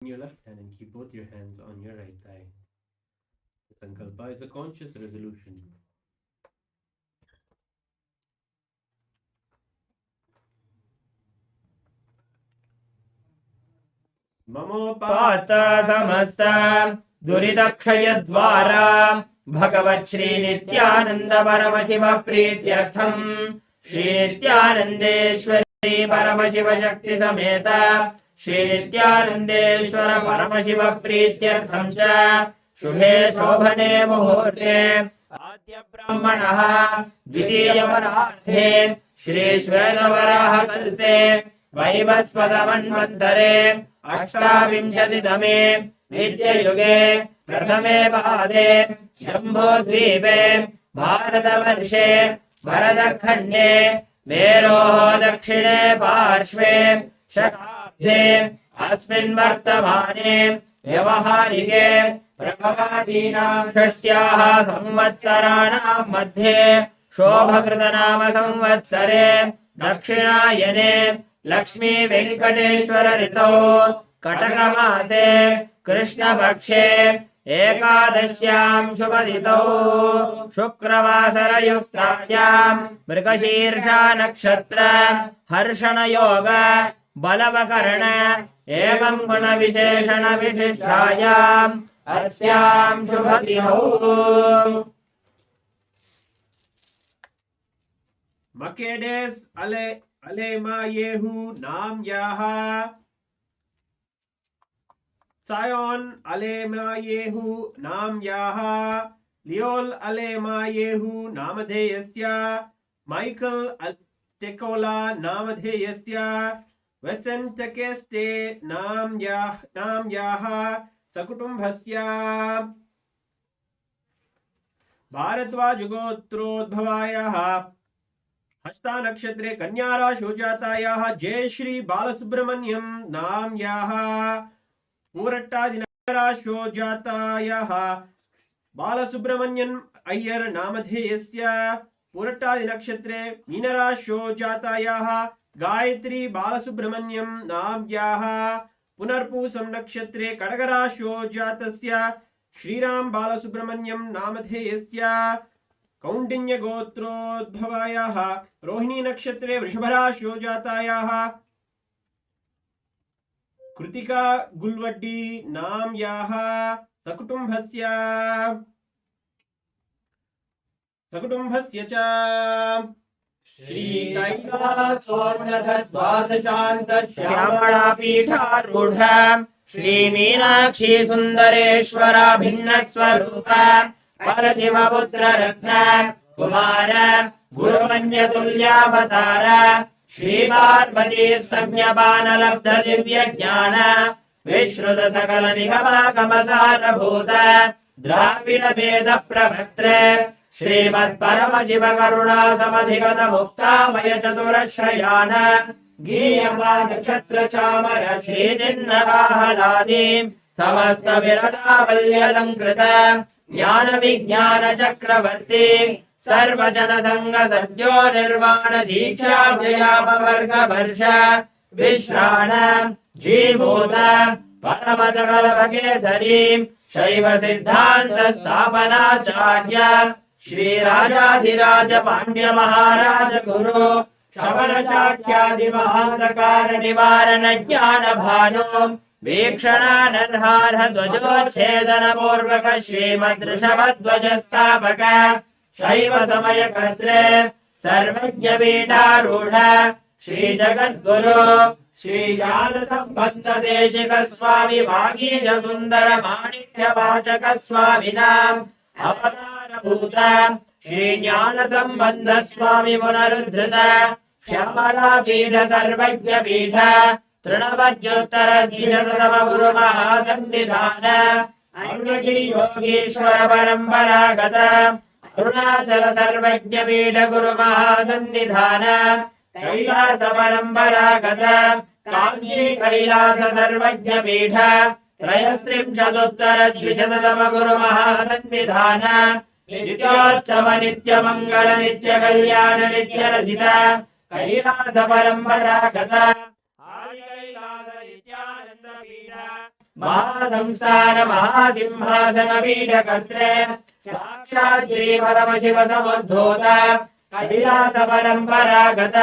your left hand and keep both your hands on your right thigh. The Sankalpa is the conscious resolution. ममोपात समस्त दुरितक्षयद्वारा भगवत् श्री नित्यानंद परमशिव प्रीत्यर्थम श्री नित्यानंदेश्वरी परमशिव शक्ति समेत श्री नित्यानंदेश्वर परमशिव प्रीत्यर्थम च शुभे शोभने मुहूर्ते आद्य ब्राह्मणः द्वितीय वरार्धे श्री श्वेतवराह कल्पे वैवस्वतमन्वन्तरे अष्टाविंशतितमे नित्ययुगे प्रथमे पादे जम्बूद्वीपे भारतवर्षे भरतखण्डे मेरोः दक्षिणे पार्श्वे शताब्दे अस्मिन् वर्तमाने व्यवहारिके प्रभवादीनां षष्ट्याः संवत्सराणां मध्ये शोभकृतनाम संवत्सरे दक्षिणायने लक्ष्मी वेंकटेश्वर ऋतौ कटकमासे कृष्णपक्षे एकादश्यां शुभतिथौ शुक्रवासरयुक्तायां मृगशीर्षा नक्षत्र हर्षणयोग बलवकरण एवं गुणविशेषण विशिष्टायाम् अस्यां शुभतिथौ Makedes alema yehu nam yaha. Sion alema yehu nam yaha. Leol alema yehu namadheyasya. Michael tekola namadheyasya. Vesentakeste nam yaha. Sakutumbhasya. Bharadwaj gotrodbhavayah. हस्ता नक्षत्रे कन्या राशौ जातायाः जय श्री बालसुब्रह्मण्यम नाम्याः पूरट्टादि राशौ जातायाः बालसुब्रह्मण्यन अय्यर नामधेयस्य पूरट्टादि नक्षत्रे मीनराशौ जातायाः गायत्री बालसुब्रह्मण्यम नाम्याः पुनर्पूसं नक्षत्रे कडगराशौ जातस्य श्रीराम बालसुब्रह्मण्यम नामधेयस्य कौंडिन्य गोत्रोद्भवायाः रोहिणी नक्षत्रे वृषभराशौ जातायाः कृतिका गुल्वड्डी नाम्याः सकुटुम्भस्य च श्री कैलासोन्नतद्वादशान्त श्यामला पीठारूढ श्री मीनाक्षी सुन्दरेश्वरा भिन्न स्वरूप परशिवपुत्र रत्न कुमार गुरुमन्यतुल्यावतार श्रीपार्वती संज्ञपान लब्ध दिव्य ज्ञान विश्रुत सकल निगमागम सारभूत द्राविड वेद प्रभक्त्र श्रीमत् परमशिव करुणा समधिगत मुक्तामय चतुरश्रयान गीयमान छत्र चामर श्रीजिन्नकाहलादि समस्त विरदावल्यलङ्कृत ज्ञान विज्ञान चक्रवर्ती सर्वजन संग सद्यो निर्वाण दीक्षा व्यापवर्ग वर्ष विश्राण जीमूत परमत कल्पकेसरी शैव सिद्धांत स्थापनाचार्य श्री राजाधिराज पांड्य महाराज गुरु श्रवण शाख्यादि महांधकार निवारण ज्ञान भानु वीक्षणानर्हार्ह ध्वजोच्छेदन पूर्वक श्रीमद्ऋषभध्वज स्थापक शैव समय कर्तृ सर्वज्ञ पीठारूढ़ श्री जगद्गुरु श्री ज्ञान संबंध देशिक स्वामी भागीज सुंदर माणिक्य वाचक स्वामिनाम अवतार भूत श्री ज्ञान संबंध स्वामी पुनरुद्धृत श्यामला पीठ सर्वज्ञ पीठ तृणवद्योत्तर द्विशततम गुरु महासन्निधान अरुणगिरि योगीश्वर परम्परागत अरुणाचल सर्वज्ञ पीठ गुरु महासन्निधान कैलास परम्परागत काञ्ची कैलास सर्वज्ञ पीठ त्रयस्त्रिंशदुत्तर द्विशततम गुरु महासन्निधान नित्योत्सव नित्य मंगल नित्य कल्याण नित्य रचित कैलास परम्परागत महासंस्थान महासिंहासन पीठकर्त्रे साक्षात् श्री परमशिव समुद्भूत कैलास परम्परागत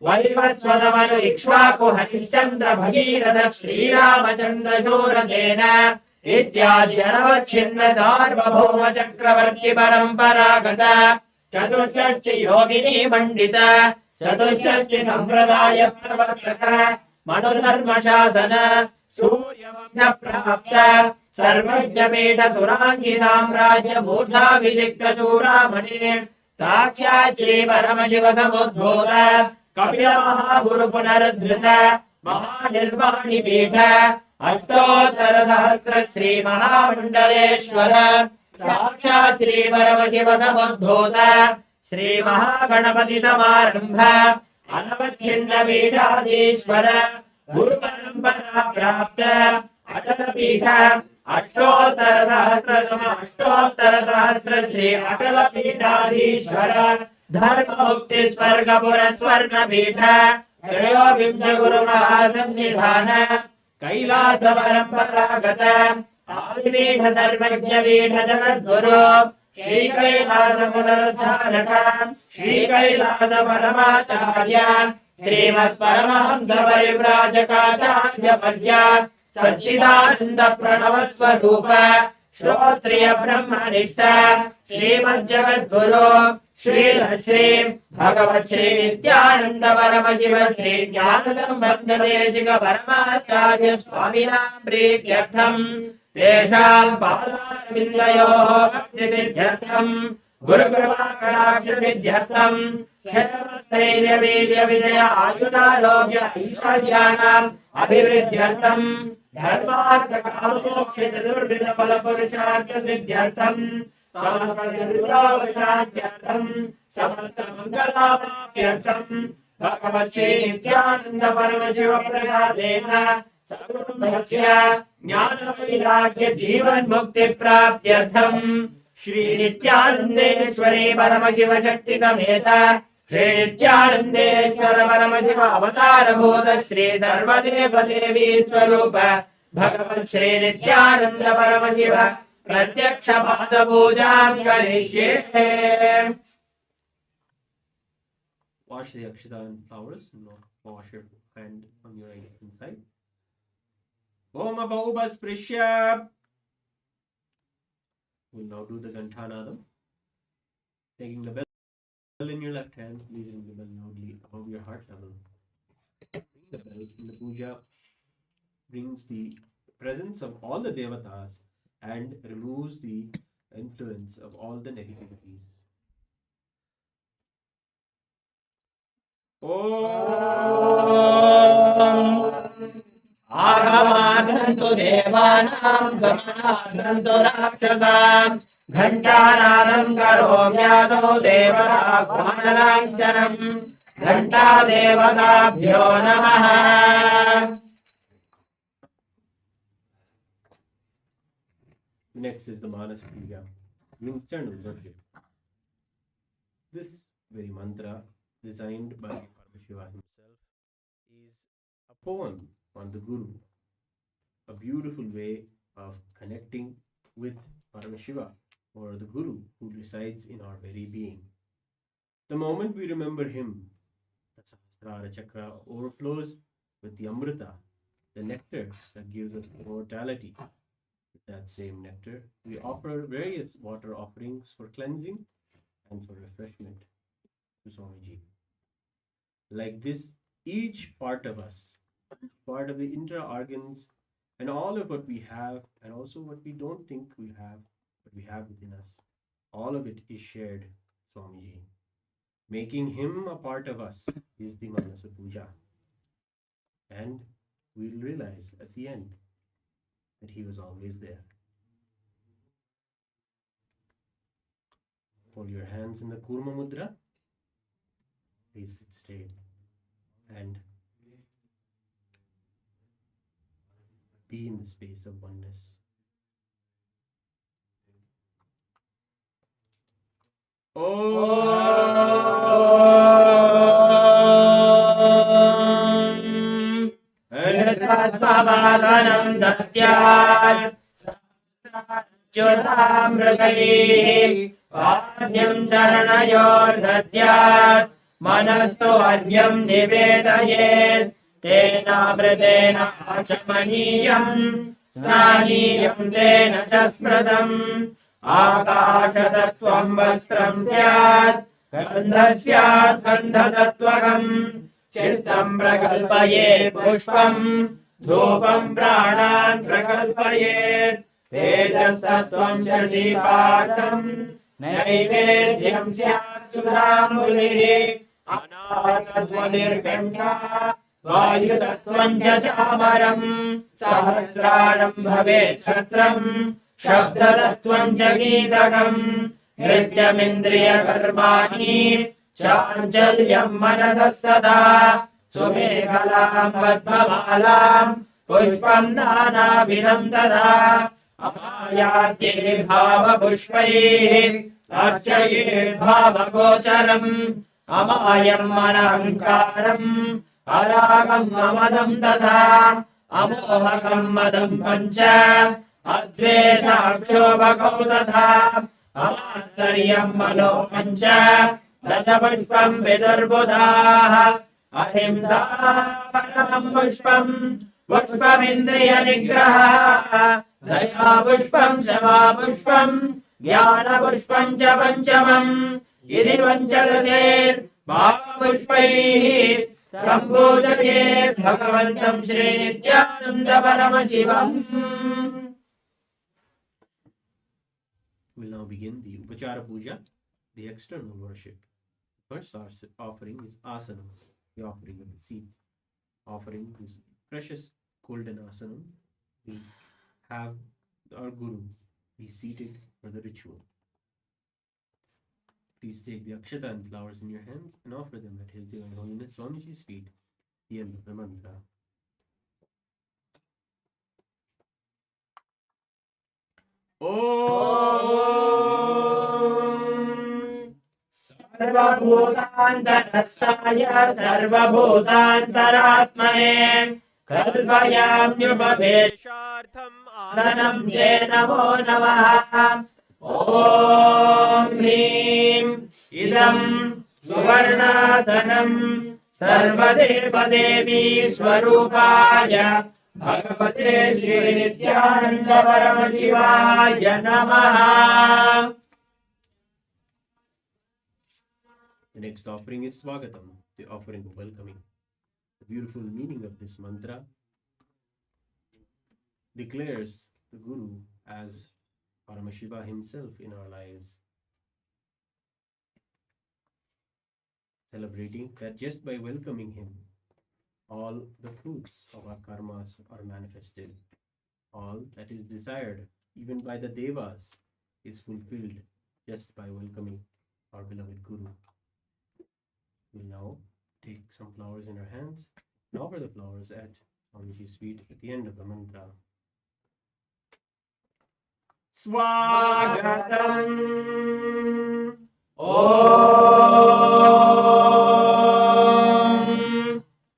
वैवस्वतमनु इक्ष्वाकु हरिश्चन्द्र भगीरथ श्रीरामचन्द्र शूरसेन इत्याद्यनवच्छिन्न सार्वभौम चक्रवर्ति परम्परागत चतुष्षष्टि योगिनी मण्डित चतुष्षष्टि सम्प्रदाय प्रवर्तक मनुधर्म शासन सूर्यवंश प्राप्त सर्वज्ञपीठ सुराङ्गी साम्राज्य मूर्धाभिषिक्त चूडामणि साक्षात् श्री परमशिव समुद्भूत कपिल महागुरु पुनरुद्धृत महानिर्वाणि पीठ अष्टोत्तर सहस्र श्री महामण्डलेश्वर साक्षात् श्री परमशिव समुद्भूत श्री महागणपति समारंभ अनवच्छिन्न पीठाधीश्वर गुरु परंपरा प्राप्त अटल पीठ अष्टोत्तर सहस्र श्री अटल पीठाधीश्वर धर्म मुक्ति स्वर्ग पुर स्वर्ण पीठ त्रयोविंश गुरु महासन्निधान कैलास परंपरागत आदिपीठ सर्वज्ञ पीठ जगद्गुरु श्री कैलास पुनरुद्धारक श्री कैलास परमाचार्य श्रीमत् परमहंस परिव्राजकाचार्य वर्य सच्चिदानंद प्रणव स्वरूप श्रोत्रिय ब्रह्मनिष्ठ श्रीमद् जगद्गुरु श्री भगवत् श्री नित्यानंद परमशिव श्री ज्ञानसंबंध देशिक परमाचार्य स्वामिनां प्रीत्यर्थम् तेषां पादारविन्दयोः भक्तिसिद्ध्यर्थम् गुरुकृपाकटाक्षसिद्ध्यर्थम् क्षेमस्थैर्यवीर्यविजय आयुधारोग्य ऐश्वर्याणाम् अभिवृद्ध्यर्थम् धर्मार्थकाममोक्षचतुर्विधफलपुरुषार्थसिद्ध्यर्थम् समस्तविद्यावशाद्यर्थम् समस्तमङ्गलाप्त्यर्थम् भगवत् श्री नित्यानन्द परमशिव प्रसादेन सर्वस्य ज्ञानवैराग्य जीवन मुक्ति प्राप्त्यर्थम् श्री नित्यानंदेश्वरी परमशिव शक्ति समेत श्री नित्यानंदेश्वर परमशिव अवतार भूत श्री सर्वदेव देवी स्वरूप भगवत् श्री नित्यानंद परमशिव प्रत्यक्ष पाद पूजां करिष्ये. Wash the akshita and flowers. Wash your hand on your inside. Om Abhaupa Sprishya. We'll now do the Ganthanadam. Taking the bell in your left hand, please ring the bell loudly above your heart level. The bell in the puja brings the presence of all the devatas and removes the influence of all the negativities. आगमागन्तु देवानां गमनागन्तु राक्षसान् घण्टानादं करोम्यादौ देवतागमनलाञ्छनम् घण्टादेवताभ्यो नमः. Next is the Manas Kriya, means external worship. This very mantra, designed by Paramashiva himself, is a poem on the Guru, a beautiful way of connecting with Paramashiva or the Guru who resides in our very being. The moment we remember him, the Sahasrara Chakra overflows with the Amrita, the nectar that gives us immortality. With that same nectar, we offer various water offerings for cleansing and for refreshment to Swamiji. Like this, each part of us, part of the intra-organs, and all of what we have, and also what we don't think we have, but we have within us, all of it is shared Swamiji. Making him a part of us is the Manasa Puja. And we'll realize at the end that he was always there. Hold your hands in the Kurma Mudra. Please sit straight and be in the space of oneness. पद्मवासनं दद्यात् च्युतामृतैः पाद्यं चरणयोर्दद्यात् मनस्तु अर्घ्यं निवेदयेत् तेनामृतेन आचमनीयम् स्नानीयं तेन च स्मृतम् आकाशतत्त्वं वस्त्रं स्यात् गन्धः स्यात् गन्धतत्त्वकम् चित्तं प्रकल्पयेत् पुष्पम् धूपं प्राणान् प्रकल्पयेत् तेजसत्त्वं च दीपार्थम् नैवेद्यं स्यात् सुधाम्बुलिः अनासत्त्वनिर्घण्टा वायुतत्त्वं च चामरम् सहस्रारं भवेत् छत्रम् शब्दतत्त्वं च गीतकम् नृत्यमिन्द्रियकर्माणि चाञ्चल्यं मनसः सदा सुमेखलां पद्ममालां पुष्पं नानाविधं ददा अमायाद्ये भावपुष्पैः अर्चयेत् भावगोचरम् अमायम् अनहङ्कारम् अरागम् अमदम् तथा अमोहकम् मदम् पञ्च अद्वेषाक्षोभकौ तथा अमात्सर्यम् मनोमम् च दशपुष्पम् विदुर्बुधाः अहिंसा परमम् पुष्पम् पुष्पमिन्द्रियनिग्रहः दया पुष्पम् क्षमा पुष्पम् ज्ञानपुष्पम् च पञ्चमम् इति पञ्चदशैर्भावपुष्पैः सम्पूजयेत् भगवन्तम् Shri Nityananda Paramashivam. We'll now begin the Upachara Puja, the external worship. First offering is Asana, the offering of the seat. Offering this precious golden asana, we have our Guru be seated for the ritual. Please take the akshata and flowers in your hands and offer them at His Divine Holiness Swamiji's feet, the end of the mantra. सर्वभूतान्तरस्थाय सर्वभूतान्तरात्मने कल्पयाम्युपदेशार्थम् आसनं ते नमो नमः. ॐ ह्रीं इदं सुवर्णासनं सर्वदेवदेवी स्वरूपाय भगवते श्रीनित्यानन्द परमशिवाय नमः. The next offering is Swagatam, the offering of welcoming. The beautiful meaning of this mantra declares the Guru as Paramashiva himself in our lives, celebrating that just by welcoming him, all the fruits of our karmas are manifested. All that is desired, even by the devas, is fulfilled just by welcoming our beloved Guru. We'll now take some flowers in our hands and offer the flowers at Swamiji's feet at the end of the mantra. Swagatam. Om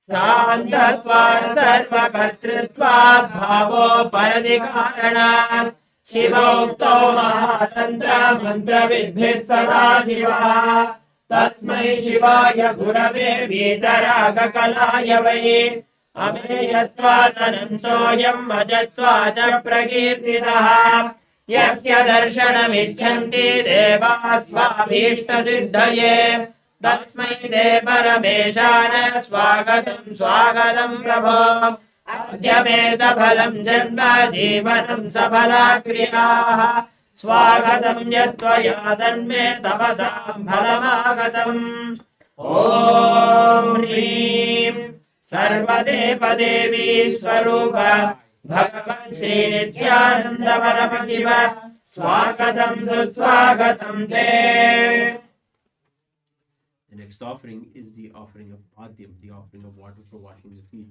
Shantatvat Sarvakatritvat Bhavo Paradikaranat Shivaukto Mahatantra Mantra Vidbhis Sada Shiva Tasmai Shivaya Gurave Vitaraga Kalaya Vai Ameyatvatanam Soyam Ajatvacha Prakirtitaha यस्य दर्शनमिच्छन्ति देवाः स्वाभीष्टसिद्धये तस्मै ते परमेशान स्वागतं स्वागतं प्रभो अद्य मे सफलं जन्म जीवनं सफला क्रियाः स्वागतं यत्त्वया तन्मे तपसां फलमागतम् ॐ ह्रीं सर्वदेवदेवी स्वरूप भगवन् श्रीनित्यानन्द परमशिव स्वागतं सुस्वागतं ते. The next offering is the offering of Padyam, the offering of water for washing his feet.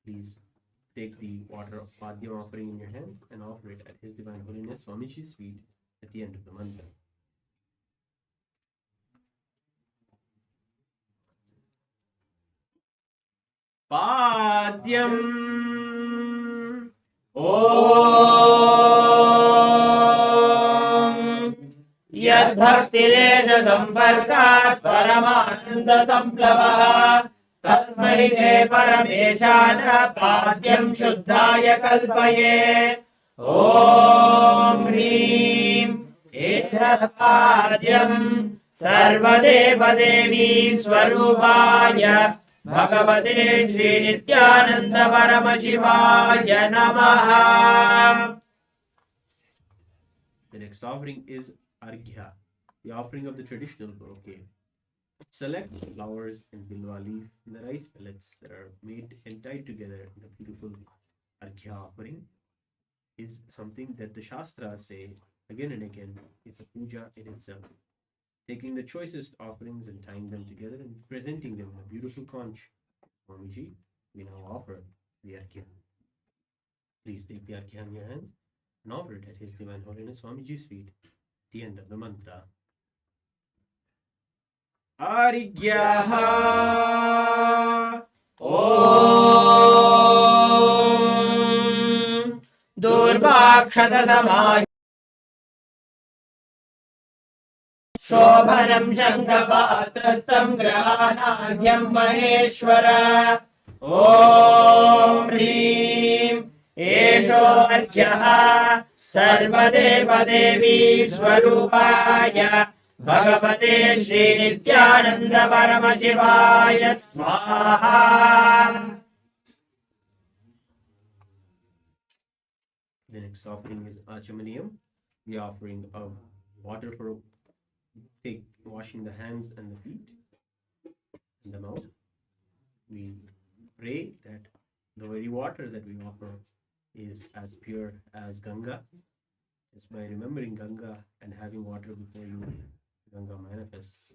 Please take the water of Padyam offering in your hand and offer it at His Divine Holiness Swamiji's feet at the end of the mantra. पाद्यम् ॐ यद्भक्तिलेश सम्पर्कात् परमानन्द संप्लवः तस्मै ते परमेशान पाद्यं शुद्धाय कल्पये ॐ ह्रीं एतत्पाद्यं सर्वदेवदेवी स्वरूपाय भगवते श्रीनित्यानन्द परमशिवाय नमः. The next offering is Arghya, the offering of the traditional bouquet. Select flowers and bilwa leaf and the rice pellets that are made and tied together in a beautiful Arghya offering is something that the Shastras say again and again is a puja in itself. Taking the choicest offerings and tying them together and presenting them in a beautiful conch. Swamiji, we now offer the Arghya. Please take the Arghya in your hands and offer it at His Divine Holiness Swamiji's feet at the end of the mantra. Arghyaha Om Durvakshatasamaja शोभनं शङ्खपात्रस्थं ग्रहाणाढ्यं महेश्वर ॐ ह्रीं एषोऽर्घ्यः सर्वदेवदेवी स्वरूपाय भगवते श्रीनित्यानन्द परमशिवाय स्वाहा. The next offering is Achamaniyam, the offering of water for washing the hands and the feet and the mouth. We pray that the very water that we offer is as pure as Ganga. Just by remembering Ganga and having water before you, Ganga manifests.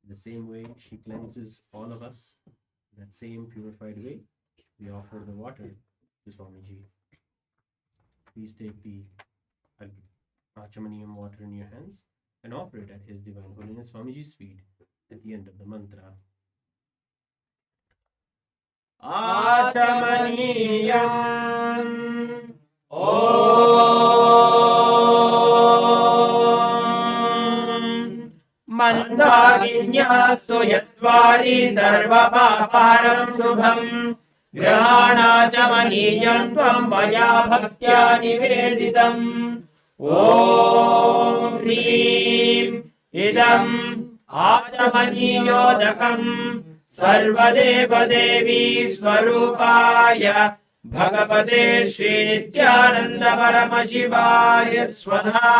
The same way she cleanses all of us, that same purified way, we offer the water to Swamiji. Please take the Achamaniyam water in your hands and offer it at His Divine Holiness Swamiji's feet at the end of the mantra. Achamaniyam Om Mandaginyastu yatvari sarvapaparam shubham Grahanachamaniyam tvam maya bhaktya niveditam Om Hrim idam आचमनीयोदकं सर्वदेवदेवी स्वरूपाय भगवते श्रीनित्यानन्द परमशिवाय स्वधा.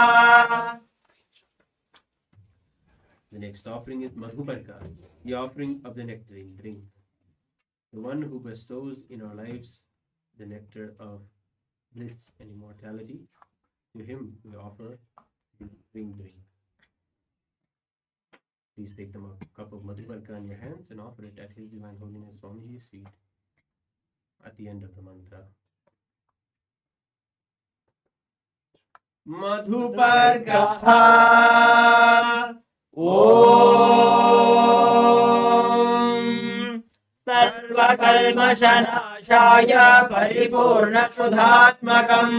The next offering is Madhubarka, the offering of the nectarine drink. The one who bestows in our lives the nectar of bliss and immortality, to him we offer the drink. Please take the cup of Madhubarka in your hands and offer it at His Divine Holiness Swamiji's feet at the end of the mantra. Madhubarkaha Om Sarvakalmashanashaya Paripurnasudhatmakam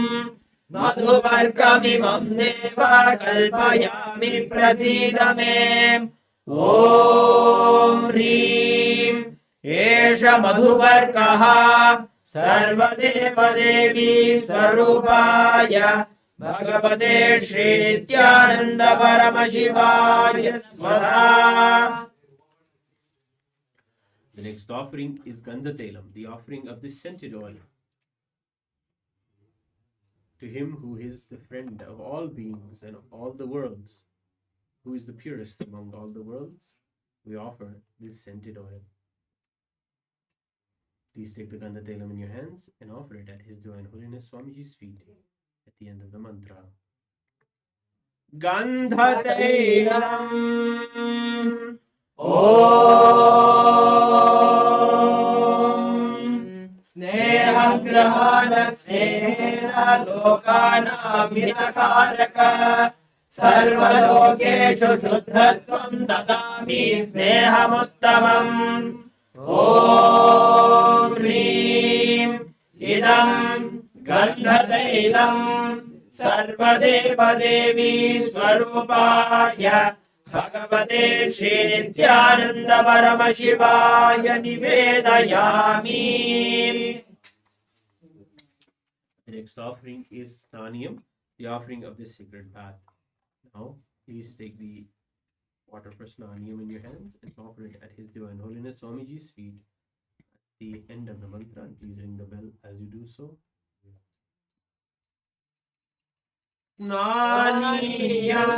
Madhubarkamimam deva kalpayami prasidame Om Hrim Esha Madhubarkaha Sarvadevadevi Sarupaya Bhagavate Srinityananda Paramashivaya Swara. The next offering is Gandhatelam, the offering of the scented oil. To him who is the friend of all beings and of all the worlds, who is the purest among all the worlds, we offer this scented oil. Please take the Gandhatelam in your hands and offer it at His Divine Holiness Swamiji's feet at the end of the mantra. Gandhatelam Om Snehagrahana Snehena Lokana Mitakaraka Sarvalokeshu Shuddhasvam Dadami Snehamuttamam ॐ ह्रीं इदं गन्धतैलं सर्वदेवदेवी स्वरूपाय भगवते श्रीनित्यानन्द परमशिवाय निवेदयामि। The next offering is Snaniyam, the offering of this sacred bath. Now, please take the water for Snaniyam in your hands and offer it at His Divine Holiness Swamiji's feet at the end of the mantra. And please ring the bell as you do so. Snaniyam.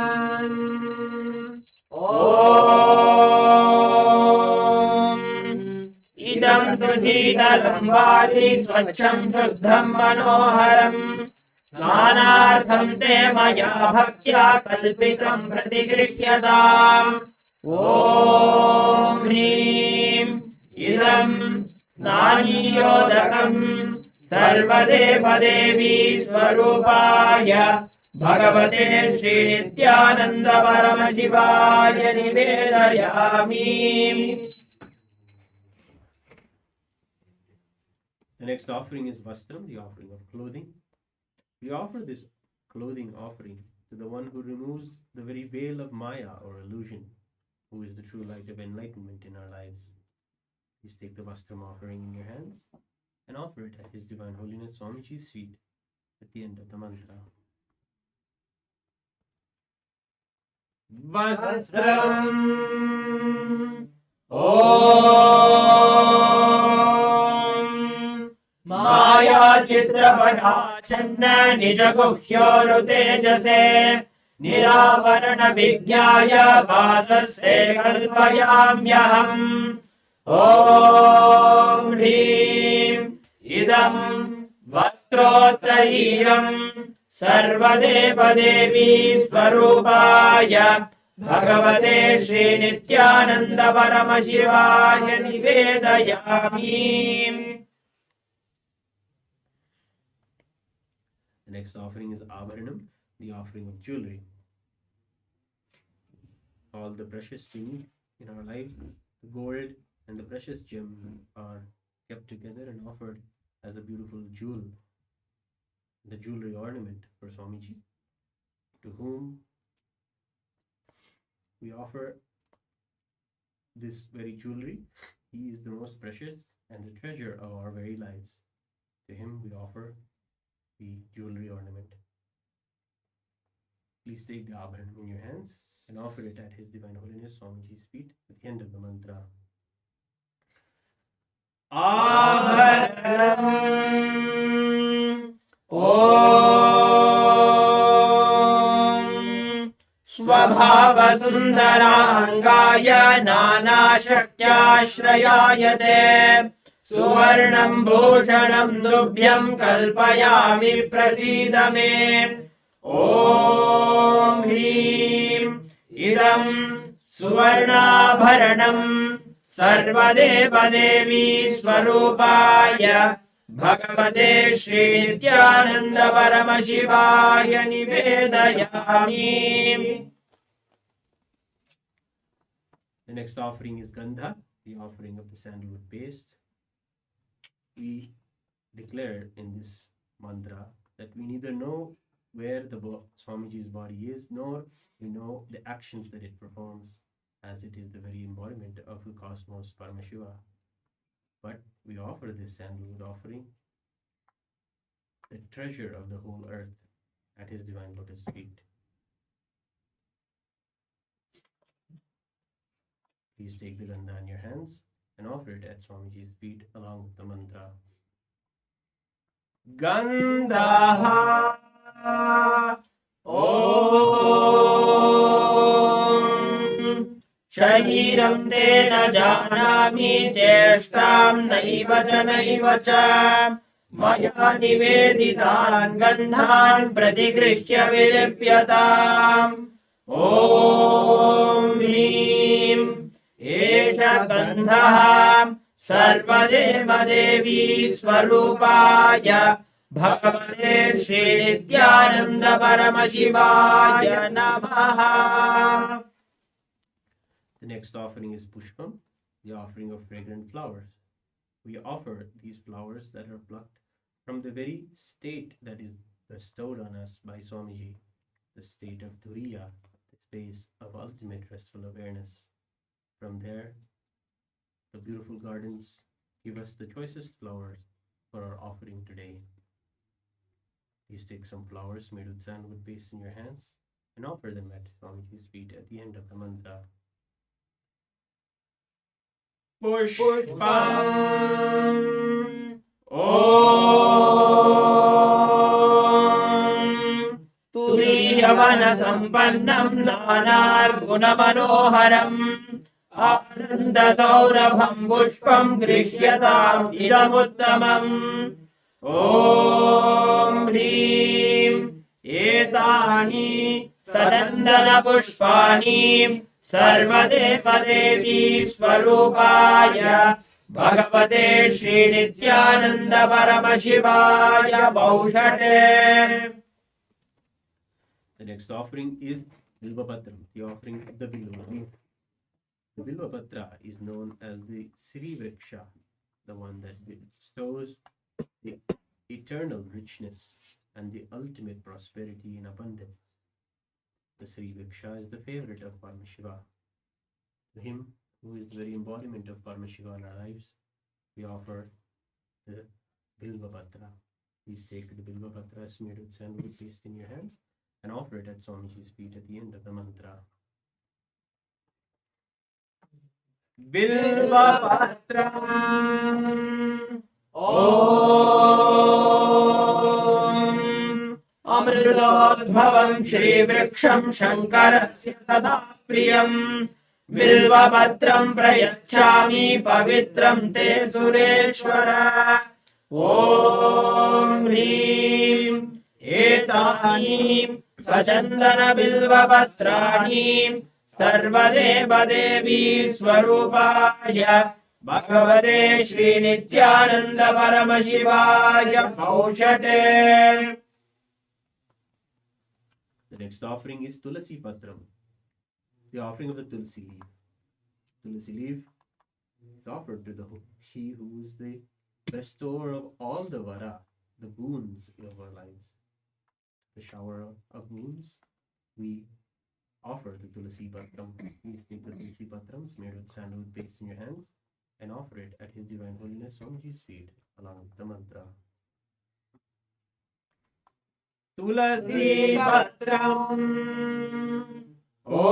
इदं सुशीतलं वारि स्वच्छं शुद्धं मनोहरं स्नानार्थं ते मया भक्त्या कल्पितं प्रतिगृह्यताम्। ॐ ह्रीं इदं स्नानीयोदकं सर्वदेवदेवी स्वरूपाय भगवते श्रीनित्यानन्द परमशिवाय निवेदयामि। The next offering is Vastram, the offering of clothing. We offer this clothing offering to the one who removes the very veil of Maya or illusion, who is the true light of enlightenment in our lives. Please take the Vastram offering in your hands and offer it at His Divine Holiness Swamiji's feet at the end of the mantra. Vastram. Om Maya Chitrapatachanna Nijaguhyoru Tejase Niravarana Vigyaya Vasase Kalpayamyaham. Om Hrim Idam Vastrottahiram सर्वदेवदेवी स्वरूपाय भगवते श्रीनित्यानन्द परमशिवाय निवेदयामि। The next offering is Abharanam, the offering of jewelry. All the precious things in our life, the gold and the precious gem, are kept together and offered as a beautiful jewel, the jewelry ornament for Swamiji, to whom we offer this very jewelry. He is the most precious and the treasure of our very lives. To him we offer the jewelry ornament. Please take the Abharanam in your hands and offer it at His Divine Holiness Swamiji's feet at the end of the mantra. Abharanam. Om Swabhavasundaraangaya Nanashaktyashrayayate Suvarnam Bhushanam Dubhyam Kalpayami Prasidha me. Om Hrim Idam Suvarnabharanam सर्वदेवदेवी स्वरूपाय भगवते श्रीनित्यानन्द परमशिवाय निवेदयामि। The next offering is Gandha, the offering of the sandalwood paste. We declare in this mantra that we neither know where the Swamiji's body is, nor we know the actions that it performs, as it is the very embodiment of the cosmos Paramashiva. But we offer this sandalwood offering, the treasure of the whole earth, at His Divine Lotus feet. Please take the Gandha in your hands and offer it at Swamiji's feet along with the mantra. Gandha शरीरं ते न जानामि चेष्टां नैव च मया निवेदितान् गन्धान् प्रतिगृह्य विलिप्यताम्। ॐ ह्रीं एष गन्धः सर्वदेवदेवी स्वरूपाय भगवते श्रीनित्यानन्द परमशिवाय नमः। The next offering is Pushpam, the offering of fragrant flowers. We offer these flowers that are plucked from the very state that is bestowed on us by Swamiji, the state of Turiya, the space of ultimate restful awareness. From there, the beautiful gardens give us the choicest flowers for our offering today. Please take some flowers made with sandalwood paste in your hands and offer them at Swamiji's feet at the end of the mantra. Pushpam Om Turiyavana Sampannam Nanar Gunamanoharam Ananda Saurabham Pushpam Grishyatam Idamuttamam Om Hrim Etani Sadandana Pushpani सर्वदेवदेवी स्वरूपाय भगवते Shri Nityanand परमशिवाय भौषटे. The next offering is Bilvapatram, the offering of the Bilva leaf. The Bilvapatra is known as the Sri Vriksha, the one that bestows the eternal richness and the ultimate prosperity in abundance. The Sri Vriksha is the favorite of Paramashiva. To him, who is the very embodiment of Paramashiva in our lives, we offer the Bilvapatra. Please take the Bilvapatra smeared with sandalwood paste in your hands and offer it at Swamiji's feet at the end of the mantra. Bilvapatram Om Amritodbhavam Shri Vriksham Shankarasya Sada Priyam Bilvapatram Prayachami Pavitram Te Sureshwara. Om Hrim Etani Sachandana Bilvapatrani Sarvadeva Devi Swarupaya Bhagavate Shri Nityananda Paramashivaya Bhaushate. The next offering is Tulasi Patram, the offering of the Tulsi leaf. Tulsi leaf is offered to he who is the bestower of all the vara, the boons of our lives. The shower of boons, we offer the Tulasi Patram. Please take the Tulasi Patram smeared with sandalwood paste in your hands and offer it at His Divine Holiness Swamiji's feet along with the mantra. Tulasi Patram Om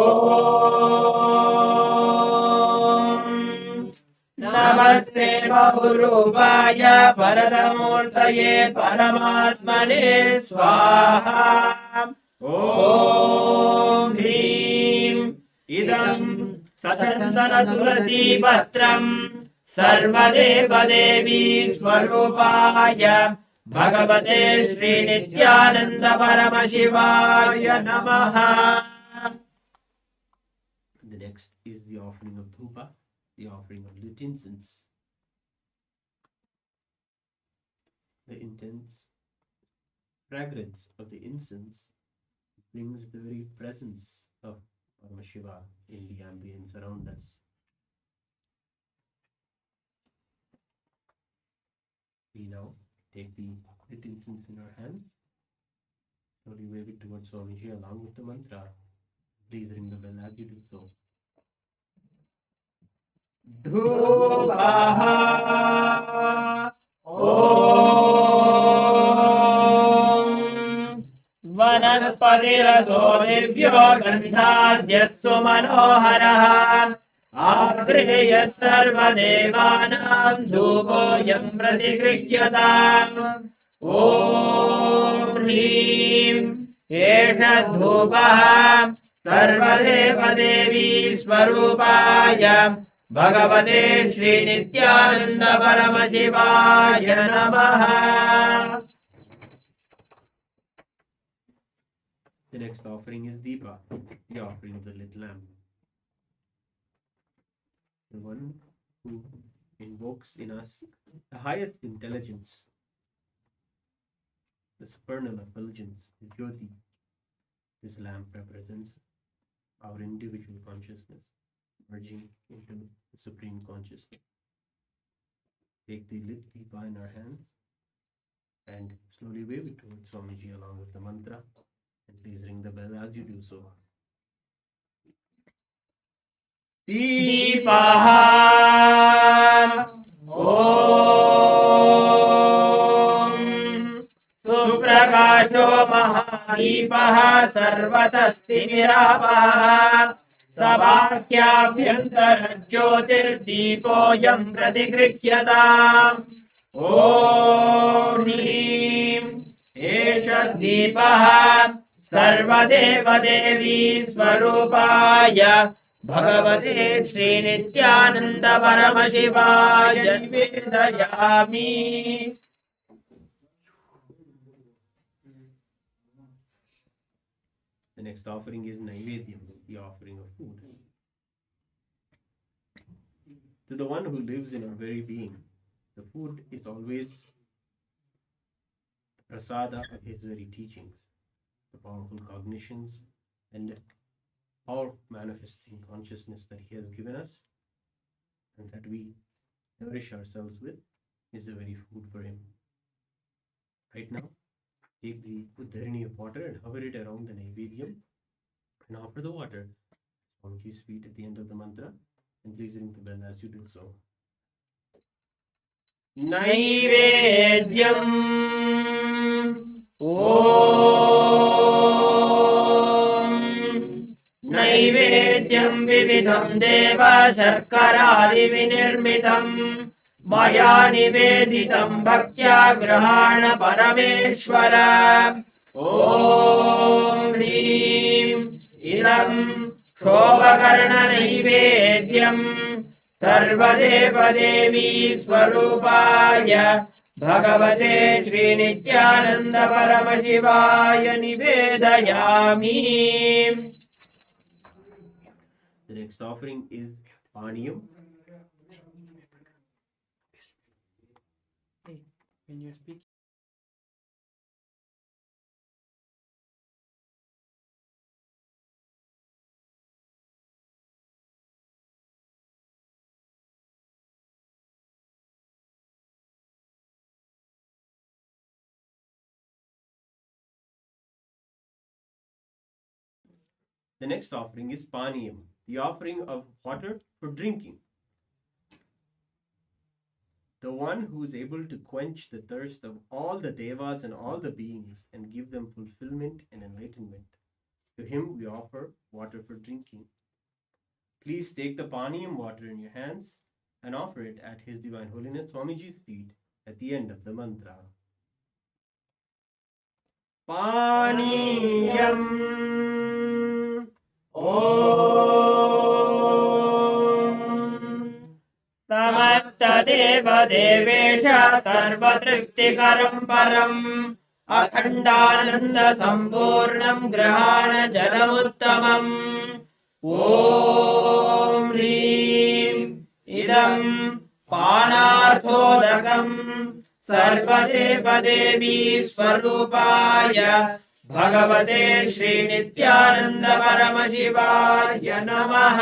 Namaste Bahurupaya Paradamurtaye Paramatmane Swaha. Om Hrim Idam Satandana Tulasi Patram Sarvadeva Devi Swarupaya Bhagavate Shri Nityananda Paramashivaya Namaha. The next is the offering of Dhupa, the offering of lit incense. The intense fragrance of the incense brings the very presence of Paramashiva in the ambience around us. We now take the lit incense in our hand, slowly wave it towards Swamiji along with the mantra. Please ring the bell as you do so. Dhupaha Om Vanaspatiraso Divyo Gandhadyassu Manoharaha Agreya Sarvadevanam Dhupoyam Pratigrishyataam. Om Hrim Esha Dhupaha Sarvadeva Devi Swarupaya Bhagavate Shri Nityananda Paramashivaya Namaha. The next offering is Deepa, the offering of the lit lamp. The one who invokes in us the highest intelligence, the supernal effulgence, the Jyoti. This lamp represents our individual consciousness, merging into the Supreme Consciousness. Take the lit deepa in our hands and slowly wave it towards Swamiji along with the mantra, and please ring the bell as you do so. दीपः ॐ सुप्रकाशो महादीपः सर्वतस्तिमिरापः सभाख्याभ्यन्तरज्योतिर्दीपोऽयं प्रतिगृह्यताम् ॐ ह्रीं एष दीपः सर्वदेवदेवी स्वरूपाय भगवते श्रीनित्यानन्द परमशिवाय निवेदयामि। The next offering is Naivedyam, the offering of food. To the one who lives in our very being, the food is always the prasada of his very teachings, the powerful cognitions and all manifesting consciousness that he has given us and that we nourish ourselves with is the very food for him. Right now, take the Uddharini of water and hover it around the Naivedyam and offer the water on his feet at the end of the mantra, and please ring the bell as you do so. Naivedyam ॐ नैवेद्यं विविधं देव शर्करादिविनिर्मितम् मया निवेदितं भक्त्या गृहाण परमेश्वर ॐ ह्रीं इदं क्षोभकर्णनैवेद्यम् सर्वदेवदेवी स्वरूपाय भगवते श्रीनित्यानन्द परमशिवाय निवेदयामि। The next offering is Paniyam. When you speak. The next offering is Paniyam, the offering of water for drinking. The one who is able to quench the thirst of all the devas and all the beings and give them fulfillment and enlightenment. To him we offer water for drinking. Please take the Paniyam water in your hands and offer it at His Divine Holiness Swamiji's feet at the end of the mantra. पानीयम् ॐ समस्तदेवदेवेश सर्वतृप्तिकरं परम् अखण्डानन्दसम्पूर्णं गृहाण जलमुत्तमम् ॐ ह्रीं इदं पानार्थोदकम् सर्वदेवदेवी स्वरूपाय भगवते श्रीनित्यानन्द परमशिवाय नमः।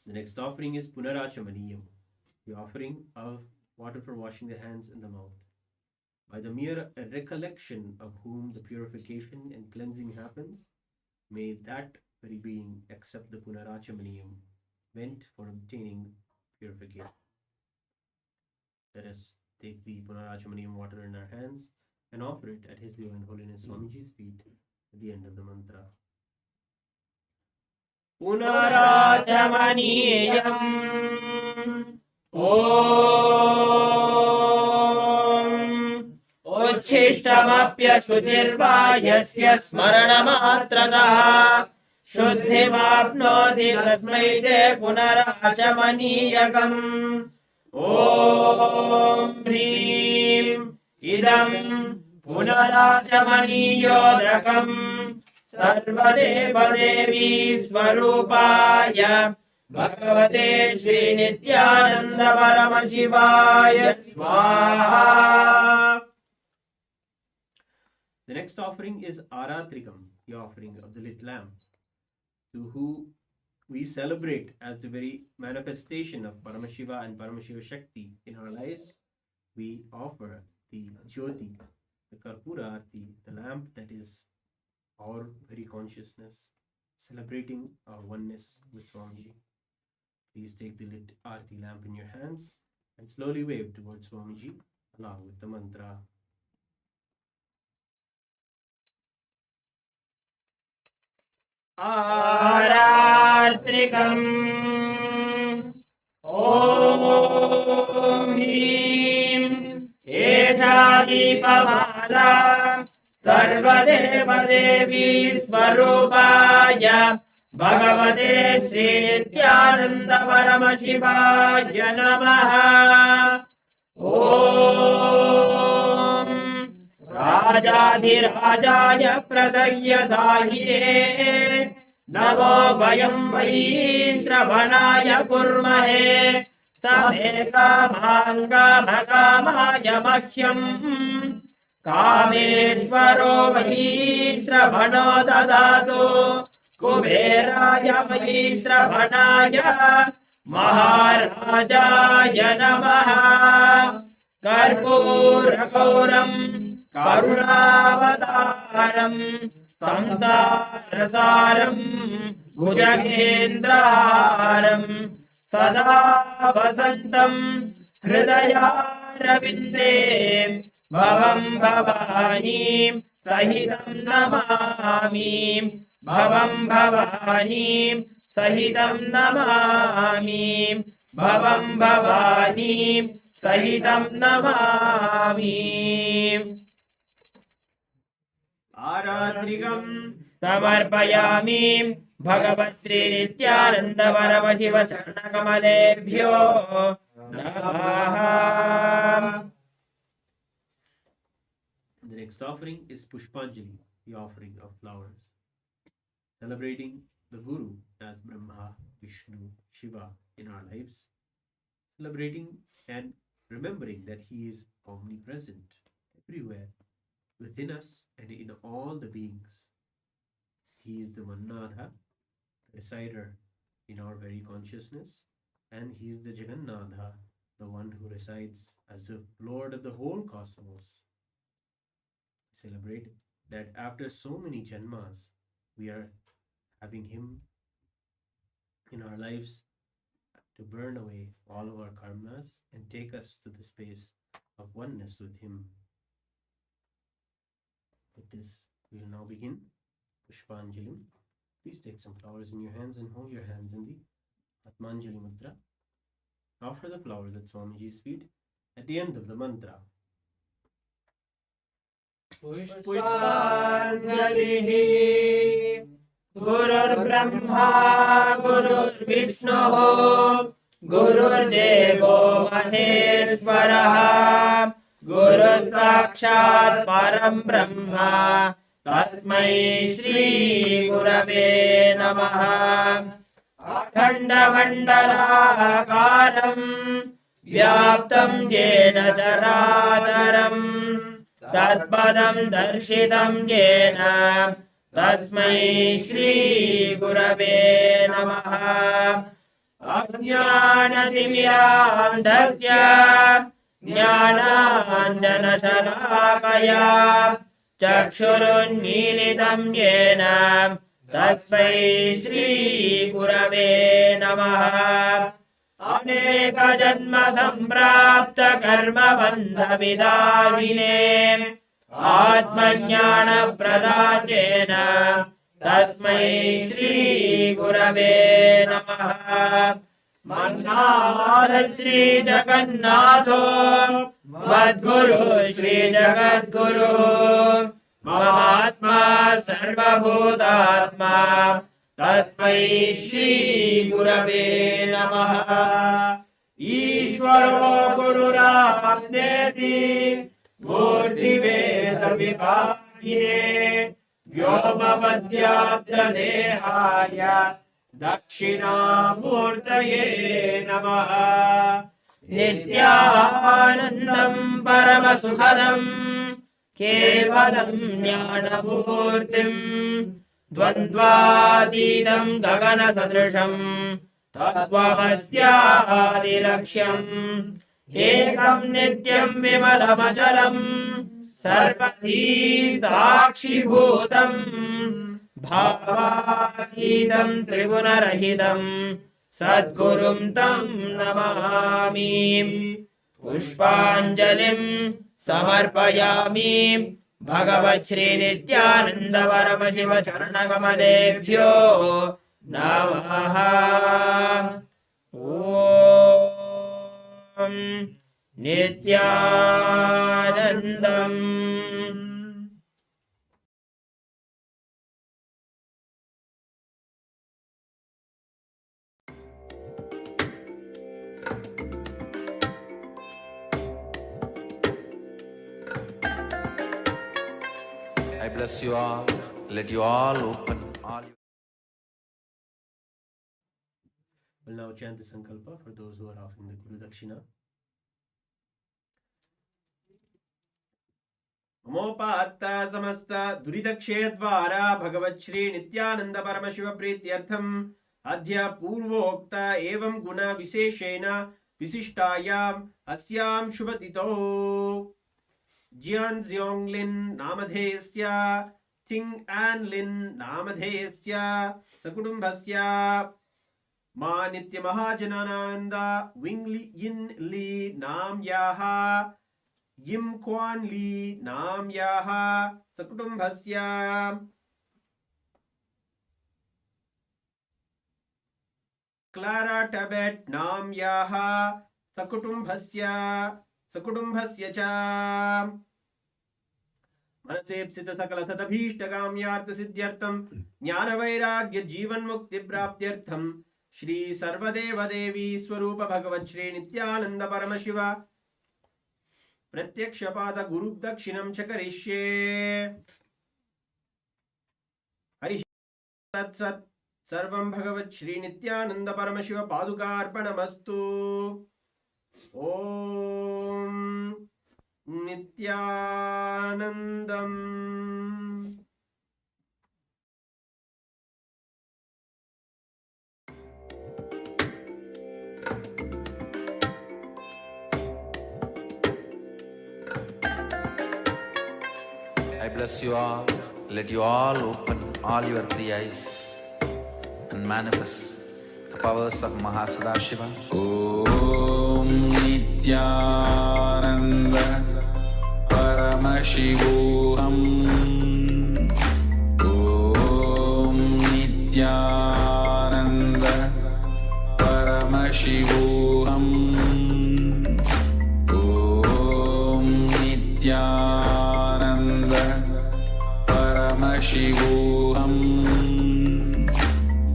The next offering is Punarachamaniyam, the offering of water for washing the hands and the mouth. By the mere recollection of whom the purification and cleansing happens, may that very being accept the Punarachamaniyam meant for obtaining purification. Let us take the Punarachamaniyam water in our hands and offer it at His Divine Holiness Swamiji's feet at the end of the mantra. पुनराचमनीयम् ॐ उच्छिष्टमप्यशुचिर्वा यस्य स्मरणमात्रतः शुद्धिमाप्नोति तस्मै ते पुनराचमनीयकम् ॐ ह्रीं इदं पुनराचमनीयोदकम् सर्वदेवदेवी स्वरूपाय भगवते श्रीनित्यानन्द परमशिवाय स्वाहा। The next offering is Aratrikam, the offering of the lit lamp, to who we celebrate as the very manifestation of Paramashiva and Paramashiva Shakti in our lives, we offer the Jyoti, the Karpura Arati, the lamp that is our very consciousness, celebrating our oneness with Swamiji. Please take the lit Arati lamp in your hands and slowly wave towards Swamiji along with the mantra. आरात्रिकम् ॐ ह्रीं एषा दीपमाला सर्वदेवदेवी स्वरूपाय भगवते श्रीनित्यानन्द परमशिवाय नमः। ॐ राजाधिराजाय प्रसह्य साहिते नमो वयं वै श्रवणाय कुर्महे समे कामाय मह्यं कामेश्वरो वै श्रवणो ददातु कुबेराय वै श्रवणाय महाराजाय नमः। कर्पूरगौरं करुणावतारं संसारसारं भुजगेन्द्रहारं सदा वसन्तं हृदयारविन्दे भवं भवानीं सहितं नमामि भवं भवानीं सहितं नमामि भवं भवानीं सहितं नमामि। आरात्रिकं समर्पयामि भगवत्श्री नित्यानन्द परमशिव चरणकमलेभ्यो नमः। The next offering is Pushpanjali, the offering of flowers, celebrating the Guru as Brahma, Vishnu, Shiva in our lives, celebrating and remembering that he is omnipresent everywhere within us and in all the beings. He is the Mannadha, resider in our very consciousness, and he is the Jagannatha, the one who resides as the Lord of the whole cosmos. Celebrate that after so many janmas, we are having him in our lives to burn away all of our karmas and take us to the space of oneness with him. With this, we will now begin Pushpanjali. Please take some flowers in your hands and hold your hands in the Atmanjali Mudra. Offer the flowers at Swamiji's feet at the end of the mantra. पुष्पाञ्जलिः गुरुर्ब्रह्मा गुरुर्विष्णुः गुरुर्देवो महेश्वरः गुरुसाक्षात् परं ब्रह्म तस्मै श्री गुरवे नमः। अखण्डमण्डलाकारं व्याप्तं येन चराचरं तत्पदं दर्शितं येन तस्मै श्री गुरवे नमः। अज्ञानतिमिरान्धस्य ज्ञानाञ्जनशलाकया चक्षुरुन्मीलितं येन तस्मै श्री गुरवे नमः। अनेकजन्मसम्प्राप्त कर्मबन्धविदाहिने आत्मज्ञानप्रदानेन तस्मै श्री गुरवे नमः। मन्नाथ श्री जगन्नाथो मद्गुरु श्री जगद्गुरु ममात्मा सर्वभूतात्मा तस्मै श्री गुरवे नमः। ईश्वरो गुरुरात्मेति मूर्तिभेदविभागिने व्योमवद्व्याप्तदेहाय दक्षिणामूर्तये नमः। नित्यानन्दं परमसुखदं केवलं ज्ञानमूर्तिं द्वन्द्वातीतं गगनसदृशं तत्त्वमस्यादिलक्ष्यम् एकं नित्यं विमलमचलं सर्वधी साक्षिभूतं भावातीतं त्रिगुणरहितं सद्गुरुं तं नमामि पुष्पाञ्जलिं समर्पयामि भगवच्छ्री नित्यानन्द परमशिव चरणकमलेभ्यो नमः। ॐ नित्यानन्दम्। I bless you all. Let you all open all. We'll now chant the Sankalpa for those who are offering the Guru Dakshina. Amopatta samasta duridakshedvara bhagavatshri nityananda paramashiva prityartham adhya purvokta evam guna viseshena visishtayam asyam shubhatito Jian Zionglin Namadhesya Ting An Lin Namadhesya Sakudumbhasya Ma Nitya Mahajanananda Wing Yin Li Nam Yaha Yim Kwan Li Nam Yaha Sakudumbhasya Clara Tabet Nam Yaha Sakudumbhasya Sakudumbhasya cha मनसेप्सित सकल सदभीष्ट काम्यार्थ सिद्ध्यर्थम ज्ञान वैराग्य जीवन मुक्ति प्राप्त्यर्थम श्री सर्वदेव देवी स्वरूप भगवत् श्री नित्यानंद परमशिव प्रत्यक्ष पाद गुरु दक्षिणं च करिष्ये। हरि तत्सत् सर्वं भगवत् श्री नित्यानंद परमशिव पादुकार्पणमस्तु। ओम नित्यानन्दम्। I bless you all. Let you all open all your three eyes and manifest the powers of Mahasadashiva. Om Nityananda Paramashivoham. Om Nityananda Paramashivoham. Om Nityananda Paramashivoham.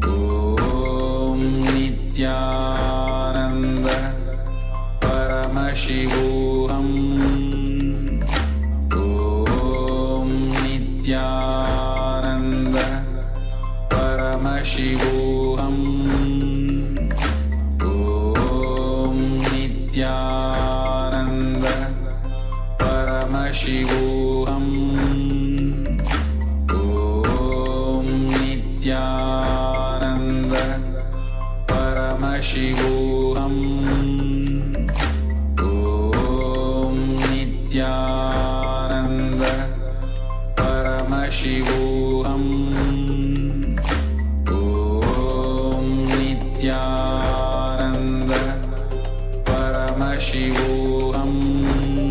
Om Nityananda Paramashivoham. Om Nityananda Paramashivoham. Om Nityananda Paramashivoham. Om Nityananda Paramashivoham. Om Nityananda Paramashivoham. Om Nityananda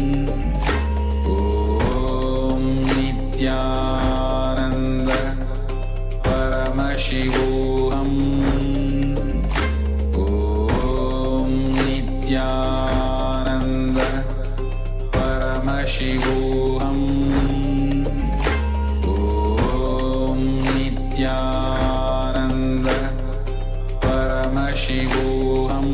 Paramashivoham. Om Nityananda Paramashivoham. Om Nityananda Paramashivoham. Om Nityananda Paramashivoham.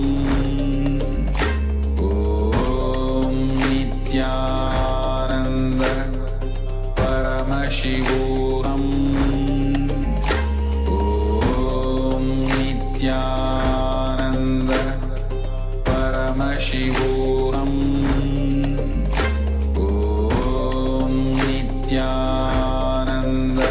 Om Nityananda Paramashivoham. Om Nityananda Paramashivoham. Om Nityananda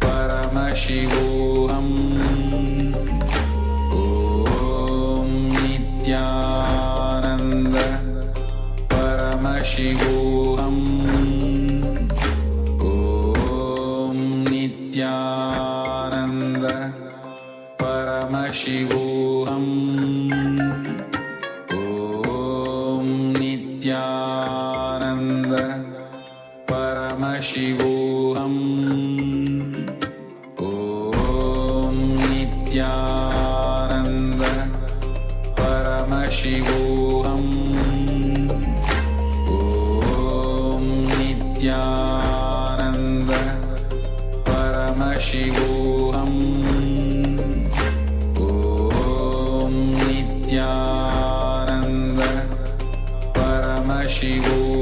Paramashivoham. Om Nithyananda Paramashivoham. Om Nithyananda Paramashivoham. Om Nithyananda Paramashivoham. Om Nithyananda Paramashivoham. Om Nithyananda Paramashivoham. Om Nithyananda Paramashivoham.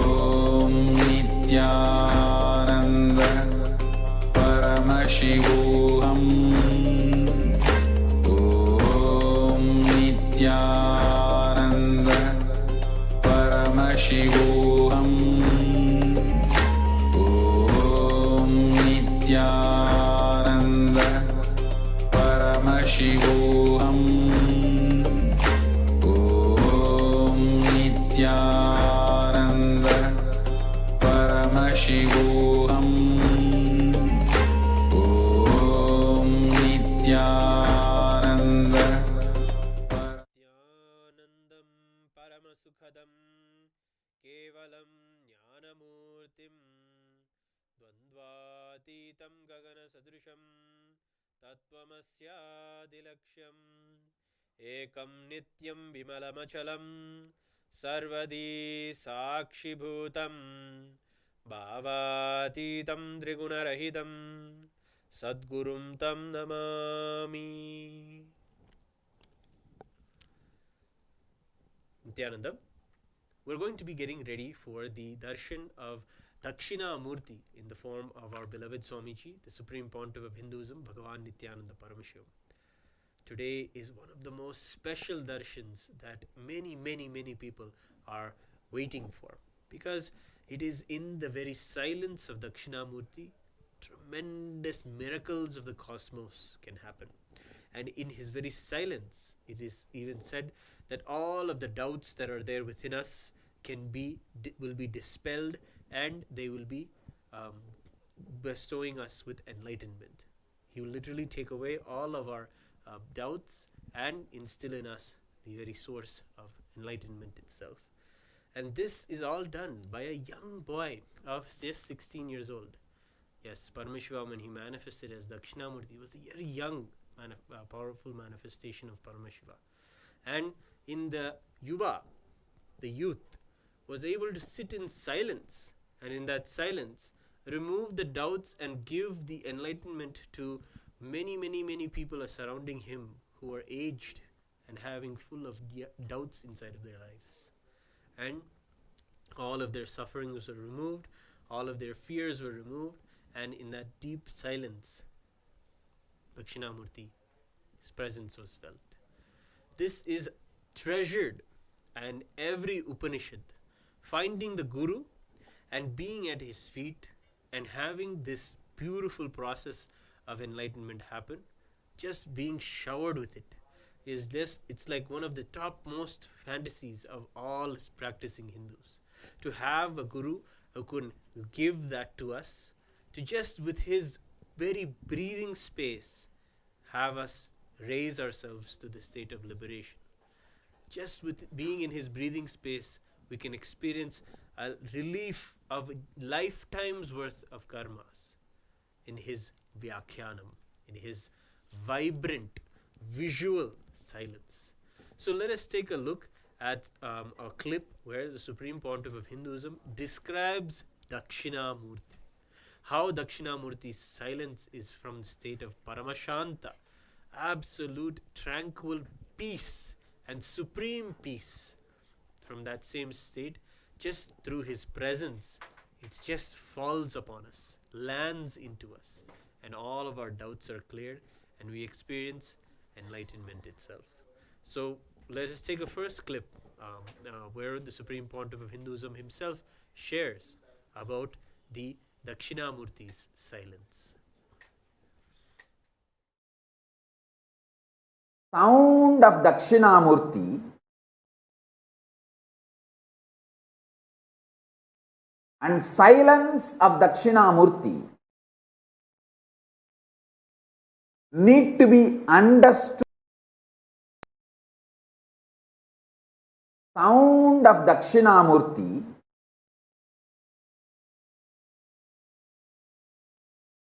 Om Nithyananda Paramashivoham. Om Nithyananda Paramashivoham. Om Nithyananda Paramashivoham. Om Nithyananda Paramashivoham. Om Nithyananda Nityanandam Paramasukhadam Kevalam Jnanamurtim Dvandvatitam Gagana Sadrisham Tattvamasya Ekam Nityam Vimalamachalam Sarvadi Sakshibhutam Bhavatitam Trigunarahitam Sadgurum Tam Namami. Nityanandam. We're going to be getting ready for the darshan of Dakshinamurthy in the form of our beloved Swamiji, the Supreme Pontiff of Hinduism, Bhagavan Nithyananda Paramashivam. Today is one of the most special darshans that many people are waiting for, because it is in the very silence of Dakshinamurthy tremendous miracles of the cosmos can happen. And in his very silence, it is even said that all of the doubts that are there within us will be dispelled, and they will be bestowing us with enlightenment. He will literally take away all of our doubts and instill in us the very source of enlightenment itself. And this is all done by a young boy of just 16 years old. Yes, Paramashivoham, when he manifested as Dakshinamurthy, was a very young, powerful manifestation of Paramashiva. And in the Yuva, the youth, was able to sit in silence, and in that silence, remove the doubts and give the enlightenment to many people are surrounding him who are aged and having full of doubts inside of their lives. And all of their sufferings were removed, all of their fears were removed, and in that deep silence, Dakshinamurthy, his presence was felt. This is treasured, and every Upanishad, finding the Guru and being at his feet and having this beautiful process of enlightenment happen, just being showered with it, it's like one of the topmost fantasies of all practicing Hindus. To have a Guru who can give that to us, to just with his very breathing space have us raise ourselves to the state of liberation. Just with being in his breathing space, we can experience a relief of lifetime's worth of karmas in his vyakhyanam, in his vibrant visual silence. So let us take a look at a clip where the Supreme Pontiff of Hinduism describes Dakshinamurthy. How Dakshinamurthy's silence is from the state of Paramashanta, absolute tranquil peace and supreme peace. From that same state, just through his presence, it just falls upon us, lands into us, and all of our doubts are cleared, and we experience enlightenment itself. So let us take a first clip where the Supreme Pontiff of Hinduism himself shares about the Dakshinamurty's silence. Sound of Dakshinamurthy and silence of Dakshinamurthy need to be understood. Sound of Dakshinamurthy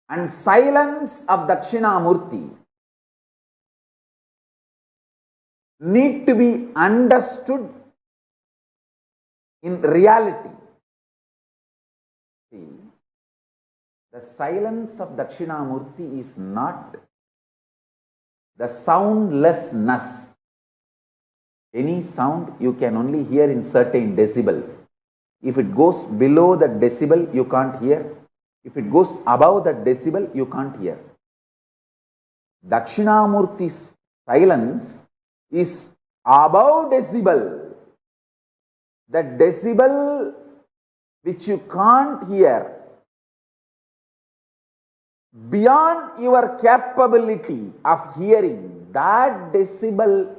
and silence of Dakshinamurthy need to be understood in reality. See, the silence of Dakshinamurthy is not the soundlessness. Any sound you can only hear in certain decibel. If it goes below the decibel, you can't hear. If it goes above the decibel, you can't hear. Dakshinamurthy's silence is above decibel. The decibel which you can't hear, beyond your capability of hearing, that decibel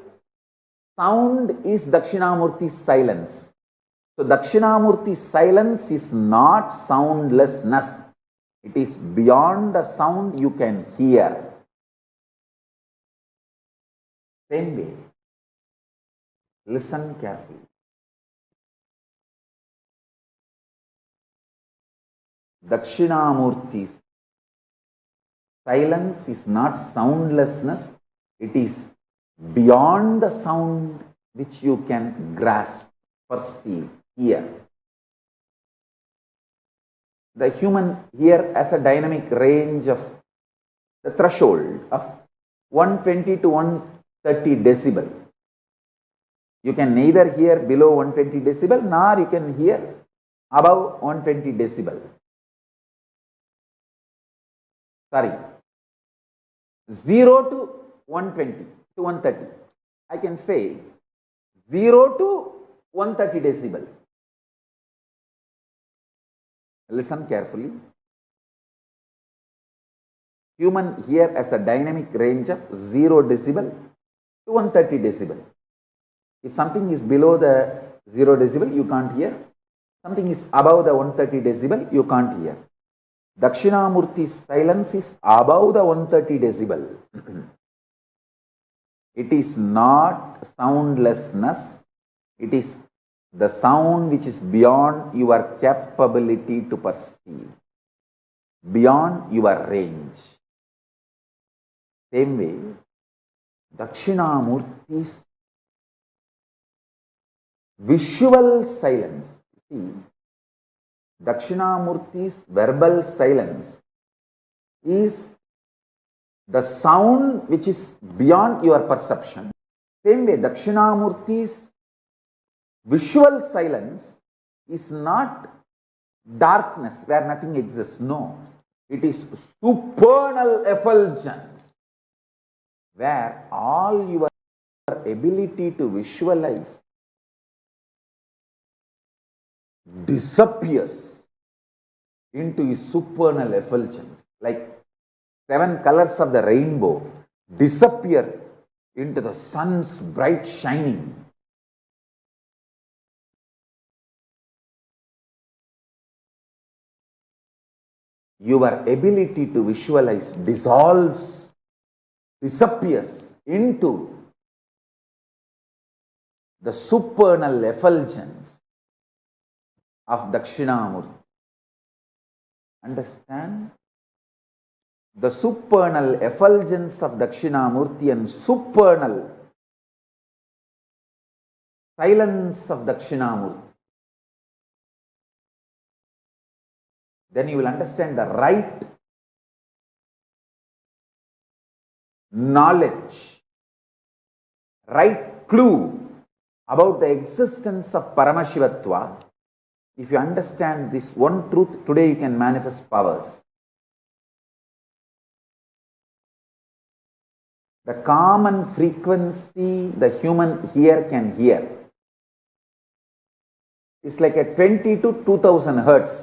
sound is Dakshinamurthy's silence. So Dakshinamurthy's silence is not soundlessness. It is beyond the sound you can hear. Same way, listen carefully. Dakshinamurthy's silence is not soundlessness, it is beyond the sound which you can grasp, perceive, hear. The human ear has a dynamic range of the threshold of 120 to 130 decibel. You can neither hear below 120 decibel nor you can hear above 120 decibel. Sorry, 0 to 120 to 130. I can say 0 to 130 decibel. Listen carefully. Human ear has a dynamic range of 0 decibel to 130 decibel. If something is below the 0 decibel, you can't hear. Something is above the 130 decibel, you can't hear. Dakshinamurthy's silence is above the 130 decibel. It is not soundlessness. It is the sound which is beyond your capability to perceive, beyond your range. Same way, Dakshinamurthy's visual silence. See, Dakshinamurthy's verbal silence is the sound which is beyond your perception. Same way, Dakshinamurthy's visual silence is not darkness where nothing exists. No, it is supernal effulgence where all your ability to visualize disappears into a supernal effulgence, like 7 colors of the rainbow disappear into the sun's bright shining. Your ability to visualize dissolves, disappears into the supernal effulgence of Dakshinamurthy. Understand? The supernal effulgence of Dakshinamurthy and supernal silence of Dakshinamurthy. Then you will understand the right knowledge, right clue about the existence of Paramashivoham. If you understand this one truth, today you can manifest powers. The common frequency the human ear can hear is like a 20 to 2000 hertz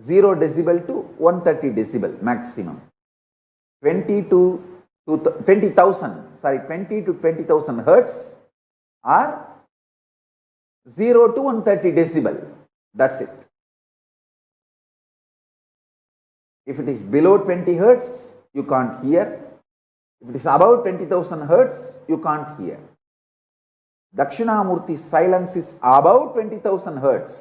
0 decibel to 130 decibel maximum. 20 to 20,000 hertz or 0 to 130 decibel. That's it. If it is below 20 hertz, you can't hear. If it is above 20,000 hertz, you can't hear. Dakshinamurthy's silence is above 20,000 hertz.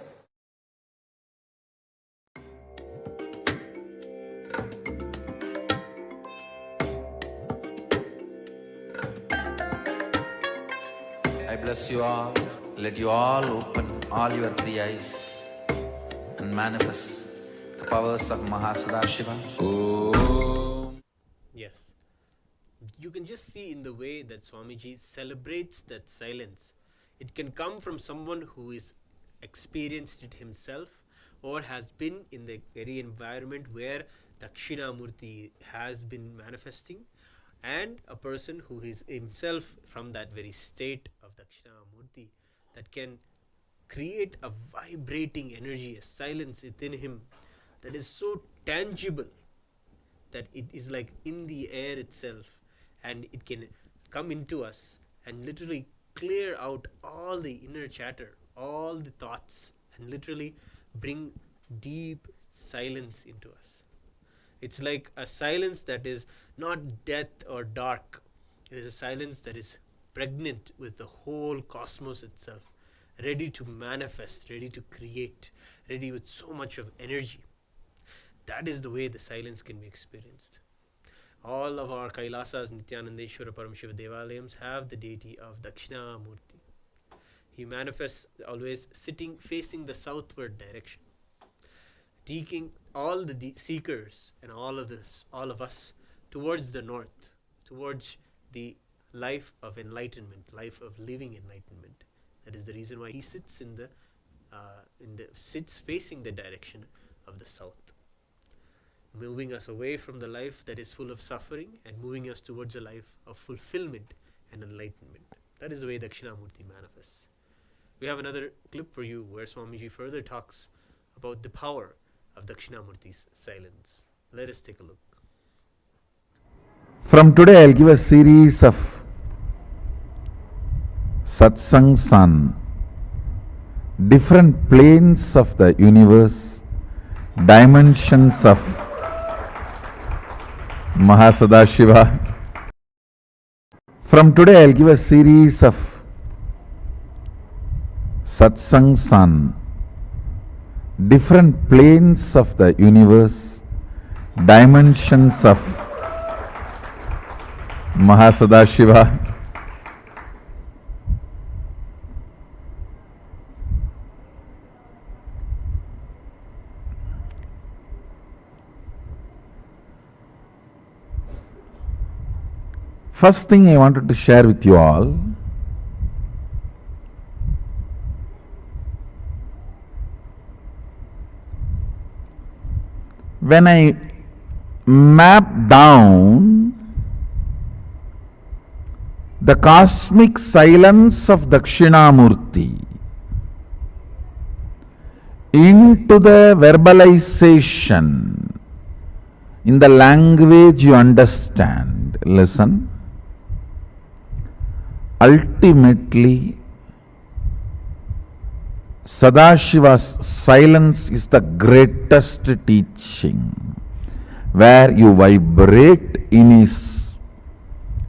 I bless you all. Let you all open all your three eyes and manifest the powers of Mahasudashiva. Om. Yes. You can just see in the way that Swamiji celebrates that silence. It can come from someone who is experienced it himself or has been in the very environment where Dakshinamurthy has been manifesting, and a person who is himself from that very state of Dakshinamurthy that can create a vibrating energy, a silence within him that is so tangible that it is like in the air itself, and it can come into us and literally clear out all the inner chatter, all the thoughts, and literally bring deep silence into us. It's like a silence that is not death or dark. It is a silence that is pregnant with the whole cosmos itself, ready to manifest, ready to create, ready with so much of energy. That is the way the silence can be experienced. All of our Kailasas, Nithyanandeshwara Paramashiva Devalayams have the deity of Dakshinamurthy. He manifests always sitting facing the southward direction, taking all the seekers and all of us towards the north, towards the life of enlightenment, life of living enlightenment. That is the reason why he sits sits facing the direction of the south, moving us away from the life that is full of suffering and moving us towards a life of fulfillment and enlightenment. That is the way Dakshinamurthy manifests. We have another clip for you where Swamiji further talks about the power of Dakshinamurthy's silence. Let us take a look. From today, I'll give a series of satsangs on different planes of the universe, dimensions of Mahasadashiva. From today, I'll give a series of satsangs on different planes of the universe, dimensions of Mahasadashiva. First thing I wanted to share with you all, when I map down the cosmic silence of Dakshinamurthy into the verbalization in the language you understand, listen. Ultimately, Sadashiva's silence is the greatest teaching, where you vibrate in his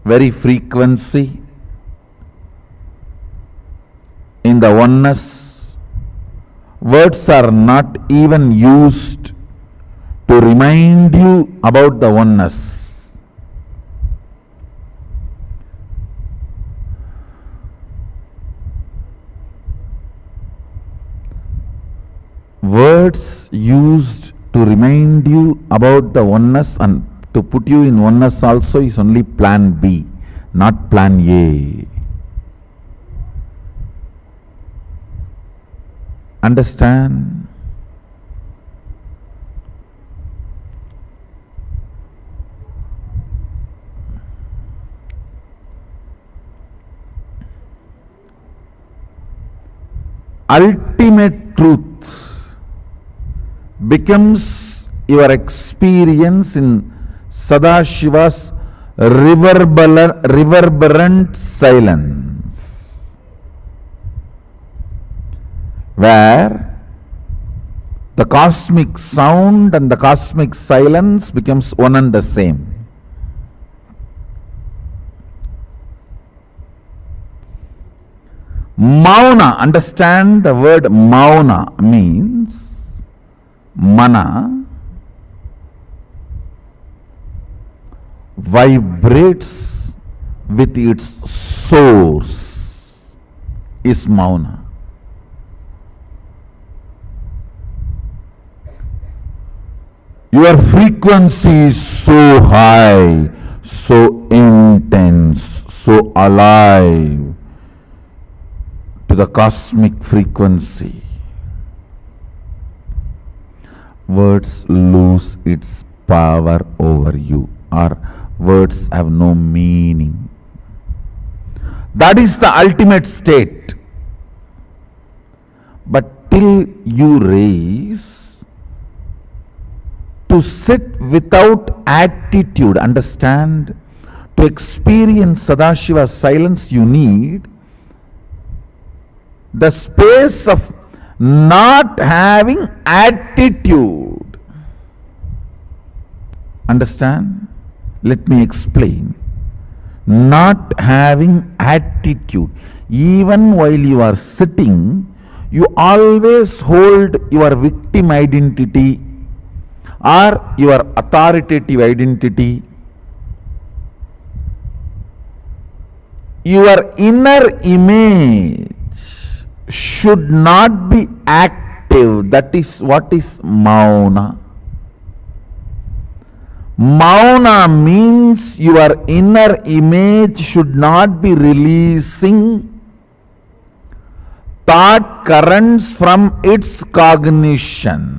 very frequency, in the oneness. Words are not even used to remind you about the oneness. Words used to remind you about the oneness and to put you in oneness also is only plan B, not plan A. Understand? Ultimate truth becomes your experience in Sadashiva's reverberant silence, where the cosmic sound and the cosmic silence becomes one and the same. Mauna, understand the word mauna means mana vibrates with its source is mauna. Your frequency is so high, so intense, so alive to the cosmic frequency. Words lose its power over you, or words have no meaning. That is the ultimate state. But till you raise to sit without attitude, understand, to experience Sadashiva's silence, you need the space of not having attitude. Understand? Let me explain. Not having attitude. Even while you are sitting, you always hold your victim identity or your authoritative identity. Your inner image should not be active. That is what is mauna. Mauna means your inner image should not be releasing thought currents from its cognitions.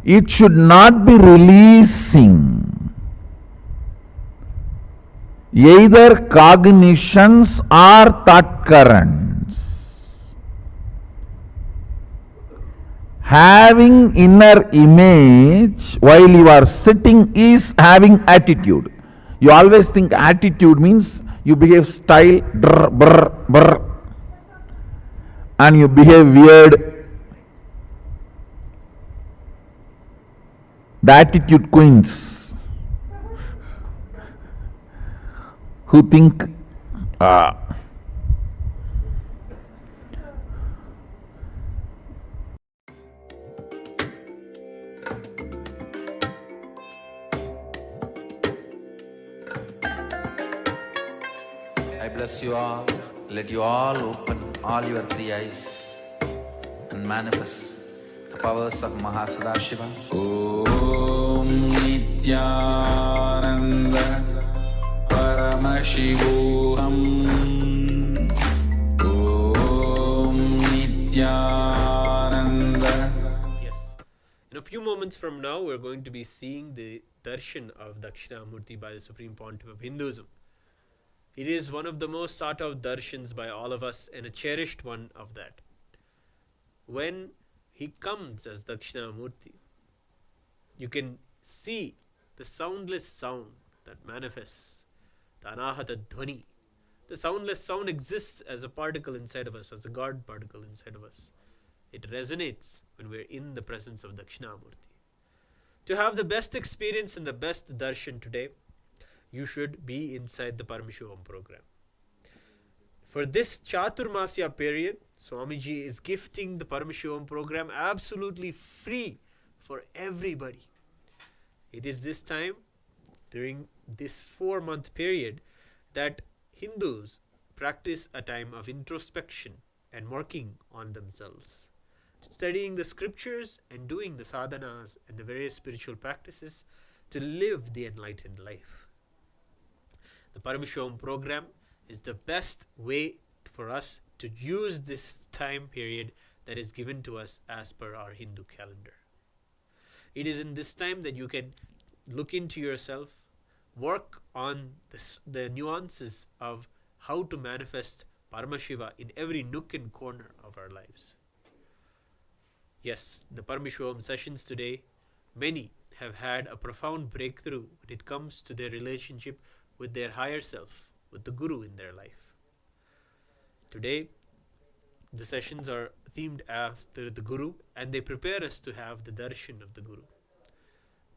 It should not be releasing either cognitions or thought currents. Having inner image while you are sitting is having attitude. You always think attitude means you behave style, drr, brr, brr, and you behave weird. The attitude queens who think I bless you all. Let you all open all your three eyes and manifest the powers of Mahasadashiva. Om Nithyananda Paramashivoham. Om Nithyananda. Yes. In a few moments from now, we're going to be seeing the darshan of Dakshinamurthy by the Supreme Pontiff of Hinduism. It is one of the most sought out darshans by all of us and a cherished one of that. When he comes as Dakshinamurthy, you can see the soundless sound that manifests, the anahata dhvani. The soundless sound exists as a particle inside of us, as a God particle inside of us. It resonates when we're in the presence of Dakshinamurthy. To have the best experience and the best darshan today, you should be inside the Paramashivoham program. For this Chaturmasya period, Swamiji is gifting the Paramashivoham program absolutely free for everybody. It is this time, during this 4-month period, that Hindus practice a time of introspection and working on themselves, studying the scriptures and doing the sadhanas and the various spiritual practices to live the enlightened life. The Paramashivoham program is the best way for us to use this time period that is given to us as per our Hindu calendar. It is in this time that you can look into yourself, work on the nuances of how to manifest Paramashiva in every nook and corner of our lives. Yes, the Paramashivoham sessions today, many have had a profound breakthrough when it comes to their relationship with their higher self, with the Guru in their life. Today, the sessions are themed after the Guru, and they prepare us to have the darshan of the Guru.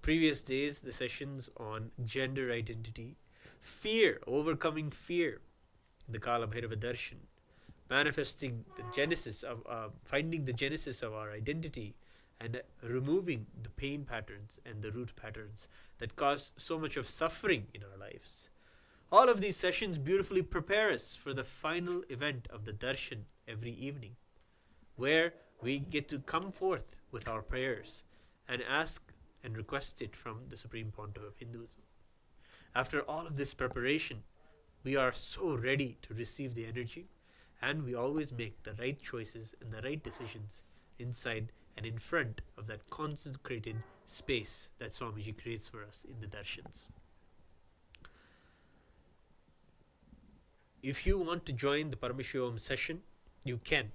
Previous days, the sessions on gender identity, fear, overcoming fear, the Kala Bhairava Darshan, manifesting the genesis of, finding the genesis of our identity, and removing the pain patterns and the root patterns that cause so much of suffering in our lives. All of these sessions beautifully prepare us for the final event of the darshan every evening, where we get to come forth with our prayers and ask and request it from the Supreme Pontiff of Hinduism. After all of this preparation, we are so ready to receive the energy, and we always make the right choices and the right decisions inside and in front of that consecrated space that Swamiji creates for us in the darshans. If you want to join the Paramashivoham session, you can.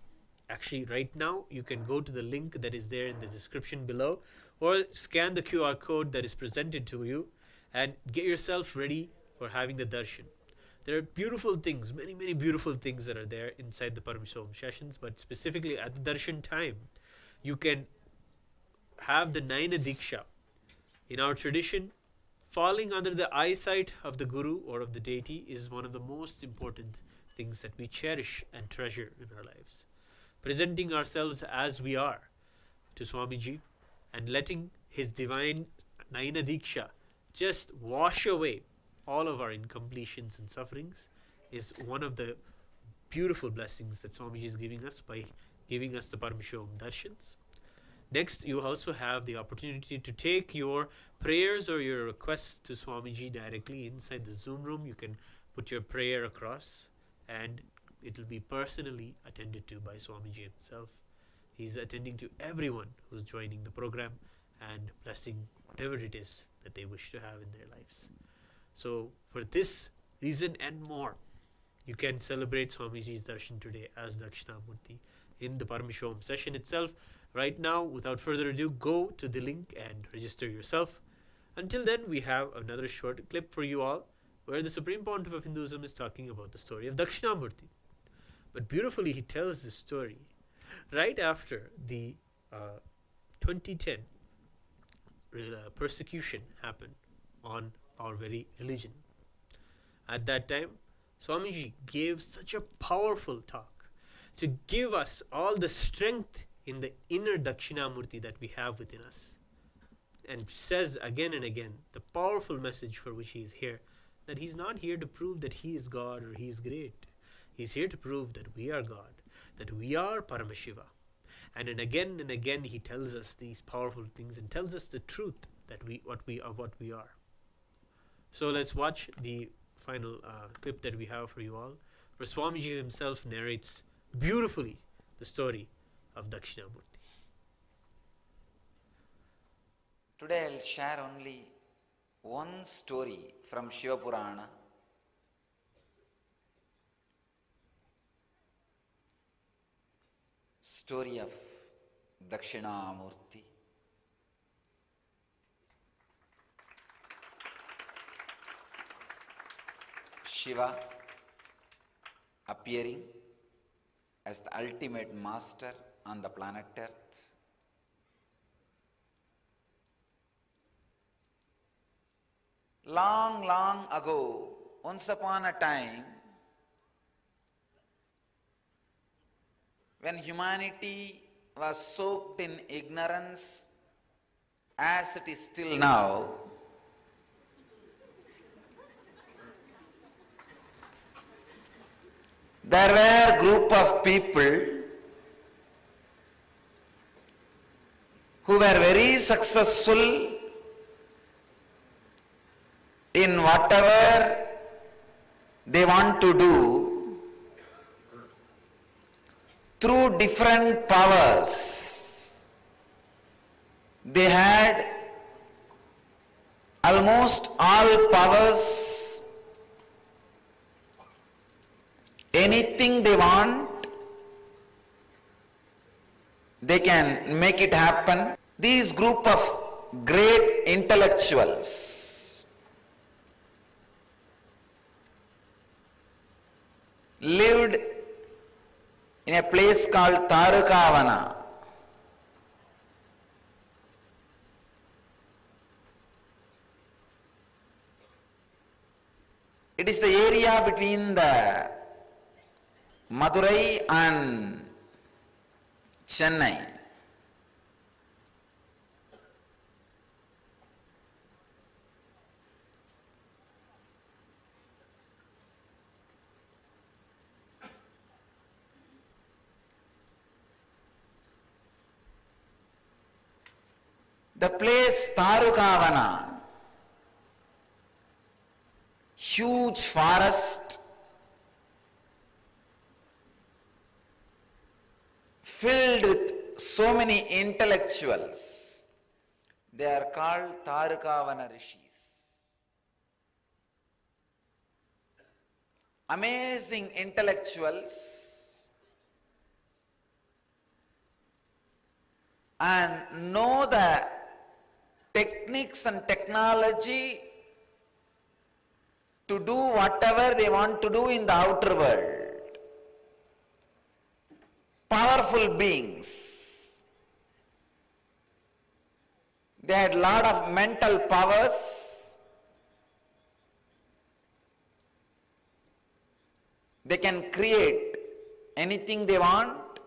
Actually, right now, you can go to the link that is there in the description below, or scan the QR code that is presented to you and get yourself ready for having the darshan. There are beautiful things, many, many beautiful things that are there inside the Paramashivoham sessions, but specifically at the darshan time, you can have the Naina Diksha. In our tradition, falling under the eyesight of the Guru or of the deity is one of the most important things that we cherish and treasure in our lives. Presenting ourselves as we are to Swamiji and letting his divine Naina Diksha just wash away all of our incompletions and sufferings is one of the beautiful blessings that Swamiji is giving us by giving us the Paramashivoham darshans. Next, you also have the opportunity to take your prayers or your requests to Swamiji directly inside the Zoom room. You can put your prayer across and it will be personally attended to by Swamiji himself. He's attending to everyone who's joining the program and blessing whatever it is that they wish to have in their lives. So for this reason and more, you can celebrate Swamiji's darshan today as Dakshinamurthy in the Paramashivoham session itself. Right now, without further ado, go to the link and register yourself. Until then, we have another short clip for you all where the Supreme Pontiff of Hinduism is talking about the story of Dakshinamurthy. But beautifully, he tells this story right after the 2010 persecution happened on our very religion. At that time, Swamiji gave such a powerful talk to give us all the strength in the inner Dakshinamurthy that we have within us, and says again and again the powerful message for which he is here, that he's not here to prove that he is God or he is great. He's here to prove that we are God, that we are Paramashiva. And again he tells us these powerful things and tells us the truth that what we are. So let's watch the final clip that we have for you all, where Swamiji himself narrates beautifully the story of Dakshinamurthy. Today I'll share only one story from Shiva Purana. Story of Dakshinamurthy. Shiva appearing as the ultimate master on the planet Earth. Long, long ago, once upon a time, when humanity was soaked in ignorance, as it is still now, there were a group of people who were very successful in whatever they want to do through different powers. They had almost all powers anything they want, they can make it happen. These group of great intellectuals lived in a place called Tarukavana. It is the area between the Madurai and Chennai. The place Tarukavana, huge forest, filled with so many intellectuals. They are called Tarukavana Rishis. Amazing intellectuals, and know the techniques and technology to do whatever they want to do in the outer world. Powerful beings. They had a lot of mental powers. They can create anything they want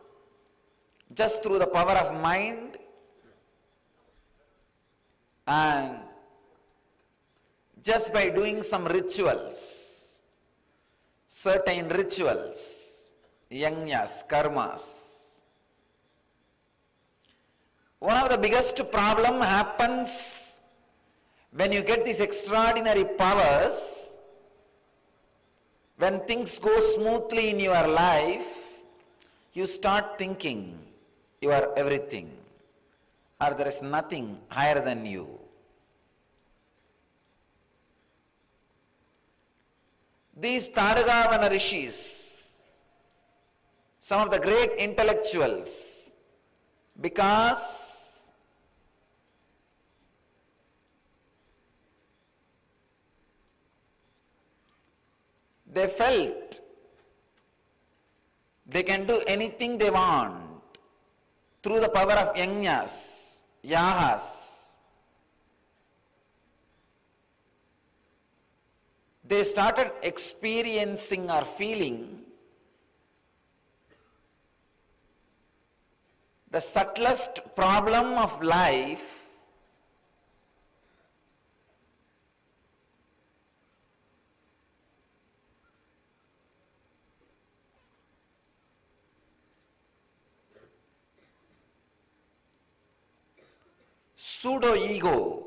just through the power of mind, and just by doing some rituals, certain rituals, yajnas, karmas. One of the biggest problem happens when you get these extraordinary powers, when things go smoothly in your life, you start thinking you are everything, or there is nothing higher than you. These Tarukavana Rishis, some of the great intellectuals, because they felt they can do anything they want through the power of yajnas, yahas. They started experiencing or feeling the subtlest problem of life pseudo-ego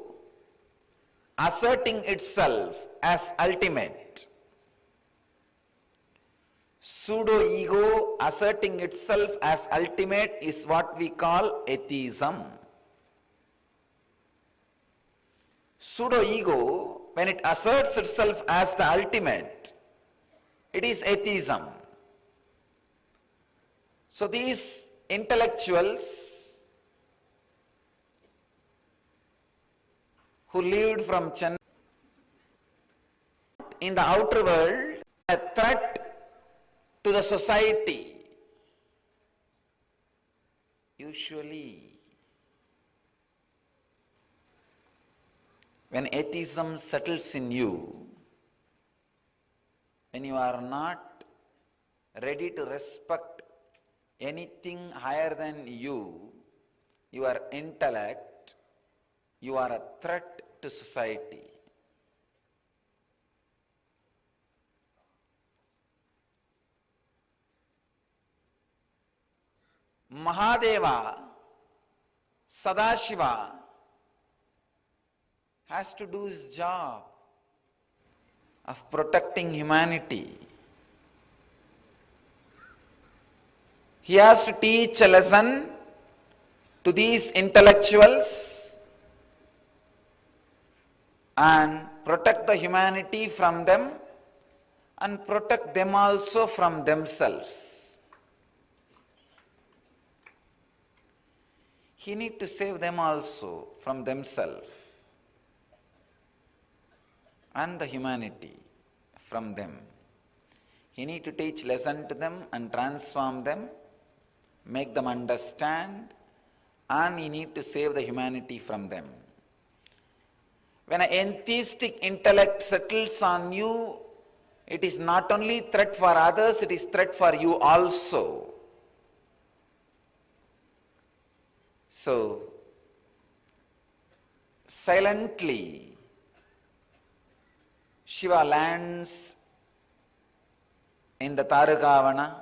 asserting itself as ultimate. Pseudo-ego asserting itself as ultimate is what we call atheism. Pseudo-ego, when it asserts itself as the ultimate, it is atheism. So these intellectuals who lived from Chennai, in the outer world, a threat to the society. Usually, when atheism settles in you, when you are not ready to respect anything higher than you, your intellect, you are a threat to society. Mahadeva, Sadashiva has to do his job of protecting humanity. He has to teach a lesson to these intellectuals and protect the humanity from them and protect them also from themselves. He needs to save them also from themselves and the humanity from them. He needs to teach lesson to them and transform them, make them understand, and he needs to save the humanity from them. When an atheistic intellect settles on you, it is not only threat for others, it is threat for you also. So, silently, Shiva lands in the Tarugavana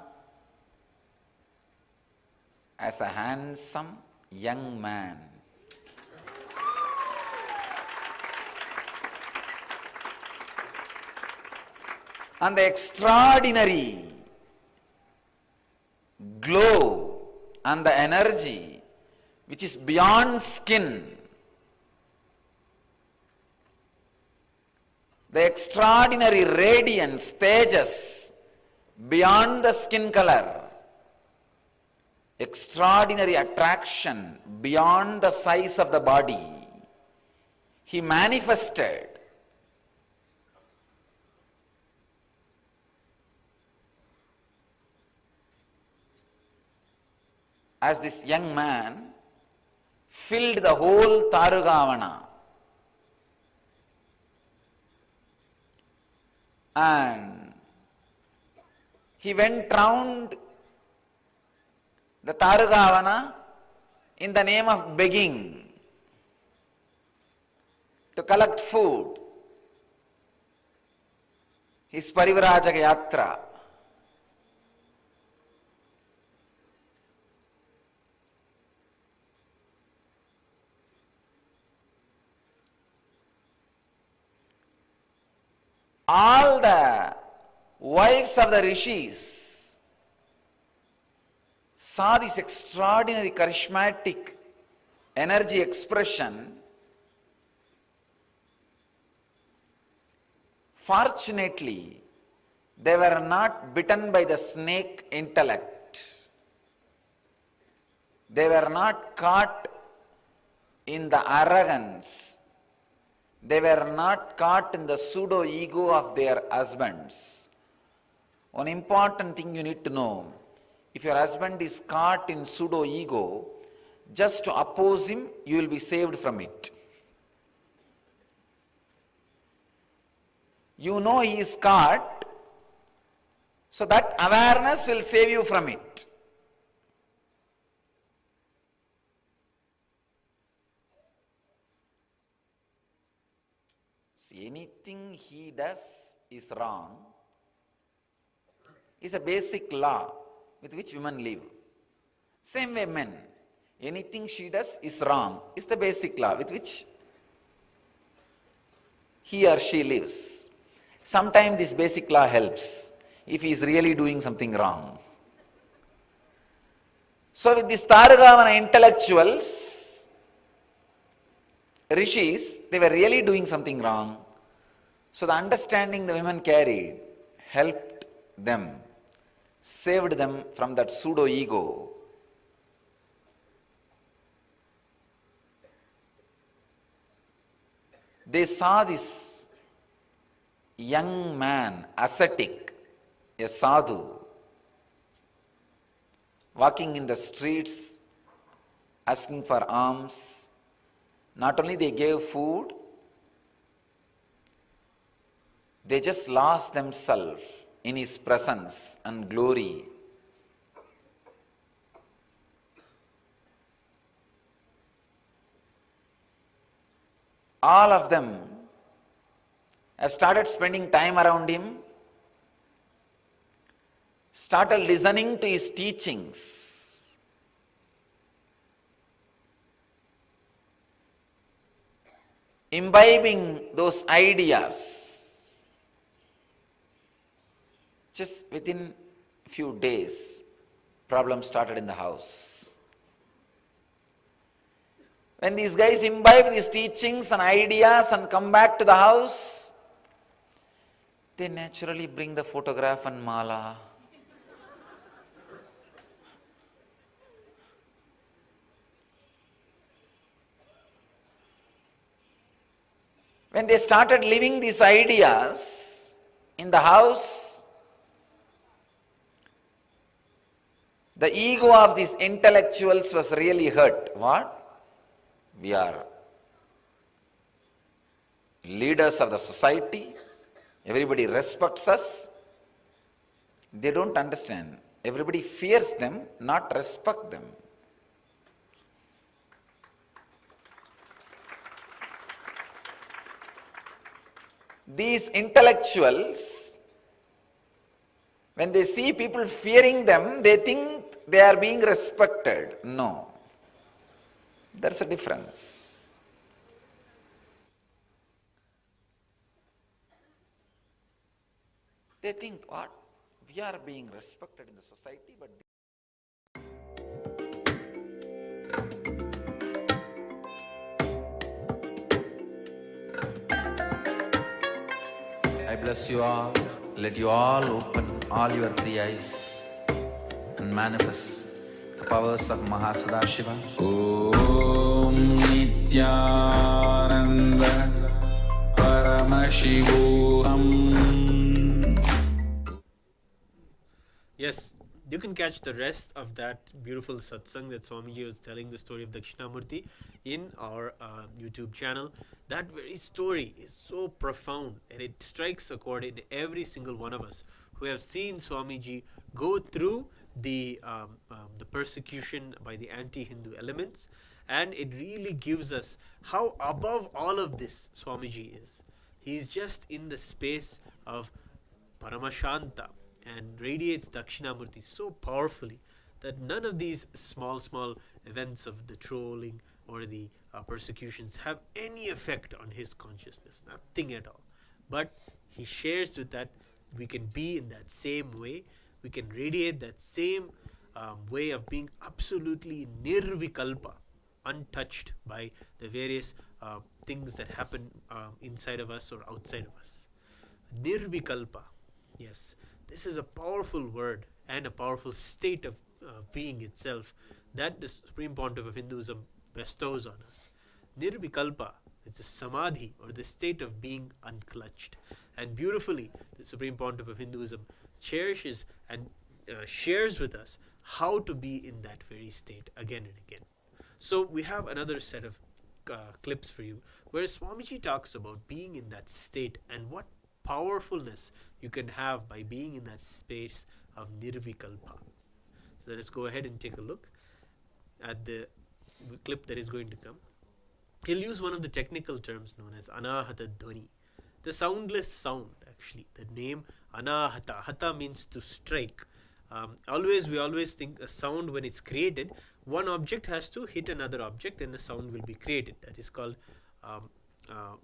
as a handsome young man. And the extraordinary glow and the energy which is beyond skin, the extraordinary radiance, tejas, beyond the skin color, extraordinary attraction beyond the size of the body, he manifested as this young man filled the whole Tarugavana. And he went round the Tarugavana in the name of begging to collect food. His Servagyatwa. All the wives of the rishis saw this extraordinary charismatic energy expression. Fortunately, they were not bitten by the snake intellect. They were not caught in the arrogance. They were not caught in the pseudo-ego of their husbands. One important thing you need to know, if your husband is caught in pseudo-ego, just to oppose him, you will be saved from it. You know he is caught, so that awareness will save you from it. Anything he does is wrong is a basic law with which women live. Same way men, anything she does is wrong is the basic law with which he or she lives. Sometimes this basic law helps if he is really doing something wrong. So with these Tarugavana intellectuals, rishis, they were really doing something wrong. So the understanding the women carried helped them, saved them from that pseudo-ego. They saw this young man, ascetic, a sadhu, walking in the streets, asking for alms. Not only they gave food, they just lost themselves in his presence and glory. All of them have started spending time around him, started listening to his teachings. Imbibing those ideas. Just within a few days, problems started in the house. When these guys imbibe these teachings and ideas and come back to the house, they naturally bring the photograph and mala. When they started living these ideas in the house, the ego of these intellectuals was really hurt. What? We are leaders of the society. Everybody respects us. They don't understand. Everybody fears them, not respect them. These intellectuals, when they see people fearing them, they think they are being respected. No. There's a difference. They think, what? We are being respected in the society, but I bless you all. Let you all open all your three eyes and manifest the powers of Mahasadashiva. Om Nithyananda Paramashivoham. Yes, you can catch the rest of that beautiful satsang that Swamiji was telling, the story of Dakshinamurthy, in our YouTube channel. That very story is so profound, and it strikes a chord in every single one of us who have seen Swamiji go through the persecution by the anti-Hindu elements, and it really gives us how above all of this Swamiji is. He is just in the space of Paramashanta and radiates Dakshinamurthy so powerfully that none of these small events of the trolling or the persecutions have any effect on his consciousness, nothing at all. But he shares with that we can be in that same way, we can radiate that same way of being absolutely nirvikalpa, untouched by the various things that happen inside of us or outside of us. Nirvikalpa, yes. This is a powerful word and a powerful state of being itself that the Supreme Pontiff of Hinduism bestows on us. Nirvikalpa is the Samadhi, or the state of being unclutched. And beautifully, the Supreme Pontiff of Hinduism cherishes and shares with us how to be in that very state again and again. So we have another set of clips for you where Swamiji talks about being in that state and what powerfulness you can have by being in that space of nirvikalpa. So let us go ahead and take a look at the clip that is going to come. He'll use one of the technical terms known as anahata dhvani, the soundless sound. Actually, the name anahata, hata means to strike. We always think a sound, when it's created, one object has to hit another object and the sound will be created. That is called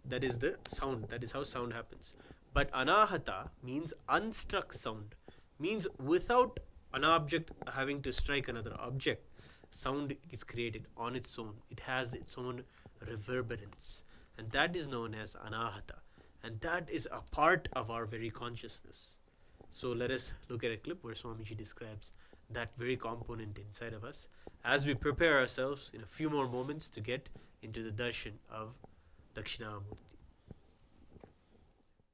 that is the sound. That is how sound happens. But anahata means unstruck sound, means without an object having to strike another object, sound is created on its own. It has its own reverberance, and that is known as anahata, and that is a part of our very consciousness. So let us look at a clip where Swamiji describes that very component inside of us as we prepare ourselves in a few more moments to get into the darshan of Dakshinamurthy.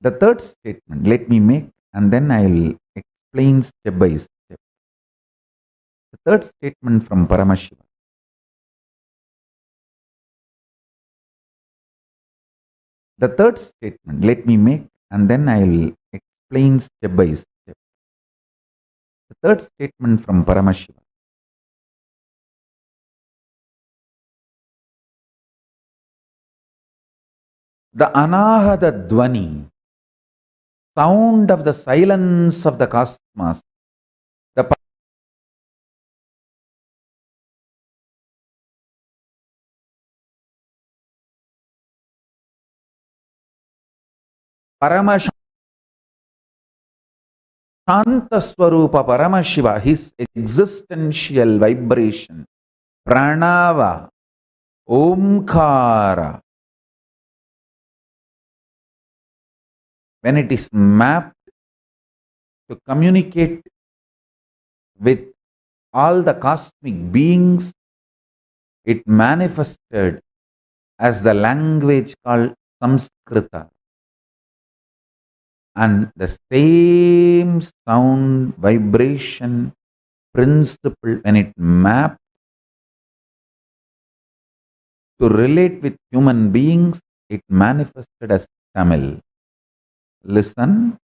The third statement, let me make, and then I will explain step by step. The third statement from Paramashivoham. The third statement, let me make, and then I will explain step by step. The third statement from Paramashivoham. The anahata dhvani, sound of the silence of the cosmos, the Shanta Swarupa Paramashiva, his existential vibration, Pranava, Omkara, when it is mapped to communicate with all the cosmic beings, it manifested as the language called Samskrita. And the same sound, vibration, principle, when it mapped to relate with human beings, it manifested as Tamil. Listen,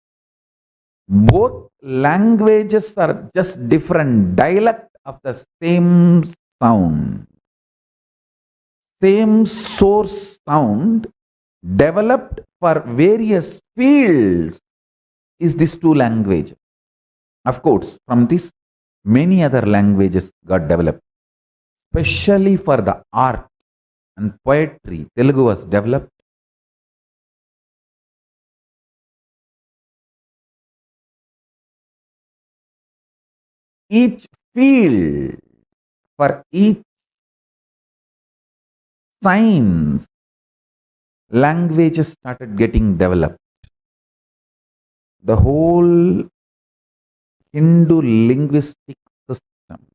both languages are just different dialect of the same sound. Same source sound developed for various fields is these two languages. Of course, from this, many other languages got developed. Especially for the art and poetry, Telugu was developed. Each field, for each science, languages started getting developed. The whole Hindu linguistic system,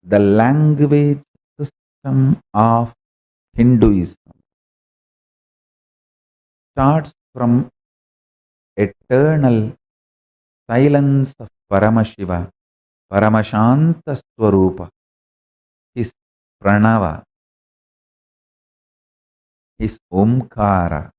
the language system of Hinduism, starts from eternal silence of Paramashiva, Paramashanta Swarupa, his Pranava, his Omkara.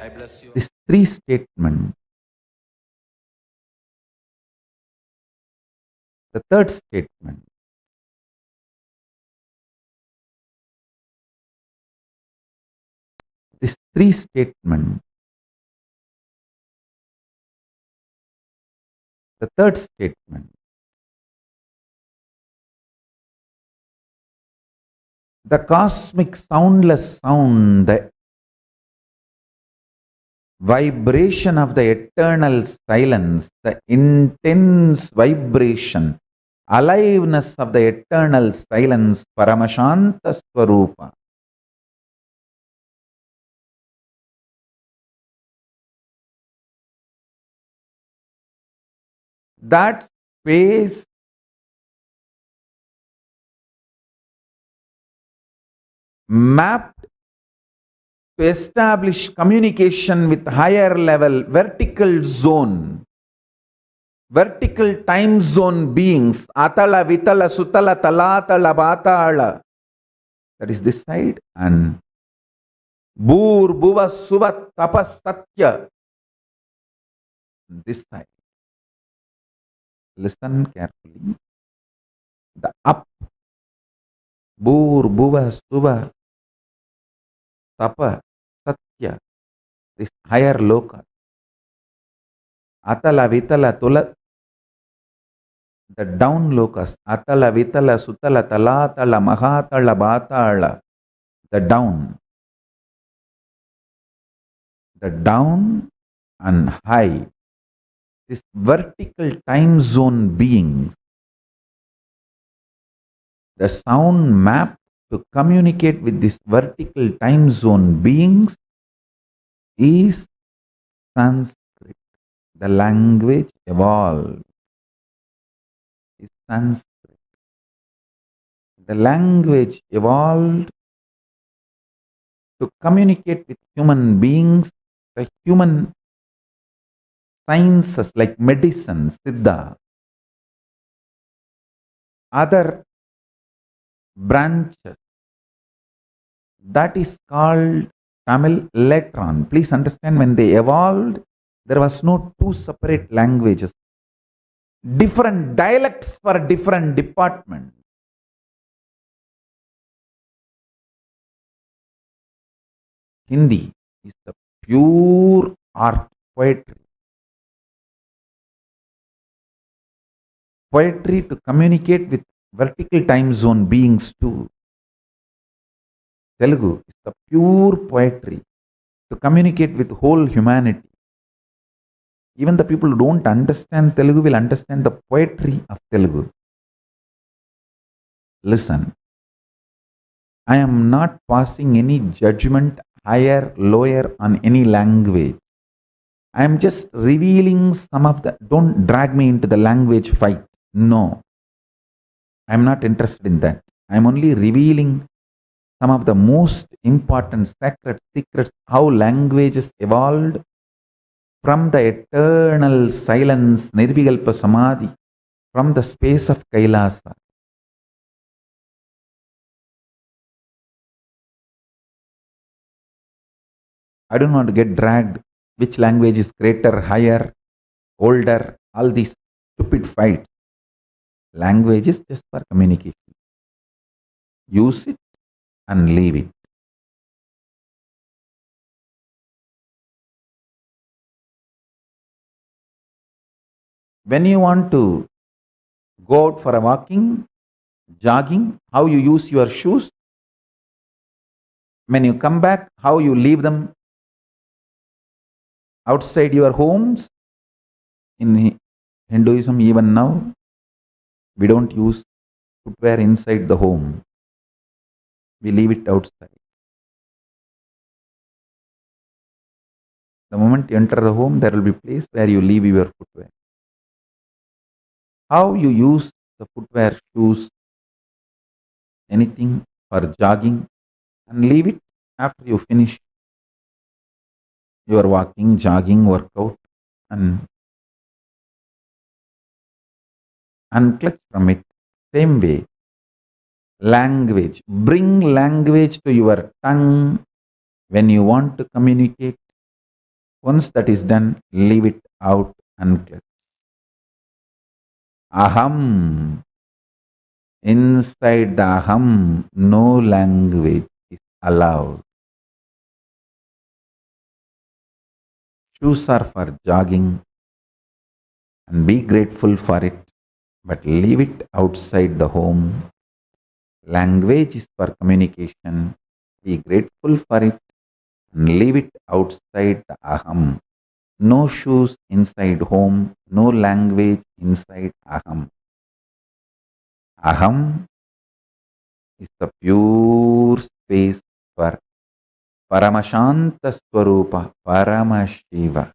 I bless you. These three statements. The third statement. These three statements. The third statement. The cosmic soundless sound, the vibration of the eternal silence, the intense vibration, aliveness of the eternal silence, Paramashanta Swarupa. That space mapped to establish communication with higher level vertical zone, vertical time zone beings, Atala, Vitala, Sutala, Talatala, Batala. That is this side. And Bur, Bhuva, Suva, Tapas, Satya. This side. Listen carefully. The up, Bur, Bhuva, Suva, Tapa, Satya, this higher loka. Atala, Vitala, Tula, the down lokas. Atala, Vitala, Sutala, Talatala, Mahatala, Batala, the down. The down and high. This vertical time zone beings. The sound map to communicate with this vertical time zone beings is Sanskrit. The language evolved is Sanskrit. The language evolved to communicate with human beings, the human sciences like medicine, Siddha, other branches. That is called Tamil later on. Please understand, when they evolved, there was no two separate languages. Different dialects for different departments. Hindi is the pure art, poetry. Poetry to communicate with vertical time zone beings too. Telugu is the pure poetry to communicate with whole humanity. Even the people who don't understand Telugu will understand the poetry of Telugu. Listen, I am not passing any judgment higher, lower on any language. I am just revealing some of the, don't drag me into the language fight. No, I am not interested in that. I am only revealing some of the most important sacred secrets, how languages evolved from the eternal silence, Nirvikalpa Samadhi, from the space of Kailasa. I don't want to get dragged. Which language is greater, higher, older, all these stupid fights. Language is just for communication. Use it and leave it. When you want to go out for a walking, jogging, how you use your shoes. When you come back, how you leave them outside your homes. In Hinduism, even now, we don't use footwear inside the home. We leave it outside. The moment you enter the home, there will be a place where you leave your footwear. How you use the footwear, shoes, anything for jogging, and leave it after you finish your walking, jogging, workout, and unclutch from it. Same way, language. Bring language to your tongue when you want to communicate. Once that is done, leave it out, unclutch. Aham. Inside the aham, no language is allowed. Shoes are for jogging and be grateful for it, but leave it outside the home. Language is for communication. Be grateful for it and leave it outside the aham. No shoes inside home, no language inside aham. Aham is the pure space for Paramashanta Swarupa, Paramashiva.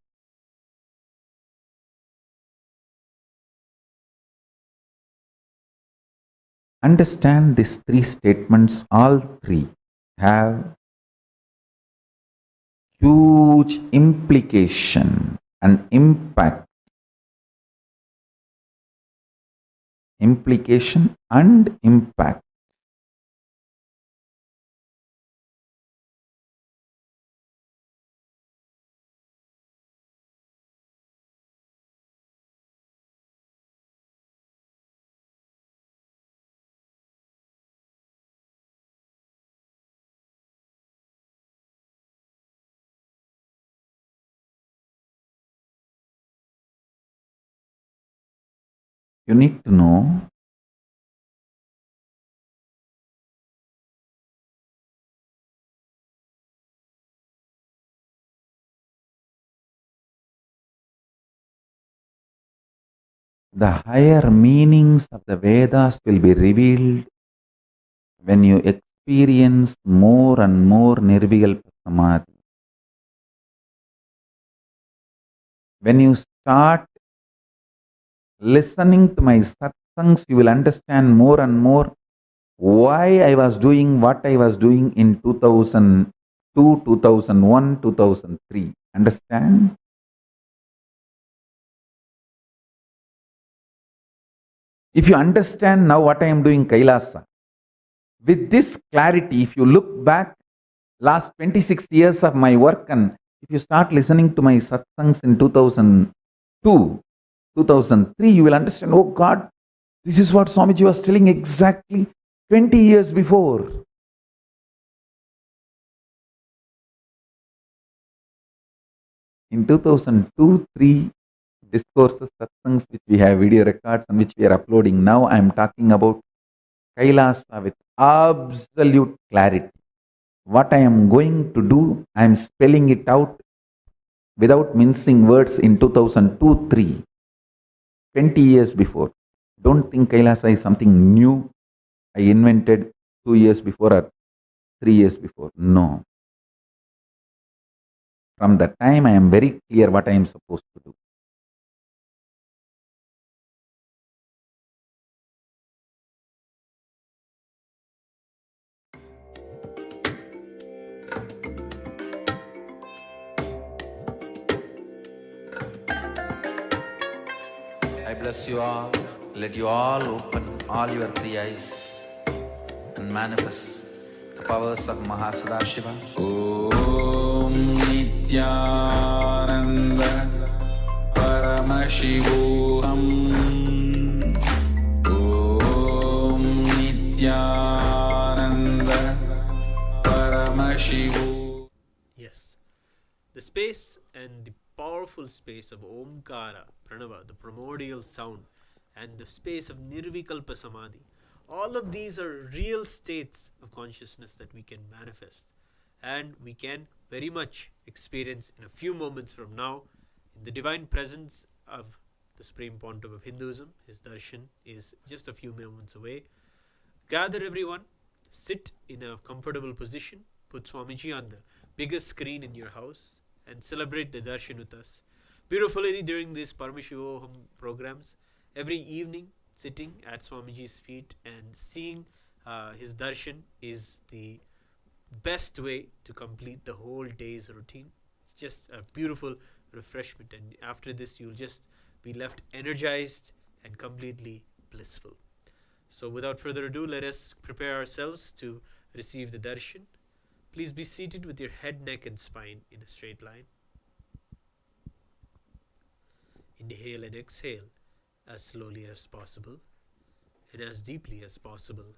Understand these three statements, all three have huge implication and impact. Implication and impact. You need to know the higher meanings of the Vedas will be revealed when you experience more and more Nirvikalpa Samadhi. When you start listening to my satsangs, you will understand more and more why I was doing what I was doing in 2002, 2001, 2003. Understand? If you understand now what I am doing Kailasa, with this clarity, if you look back last 26 years of my work, and if you start listening to my satsangs in 2002, 2003, you will understand, oh God, this is what Swamiji was telling exactly 20 years before. In 2002-3 discourses, satsangs which we have video records and which we are uploading now, I am talking about Kailasa with absolute clarity. What I am going to do, I am spelling it out without mincing words in 2002-3, 20 years before. Don't think Kailasa is something new I invented 2 years before or 3 years before. No. From that time, I am very clear what I am supposed to do. I bless you all. Let you all open all your three eyes and manifest the powers of Mahasadashiva. Om Nithyananda Paramashivoham. Om Nithyananda Paramashivoham. Yes, the space and the powerful space of Omkara, Pranava, the primordial sound, and the space of Nirvikalpa Samadhi, all of these are real states of consciousness that we can manifest and we can very much experience in a few moments from now in the divine presence of the Supreme Pontiff of Hinduism. His darshan is just a few moments away. Gather everyone, sit in a comfortable position, put Swamiji on the biggest screen in your house and celebrate the darshan with us. Beautifully during these Paramashivoham programs, every evening sitting at Swamiji's feet and seeing his darshan is the best way to complete the whole day's routine. It's just a beautiful refreshment, and after this you'll just be left energized and completely blissful. So without further ado, let us prepare ourselves to receive the darshan. Please be seated with your head, neck and spine in a straight line. Inhale and exhale as slowly as possible and as deeply as possible.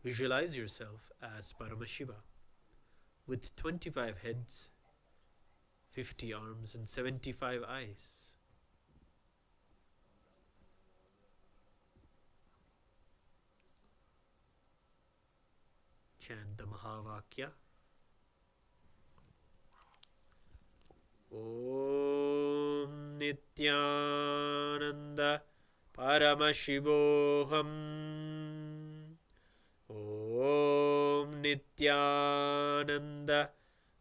Visualize yourself as Paramashiva with 25 heads, 50 arms and 75 eyes. Chant the Mahavakya. Om Nithyananda Paramashivoham. Om Nithyananda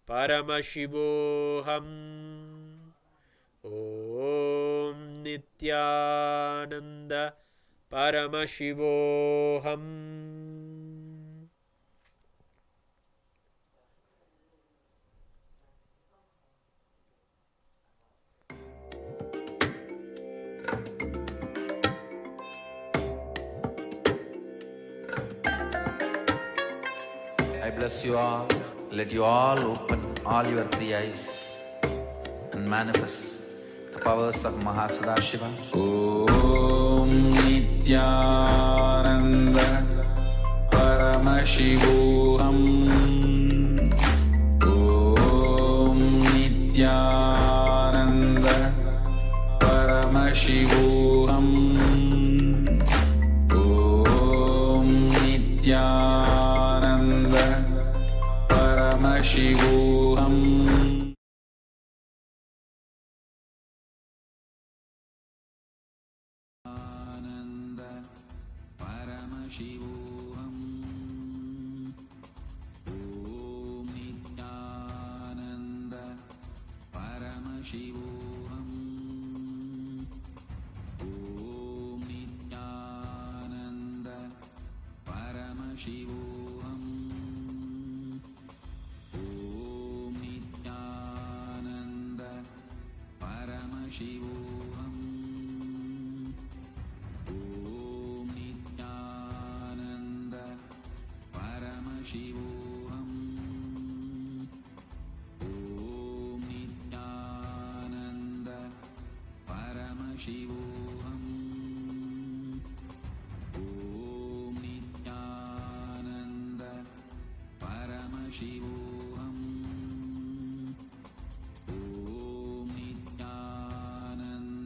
Paramashivoham. Om Nithyananda Paramashivoham. I bless you all. Let you all open all your three eyes and manifest the powers of Mahasadashiva. Om Nithyananda Paramashivoham. Om Nithyananda Paramashivoham. Om Nithyananda Paramashivoham. Ananda Paramashivoham. Om Nithyananda Paramashivoham. Om Nithyananda Paramashivoham. Om Nithyananda Paramashivoham. Om Nithyananda Paramashivoham. Om Nithyananda Paramashivoham. Om Nithyananda Paramashivoham. Om Nithyananda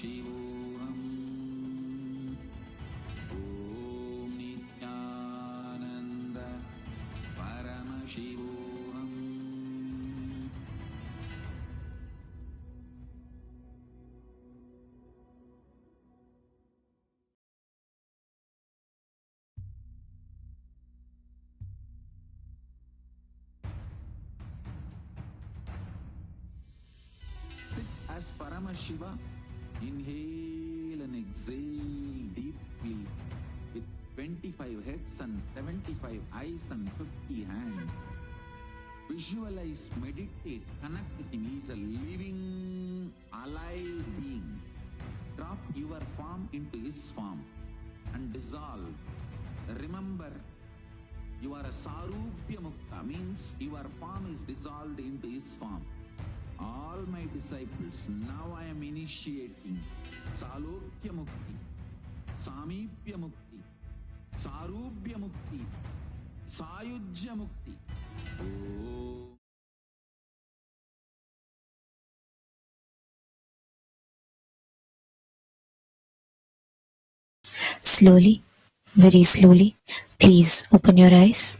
Paramashivoham. Om Nithyananda Paramashivoham. Sit as Paramashiva. Inhale and exhale deeply with 25 heads and 75 eyes and 50 hands. Visualize, meditate, connect with him. He is a living, alive being. Drop your form into his form and dissolve. Remember, you are a Sarupya Mukta, means your form is dissolved into his form. All my disciples, now I am initiating Salokya Mukti, Samipya Mukti, Sarupya Mukti, Sayujya Mukti. Oh. Slowly, very slowly, please open your eyes.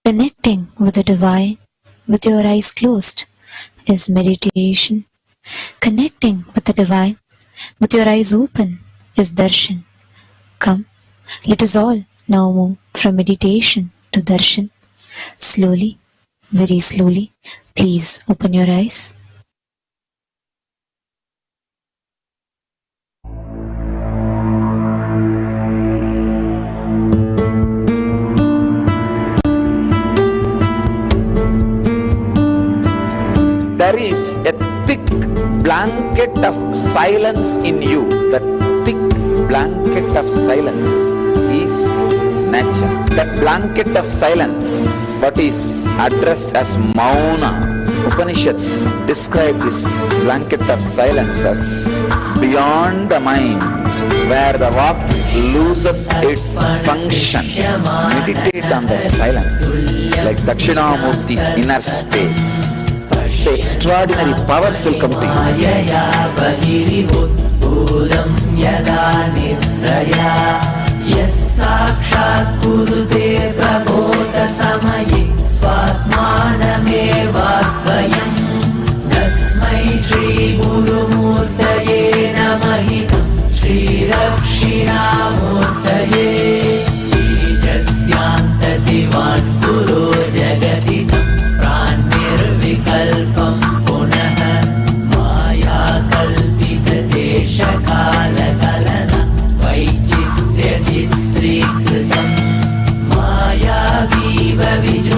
Connecting with the divine with your eyes closed is meditation. Connecting with the divine with your eyes open is darshan. Come, let us all now move from meditation to darshan. Slowly, very slowly, please open your eyes. there is a thick blanket of silence in you. That thick blanket of silence is nature. That blanket of silence, what is addressed as Mauna. Upanishads describe this blanket of silence as beyond the mind, where the walk loses its function. Meditate on that silence, like Dakshinamurty's inner space. The extraordinary powers will come to you. स्वात्मानमेवाद्वयम् तस्मै श्री गुरुमूर्तये नमः श्री दक्षिणामूर्तये बीजस्यान्ततिवान् गुरो जगति प्राणिर्विकल्पं पुनः माया कल्पितदेशकालकलन वैचित्र्यचित्रीकृतम् मायावीव विजो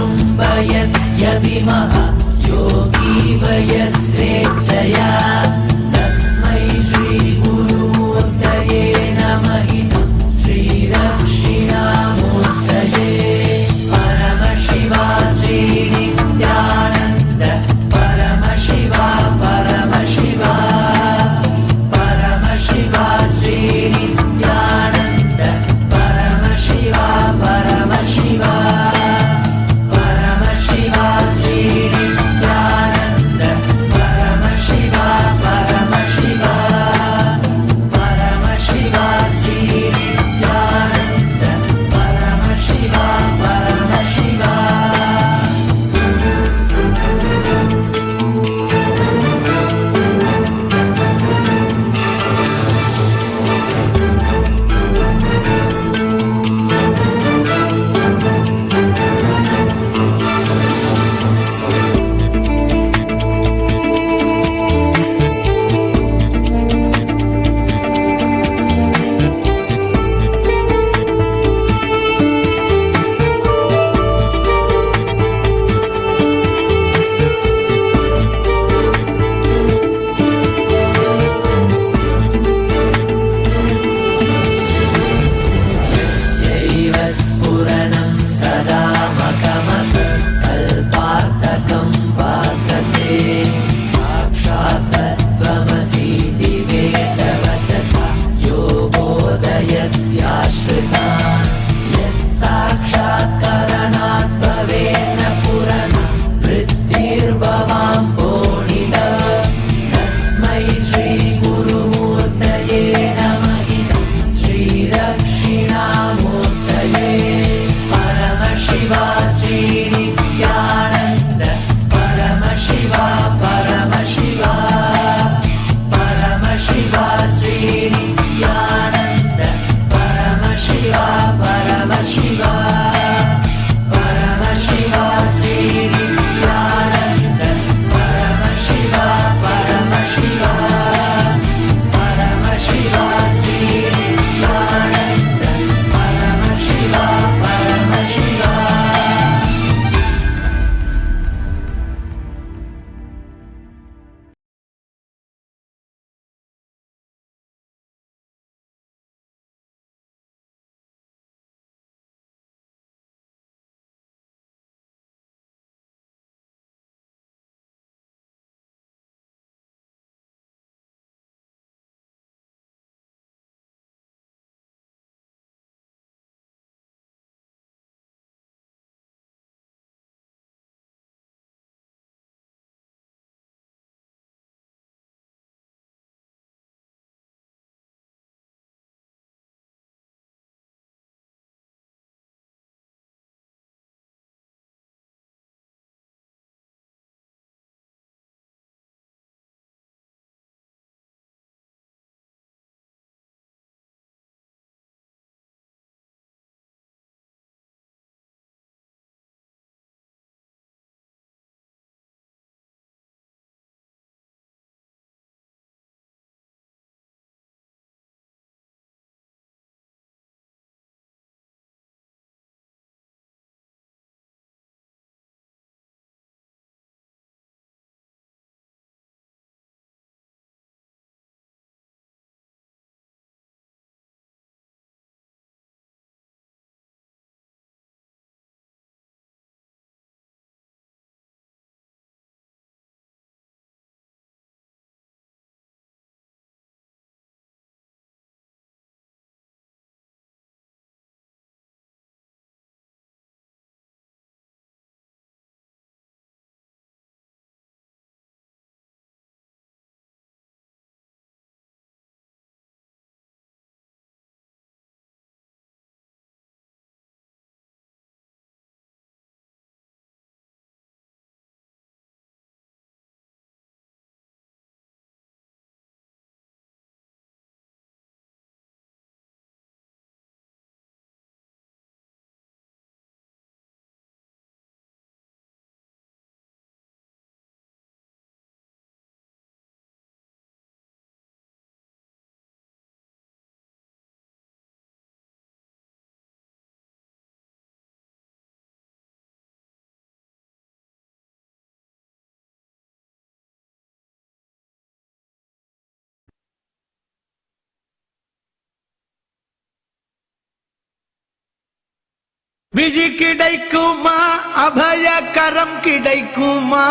விழி கிடைக்குமா அபயகரம் கிடைக்குமா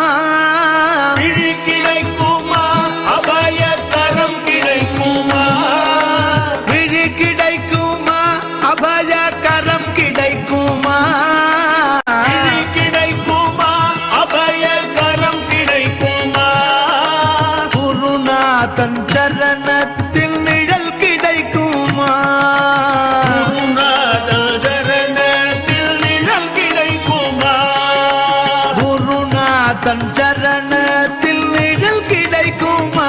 விழி கிடைக்குமா அபயகரம் கிடைக்குமா விழி கிடைக்குமா அபயகரம் கிடைக்குமா விழி கிடைக்குமா அபயகரம் கிடைக்குமா குருநாதன் சரணத்தில் நிழல் கிடைக்குமா தன் சரணத்தில் நிழல் கிடைக்குமா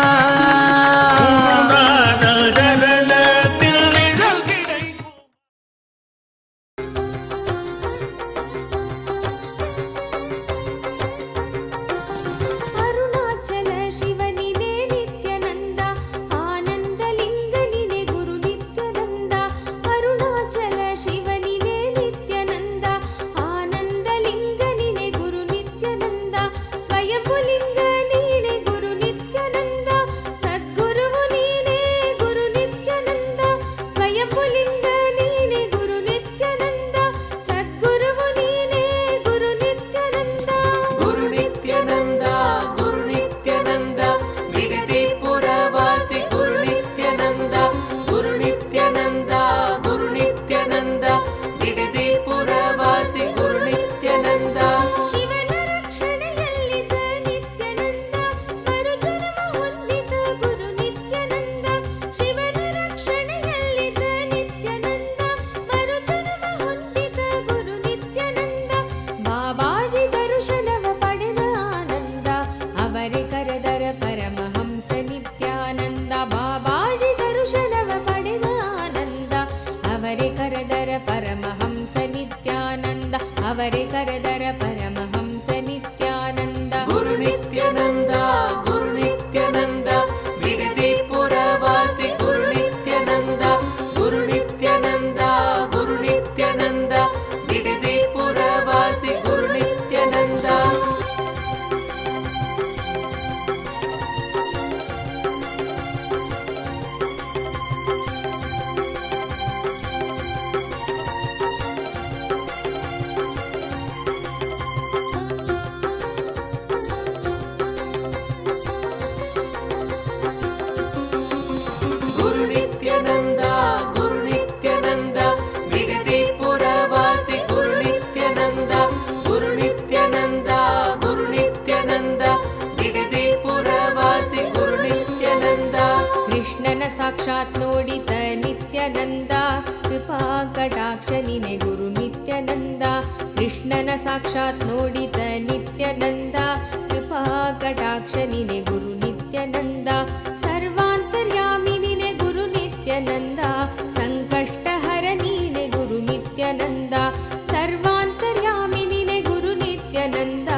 சரணத்தில் நிழல் கிடைக்கும். அருணாச்சல சிவனிலே நித்யநந்தா ஆனந்தலிங்கனிலே குரு நித்யநந்தா அருணாச்சல சிவனிலே நித்யநந்தா ஆனந்தலிங்கனிலே குரு நித்யநந்தா ಸ್ವಯಂಭುಲಿಂಗ ನೀನೆ ಗುರು ನಿತ್ಯಾನಂದ ಸದ್ಗುರುವು ನೀನೆ ಗುರು ನಿತ್ಯಾನಂದ ಸ್ವಯಂಭುಲಿಂಗ ನೀನೆ ಗುರು ನಿತ್ಯಾನಂದ ಸದ್ಗುರುವು ನೀನೆ ಗುರು ನಿತ್ಯಾನಂದ ಗುರು ನಿತ್ಯಾನಂದ ಗುರು ನಿತ್ಯಾನಂದ ಬಿಡದಿ ಪುರವಾಸಿ ಗುರು ನಿತ್ಯಾನಂದ ಗುರು ನಿತ್ಯಾನಂದ ಗುರು ನಿತ್ಯಾನಂದ ಬಿಡದಿ ಪುರವಾಸಿ ಗುರು ನಿತ್ಯಾನಂದ ಶಿವನ ರಕ್ಷಣೆಯಲ್ಲಿದ್ದ ನಿತ್ಯಾನಂದ ಮರುಜನ್ಮ ಹೊಂದಿದ ಗುರು ನಿತ್ಯಾನಂದ ಶಿವನ ರಕ್ಷಣೆಯಲ್ಲಿದ್ದ ನಿತ್ಯಾನಂದ ಮರುಜನ್ಮ ಹೊಂದಿದ ಗುರು ನಿತ್ಯಾನಂದ ಬಾಬಾಜಿ ದರ್ಶನವ ಪಡೆದ ಆನಂದ ಅವರೇ ಕರೆದರ ಪರಮಹಂಸ ನಿತ್ಯಾನಂದ ಬಾಬಾಜಿ ದರ್ಶನವ ಪಡೆದ ಆನಂದ ಅವರೇ ಕರೆದರ ಪರಮಹಂಸ ನಿತ್ಯಾನಂದ ಅವರೇ ಕರೆದರ ಪರಮಹಂಸ ನಿತ್ಯಾನಂದ ಗುರು ನಿತ್ಯಾನಂದ ಗುರು ನಿತ್ಯಾನಂದ ಬಿಡದಿ ಪುರವಾಸಿ ಗುರು ನಿತ್ಯಾನಂದ ಗುರು ನಿತ್ಯಾನಂದ ಗುರು ನಿತ್ಯಾನಂದ ಬಿಡದಿ ಪುರವಾಸಿ ಗುರು ನಿತ್ಯಾನಂದ ಗುರು ನಿತ್ಯಾನಂದ ಗುರು ನಿತ್ಯಾನಂದ ಬಿಡದಿ ಪುರವಾಸಿ ಗುರು ನಿತ್ಯಾನಂದ ಗುರು ನಿತ್ಯಾನಂದ ಗುರು ನಿತ್ಯಾನಂದ ಬಿಡದಿ ಪುರವಾಸಿ ಗುರು ನಿತ್ಯಾನಂದ ಕೃಷ್ಣನ ಸಾಕ್ಷಾತ್ ನೋಡಿದ ನಿತ್ಯಾನಂದ ಕೃಪಾ ಕಟಾಕ್ಷ ನಿನೆ ಗುರು ನಿತ್ಯಾನಂದ ಕೃಷ್ಣನ ಸಾಕ್ಷಾತ್ ನೋಡಿದ ನಿತ್ಯಾನಂದ ಕೃಪಾ ಕಟಾಕ್ಷ ನಿನೆ ಗುರು ನಿತ್ಯಾನಂದ ಸರ್ವಾಂತರ್ಯಾಮಿ ನಿನೆ ಗುರು ನಿತ್ಯಾನಂದ ಸಂಕಷ್ಟಹರ ನೀನೆ ಗುರು ನಿತ್ಯಾನಂದ ಸರ್ವಾಂತರ್ಯಾಮಿ ನಿನೆ ಗುರು ನಿತ್ಯಾನಂದ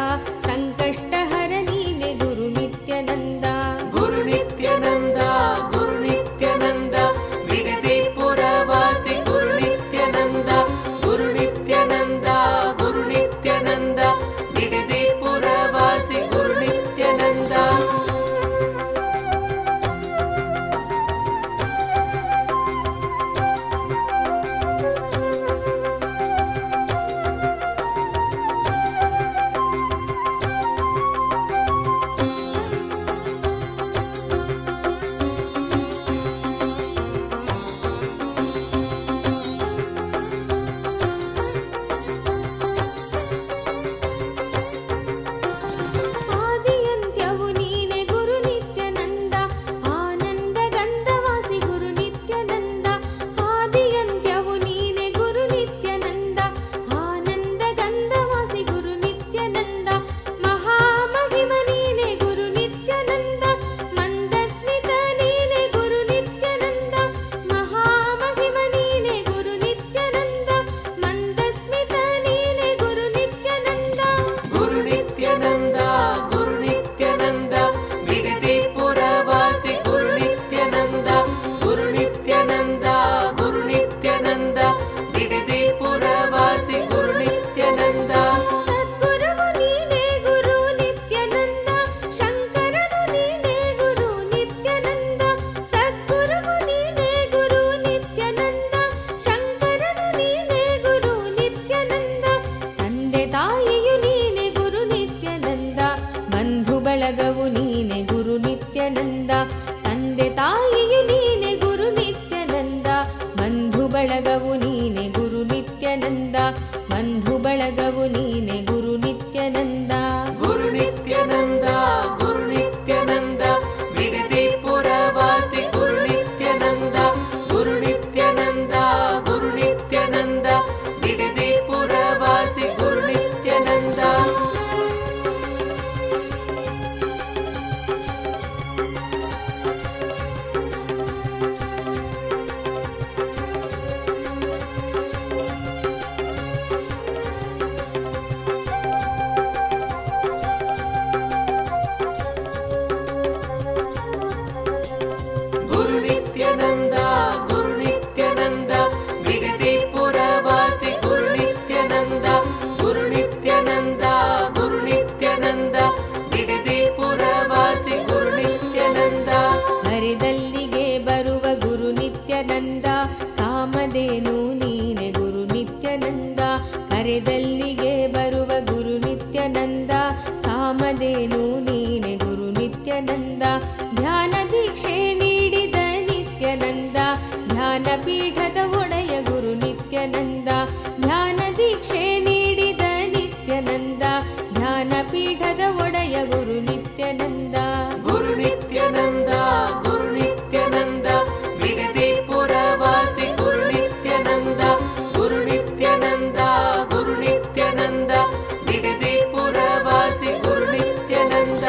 ಸಂಕಷ್ಟಹರ ನೀನೆ ಗುರು ನಿತ್ಯಾನಂದ ಗುರು ನಿತ್ಯಾನಂದ ಗುರು ನಿತ್ಯಾನಂದ ಬಿಡದಿ ಪುರವಾಸಿ ಗುರು ನಿತ್ಯಾನಂದ ಗುರು ನಿತ್ಯಾನಂದ ಗುರು ನಿತ್ಯಾನಂದ ಬಿಡದಿ ಪುರವಾಸಿ ಗುರು ನಿತ್ಯಾನಂದ ನಿತ್ಯಾನಂದ ತಂದೆ ತಾಯಿಯು ನೀನೆ ಗುರು ನಿತ್ಯಾನಂದ ಬಂಧು ಬಳಗವು ನೀನೆ ಗುರು ನಿತ್ಯಾನಂದ ಬಂಧು ಬಳಗವು ನೀನೆ ಗುರು ನಿತ್ಯಾನಂದ ಗುರು ನಿತ್ಯಾನಂದ ಗುರು ನಿತ್ಯಾನಂದ ಬಿಡದಿ ಪುರವಾಸಿ ಗುರು ನಿತ್ಯಾನಂದ ಗುರು ನಿತ್ಯಾನಂದ ಗುರು ನಿತ್ಯಾನಂದ ಬಿಡದಿ ಪುರವಾಸಿ ಗುರು ನಿತ್ಯಾನಂದ ಗುರು ನಿತ್ಯಾನಂದ ಗುರು ನಿತ್ಯಾನಂದ ಬಿಡದಿ ಪುರವಾಸಿ ಗುರು ನಿತ್ಯಾನಂದ ಗುರು ನಿತ್ಯಾನಂದ ಗುರು ನಿತ್ಯಾನಂದ ಬಿಡದಿ ಪುರವಾಸಿ ಗುರು ನಿತ್ಯಾನಂದ ಹರಿದಲ್ಲಿಗೆ ಬರುವ ಗುರು ನಿತ್ಯಾನಂದ ಕಾಮಧೇನು ನೀನೆ ಗುರು ನಿತ್ಯಾನಂದ ಕರೆದಲ್ಲಿಗೆ ಬರುವ ಗುರು ನಿತ್ಯಾನಂದ ಕಾಮಧೇನು ನೀನೆ ಗುರು ನಿತ್ಯಾನಂದ ಧ್ಯಾನ ದೀಕ್ಷೆ ನೀಡಿದ ನಿತ್ಯಾನಂದ ಧ್ಯಾನ ಪೀಠದ ಒಡೆಯ ಗುರು ನಿತ್ಯಾನಂದ ಧ್ಯಾನ ದೀಕ್ಷೆ ನೀಡಿದ ನಿತ್ಯಾನಂದ ಧ್ಯಾನ ಪೀಠದ ಒಡೆಯ ಗುರು ನಿತ್ಯಾನಂದ ಗುರು ನಿತ್ಯಾನಂದ ಗುರು ನಿತ್ಯಾನಂದ ಬಿಡದಿ ಪುರವಾಸಿ ಗುರು ನಿತ್ಯಾನಂದ ಗುರು ನಿತ್ಯಾನಂದ ಗುರು ನಿತ್ಯಾನಂದ ಬಿಡದಿ ಪುರವಾಸಿ ಗುರು ನಿತ್ಯಾನಂದ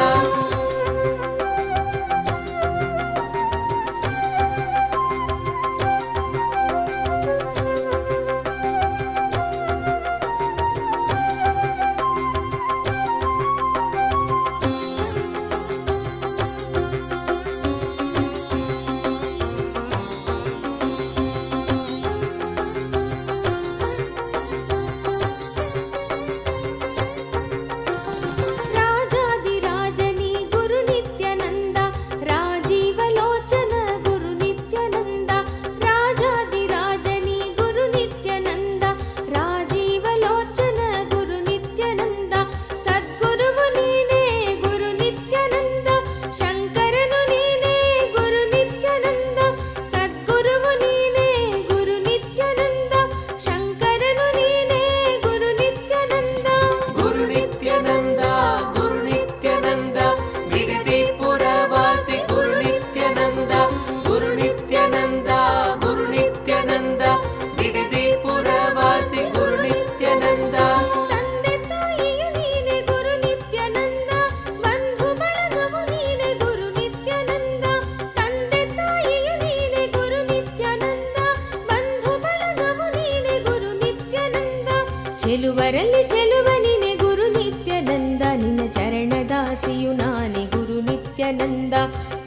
ರಾಜಾದಿರಾಜನಿ ಗುರು ನಿತ್ಯಾನಂದ ರಾಜೀವಲೋಚನ ಗುರು ನಿತ್ಯಾನಂದ ರಾಜಾದಿರಾಜನಿ ಗುರು ನಿತ್ಯಾನಂದ ರಾಜೀವಲೋಚನ ಗುರು ನಿತ್ಯಾನಂದ ಸದ್ಗುರುವು ನೀನೇ ಗುರು ನಿತ್ಯಾನಂದ ಶಂಕರನು ನೀನೇ ಗುರು ನಿತ್ಯಾನಂದ ಸದ್ಗುರುವು ನೀನೇ ಗುರು ನಿತ್ಯಾನಂದ ಶಂಕರನು ನೀನೇ ಗುರು ನಿತ್ಯಾನಂದ ಗುರು ನಿತ್ಯಾನಂದ ಗುರು ನಿತ್ಯಾನಂದ ಬಿಡದಿ ಪುರವಾಸಿ ಗುರು ನಿತ್ಯಾನಂದ ಗುರು ನಿತ್ಯಾನಂದ ಗುರು ನಿತ್ಯಾನಂದ ಬಿಡದಿ ಪುರವಾಸಿ ಗುರು ನಿತ್ಯಾನಂದ ತಂದೆ ತಾಯಿಯು ನೀನೆ ಗುರು ನಿತ್ಯಾನಂದ ಬಂಧು ಬಳಗವು ನೀನೆ ಗುರು ನಿತ್ಯಾನಂದ ತಂದೆ ತಾಯಿಯು ನೀನೆ ಗುರು ನಿತ್ಯಾನಂದ ಬಂಧು ಬಳಗವು ನೀನೆ ಗುರು ನಿತ್ಯಾನಂದ ಚೆಲುವರಲ್ಲಿ ಚೆಲುವ ನೀನೆ ಗುರು ನಿತ್ಯಾನಂದ ನಿನ್ನ ಚರಣದಾಸಿಯು ನಾನೇ ಗುರು ನಿತ್ಯಾನಂದ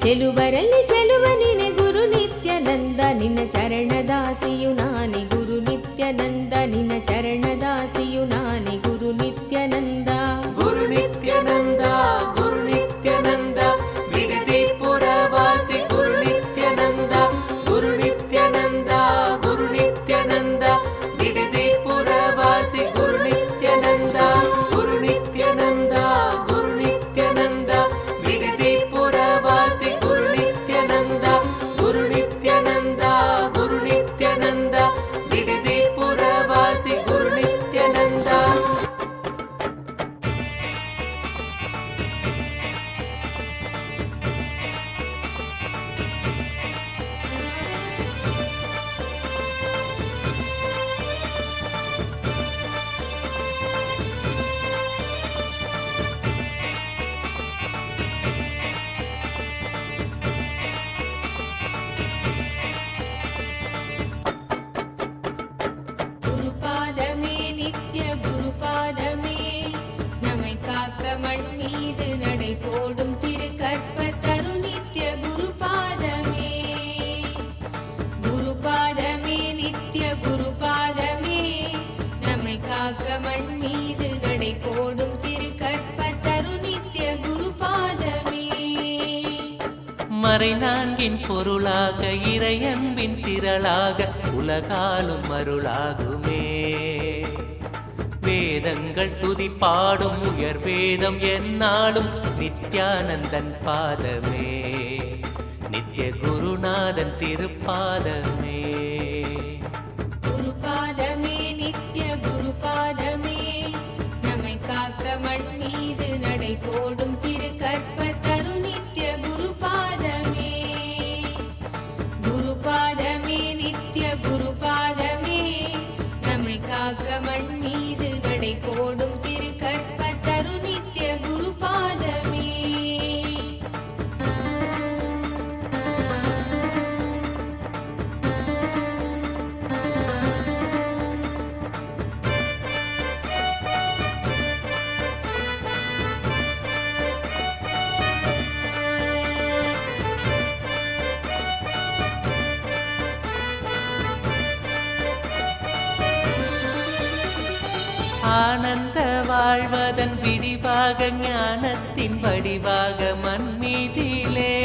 ಚೆಲುವರಲ್ಲಿ ಚೆಲುವ ನೀನೆ ಗುರು ನಿತ್ಯಾನಂದ ನಿನ್ನ ಚರಣದಾಸಿಯು ನಾನೇ ಗುರು ನಿತ್ಯಾನಂದ ನಿನ್ನ ಚರಣದಾಸಿಯು ನಾನೇ ಗುರು ನಿತ್ಯಾನಂದ ಗುರು ನಿತ್ಯಾನಂದ ಗುರು ನಿತ್ಯಾನಂದ ಬಿಡದಿ ಪುರವಾಸಿ ಗುರು ನಿತ್ಯಾನಂದ ಗುರು ನಿತ್ಯಾನಂದ ಗುರು ನಿತ್ಯಾನಂದ ಬಿಡದಿ ಪುರವಾಸಿ ಗುರು ನಿತ್ಯಾನಂದ ಗುರು ನಿತ್ಯಾನಂದ ಗುರು ನಿತ್ಯಾನಂದ ಬಿಡದಿ ಪುರವಾಸಿ ಗುರು ನಿತ್ಯಾನಂದ ಗುರು ನಿತ್ಯಾನಂದ ಗುರು ನಿತ್ಯಾನಂದ ಬಿಡದಿ ಪುರವಾಸಿ ಗುರು ನಿತ್ಯಾನಂದ குருபாதமே நித்ய குருபாதமே நம்மை காக்க மண் மீது நடை போடும் திரு கற்ப தரு நித்ய குருபாதமே குருபாதமே நித்ய குருபாதமே நம்மை காக்க மண் மீது நடை போடும் திரு கற்ப தரு நித்ய குருபாதமே மறை நான்கின் பொருளாக இறையன்பின் திரளாக உலகாலும் அருளாகுமே. வேதங்கள் துதி பாடும் உயர் வேதம் என்னாலும் நித்திய நித்யானந்தன் பாதமே, நித்ய குருநாதன் திருப்பாதமே. குருபாதமே நித்ய குருபாதமே, நம்மை காக்க மண் மீது நடை போடும் திரு கற்பத்தரு நித்ய குருபாதமே. குருபாதமே நித்ய குருபாதமே, நம்மை காக்க மண் மீது நடை போடும் திரு கற்பத்தரு நித்ய குருபாதமே. ஆனந்த வாழ்வதன் விடிவாக ஞானத்தின் வடிவாக மண்மீதிலே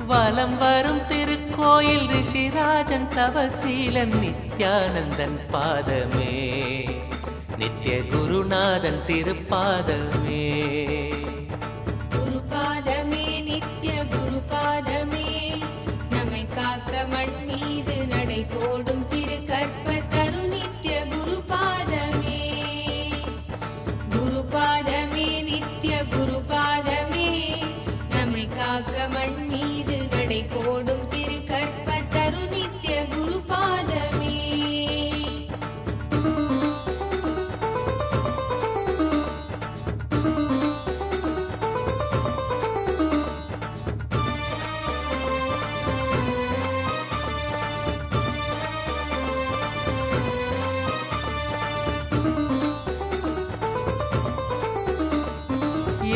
வலம் வரும் திருக்கோயில் ரிஷிராஜன் தவசீலன் நித்யானந்தன் பாதமே, நித்ய குருநாதன் திருப்பாதமே. குருபாதமே நித்ய குருபாதமே, நம்மை காக்க மண் மீது நடை போடும் திரு கற்பத்தரு நித்ய குருபாதமே. குருபாதமே நித்ய குருபாதமே, நம்மை காக்க மண் மீது நடை போடும் திரு கற்பத்தரு நித்ய குருபாதமே.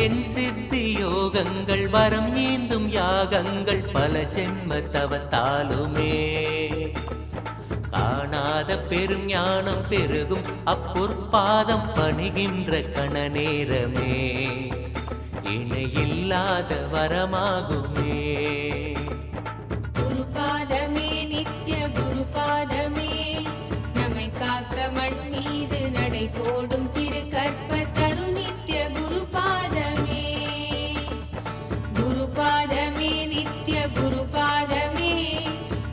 என் சித்தி யோகங்கள் வரம் ஏந்தும் யாகங்கள் பல ஜென்ம தவத்தாலுமே காணாத பெரும் ஞானம் பெருகும் அப்பொற்பாதம் பணிகின்ற கண நேரமே இணையில்லாத வரமாகுமே. குருபாதமே நித்ய குருபாதமே, நம்மை காக்க மண் மீது நடை போடும் திரு கற்பத்தரு நித்ய குருபாதமே. குருபாதமே நித்ய குருபாதமே,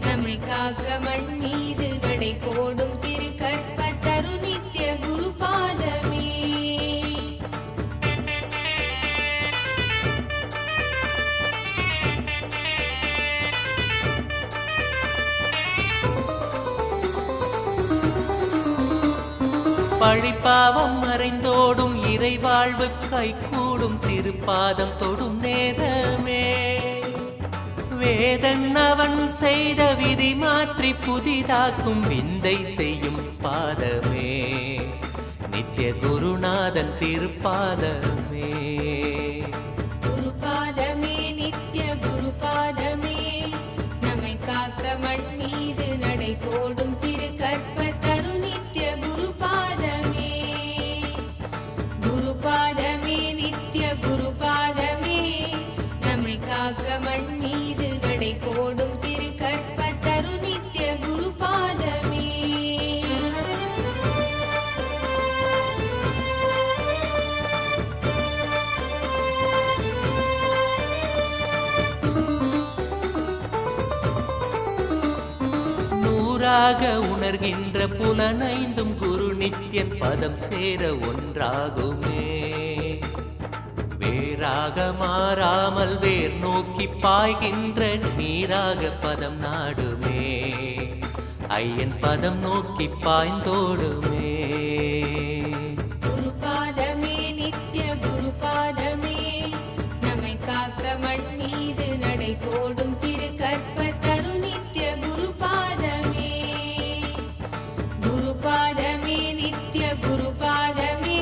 நம்மை காக்க மண் மீது நடை போடும் திரு கற்பத்தரு நித்ய குருபாதமே. பழிப்பாவம் மறைந்தோடும் இறைவாழ்வு கைகூடும் திருப்பாதம் தொடும் நேரமே வேதன் அவன் செய்த விதி மாற்றி புதிதாக்கும் விந்தை செய்யும் பாதமே நித்ய குருநாதன் திருப்பாதமே. குருபாதமே நித்ய குருபாதமே, நம்மை காக்க மண் மீது நடை போடும் திரு கற்பத்தரு நித்ய குருபாதமே. குருபாதமே நித்ய குருபாதமே, நம்மை காக்க மண் மீது நடை போடும் திரு கற்பத்தரு நித்ய குருபாதமே. நூறாக உணர்கின்ற புலனைந்தும் குரு நித்யன் பதம் சேர ஒன்றாகுமே வேறாக மாறாமல் வேர் நோக்கி பாய்கின்ற நீராக பதம் நாடுமே ஐயன் பதம் நோக்கி பாய்ந்தோடுமே. குருபாதமே நித்ய குருபாதமே, நம்மை காக்க மண் மீது நடை போடும் திரு கற்பத்தரு நித்ய குருபாதமே. குருபாதமே நித்ய குருபாதமே,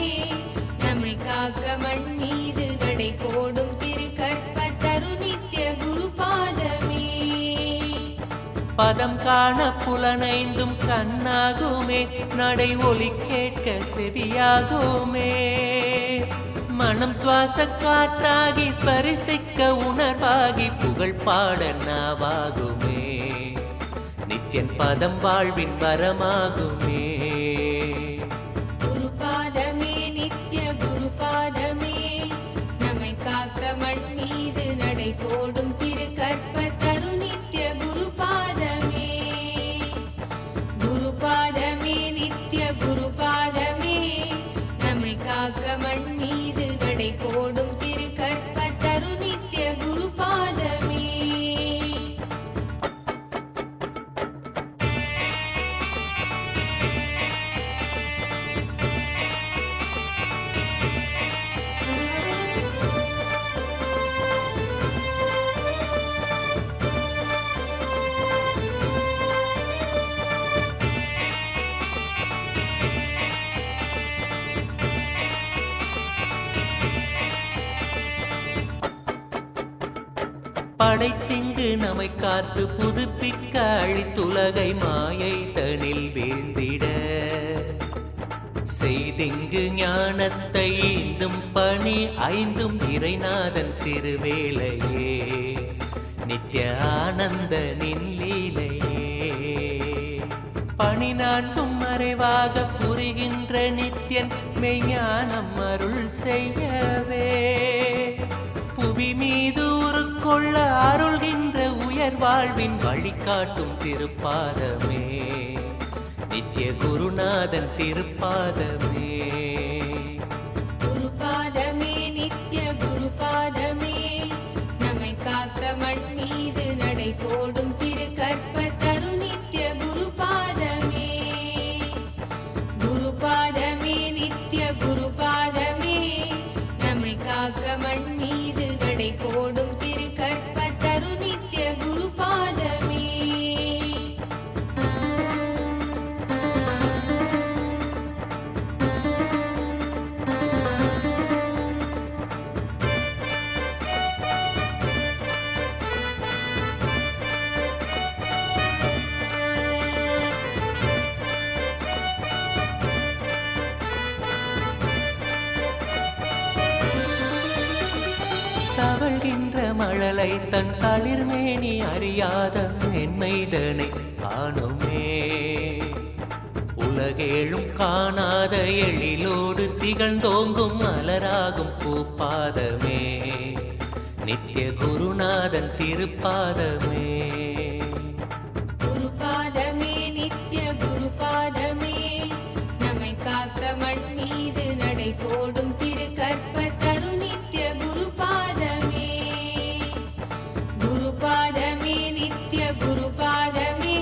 நம்மை காக்க மண் மீது நடை போடும் திரு கற்பத்தரு நித்ய குருபாதமே. பதம் காண புலனைந்தும் கண்ணாகுமே நடை ஒலி கேட்க செவியாகுமே மனம் சுவாச காற்றாகி ஸ்பரிசிக்க உணர்வாகி புகழ் பாட நாவாகுமே நித்யன் பதம் வாழ்வின் வரமாகுமே. குருபாதமே நித்ய குருபாதமே, நம்மை போடும் திரு கற்பத்தரு நித்ய குருபாதமே. குருபாதமே நித்ய குருபாதமே நம்மை காக்க மண் மீது நடை போடும் திரு கற்பத்தரு நித்ய குருபாதமே. படைத்திங்கு நம்மை காத்து புதுப்பிக்க அழித்துலகை மாயை தனில் வீழ்ந்திட செய்திங்கு ஞானத்தை ஈந்தும் பணி ஐந்தும் இறைநாதன் திருவேளையே நித்ய ஆனந்த நின்லீலையே. பணி நான்கும் மறைவாக புரிகின்ற நித்யன் மெய்ஞானம் அருள் செய்யவே புவி மீது உருக்கொள்ள அருள்கின்ற உயர் வாழ்வின் வழிகாட்டும் திருப்பாதமே நித்ய குருநாதன் திருப்பாதமே. குருபாதமே நித்ய குருபாதமே நம்மை காக்க மண் மீது நடை போடும் திரு கற்பத்தரு நித்ய குருபாதமே. குருபாதமே நித்ய குருபாதமே நம்மை காக்க மண் மீது நடை போடும் திரு கற்பத்தரு நித்ய குருபாதமே. தவழ்கின்ற மழலை தன் தளிர்மேனி அறியாத மென்மைதனை காணுமே உலகேழும் காணாத எழிலோடு திகழ்ந்தோங்கும் மலராகும் பூப்பாதமே நித்ய குருநாதன் திருப்பாதமே. குருபாதமே நித்ய குருபாதமே நம்மை காக்க மண் மீது நடை போடும் திரு கற்பத்தரு நித்ய குருபாதமே. குருபாதமே நித்ய குருபாதமே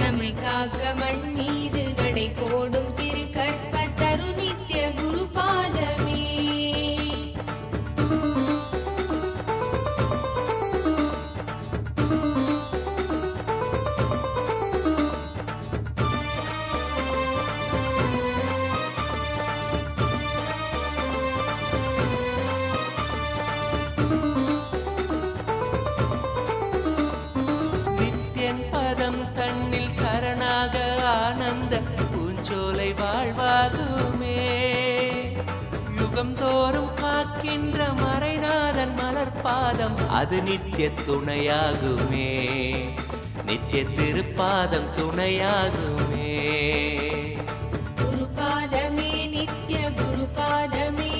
நம்மை காக்க மண் மீது நடை போடும் திரு கற்பத்தரு நித்ய குருபாதமே. நித்யன் பதம் தன்னில் சரணாக ஆனந்த பூஞ்சோலை வாழ்வாகுமே யுகம் தோறும் காக்கின்ற மறைநாதன் மலர்பாதம் அது நித்ய துணையாகுமே நித்ய திருப்பாதம் துணையாகுமே. குருபாதமே நித்ய குருபாதமே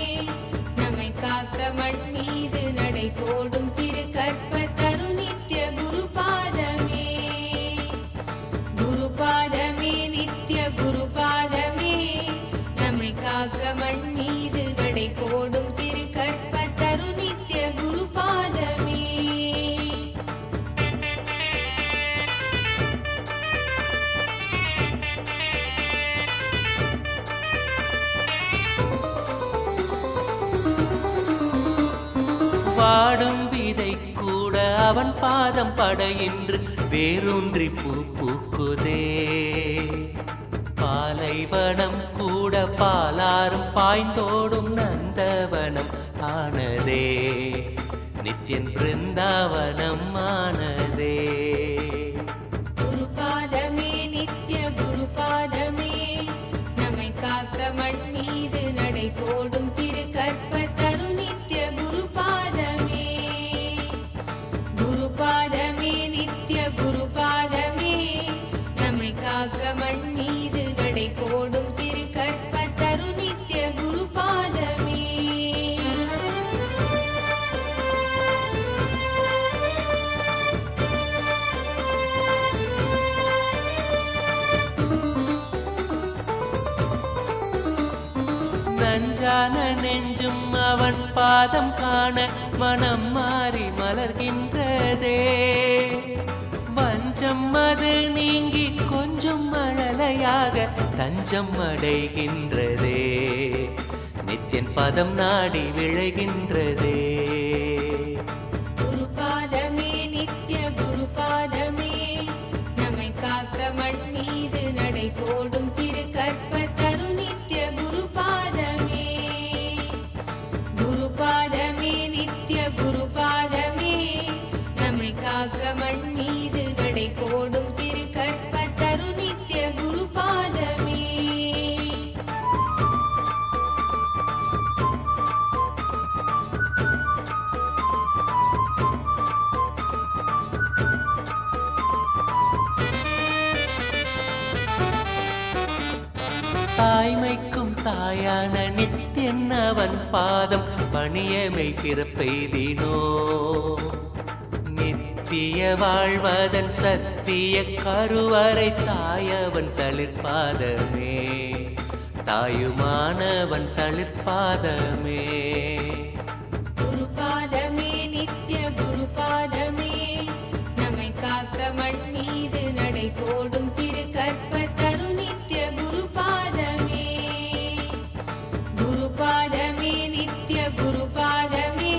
நம்மை காக்க மண் மீது நடை போடும் திரு கற்பத்தரு நித்ய குருபாதமே. குருபாதமே நித்ய குருபாதமே நம்மை காக்க மண் மீது நடை போடும் திரு கற்பத்தரு நித்ய குருபாதமே. வாடும் விதை கூட அவன் பாதம் படையின்று வேரூன்றி பூ பூக்குதே பாலைவனம் கூட பாலாரும் பாய்ந்தோடும் நந்தவனம் ஆனதே நித்யன் பிருந்தாவனம் ஆனதே. குருபாதமே நித்ய குருபாதமே நம்மை காக்க மண் மீது நடை போடும் திரு கற்பத்தரு நித்ய குருபாதமே. குருபாதமே நித்ய குருபாதமே நம்மை காக்க மண் மீது நடை போடும் திரு கற்பத்தரு நித்ய குருபாதமே. பஞ்சான நெஞ்சும் அவன் பாதம் காண மனம் மாறி மலர்கின்றதே. வஞ்சம் அது நீங்கி கொஞ்சம் மழலையாக தஞ்சம் அடைகின்றதே. நித்தியன் பதம் நாடி விளைகின்றதே. குருபாதமே நித்ய குருபாதமே நம்மை காக்க மண் மீது நடை போடும் திரு கற்பத்தரு நித்ய குருபாதமே. குருபாதமே நித்ய குருபாதமே நம்மை காக்க மண் மீது நடை போடும் திரு கற்பத்தரு நித்ய குருபாதமே. தாய்மைக்கும் தாயான நித்தியன் அவன் பாதம் பணியமை பிறப்பெய்தினோ. நித்திய வாழ்வதன் சத்திய கருவறை தாயவன் தளிர்பாதமே. தாயுமானவன் தளிர்பாதமே. குருபாதமே நித்ய குருபாதமே நம்மை காக்க மண் மீது நடை போடும் திரு கற்பத்தரு நித்ய குருபாதமே. குருபாதமே நித்ய குருபாதமே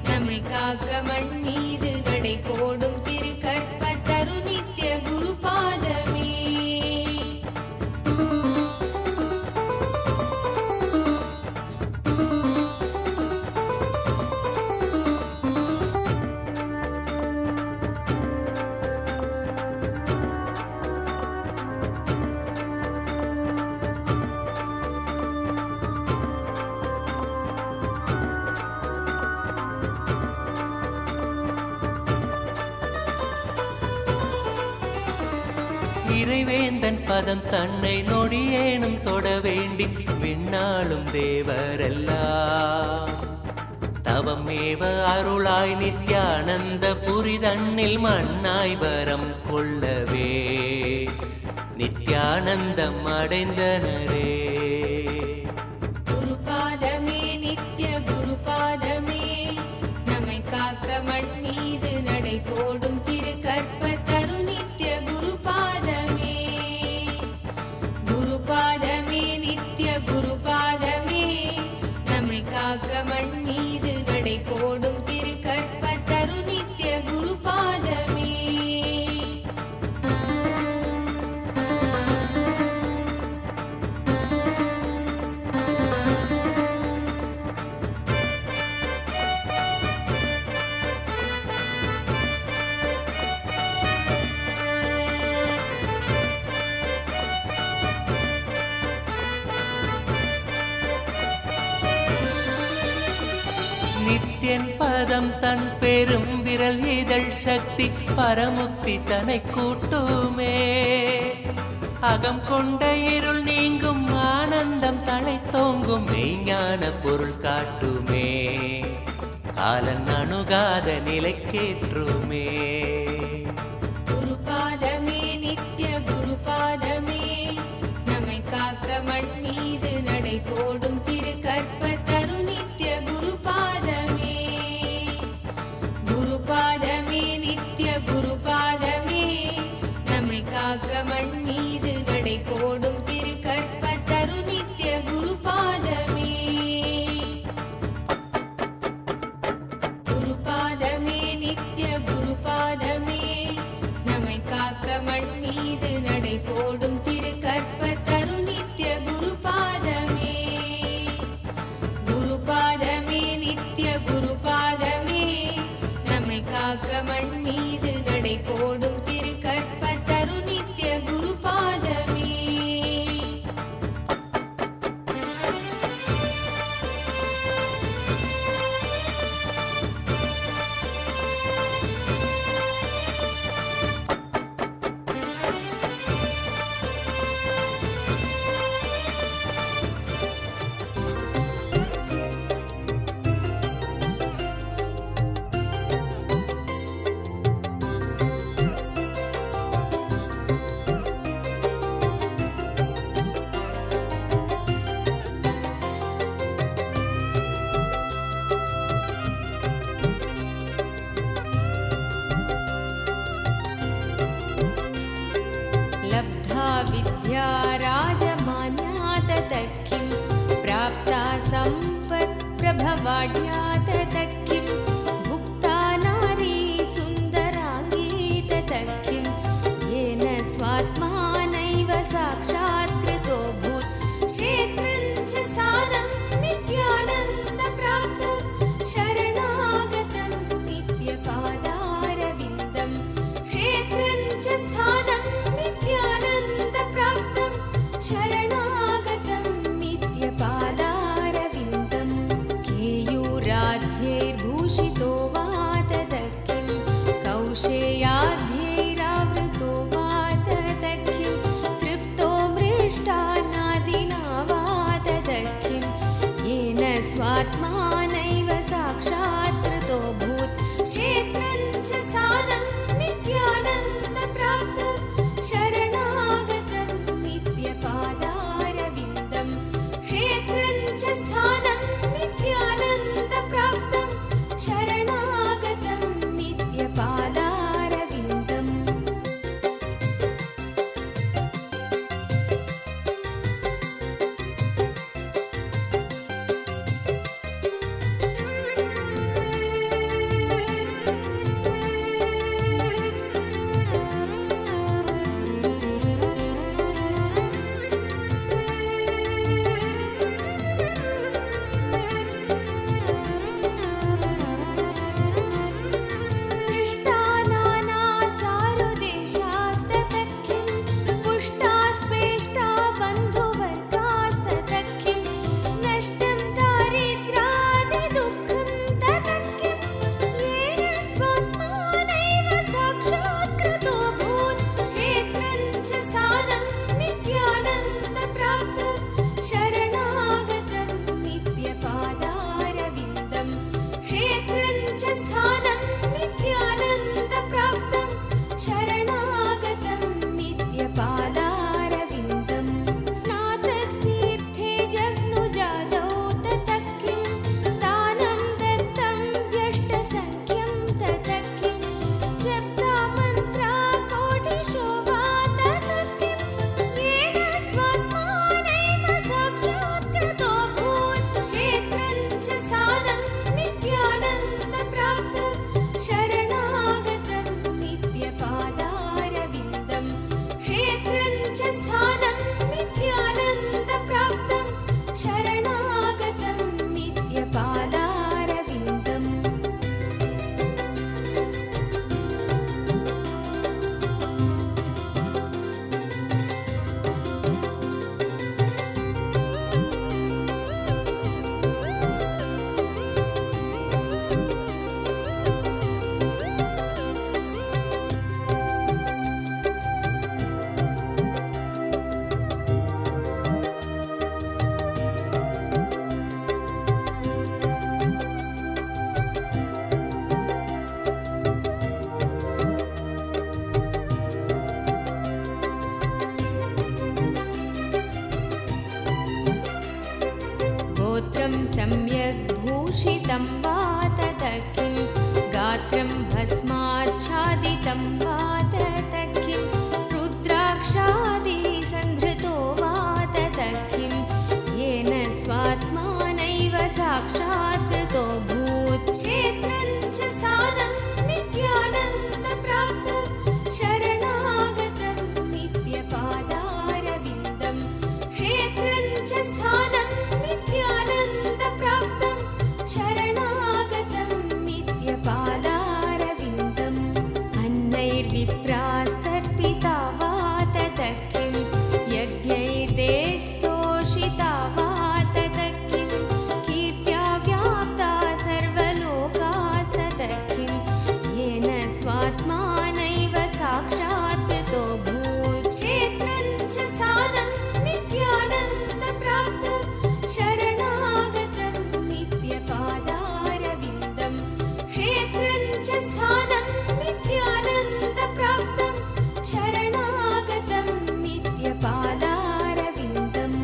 நம்மை காக்க மண் மீது நடை போடும் திரு கற்பத்தரு நித்ய குருபாதமே. இறைவேந்தன் பதம் தன்னை நொடியேனும் தொட வேண்டி விண்ணாளும் தேவரெல்லாம் தவமேவ அருளாய் நித்யானந்த புரிதன்னில் மண்ணாய் வரம் கொள்ளவே நித்யானந்தம் அடைந்தனரே. குருபாதமே நித்ய குருபாதமே நம்மை காக்க மண் மீது நடை போடும் திரு கற்பத்தரு நித்ய குருபாதமே. குருபாதமே நித்ய குருபாதமே நம்மை காக்க மண் மீது நடை போடும் திரு கற்பத்தரு நித்ய குருபாதமே. நித்யன் பதம் தன் பெரும் விரல் இதழ் சக்தி பரமுக்தி தனை கூட்டுமே. அகம் கொண்ட இருள் நீங்கும் ஆனந்தம் தலை தோங்கும் மெய்ஞான பொருள் காட்டுமே. காலன் அணுகாத நிலைக்கேற்றுமே. குருபாதமே நித்ய குருபாதமே நம்மை காக்க மண் மீது நடை போடும் திரு கற்பத்தரு நித்ய குருபாதமே. குருபாதமே நித்ய குருபாதமே நம்மை காக்க மண் மீது நடை போடும் திரு கற்பத்தரு நித்ய குருபாதமே. குருபாதமே நித்ய குருபாதமே நம்மை காக்க மண் மீது நடை போடும் திரு கற்பத்தரு நித்ய குருபாதமே. குருபாதமே நித்ய குருபாதமே நம்மை காக்க மண் மீது நடை போடும் திரு கற்பத்தரு நித்ய குருபாதமே. विद्या राजमान्या ततः किं प्राप्ता सम्पत्प्रभवाढ्या ततः किं भुक्ता नारी सुन्दराङ्गी ततः किं येन स्वात्मानैव साक्षात् कृतोऽभूत् क्षेत्रं च स्थानं नित्यानन्दप्राप्तं शरणागतं नित्यपादारविन्दं क्षेत्रं च स्थानं नित्यानन्दप्राप्तं शरणागतं नित्यपादारविन्दं केयूराध्यैर्भूषितो वा ततः किं कौशेयाध्यैरावृतो वा ततः किं तृप्तो मृष्टान्नादिना वा ततः किं येन स्वात्मानैव साक्षात् कृतोऽभूत् क्षेत्रं च स्थानं नित्यानन्दप्राप्तं शरणागतं नित्यपादारविन्दं क्षेत्रं च स्थानं नित्यानन्दप्राप्तं शरणागतं नित्यपादारविन्दम् दृष्टानानाचारुदेशास्ततः किं पुष्टा स्वेष्टा बन्धुवर्गास्ततः किं नष्टं दारिद्र्यादिदुःखं ततः किं येन स्वात्मानैव साक्षात् कृतोऽभूत् क्षेत्रं च स्थानं नित्यानन्दप्राप्तं शरणागतं नित्यपादारविन्दं क्षेत्रं च स्थानं नित्यानन्दप्राप्तं शरणागतं नित्यपादारविन्दम् स्नातस्तीर्थे जग्नुजादौ ततः किं दानं दत्तं व्यष्टसङ्ख्यं ततः किं जप्ता मन्त्रा कोटिशो वा ततः किं येन स्वात्मानैव साक्षात् कृतोऽभूत् क्षेत्रं च स्थानं नित्यानन्दप्राप्तं शरणागतं नित्यपादारविन्दं क्षेत्रं च स्थानं नित्यानन्दप्राप्तं शरणागतं नित्यपादारविन्दम् गोत्रं सम्यक् भूषितं वा ततः किं गात्रं भस्माच्छादितं वा ततः किं रुद्राक्षादिसन्धृतो वा ततः किं येन स्वात्मानैव साक्षात् कृतोऽभूत् क्षेत्रं च स्थानं नित्यानन्दप्राप्तं शरणागतं नित्यपादारविन्दं क्षेत्रं च स्थानं नित्यानन्दप्राप्तं शरणागतं नित्यपादारविन्दम् अन्नैर्विप्रास्तर्पिता वा ततः किं यज्ञैर्देस्तोषिता वा ततः किं कीर्त्या व्याप्ता सर्वलोकास्ततः किं येन स्वात्मानैव साक्षात् कृतोऽभूत् क्षेत्रं च स्थानं नित्यानन्दप्राप्तं शरणागतं नित्यपादारविन्दं क्षेत्रं च स्थानं नित्यानन्दप्राप्तं शरणागतं नित्यपादारविन्दम्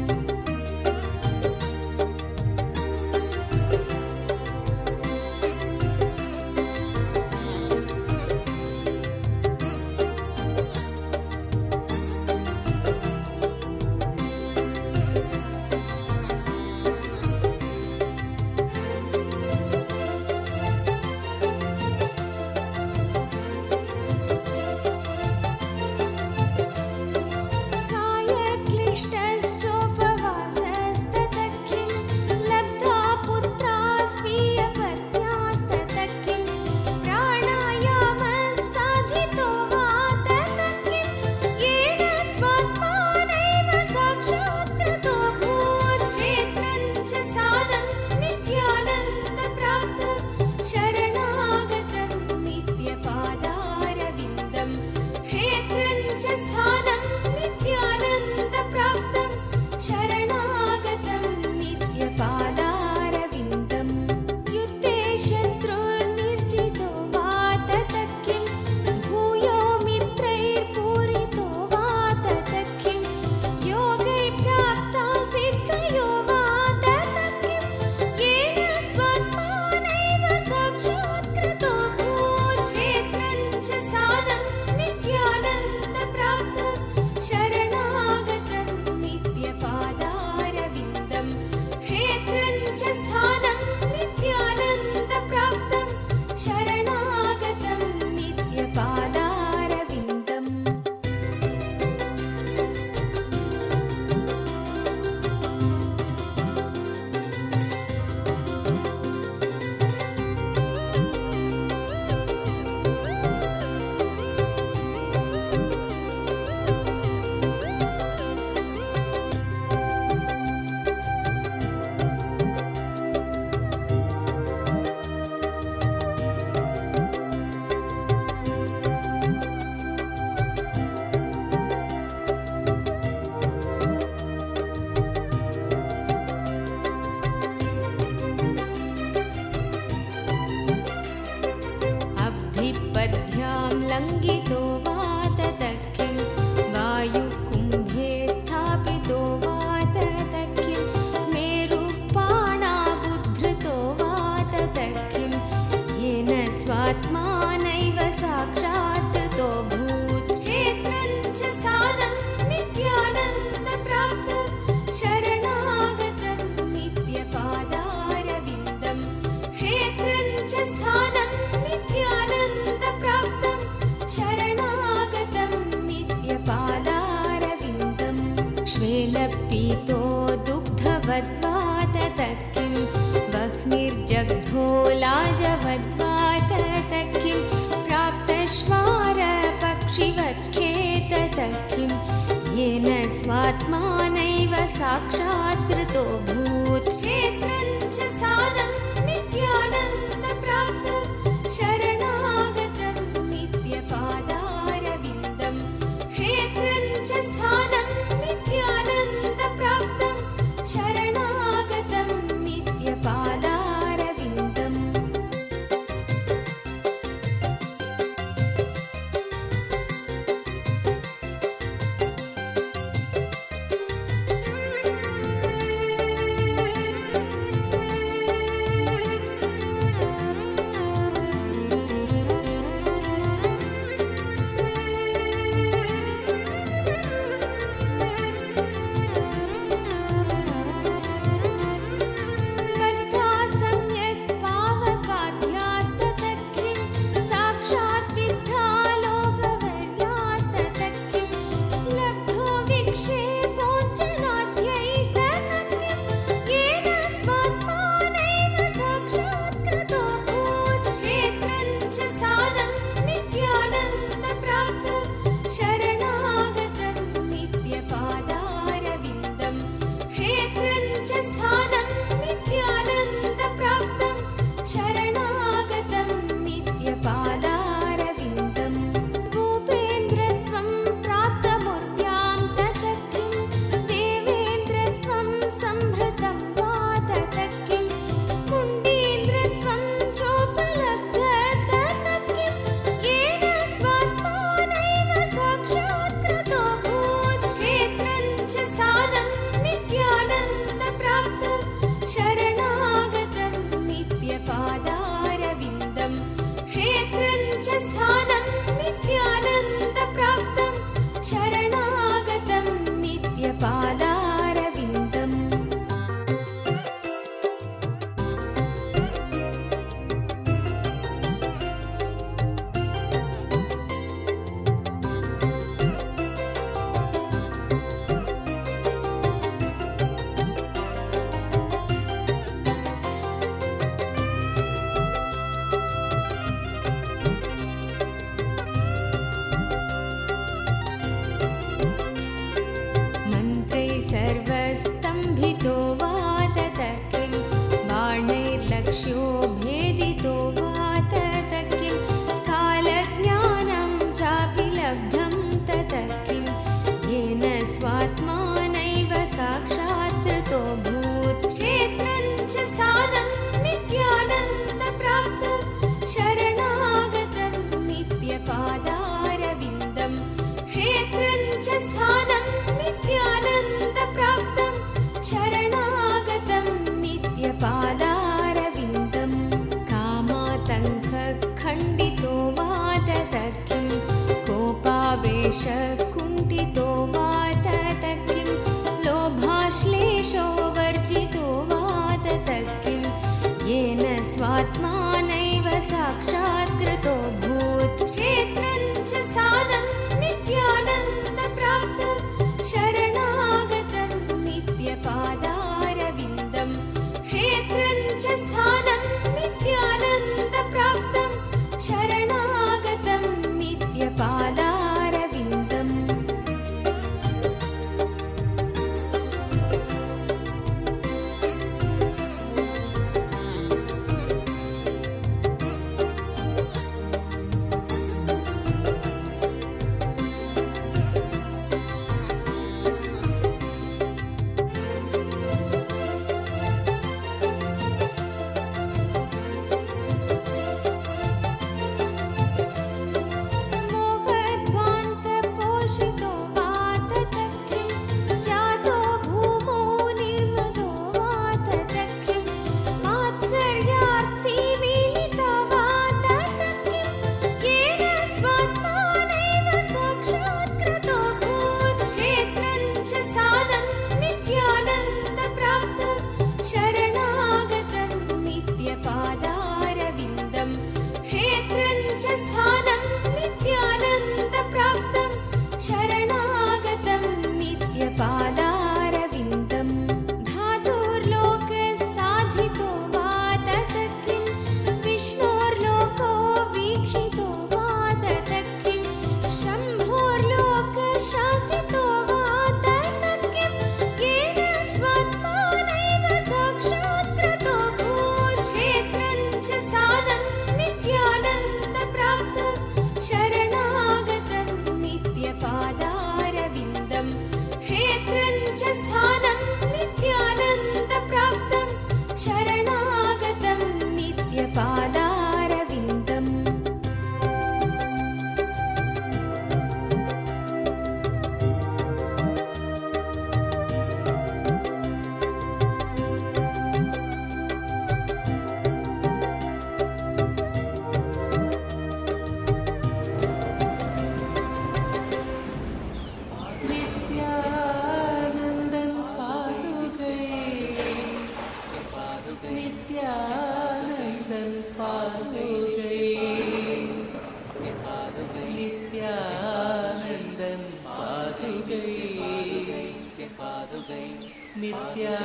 विपद्भ्यां लङ्घितो वा ततः किं वायुकुम्भे स्थापितो वा ततः किं मेरुपाणाबुद्धृतो वा ततः किं येन स्वात्मानैव साक्षात् कृतो भूत् क्षेत्रं च स्थानं नित्यानन्दप्राप्तं शरणागतं नित्यपादारविन्दं क्षेत्रं च स्थानं नित्यानन्दप्राप्तं शरणागतं नित्यपादारविन्दं श्वेलपीतो दुग्धवद्वा ततः किं वह्निर्जग्धो लाजवद्वा ततः किं प्राप्तश्वारपक्षिवत्खे ततः किं येन स्वात्मानैव साक्षात् कृतो भूत् क्षेत्रं च स्थानं नित्यानन्दप्राप्तं शरणागतं नित्यपादारविन्दं क्षेत्रं च स्थानं नित्यानन्दप्राप्तं शरणागतं नित्यपादारविन्दम् बद्धा सम्यक् पावकाध्यास्ततः किं साक्षात् विद्धा लोकवर्यास्ततः किं लब्धो विक्षेपोञ्चनाद्यैस्ततः किं येन स्वात्मानैव साक्षात् कृतो भूत् क्षेत्रं च स्थानं नित्यानन्दप्राप्तं शरणागतं नित्यपादारविन्दं क्षेत्रं च स्थानं नित्यानन्दप्राप्तं शरणागतं नित्यपादारविन्दम् भूपेन्द्रत्वं प्राप्तमूर्त्यां ततः किं देवेन्द्रत्वं संभृतं वा ततः किं कुण्डीन्द्रत्वं चोपलब्ध ततः किं येन स्वात्मानैव साक्षात् कृतो भूत् क्षेत्रं च स्थानं नित्यानन्दप्राप्तं शरणागतं नित्यपादारविन्दं क्षेत्रं च स्थानं नित्यानन्दप्राप्तं शरणागतं नित्यपादारविन्दम् मन्त्रै सर्वस्तम्भितो वा ततः किं बाणैर्लक्ष्यो भेदितो वा ततः किं कालज्ञानं चापि लब्धं ततः किं येन स्वात्मानैव साक्षात् कृतो भूत् क्षेत्रं च स्थानं नित्यानन्दप्राप्तं शरणागतं नित्यपादारविन्दं क्षेत्रं च स्थानं नित्यानन्दप्राप्तं शरणागतं नित्यपादारविन्दम् कामातङ्कखण्डितो वा ततः किं कोपावेशकुण्ठितो वा ततः किं लोभाश्लेषो वर्जितो वा ततः किं येन स्वात्मानैव साक्षात् कृतो भूत् क्षेत्रं च स्थानं नित्यानन्दप्राप्तं शरणागतं नित्यपादारविन्दं क्षेत्रं च स्थानं नित्यानन्दप्राप्तं शरणागतं नित्यपादारविन्दम् च स्थानं नित्यानन्दप्राप्तं शरणागतं नित्यपादारविन्दम् धातुर्लोकसाधितो वा ततः किं विष्णोर्लोको वीक्षितो वा ततः किं शम्भोर्लोकशासितो वा ततः किं येन स्वात्मानैव साक्षात्कृतो भूत्क्षेत्रं च स्थानं नित्यानन्दप्राप्तं शरणागतं नित्यपादारविन्दम् क्षेत्रं च स्थानं नित्यानन्दप्राप्तं शरणागतं नित्यपादारविन्दम् நித்யானந்தன் பாதுகை நித்யானந்தன் பாதுகை நித்யானந்தன் பாதுகை நித்யானந்தன்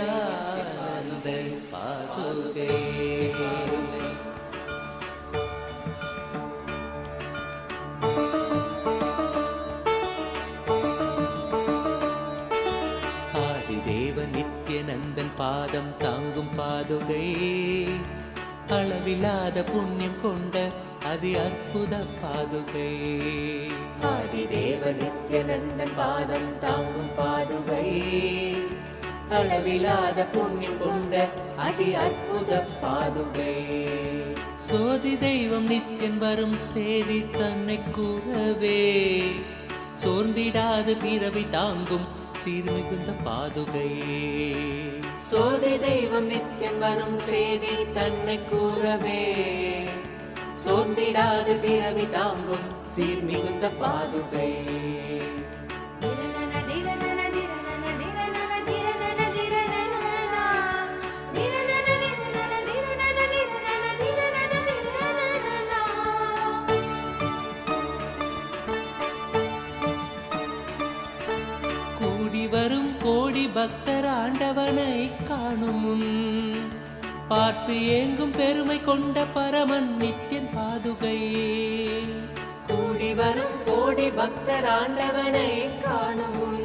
பாதுகை ஆதிதேவ நித்யநந்தன் பாதம் தாங்கும் பாதுகை அளவில்லாத புண்ணியம் கொண்ட அதி அற்புத பாதுகை ஆதிதேவ நித்யநந்தன் பாதம் தாங்கும் பாதுகை அளவில்லாத புண்ணியம் கொண்ட அதி அற்புத பாதுகை சோதி தெய்வம் நித்யன் வரும் சேதி தன்னை கூறவே சோர்ந்திடாது பிறவி தாங்கும் சீர்மிகுந்த பாதுகை சோதி தெய்வம் நித்யன் வரும் சேதி தன்னை கூறவே சோர்ந்திடாது பிறவி தாங்கும் சீர்மிகுந்த பாதுகை கூடி வரும் கோடி பக்தர் ஆண்டவனை காணும் முன் பார்த்து ஏங்கும் பெருமை கொண்ட பரமன் நித்யன் பாதுகை கூடி வரும் கோடி பக்தர் ஆண்டவனை காணும் முன்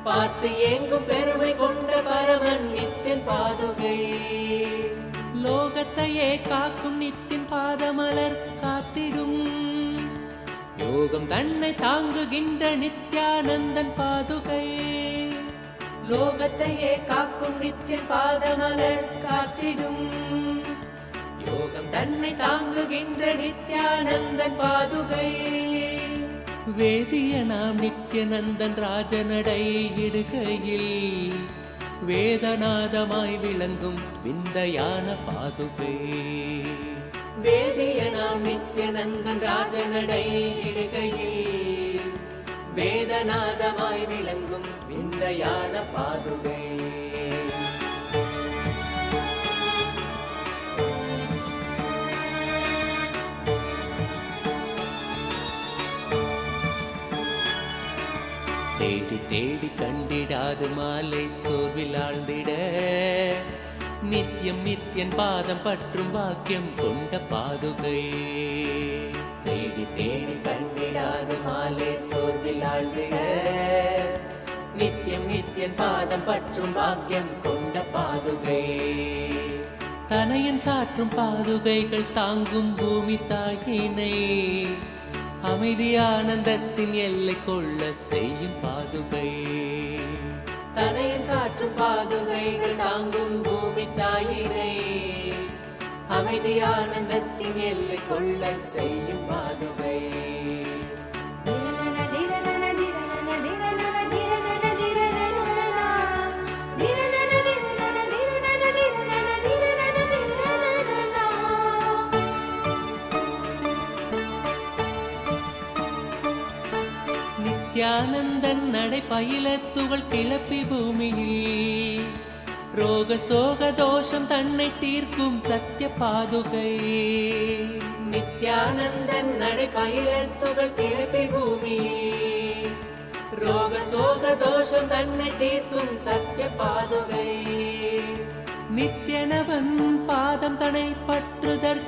பார்த்து ஏங்கும் பெருமை கொண்ட பரமன் நித்யன் பாதுகை லோகத்தையே காக்கும் நித்யன் பாதமலர் காத்திடும் யோகம் தன்னை தாங்குகின்ற நித்யானந்தன் பாதுகை லோகத்தையே காக்கும் நித்யன் பாதமலர் காத்திடும் யோகம் தன்னை தாங்குகின்ற நித்யானந்தன் பாதுகை வேதிய நாம் நித்யநந்தன் ராஜநடை இடுகையில் வேதநாதமாய் விளங்கும் விந்தையான பாதுகை வேதிய நாம் நித்யநந்தன் ராஜநடை இடுகையில் வேதநாதமாய் விளங்கும் விந்தையான பாதுகை தேடி தேடி கண்டிடாது மாலை சோர்வில் ஆழ்ந்திட நித்யம் நித்யன் பாதம் பற்றும் பாக்கியம் கொண்ட பாதுகை தேடி தேடி கண்டிடாது மாலை சோர்வில் ஆழ்ந்திட நித்யம் நித்யன் பாதம் பற்றும் பாக்கியம் கொண்ட பாதுகை தனையன் சாற்றும் பாதுகைகள் தாங்கும் பூமி தாயினை அமைதி ஆனந்தத்தின் எல்லை கொள்ள செய்யும் பாதுகை தனையன் சாற்றும் பாதுகைகள் தாங்கும் பூமி தாயினை அமைதி ஆனந்தத்தின் எல்லை கொள்ள செய்யும் பாதுகை நித்யானந்தன் நடை பயில துகள் கிளப்பி பூமியில் ரோக சோக தோஷம் தன்னை தீர்க்கும் சத்திய பாதுகை நித்யானந்தன் நடைபயிலத்துகள் கிளப்பி பூமியில் ரோக சோக தோஷம் தன்னை தீர்க்கும் சத்திய பாதுகை நித்யனவன் பாதம் தனை பற்றுதற்கிடதால்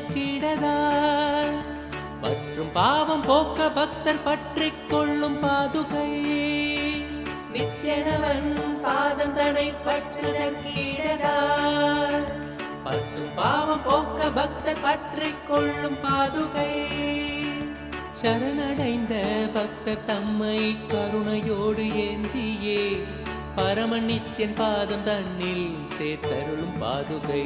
பற்றும் பாவம் போக்க பக்தர் பற்றிக் கொள்ளும் பாதுகை நித்யனவன் பாதம் தனை பற்றுதற்கிடதால் பற்றும் பாவம் போக்க பக்தர் பற்றிக் கொள்ளும் பாதுகை சரணடைந்த பக்தர் தம்மை கருணையோடு ஏந்தியே பரமநித்தியன் பாதம் தன்னில் சேர்த்தருளும் பாதுகை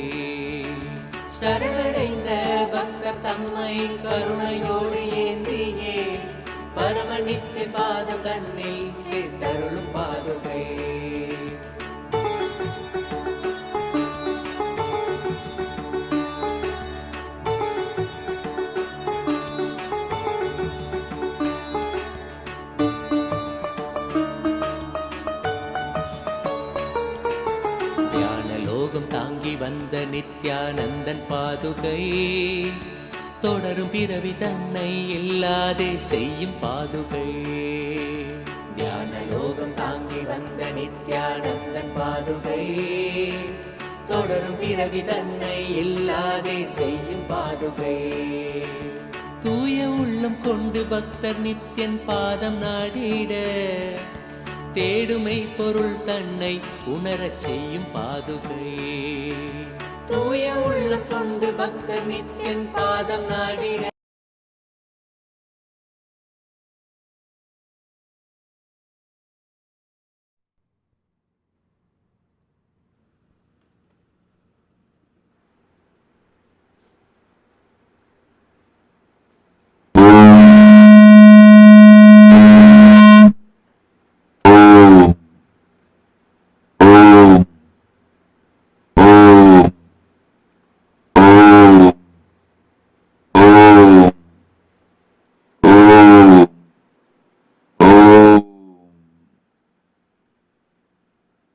சரணடைந்த பக்தர் தம்மை கருணையோடு ஏந்தியே பரமநித்தியன் பாதம் தன்னில் சேர்த்தருளும் பாதுகை தாங்கி வந்த நித்யானந்தன் பாதுகை தொடரும் பிறவி தன்னை இல்லாதே செய்யும் பாதுகை தியான லோகம் தாங்கி வந்த நித்யானந்தன் பாதுகை தொடரும் பிறவி தன்னை இல்லாதே செய்யும் பாதுகை தூய உள்ளம் கொண்டு பக்தர் நித்யன் பாதம் நாடிட தேடுமை பொருள் தன்னை உணரச் செய்யும் பாதுகை தூய உள்ளம் கொண்டு பக்தர் நித்யன் பாதம் நாடிட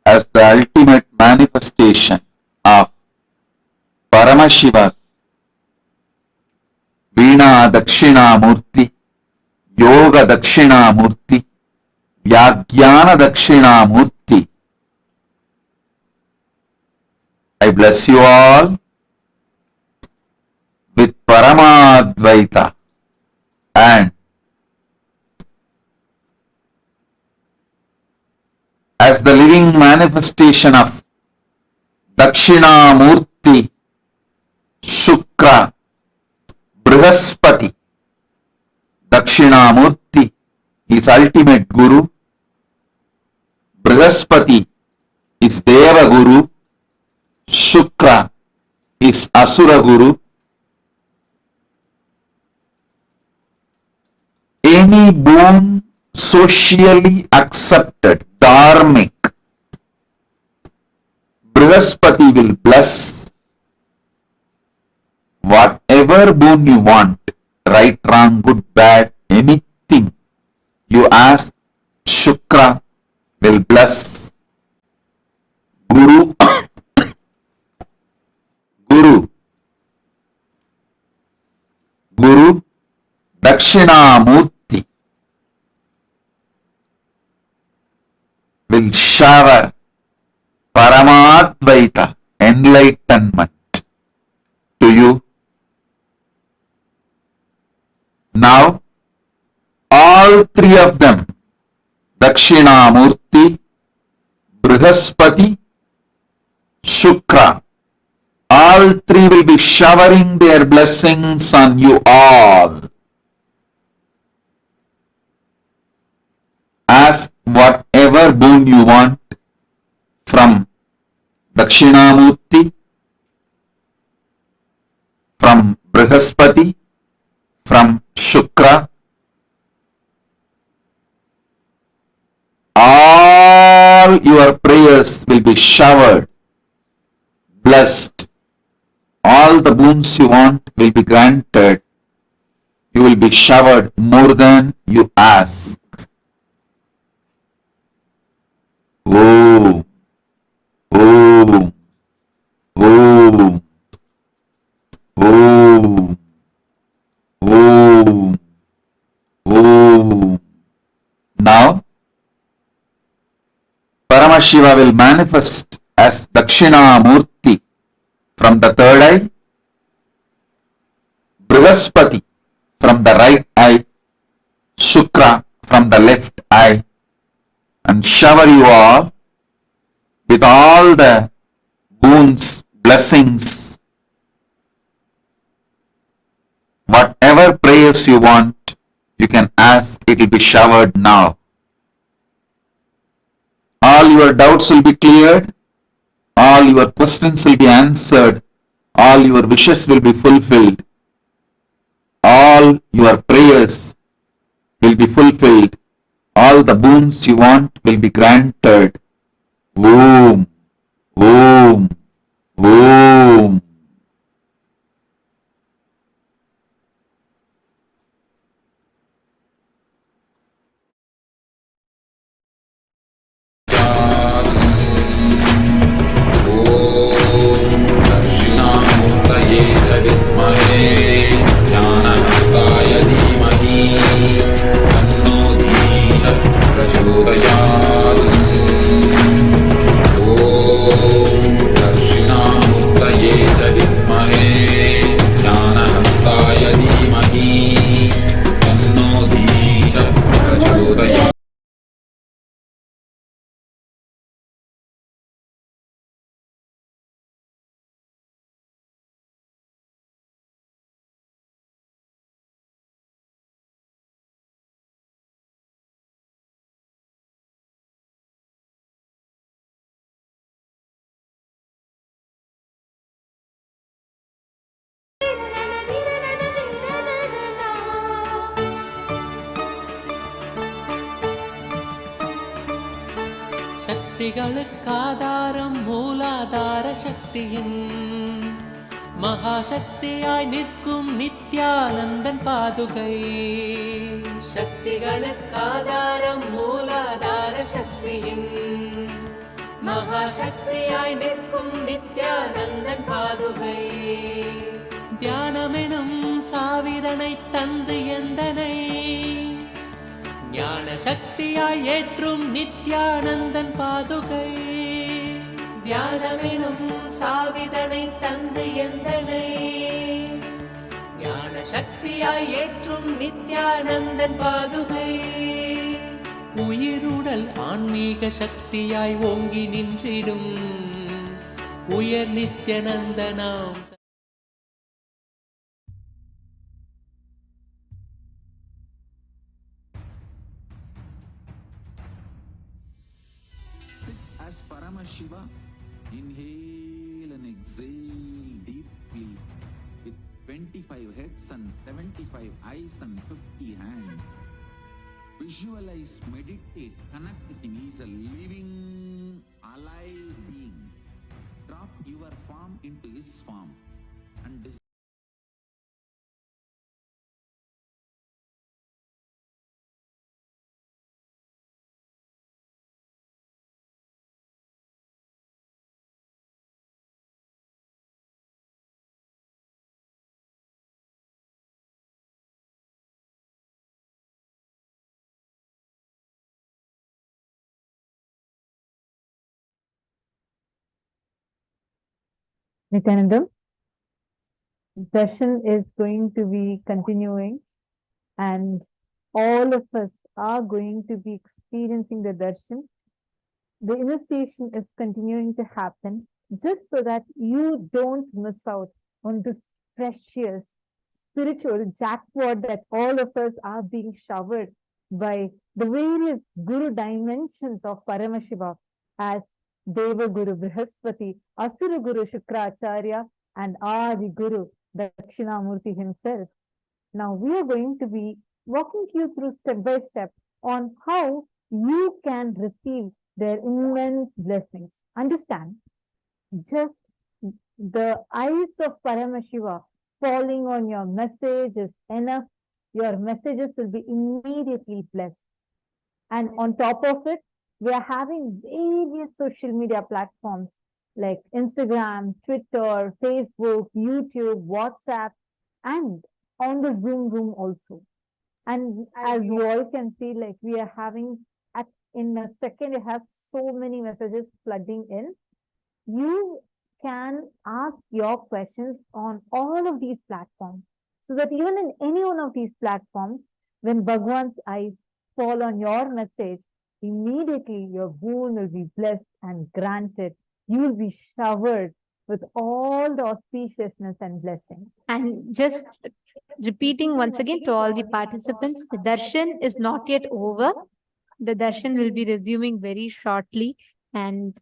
as the ultimate manifestation of Paramashiva's Veena Dakshinamurthy, Yoga Dakshinamurthy, Vyagyana Dakshinamurthy. I bless you all with Paramadvaita and as the living manifestation of Dakshinamurthy, Shukra, Brihaspati. Dakshinamurthy is ultimate Guru. Brihaspati is Deva Guru. Shukra is Asura Guru. Any boon socially accepted, dharmic, Brihaspati will bless. Whatever boon you want, right, wrong, good, bad, anything you ask, Shukra will bless. Guru, Guru, Dakshinamurthy will shower Paramadvaita, enlightenment to you. Now, all three of them, Dakshinamurthy, Brihaspati, Shukra, all three will be showering their blessings on you all. Ask whatever boon you want from Dakshinamurthy, from Brihaspati, from Shukra. All your prayers will be showered, blessed. All the boons you want will be granted. You will be showered more than you ask. Om, Om, Om, Om, Now, Paramashiva will manifest as Dakshinamurthy from the third eye, Brihaspati from the right eye, Shukra from the left eye, and shower you all with all the boons, blessings, whatever prayers you want, you can ask, it will be showered now. All your doubts will be cleared, all your questions will be answered, all your wishes will be fulfilled, all your prayers will be fulfilled, all the boons you want will be granted. Om, Om, Om. दक्षिणामूर्तये च विद्महे ज्ञानहस्ताय धीमहि तन्नो धीः प्रचोदयात्। ॐ दक्षिणामूर्तये च विद्महे ज्ञानहस्ताय धीमहि तन्नो धीः प्रचोदयात्। சக்திகளுக்காதாரம் மூலாதார சக்தியின் மகாசக்தியாய் நிற்கும் நித்யானந்தன் பாதுகை. சக்திகளுக்காதாரம் மூலாதார சக்தியின் மகாசக்தியாய் நிற்கும் நித்யானந்தன் பாதுகை. தியானமெனும் சாவிதனை தந்து எந்தனை ஞான சக்தியாய் ஏற்றும் நித்யானந்தன் பாதுகை. தியானமெனும் சாவிதனை தந்து எந்தனை ஞான சக்தியாய் ஏற்றும் நித்யானந்தன் பாதுகை. உயிருடல் ஆன்மீக சக்தியாய் ஓங்கி நின்றிடும் உயர் நித்யானந்தனாம். As Paramashiva, inhale and exhale deeply with 25 heads and 75 eyes and 50 hands. Visualize, meditate, connect with him. He is a living, alive being. Drop your form into his form and Nityanandam, darshan is going to be continuing, and all of us are going to be experiencing the darshan. The initiation is continuing to happen just so that you don't miss out on this precious spiritual jackpot that all of us are being showered by the various Guru dimensions of Paramashiva as Deva Guru Brihaspati, Asura Guru Shukracharya, and Adi Guru Dakshinamurthy himself. Now we are going to be walking you through step by step on how you can receive their immense blessings. Understand, just the eyes of Paramashiva falling on your message is enough. Your messages will be immediately blessed. And on top of it, we are having various social media platforms like Instagram, Twitter, Facebook, YouTube, WhatsApp, and on the Zoom room also. And as you all can see, like we are having in a second, you have so many messages flooding in. You can ask your questions on all of these platforms, so that even in any one of these platforms, when Bhagwan's eyes fall on your message, immediately your boon will be blessed and granted. You will be showered with all the auspiciousness and blessings. And just repeating once again to all the participants, the darshan is not yet over. The darshan will be resuming very shortly, and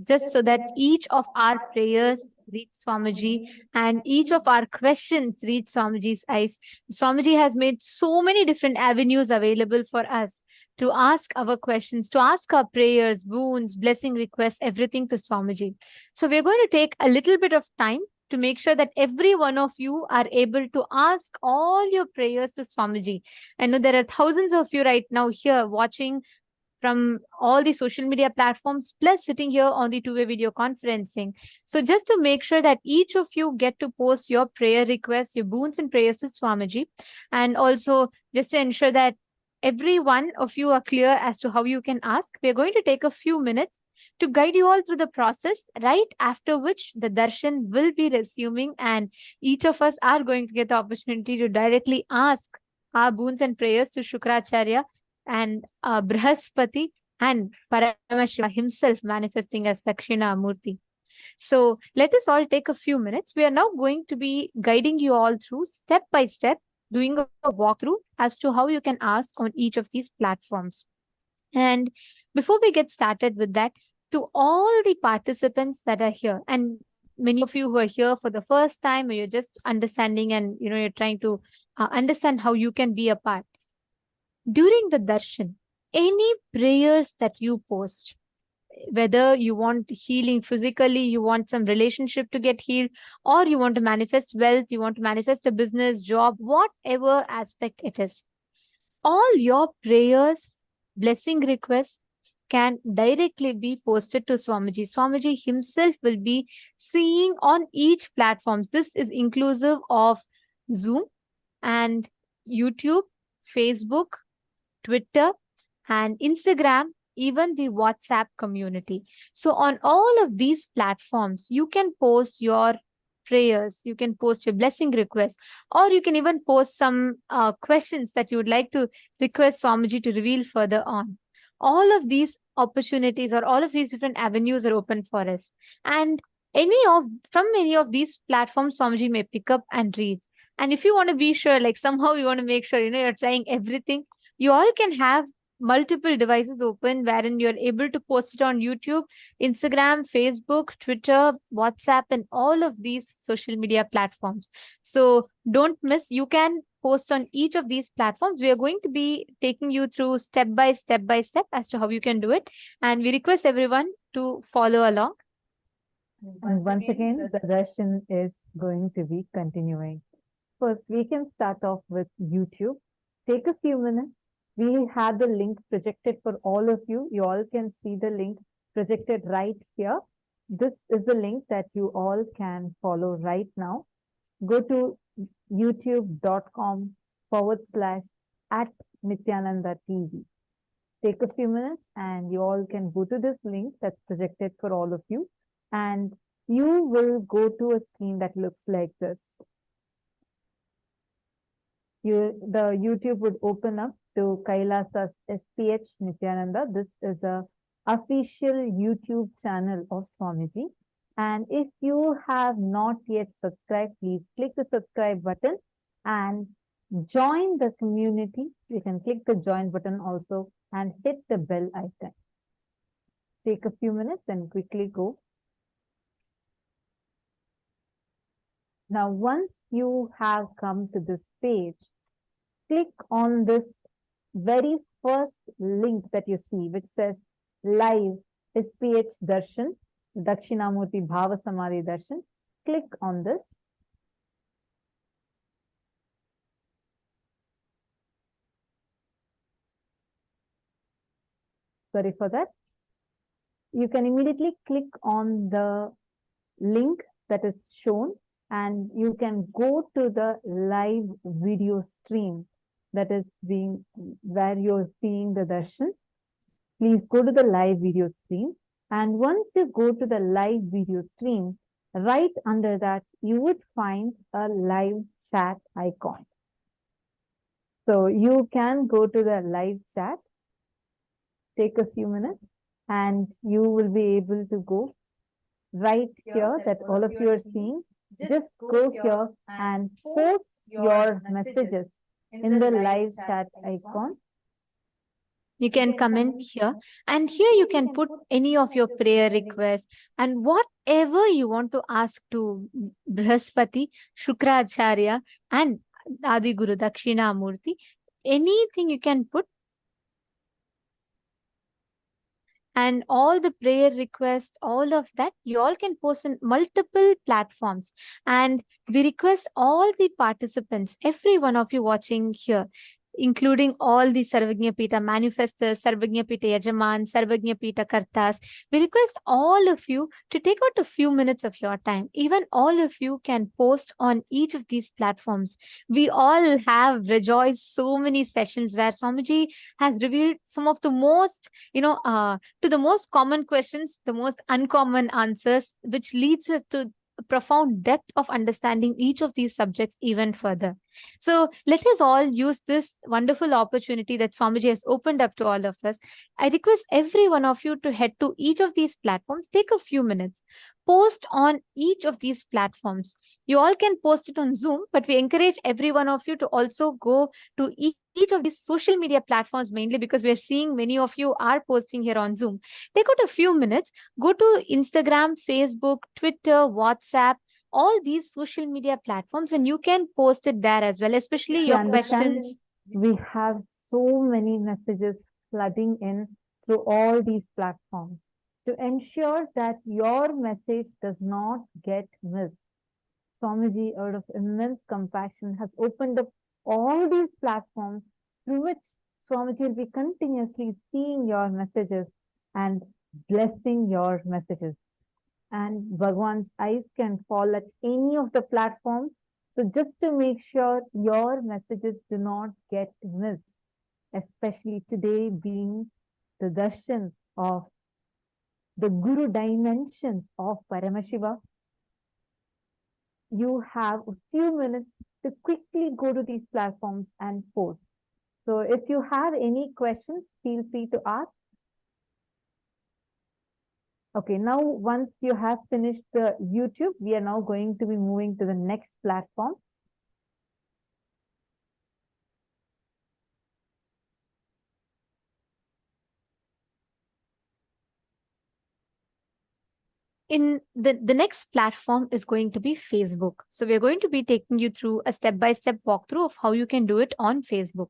just so that each of our prayers reach Swamiji and each of our questions reach Swamiji's eyes. Swamiji has made so many different avenues available for us to ask our questions, to ask our prayers, boons, blessing requests, everything to Swamiji. So we're going to take a little bit of time to make sure that every one of you are able to ask all your prayers to Swamiji. I know there are thousands of you right now here watching from all the social media platforms, plus sitting here on the two-way video conferencing. So just to make sure that each of you get to post your prayer requests, your boons and prayers to Swamiji, and also just to ensure that every one of you are clear as to how you can ask, we're going to take a few minutes to guide you all through the process, right after which the darshan will be resuming, and each of us are going to get the opportunity to directly ask our boons and prayers to Shukracharya and Brihaspati and Paramashiva himself manifesting as Dakshinamurthy. So let us all take a few minutes. We are now going to be guiding you all through step by step, doing a walkthrough as to how you can ask on each of these platforms. And before we get started with that, to all the participants that are here, and many of you who are here for the first time, or you're just understanding and you're trying to understand how you can be a part. During the darshan, any prayers that you post, whether you want healing physically, you want some relationship to get healed, or you want to manifest wealth, you want to manifest a business, job, whatever aspect it is, all your prayers, blessing requests can directly be posted to Swamiji. Swamiji himself will be seeing on each platform. This is inclusive of Zoom and YouTube, Facebook, Twitter, and Instagram, even the WhatsApp community. So on all of these platforms, you can post your prayers, you can post your blessing requests, or you can even post some questions that you would like to request Swamiji to reveal further on. All of these opportunities or all of these different avenues are open for us. And from any of these platforms, Swamiji may pick up and read. And if you want to be sure, like somehow you want to make sure, you're trying everything, you all can have multiple devices open wherein you're able to post it on YouTube, Instagram, Facebook, Twitter, WhatsApp, and all of these social media platforms. So don't miss. You can post on each of these platforms. We are going to be taking you through step by step as to how you can do it. And we request everyone to follow along. And once again, the darshan is going to be continuing. First, we can start off with YouTube. Take a few minutes. We have the link projected for all of you. You all can see the link projected right here. This is the link that you all can follow right now. Go to youtube.com/@Nithyananda TV. Take a few minutes and you all can go to this link that's projected for all of you. And you will go to a screen that looks like this. The YouTube would open up to Kailasa's SPH Nithyananda. This is the official YouTube channel of Swamiji. And if you have not yet subscribed, please click the subscribe button and join the community. You can click the join button also and hit the bell icon. Take a few minutes and quickly go. Now, once you have come to this page, click on this very first link that you see, which says live SPH Darshan, Dakshinamurty Bhava Samadhi Darshan. Click on this. Sorry for that. You can immediately click on the link that is shown and you can go to the live video stream. that is where you're seeing the darshan, please go to the live video stream. And once you go to the live video stream, right under that, you would find a live chat icon. So you can go to the live chat, take a few minutes, and you will be able to go right here that all of you are seeing. Just go here and post your messages in the live chat icon. You can comment here, and here you can put any of your prayer requests and whatever you want to ask to Brihaspati, Shukracharya, and Adi Guru Dakshinamurthy. Anything you can put, and all the prayer requests, all of that, you all can post in multiple platforms. And we request all the participants, every one of you watching here, including all the Sarvagyapita manifestors, Sarvagyapita Yajaman, Sarvagyapita Kartas. We request all of you to take out a few minutes of your time. Even all of you can post on each of these platforms. We all have rejoiced so many sessions where Swamiji has revealed some of the most, to the most common questions, the most uncommon answers, which leads us to a profound depth of understanding each of these subjects even further. So let us all use this wonderful opportunity that Swamiji has opened up to all of us. I request every one of you to head to each of these platforms, take a few minutes, post on each of these platforms. You all can post it on Zoom, but we encourage every one of you to also go to each of these social media platforms, mainly because we are seeing many of you are posting here on Zoom. Take out a few minutes, go to Instagram, Facebook, Twitter, WhatsApp, all these social media platforms, and you can post it there as well, especially your questions. We have so many messages flooding in through all these platforms. To ensure that your message does not get missed, Swamiji, out of immense compassion, has opened up all these platforms through which Swamiji will be continuously seeing your messages and blessing your messages. And Bhagwan's eyes can fall at any of the platforms. So just to make sure your messages do not get missed, especially today being the darshan of the Guru dimensions of Paramashiva, you have a few minutes to quickly go to these platforms and post. So if you have any questions, feel free to ask. Okay, now once you have finished the YouTube, we are now going to be moving to the next platform. In the next platform is going to be Facebook. So we're going to be taking you through a step-by-step walkthrough of how you can do it on Facebook.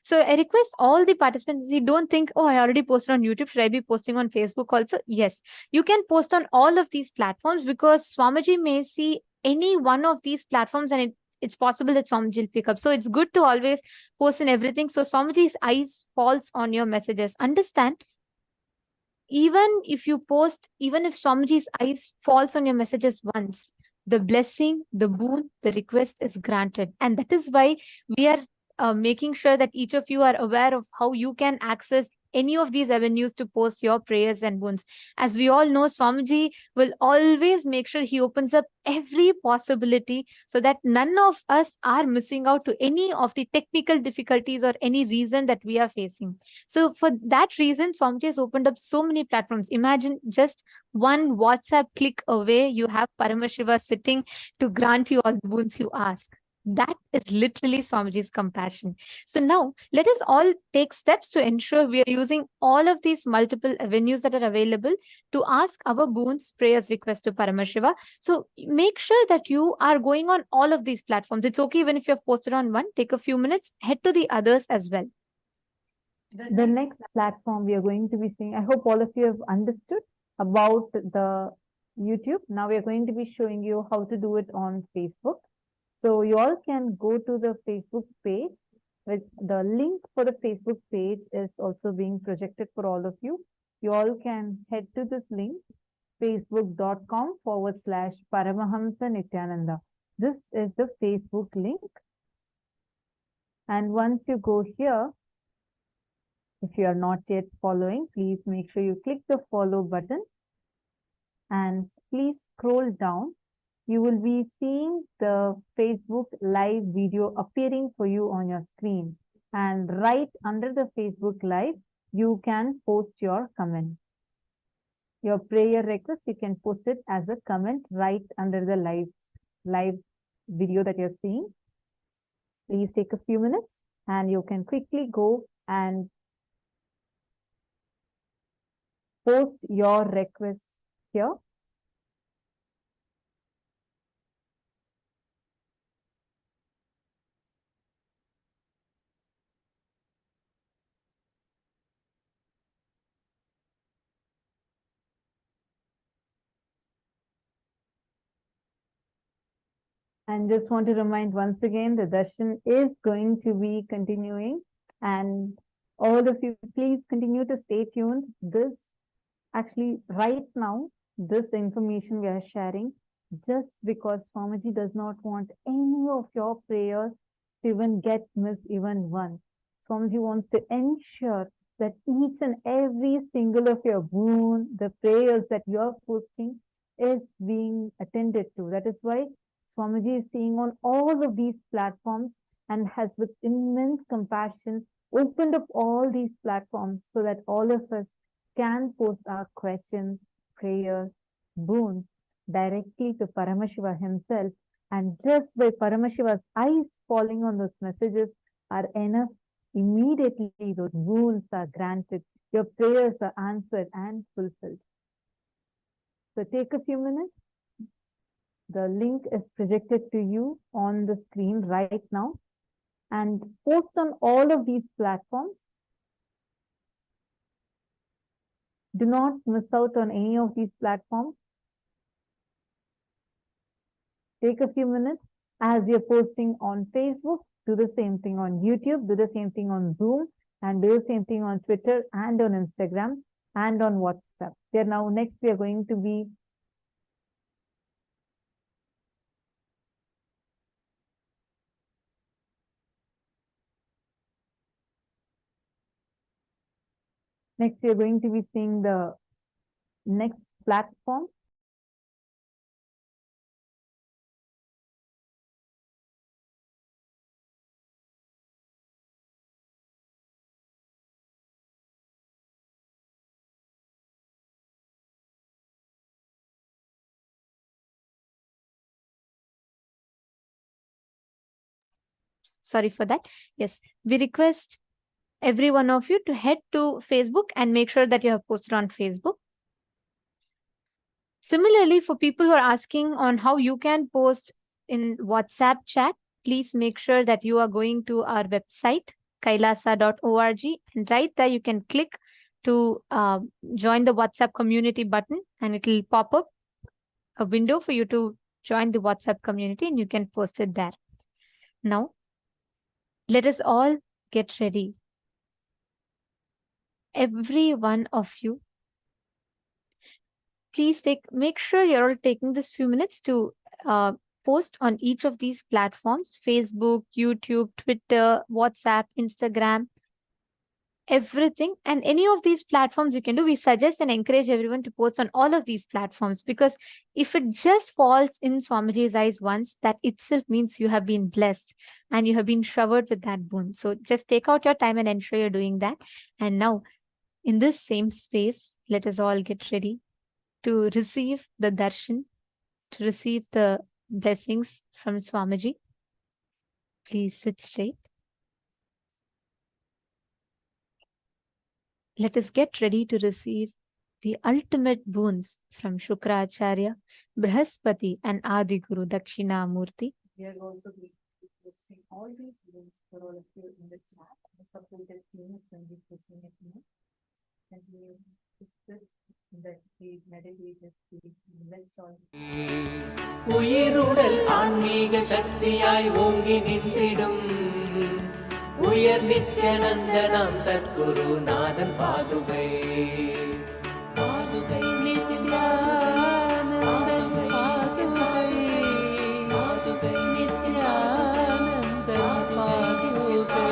So I request all the participants, you don't think, oh, I already posted on YouTube, should I be posting on Facebook also? Yes, you can post on all of these platforms, because Swamiji may see any one of these platforms, and it's possible that Swamiji will pick up. So it's good to always post in everything. So Swamiji's eyes falls on your messages. Understand, even if you post, even if Swamiji's eyes falls on your messages once, the blessing, the boon, the request is granted. And that is why we are making sure that each of you are aware of how you can access any of these avenues to post your prayers and boons. As we all know, Swamiji will always make sure he opens up every possibility so that none of us are missing out to any of the technical difficulties or any reason that we are facing. So for that reason, Swamiji has opened up so many platforms. Imagine just one WhatsApp click away, you have Paramashiva sitting to grant you all the boons you ask. That is literally Swamiji's compassion. So now let us all take steps to ensure we are using all of these multiple avenues that are available to ask our boons, prayers, requests to Paramashiva. So make sure that you are going on all of these platforms. It's okay even if you have posted on one, take a few minutes, head to the others as well. The next platform we are going to be seeing, I hope all of you have understood about the YouTube. Now we are going to be showing you how to do it on Facebook. So you all can go to the Facebook page. With the link for the Facebook page is also being projected for all of you. You all can head to this link, facebook.com/Paramahamsa Nithyananda. This is the Facebook link. And once you go here, if you are not yet following, please make sure you click the follow button and please scroll down. You will be seeing the Facebook live video appearing for you on your screen. And right under the Facebook live, you can post your comment. Your prayer request, you can post it as a comment right under the live video that you're seeing. Please take a few minutes and you can quickly go and post your request here. And just want to remind once again, the darshan is going to be continuing, and all of you, please continue to stay tuned. This actually right now, this information we are sharing, just because Swamiji does not want any of your prayers to even get missed even once. Swamiji wants to ensure that each and every single of your boon, the prayers that you are posting, is being attended to. That is why Swamiji is seeing on all of these platforms and has with immense compassion opened up all these platforms so that all of us can post our questions, prayers, boons directly to Paramashiva himself. And just by Paramashiva's eyes falling on those messages are enough. Immediately those boons are granted. Your prayers are answered and fulfilled. So take a few minutes. The link is projected to you on the screen right now, and post on all of these platforms. Do not miss out on any of these platforms. Take a few minutes as you're posting on Facebook. Do the same thing on YouTube, do the same thing on Zoom, and do the same thing on Twitter and on Instagram and on WhatsApp. There now next we are going to be seeing the next platform. Sorry for that. Yes, we request every one of you to head to Facebook and make sure that you have posted on Facebook. Similarly, for people who are asking on how you can post in WhatsApp chat, please make sure that you are going to our website, kailasa.org, and right there you can click to join the WhatsApp community button, and it will pop up a window for you to join the WhatsApp community, and you can post it there. Now, let us all get ready. Every one of you, please make sure you're all taking this few minutes to post on each of these platforms: Facebook, YouTube, Twitter, WhatsApp, Instagram, everything. And any of these platforms you can do. We suggest and encourage everyone to post on all of these platforms, because if it just falls in Swamiji's eyes once, that itself means you have been blessed and you have been showered with that boon. So just take out your time and ensure you're doing that. And now, in this same space, let us all get ready to receive the darshan, to receive the blessings from Swamiji. Please sit straight. Let us get ready to receive the ultimate boons from Shukracharya, Brihaspati, and Adi Guru Dakshinamurthy. We are also going to be posting all these links for all of you in the chat. The support is Venus when we posting it now. And we discuss that we meditate this piece. Let's all. உயிருடல் ஆன்மீக சக்தியாய் ஓங்கி நின்றிடும் உயர் நித்யானந்த நாம் சத்குரு நாதன் பாதுகை பாதுகை நித்யானந்தன் பாதுகை பாதுகை நித்யானந்தன் பாதுகை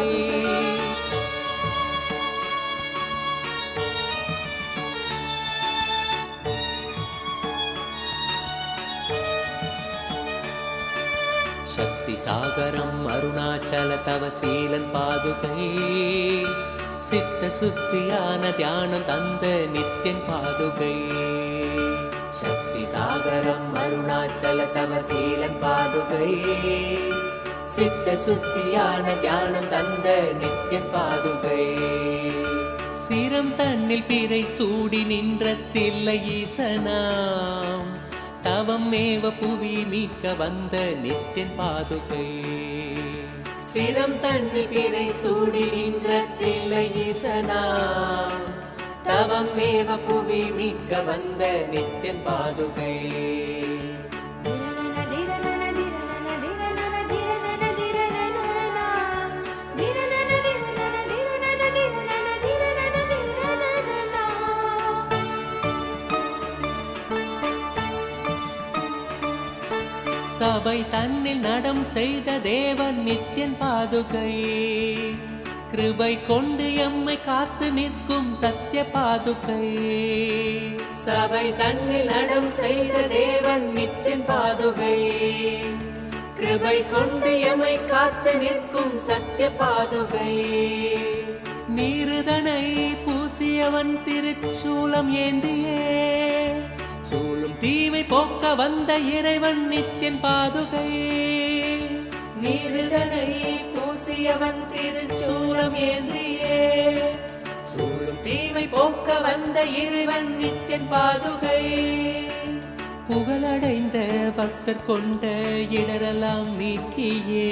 சாகரம் அருணாச்சல தவ சீலன் பாதுகை சித்த சுத்தியான தியானம் தந்த நித்யன் பாதுகை சக்தி சாகரம் அருணாச்சல தவ சீலன் பாதுகை சித்த சுத்தியான தியானம் தந்த நித்யன் பாதுகை சிரம் தன்னில் பிறை சூடி நின்ற தில்லை ஈசனாம் தவம் மேவ புவி மீட்க வந்த நித்யன் பாதுகை சிரம் தன்னில் பிறை சூடி நின்ற தில்லை ஈசனாம் தவம் மேவ புவி மீட்க வந்த நித்யன் பாதுகை சபை தன்னில் நடம் செய்த தேவன் நித்யன் பாதுகை கிருபை கொண்டு எம்மை காத்து நிற்கும் சத்திய பாதுகை சபை தன்னில் நடம் செய்த தேவன் நித்யன் பாதுகை கிருபை கொண்டு எம்மை காத்து நிற்கும் சத்திய பாதுகை நீருதனை பூசியவன் திருச்சூலம் ஏந்தியே சூழும் தீமை போக்க வந்த இறைவன் நித்யன் பாதுகை நீருதனை பூசியவன் திருச்சூலம் ஏந்தியே சூழும் தீமை போக்க வந்த இறைவன் நித்யன் பாதுகை புகழடைந்த பக்தர் கொண்ட இடரெல்லாம் நீக்கியே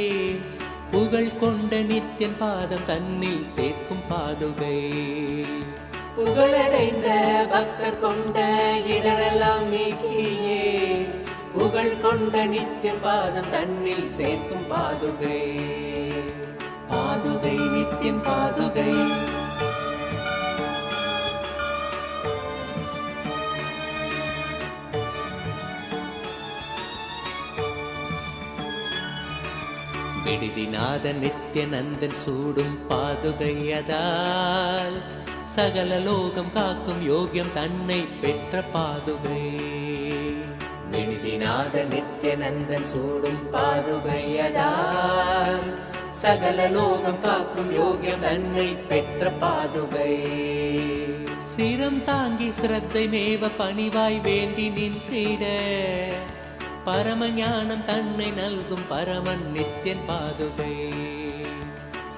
புகழ் கொண்ட நித்யன் பாதம் தன்னில் சேர்க்கும் பாதுகை புகழடைந்த பக்தர் கொண்ட இடரெல்லாம் நீக்கியே புகழ் கொண்ட நித்யன் பாதம் தன்னில் சேர்க்கும் பாதுகை பாதுகை நித்யன் பாதுகை விடுதிநாத நித்யநந்தன் சூடும் பாதுகையதால் சகல லோகம் காக்கும் யோகியம் தன்னை பெற்ற பாதுகை விடுதிநாத நித்யநந்தன் சூடும் பாதுகையதால் சகல லோகம் காக்கும் யோகியம் தன்னை பெற்ற பாதுகை சிரம் தாங்கி சிரத்தை மேவ பணிவாய் வேண்டி நின்றிட பரமஞானம் தன்னை நல்கும் பரமன் நித்யன் பாதுகை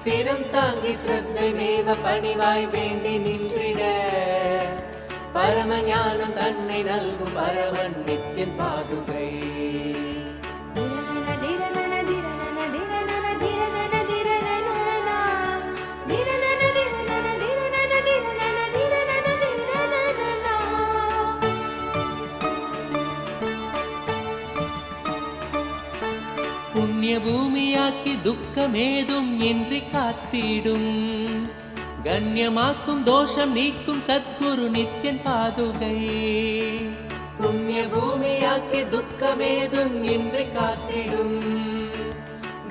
சிரம் தாங்கி சிரத்தை மேவ பணிவாய் வேண்டி நின்றிட பரமஞானம் தன்னை நல்கும் பரமன் நித்யன் பாதுகை புண்ணிய பூமியாக்கி துக்கமேதும் இன்றி காத்திடும் கண்ணியமாக்கும் தோஷம் நீக்கும் சத்குரு நித்யன் பாதுகை புண்ணிய பூமியாக்கி துக்கமேதும் இன்றி காத்திடும்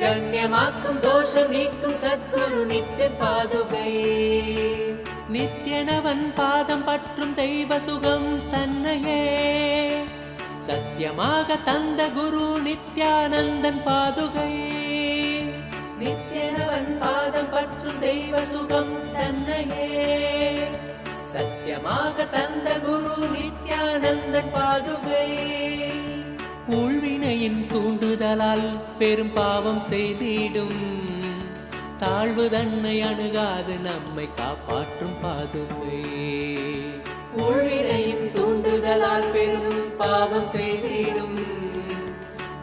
கண்ணியமாக்கும் தோஷம் நீக்கும் சத்குரு நித்யன் பாதுகை நித்யனவன் பாதம் பற்றும் தெய்வ சுகம் தன்னையே சத்தியமாக தந்த குரு நித்யானந்தன் பாதுகை நித்யனவன் பாதம் பற்றும் தெய்வ சுகம் தன்னையே சத்தியமாக தந்த குரு நித்யானந்தன் பாதுகை உள்வினையின் தூண்டுதலால் பெரும் பாவம் செய்திடும் தாழ்வு தன்னை அணுகாது நம்மை காப்பாற்றும் பாதுகை உள்வினையின் தூண்டுதலால் பெரும் பாவம் செய்திடும்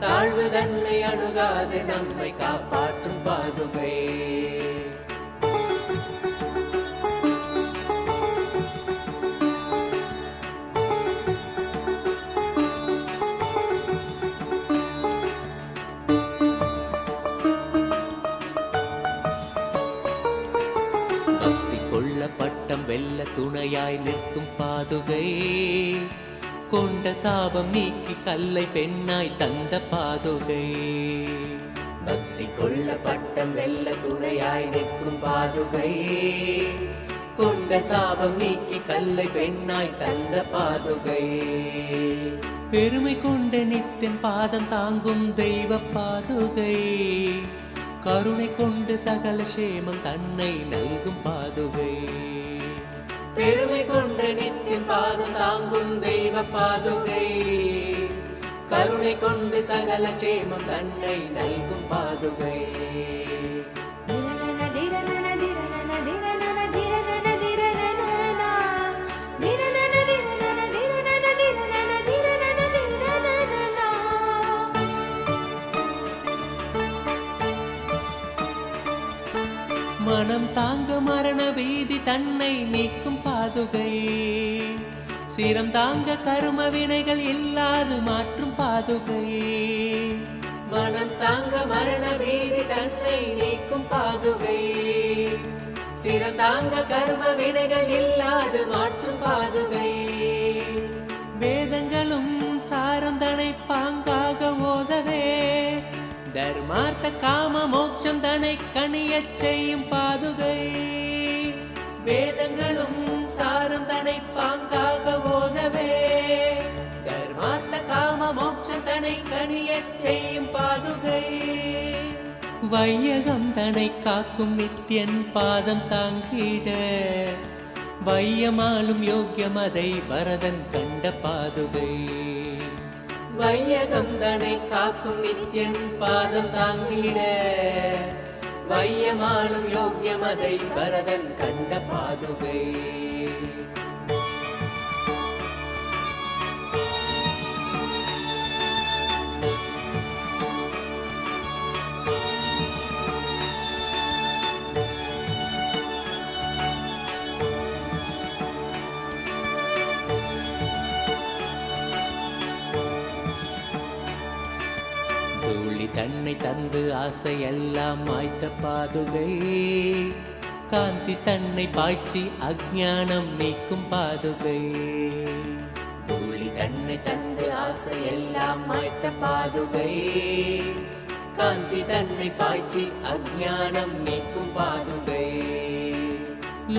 தாழ்வு தன்னை அணுகாது நம்மை காப்பாற்றும் பாதுகை பட்டம் வெல்ல துணையாய் நிற்கும் பாதுகை கொண்ட சாபம் நீக்கி கல்லை பெண்ணாய் தந்த பாதுகை பக்தி கொள்ள பட்டம் வெல்ல துணையாய் நிற்கும் பாதுகை கொண்ட சாபம் நீக்கி கல்லை பெண்ணாய் தந்த பாதுகை பெருமை கொண்ட நித்தியன் பாதம் தாங்கும் தெய்வ பாதுகை, கருணை கொண்டு சகல சேமம் தன்னை நல்கும் பாதுகை. பெருமை கொண்ட நித்தியன் பாதம் தாங்கும் தெய்வ பாதுகை, கருணை கொண்டு சகல சேமம் தன்னை நல்கும் பாதுகை. மனம் தாங்க மரண வீதி தன்னை நீக்கும் பாதுகை, சிரம் தாங்க கரும வினைகள் இல்லாது மாற்றும் பாதுகை. மனம் தாங்க மரண வீதி தன்னை நீக்கும் பாதுகை, சிரம் தாங்க கரும வினைகள் இல்லாது மாற்றும் பாதுகை. வேதங்களும் சாரம் தனை பாங்காக ஓதவே, தர்மார்த்த காம மோட்சம் தனை கணியச் செய்யும் பாதுகை. வேதங்களும் சாரம் தனை பாங்காக ஓதவே, தர்மார்த்த காம மோட்சம் தனை கணியச் செய்யும் பாதுகை. வையகம் தனை காக்கும் நித்தியன் பாதம் தாங்கிட, வையமாலும் யோக்கியம் அதை வரதன் கண்ட பாதுகை. வையகம் தனை காக்கும் நித்தியன் பாதம் தாங்கிட, வையமாலும் யோக்கியம் அதை வரதன் கண்ட பாதுகை. தன்னை தந்து ஆசையெல்லாம் மாய்த்த பாதுகை, காந்தி தன்னை பாய்ச்சி அஞ்ஞானம் நீக்கும் பாதுகை. தூளி தன்னை தந்து ஆசையெல்லாம் மாய்த்த பாதுகை, காந்தி தன்னை பாய்ச்சி அஞ்ஞானம் நீக்கும் பாதுகை.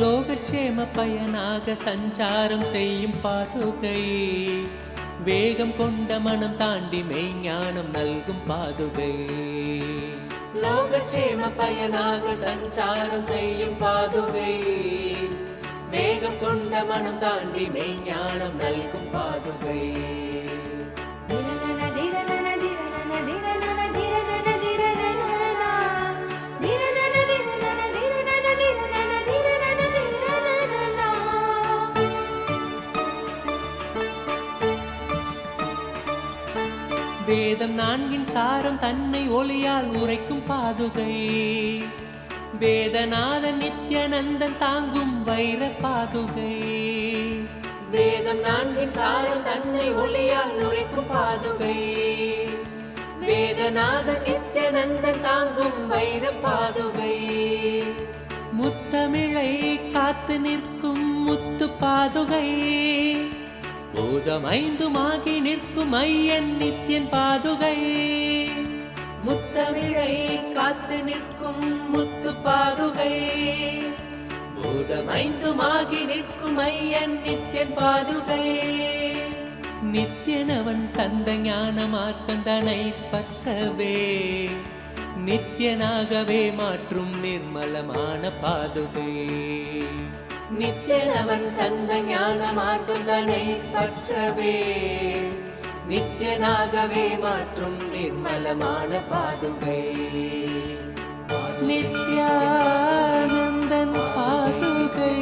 லோகக்ஷேம பயனாக சஞ்சாரம் செய்யும் பாதுகை, வேகம் கொண்ட மனம் தாண்டி மெய்ஞானம் நல்கும் பாதுகை. லோகக்ஷேம பயனாக சஞ்சாரம் செய்யும் பாதுகை, வேகம் கொண்ட மனம் தாண்டி மெய்ஞானம் நல்கும் பாதுகை. வேதம் நான்கின் சாரம் தன்னை ஒளியால் உரைக்கும் பாதுகை, வேதநாதன் நித்யானந்தன் தாங்கும் வைர பாதுகை. வேதம் நான்கின் சாரம் தன்னை ஒளியால் உரைக்கும் பாதுகை, வேதநாதன் நித்யானந்தன் தாங்கும் வைர பாதுகை. முத்தமிழை காத்து நிற்கும் முத்து பாதுகை, பூதமைந்துமாகி நிற்கும் ஐயன் நித்தியன் பாதுகை. முத்தமிழை காத்து நிற்கும் முத்து பாதுகை, பூதமைந்துமாகி நிற்கும் ஐயன் நித்தியன் பாதுகை. நித்தியனவன் தந்த ஞான மார்க்கந்தனை பற்றவே, நித்தியனாகவே மாற்றும் நிர்மலமான பாதுகை. நித்தியனவன் தந்த ஞான மார்க்கம் தன்னை பற்றவே, நித்தியனாகவே மாற்றும் நிர்மலமான பாதுகை. நித்யானந்தன் பாதுகை,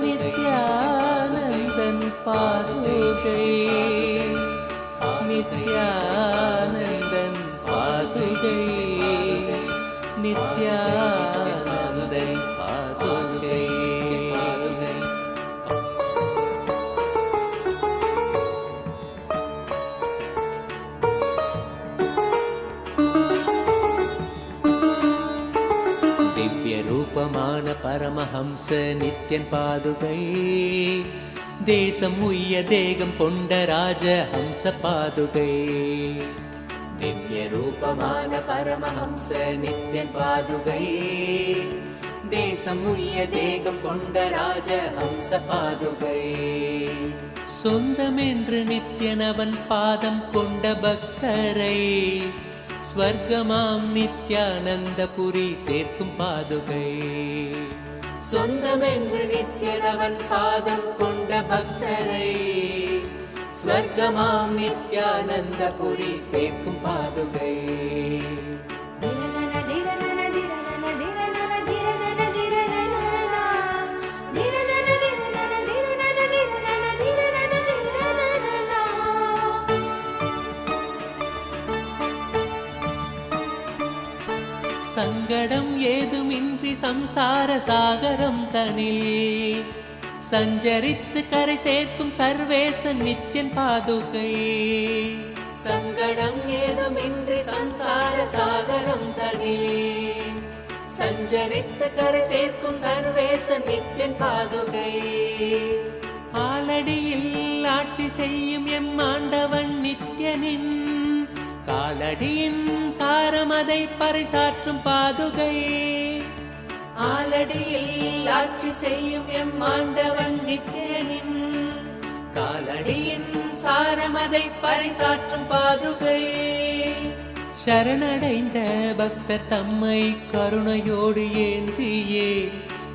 நித்யானந்தன் பாதுகை, நித்யானந்தன் பாதுகை, நித்யானந்தன் பாதுகை. திவ்ய ரூபமான பரமஹம்ச நித்யன் பாதுகை, தேசம் உய்ய தேகம் கொண்ட ராஜ ஹம்ச பாதுகை. திவ்ய ரூபமான பரமஹம்ச நித்யன் பாதுகை, தேசம் உய்ய தேகம் கொண்ட ராஜ ஹம்ச பாதுகை. சொந்தமென்று நித்யனவன் பாதம் கொண்ட பக்தரை ஸ்வர்க்கமாம் நித்யானந்தபுரி சேர்க்கும் பாதுகை. சொந்தமென்று நித்யனவன் பாதம் கொண்ட பக்தரை ஸ்வர்க்கமாம் நித்யானந்தபுரி சேர்க்கும் பாதுகை. சங்கடம் ஏதுமின்றி சம்சார சாகரம் தனில் சஞ்சரித்து கரை சேர்க்கும் சர்வேசன் நித்யன் பாதுகை. சங்கடம் ஏதுமின்றி சம்சார சாகரம் தனில் சஞ்சரித்து கரை சேர்க்கும் சர்வேசன் நித்யன் பாதுகை. ஆலடியில் ஆட்சி செய்யும் எம் ஆண்டவன் நித்யனின் காலடியின் சாரமதை பறைசாற்றும் பாதுகை. ஆலடியில் ஆட்சி செய்யும் எம் ஆண்டவன் நித்யனின் காலடியின் சாரமதை பறைசாற்றும் பாதுகை. சரணடைந்த பக்தர் தம்மை கருணையோடு ஏந்தியே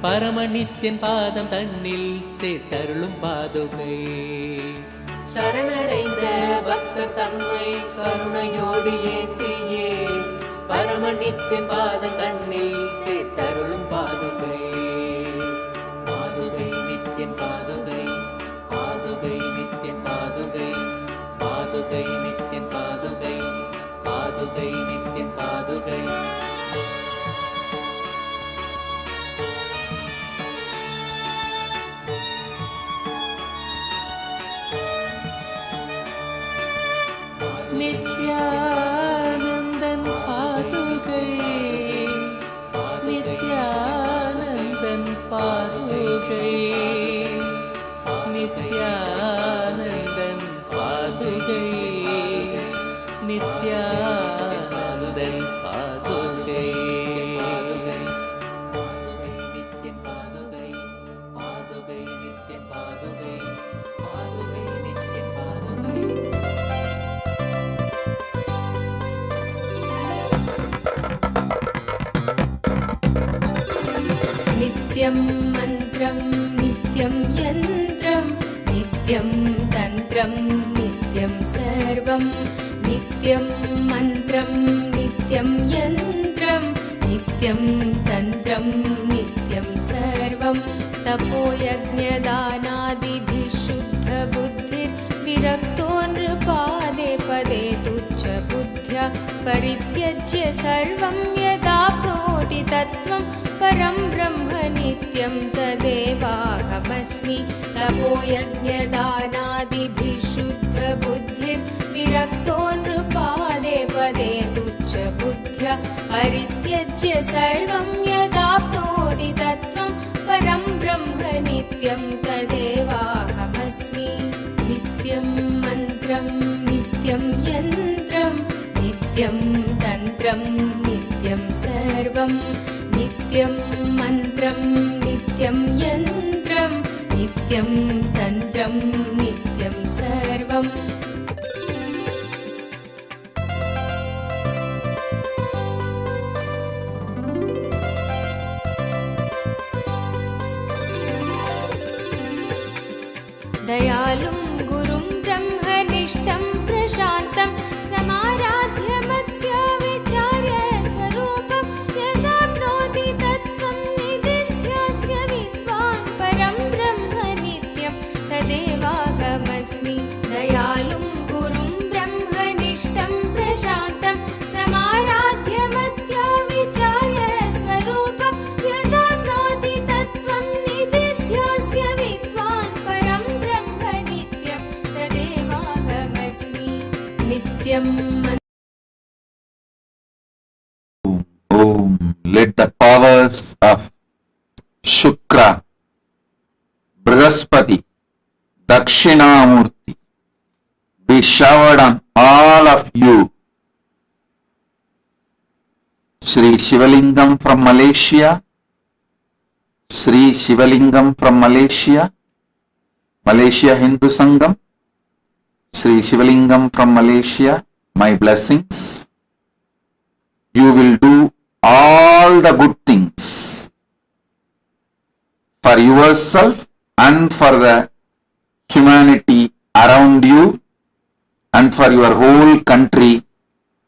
பரமநித்யன் பாதம் தன்னில் சேர்த்தருளும் பாதுகை. சரணடைந்த பக்தர் தம்மை கருணையோடு ஏந்தியே பரமநித்யன் பாதம் தன்னில் சேர்த்தருளும் பாதுகை. பாதுகை நித்யன் பாதுகை, பாதுகை நித்யன் பாதுகை, பாதுகை நித்யன் பாதுகை, பாதுகை நித்யன் பாதுகை. நித்யானந்தன் பாதுகை, நித்யானந்தன் பாதுகை, நித்யானந்தன் பாதுகை, நித்யானந்தன் பாதுகை. பாதுகை நித்யன் பாதுகை, பாதுகை நித்யன் பாதுகை, பாதுகை நித்யன் பாதுகை. नित्यं मन्त्रं नित्यं यन्त्रं नित्यं तन्त्रं नित्यं सर्वं नित्यं मन्त्रं नित्यं यन्त्रं नित्यं तन्त्रं नित्यं सर्वं तपोयज्ञदानादिभिः शुद्धबुद्धिर्विरक्तो नृपादे पदे तुच्छबुद्ध्या परित्यज्य सर्वं यदाप्नोति तत्त्वं परं ब्रह्म नित्यं तदेवाहमस्मि. तपोयज्ञदानादिभिः शुद्धबुद्धिर्विरक्तो नृपादे पदे तुच्छबुद्ध्या परित्यज्य सर्वं यदाप्नोति तत्त्वं परं ब्रह्म नित्यं तदेवाहमस्मि. नित्यं मन्त्रं नित्यं यन्त्रं नित्यं तन्त्रं नित्यं सर्वं नित्यं मन्त्रं नित्यं यन्त्रं नित्यं तन्त्रं नित्यं सर्वम्. दयालुं गुरुं ब्रह्मनिष्ठं प्रशान्तं समाराध्य मत्या विचार्य स्वरूपं यदाप्नोति तत्त्वं निदिध्यास्य विद्वान् परं ब्रह्म नित्यं तदेवाहमस्मि. दयालुं गुरुं ब्रह्मनिष्ठं प्रशान्तं समाराध्य मत्या विचार्य स्वरूपं यदाप्नोति तत्त्वं निदिध्यास्य विद्वान् परं ब्रह्म नित्यं तदेवाहमस्मि. नित्यं Om. Let the powers of Shukra, Brihaspati, Dakshinamurthy be showered on all of you. Sri Shivalingam from Malaysia, Sri Shivalingam from Malaysia, Malaysia Hindu Sangam. Sri Shivalingam from Malaysia, my blessings. You will do all the good things for yourself and for the humanity around you and for your whole country,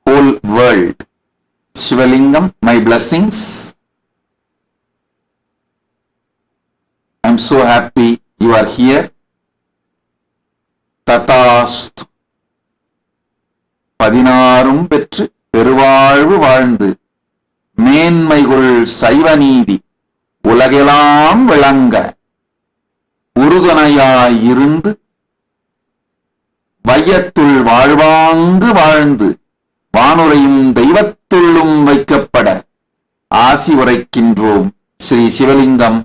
whole world. Shivalingam, my blessings. I'm so happy you are here. Tatastu. 16 பெற்று பெருவாழ்வு வாழ்ந்து மேன்மைகுள் சைவநீதி உலகெல்லாம் விளங்க உறுதுணையாயிருந்து வையத்துள் வாழ்வாங்கு வாழ்ந்து வானுரையும் தெய்வத்துள்ளும் வைக்கப்பட ஆசி உரைக்கின்றோம். ஸ்ரீ சிவலிங்கம்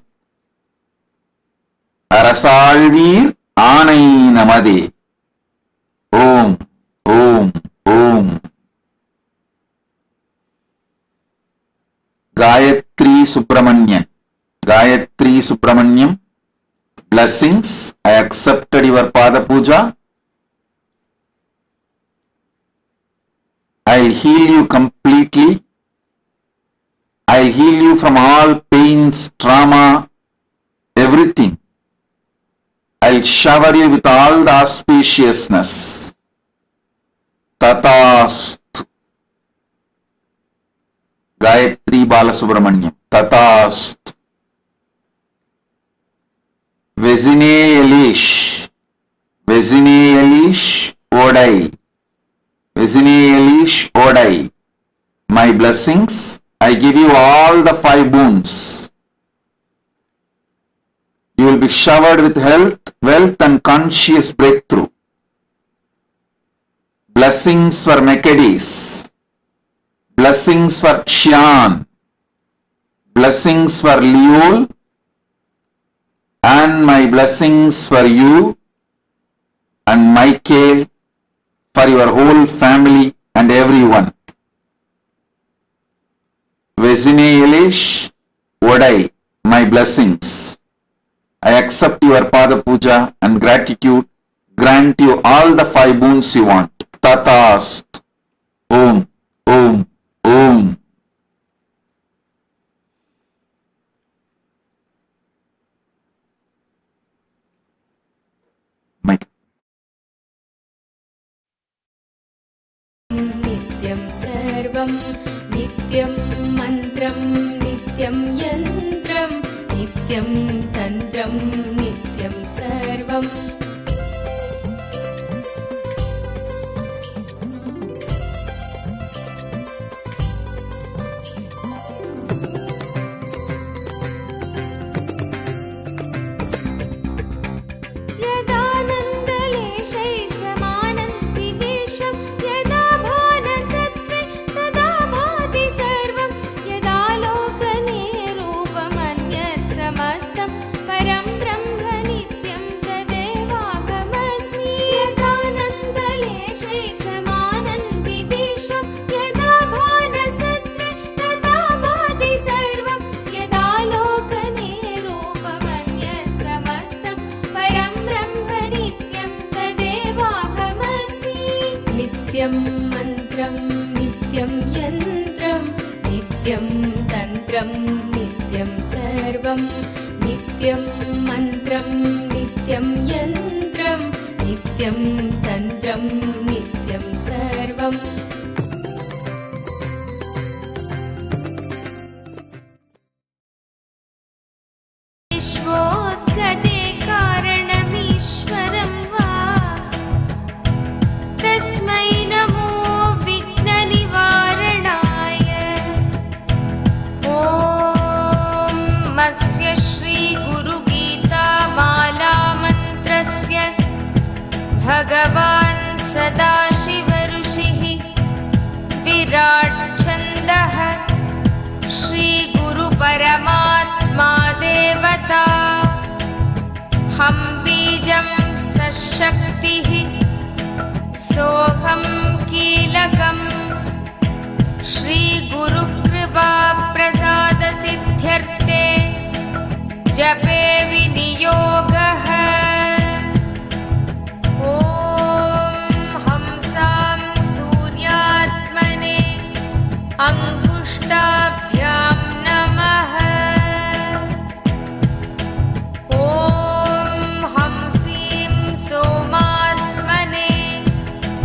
அரசாழ்வீர் ஆணை நமதே. ஓம் ஓம் ஓம். Gayatri Subramanian. Gayatri Subramaniam, blessings. I accepted your Pada Puja. I'll heal you completely. I'll heal you from all pains, trauma, everything. I'll shower you with all the auspiciousness. Tatastu. Gayatri Balasubramaniam. Tatastu. Vezine Elish. Vezine Elish Odai. Vezine Elish Odai. My blessings. I give you all the 5 boons. You will be showered with health, wealth and conscious breakthrough. Blessings for Mekadis. Blessings for Xian. Blessings for Liul. And my blessings for you and Michael, for your whole family and everyone. Vezine Elish Odai, my blessings. I accept your Pada Puja and gratitude. Grant you all the 5 boons you want. Tatast. Om. Om. Om. Mike. नित्यं सर्वं नित्यं मन्त्रं नित्यं यन्त्रं नित्यं तन्त्रं नित्यं सर्वम् नित्यं मन्त्रं नित्यं यन्त्रं नित्यं तन्त्रं नित्यं सर्वं नित्यं मन्त्रं नित्यं यन्त्रं नित्यं तन्त्रं नित्यं सर्वम् विश्वोद्गते कारणमीश्वरं वा तस्मै नमो विघ्ननिवारणाय ॐ अस्य श्रीगुरुगीतामालामन्त्रस्य भगवान् सदाशिवऋषिः विराट् छन्दः श्रीगुरुपरमात्मा देवता हम बीजं सशक्तिः सोऽहं कीलकम् श्रीगुरुकृपा प्रसादसिद्ध्यर्थे जपे विनियोगः ॐ हंसां सूर्यात्मने अंगुष्ठाभ्यां नमः ॐ हंसीं सोमात्मने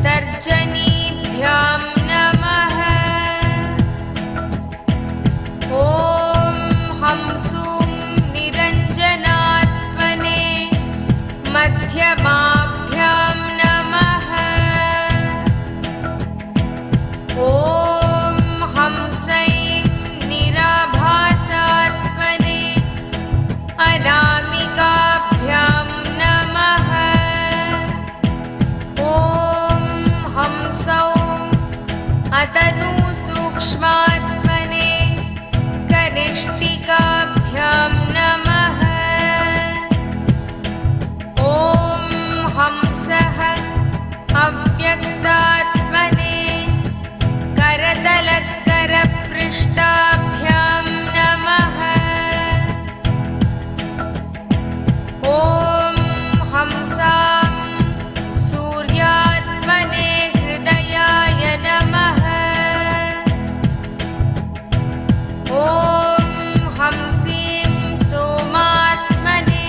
तर्जनीभ्यां नमः ॐ हंसूं निरञ्जनात्मने मध्यमाभ्यां नमः ॐ हंसैं निराभासात्मने अनामिकाभ्यां नमः ॐ हंसौं अतनुसूक्ष्मात्मने कनिष्ठिकाभ्यां नमः ॐ हंसः अव्यक्तात्मने करतलकरपृष्ठाभ्यां नमः ॐ हंसां सूर्यात्मने हृदयाय नमः ॐ हंसीं सोमात्मने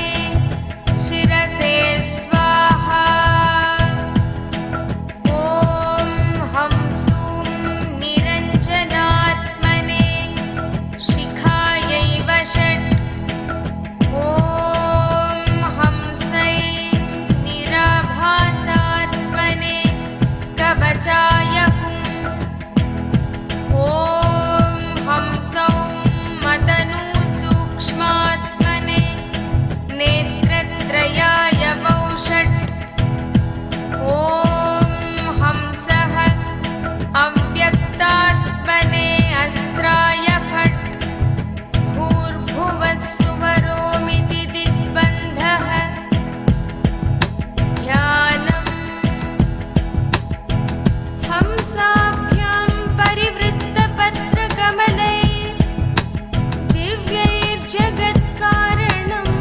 शिरसे स्वाहा ॐ हंसूं निरञ्जनात्मने शिखायै वषट् ॐ हंसैं निराभासात्मने कवचाय हुम् ॐ हंसौं मतनुसूक्ष्मात्मने नेत्रत्रयाय वौषट् ॐ हंसः अव्यक्तात्मने अस्त्राय फट् भूर्भुवः सुवरोमिति दिग्बन्धः ध्यानम् हंसाभ्यां परिवृत्तपत्रकमलैः दिव्यैर्जगत्कारणम्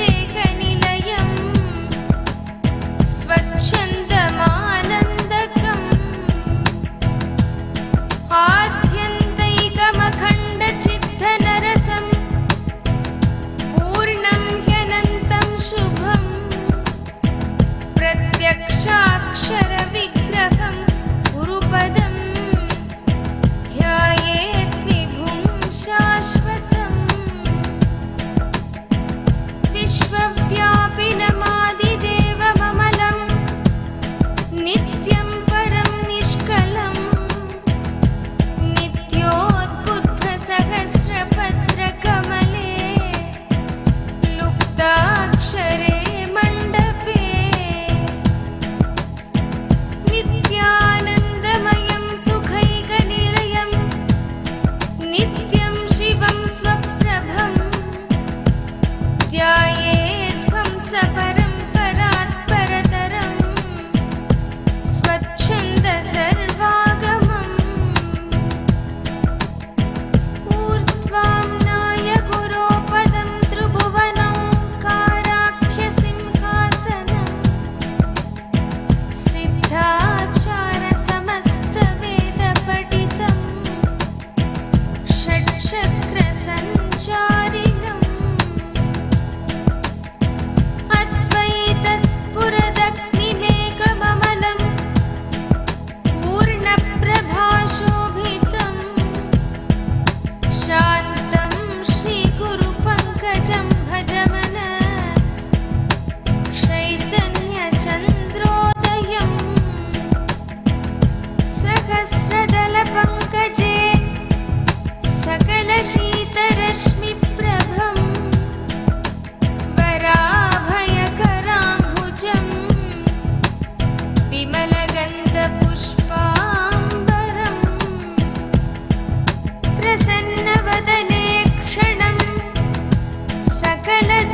विश्वोत्कीर्णमनेकदेकनिलयम् स्वच्छन्दमानन्दकम् आद्यन्तैकमखण्डचित्तनरसम् पूर्णं ह्यनन्तं शुभम् प्रत्यक्षाक्षरविग्रहं गुरुपदम् ध्यायेत् विभुं शाश्वतम् विश्वव्यापिनमादिदेवममलं नित्यं परं निष्कलं नित्योद्बुद्धसहस्रपत्रकमले लुप्ताक्षरे मण्डपे नित्यानन्दमयं सुखैकनिलयं नित्यं शिवं स्वप्रभम् ध्यायेत् हंसपरम्परात् परतरम् स्वच्छन्दसर्वागमम् ऊर्ध्वाम्नाय गुरोपदं त्रिभुवनोङ्काराख्यसिंहासनम् सिद्धाचारसमस्तवेदपठितम् षट्चक्रसञ्चारिणम् अद्वैतस्फुरदग्निमेकममलं पूर्णप्रभाशोभितं शान्तं श्रीगुरुपङ्कजं भजमन चैतन्यचन्द्रोदयम् सहस्रदलपङ्कजे सकलशीतरश्मिप्रभम् वराभयकराम्बुजम् विमलगन्धपुष्पाम्बरम् प्रसन्नवदने क्षणं सकलदेवतारूपिणम्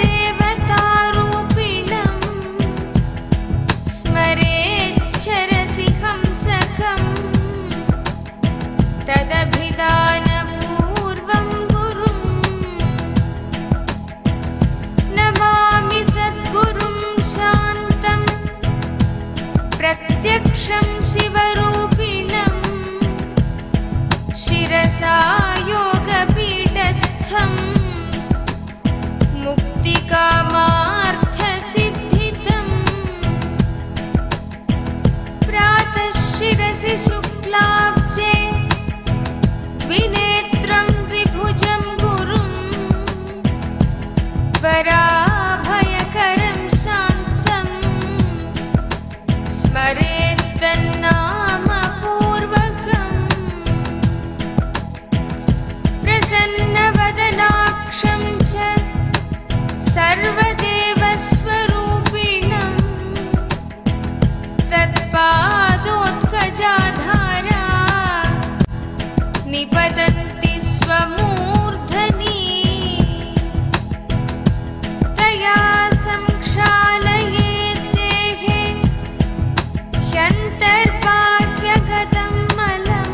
स्मरेच्छरसि हंसकम् तदभिधानपूर्वकम् शिरसा योगपीठस्थं मुक्तिकामार्थसिद्धितम् प्रातः शिरसि शुक्लाब्जे विनेत्रं द्विभुजं गुरुं वराभयकरं शान्तं स्मरेत्तन्नामपूर्वकम् प्रसन्नवदनाक्षं च सर्वदेवस्वरूपिणं तत्पादोत्कजाधारा निपतन्ति स्वमूर्धनि तया संक्षालयेत् देहे ह्यन्तर्बाह्यगतं मलं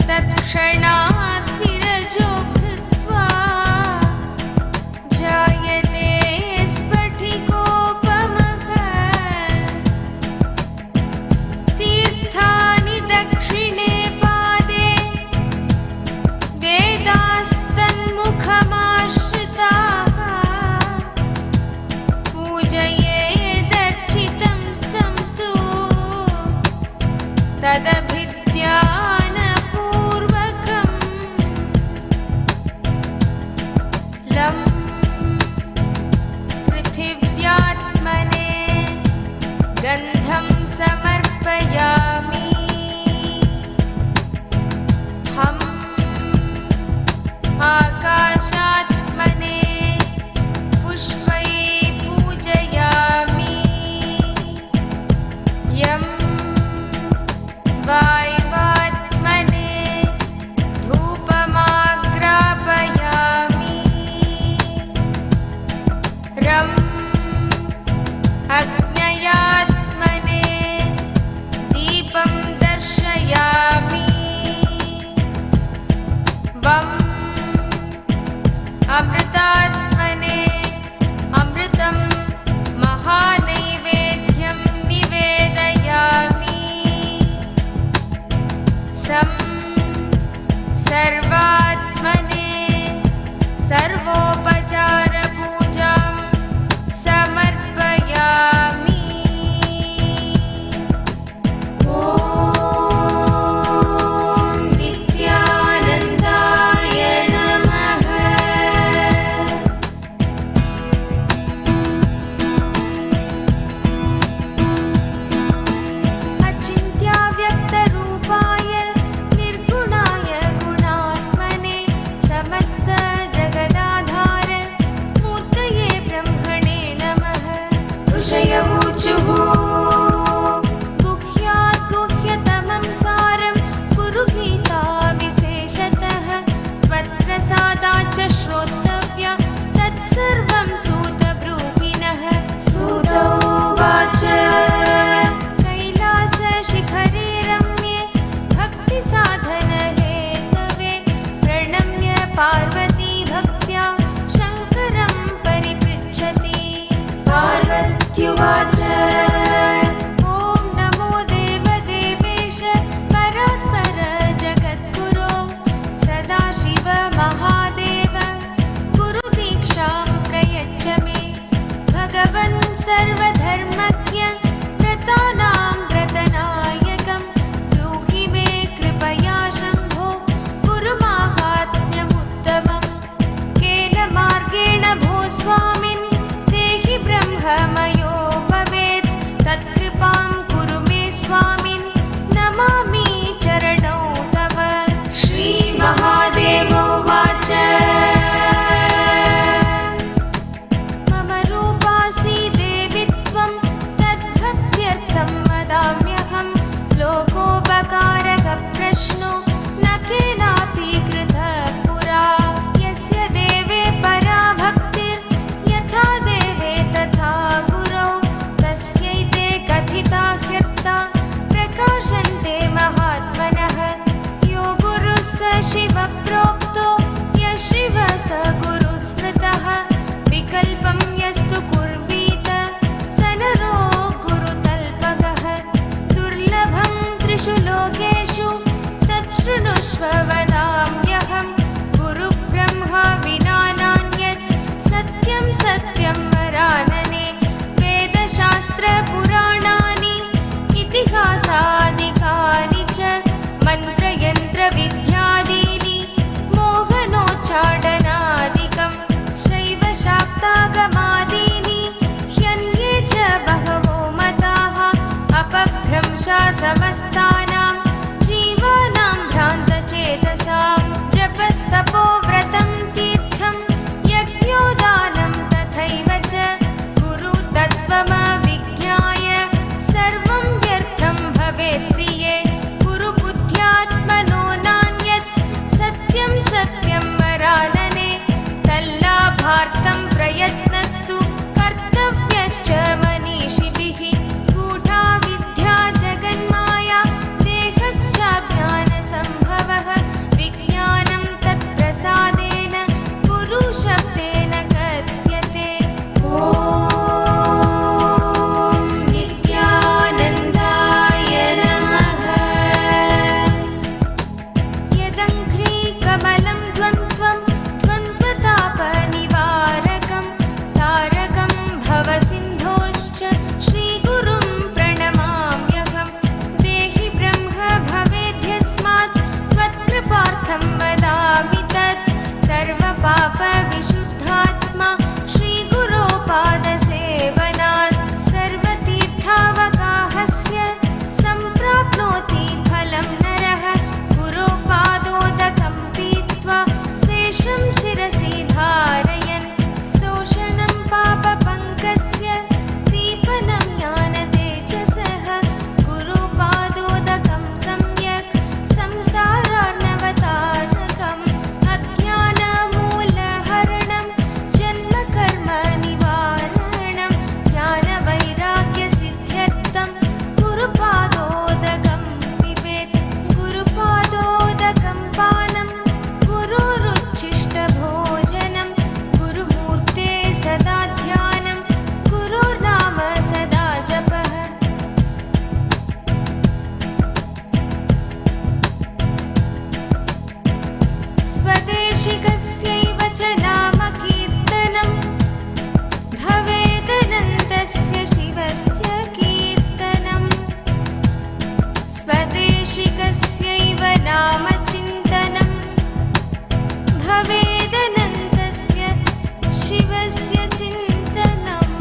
तत्क्षणात् विरजो भृत्वा जायते स्फटिकोपमः तीर्थानि दक्षिणे पादे वेदास्तन्मुखमाश्रिताः पूजयेदर्चितं तं तु तदभिध्यानपूर्वकम् लं पृथिव्यात्मने गन्धं समर्पयामि हम आकाशात्मने पुष्पैः पूजयामि यं वाय्वात्मने धूपमाग्रापयामि रम् अग्नयात्मने दीपं दर्शयामि वम् अमृतात्मने अमृतं महानैवेद्यं निवेदयामि सं सर्वात्मने सर्वोपचारपूजां समर्पयामि ॐ नित्यानन्दाय नमः अचिन्त्याव्यक्तरूपाय निर्गुणाय गुणात् वदाम्यहं गुरुब्रह्मा विना नान्यत् सत्यं सत्यं वरानने वेदशास्त्रपुराणानि इतिहासादिकानि च मन्त्रयन्त्रविद्यादीनि मोहनोच्चाटनादिकं शैवशाक्तागमादीनि ह्यन्ये च बहवो मताः अपभ्रंशा समस्तानां जीवानां भ्रान्तचेतसां जपस्तपो व्रतं तीर्थं यज्ञोदानं तथैव च गुरुतत्त्वमविज्ञाय सर्वं व्यर्थं भवेत् प्रिये गुरुबुद्ध्यात्मनो नान्यत् सत्यं सत्यं वरानने तल्लाभार्थं प्रयत्नस्तु कर्तव्यश्च मनीषिभिः गूढा विद्या जगन्माया देहश्चाज्ञानसम्भवः विज्ञानं तत्प्रसादेन गुरुशब्देन कथ्यते ॐ नित्यानन्दाय नमः यदङ्घ्रीकमलं द्वन्द्वं द्वन्द्वतापनिवारकं तारकं भवसिन्धोश्च श्रीगुरुं प्रणमाम्यहं देहि ब्रह्म भवेद्यस्मात् त्वत्कृपार्थं वदामि तत् सर्वपापविशुद्धात्मा श्रीगुरो पादसेवनात् सर्वतीर्थावगाहस्य सम्प्राप्नोति फलं नरः गुरो पादोदकं पीत्वा शेषं शिरसि धारयन् शोषणं पापपङ्कस्य दीपनं ज्ञानतेजसः गुरुपादोदकं सम्यक् संसारार्णवतारकम् अज्ञानमूलहरणं जन्मकर्मनिवारणं ज्ञानवैराग्यसिद्ध्यर्थं गुरुपादोदकं पिबेत् गुरुपादोदकं पानं गुरुरुच्छिष्टभोजनं गुरुमूर्ते सदा ध्यानं गुरुर्नाम सदा जपः स्वदेशिकस्यैव च नाम कीर्तनं भवेदनन्तस्य शिवस्य कीर्तनम् स्वदेशिकस्यैव नाम चिन्तनं भवेदनन्तस्य शिवस्य चिन्तनम्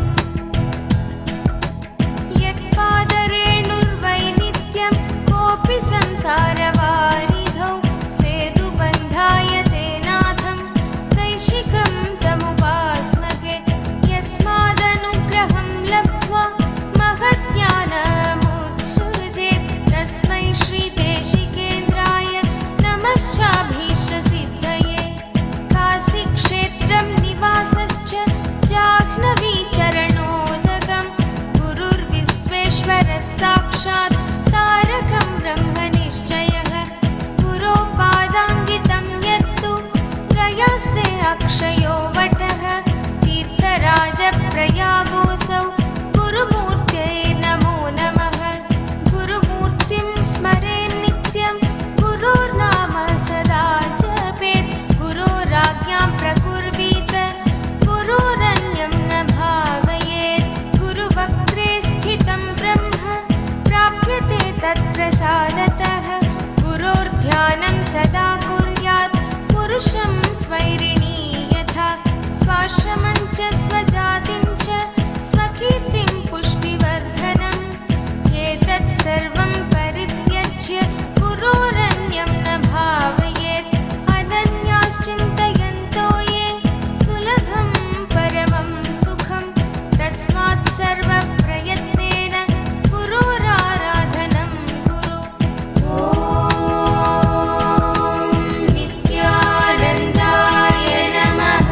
यत्पादरेणुर्वै नित्यं कोऽपि संसारवारिधौ सेतुबन्धाय तेनाथं दैशिकं तमुपास्महे यस्मादनुग्रहं लब्ध्वा महज्ञानमुत्सृजेत् तस्मै श्रीदेशिकेन्द्राय नमश्चाभीष्टसिद्धये काशीक्षेत्रं निवासश्च जाह्नवीचरणोदकं गुरुर्विश्वेश्वरः साक्षात् तारकं ब्रह्मनिश्चयः गुरो पादाङ्गितं यत्तु गयास्ते अक्षयो वटः तीर्थराजप्रयागोऽसौ गुरुमूर्त्यै नमो नमः गुरुमूर्तिं स्मरेन् नित्यं गुरोर्नाम सदा जपेत् गुरोराज्ञां प्रकुर्वीत गुरोरन्यं न भावयेत् गुरुवक्त्रे स्थितं ब्रह्म प्राप्यते तत्प्रसादतः गुरोर्ध्यानं सदा कुर्यात् पुरुषं स्वैरिणी यथा स्वाश्रमं च स्वजातिं च स्वकीर्तिं पुष्टिवर्धनम् एतत् सर्वं परित्यज्य गुरोरन्यं न भावयेत् अनन्याश्चिन्तयन्तो ये सुलभं परमं सुखं तस्मात् सर्वप्रयत्नेन गुरोराराधनं कुरु ॐ नित्यानन्दाय नमः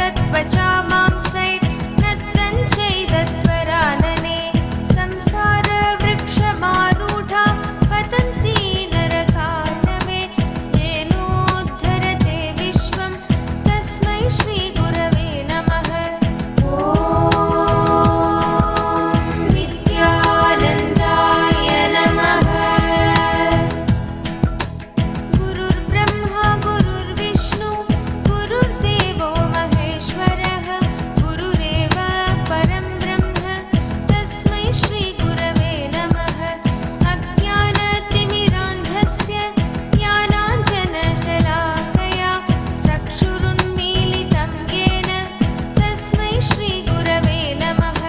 तत्त्वचा मांसै नक्तञ्चैदत्परानने संसारवृक्षमारूढा पतन्ति नरकानवे येनोद्धरते विश्वं तस्मै श्रीगुरवे नमः। ॐ नित्यानन्दाय नमः। गुरुर्ब्रह्मा गुरुर्विष्णु गुरुर्देवो महेश्वरः गुरुरेव परं ब्रह्म तस्मै श्रीगुरवे नमः। अज्ञानतिमिरान्धस्य ज्ञानाञ्जनशलाकया चक्षुरुन्मीलितं येन तस्मै श्रीगुरवे नमः।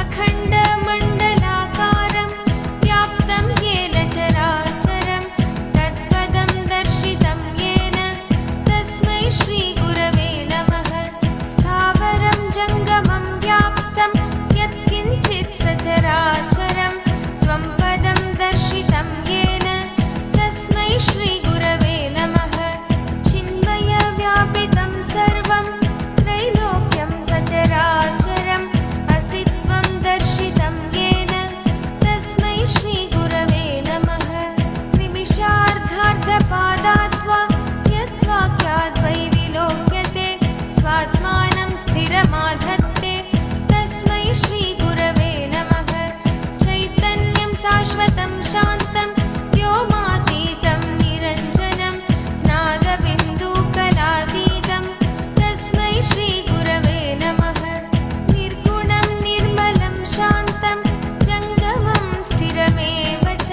अखण्डमण्डलाकारं व्याप्तं येन चराचरं तत्पदं दर्शितं येन तस्मै श्रीगुरवे नमः। स्थावरं जङ्गमं व्याप्तं यत्किञ्चित् सचराचरं त्वं पदं दर्शितं येन तस्मै श्रीगुरवे नमः। चिन्मयव्यापितं सर्वं त्रैलोक्यं सचराचरम् असि त्वं दर्शितं येन तस्मै श्रीगुरवे नमः। निमिषार्धार्धपादात्वा यद्वाक्याद्वै विलोक्यते स्वात्मानं स्थिरमाधत्ते तस्मै श्रीगुरवे नमः। चैतन्यं शाश्वतं शान्तं व्योमातीतं निरञ्जनं नादबिन्दुकलातीतं तस्मै श्रीगुरवे नमः। निर्गुणं निर्मलं शान्तं जङ्गमं स्थिरमेव च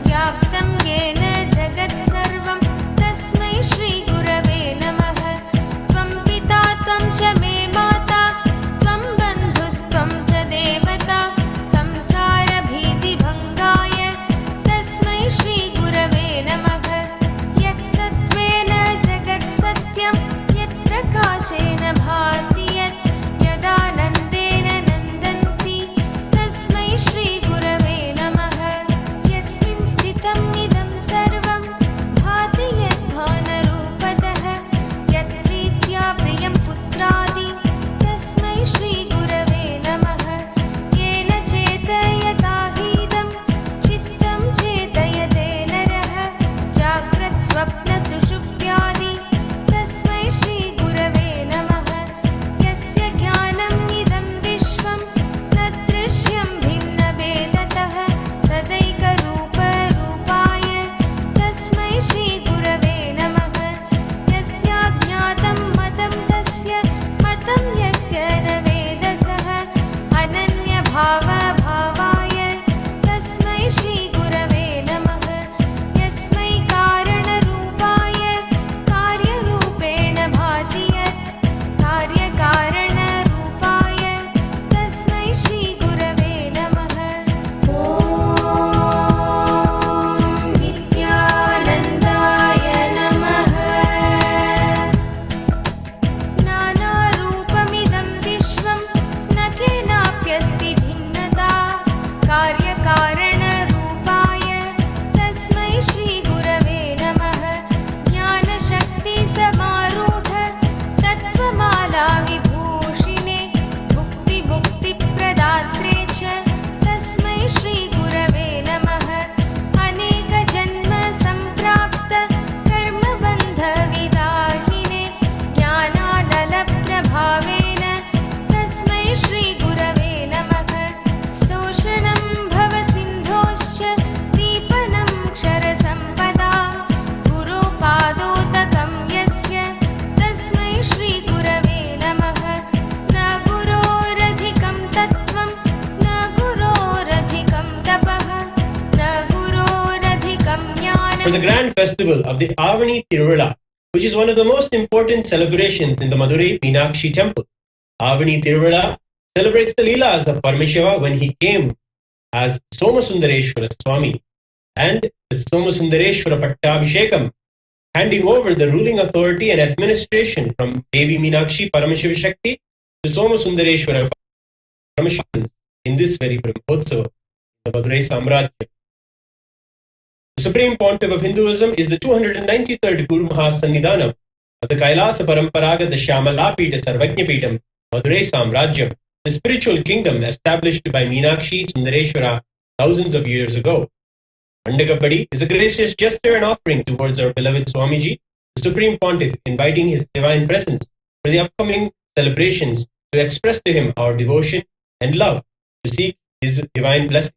व्याप्तं येन जगत्सर्वं तस्मै श्रीगुरवे नमः। त्वं पिता त्वं च मे माता त्वं बन्धुस्त्वं च देवता संसारभीतिभङ्गाय तस्मै श्रीगुरवे नमः। यत्सत्त्वेन जगत्सत्यं यत्प्रकाशेन भाति यत् यदानन्देन नन्दन्ति तस्मै श्रीगुरवे नमः। यस्मिन् स्थितम् इदं सर्वं भाति यद्भानरूपतः यत्प्रीत्या प्रियं पुत्रादि तस्मै श्रीगुरवे नमः। येन चेतयताहीदं चित्तं चेतयते नरः जाग्रत्स्वप्नसुषुप्त्यादि तस्मै श्रीगुरवे नमः। यस्य ज्ञानम् इदं विश्वं न दृश्यं भिन्नभेदतः सदैकरूपरूपाय तस्मै श्रीगुरवे नमः। यस्याज्ञातं मतं तस्य मतं यस्य न वेदसः अनन्यभावभावाय तस्मै श्रीगुरवे नमः। यस्मै कारणरूपाय कार्यरूपेण भाति यत् कार्यकारणरूपाय तस्मै श्रीगुरवे नमः। ॐ नित्यानन्दाय नमः। नानारूपमिदं विश्वं न केनाप्यस्ति भिन्नता कार्यकारणरूपाय तस्मै श्रीगुरवे नमः। ज्ञानशक्तिसमारूढ तत्त्वमाला विभूषिणे भुक्तिमुक्तिप्रदात्रे च तस्मै श्रीगुरवे नमः। अनेकजन्म सम्प्राप्त कर्मबन्धविदाहिने ज्ञानानलप्रभावेन तस्मै श्रीगुरवे नमः। शोषणं भवसिन्धोश्च दीपनं क्षरसम्पदा गुरुपादोदकं यस्य तस्मै श्रीगुरवे नमः। न गुरोरधिकं तत्त्वं न गुरोरधिकं तपः न गुरोरधिकं For ज्ञानं। the grand festival of the Avani Tiruvizha, which is one of the most important celebrations in the Madurai Meenakshi temple. Avani Tiruvizha celebrates the Leelas of Paramashiva when he came as Somasundareshwara Swami and the Somasundareshwara Pattabhishekam, handing over the ruling authority and administration from Devi Meenakshi Paramashiva Shakti to Somasundareshwara Paramashivam in this very Brahmotsava, the Madurai Samrajya. The Supreme Pontiff of Hinduism is the 293rd Guru Mahasannidhanam of the Kailasa Paramparagata Shyamala Pita Sarvajna Pitam, Madurai Samrajyam, the spiritual kingdom established by Meenakshi Sundareshwara thousands of years ago. Mandakapadi is a gracious gesture and offering towards our beloved Swamiji, the Supreme Pontiff, inviting his divine presence for the upcoming celebrations to express to him our devotion and love to seek his divine blessing.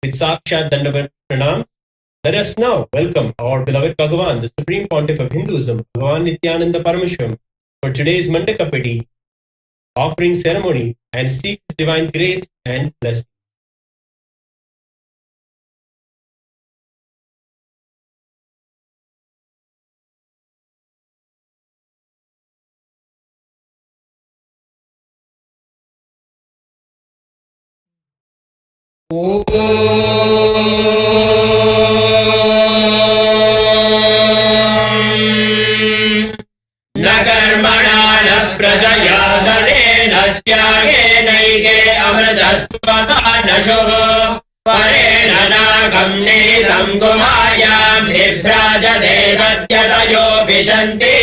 With Sakshat Dandavat Pranam, let us now welcome our beloved Bhagavan, the Supreme Pontiff of Hinduism, Bhagavan Nithyananda Paramashivam, for today's Mandakapadi offering ceremony and seek his divine grace and blessing. परेण नागं नीतं गुहायां निभ्राजते तद्यतयो विशन्ति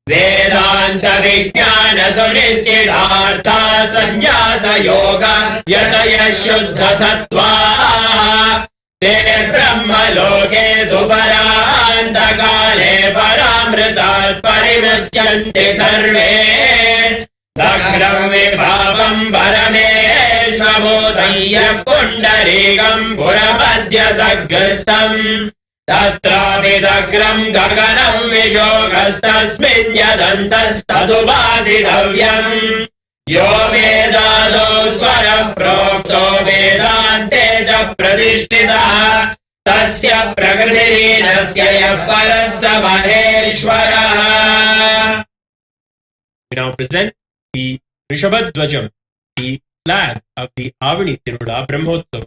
वेदान्तविज्ञानसुनिश्चितार्था सन्न्यासयोग यतयः शुद्धसत्त्वाः ते ब्रह्मलोके दुपरान्तकाले परामृतात् परिमुच्यन्ते सर्वे दग्धं विभावं परमेश्वभूतय्य पुण्डरीकं पुरमध्यसग्रस्तम् तत्रापि दग्धं गगनं विशोकस्तस्मिन् यदन्तस्तदुपासितव्यम् यो वेदादौ स्वरः प्रोक्तो वेदान्ते च प्रतिष्ठितः तस्य प्रकृतिरीनस्य यः परः स महेश्वरः. We now present the Rishabhadvajam, the flag of the Avani Tirula Brahmotsav.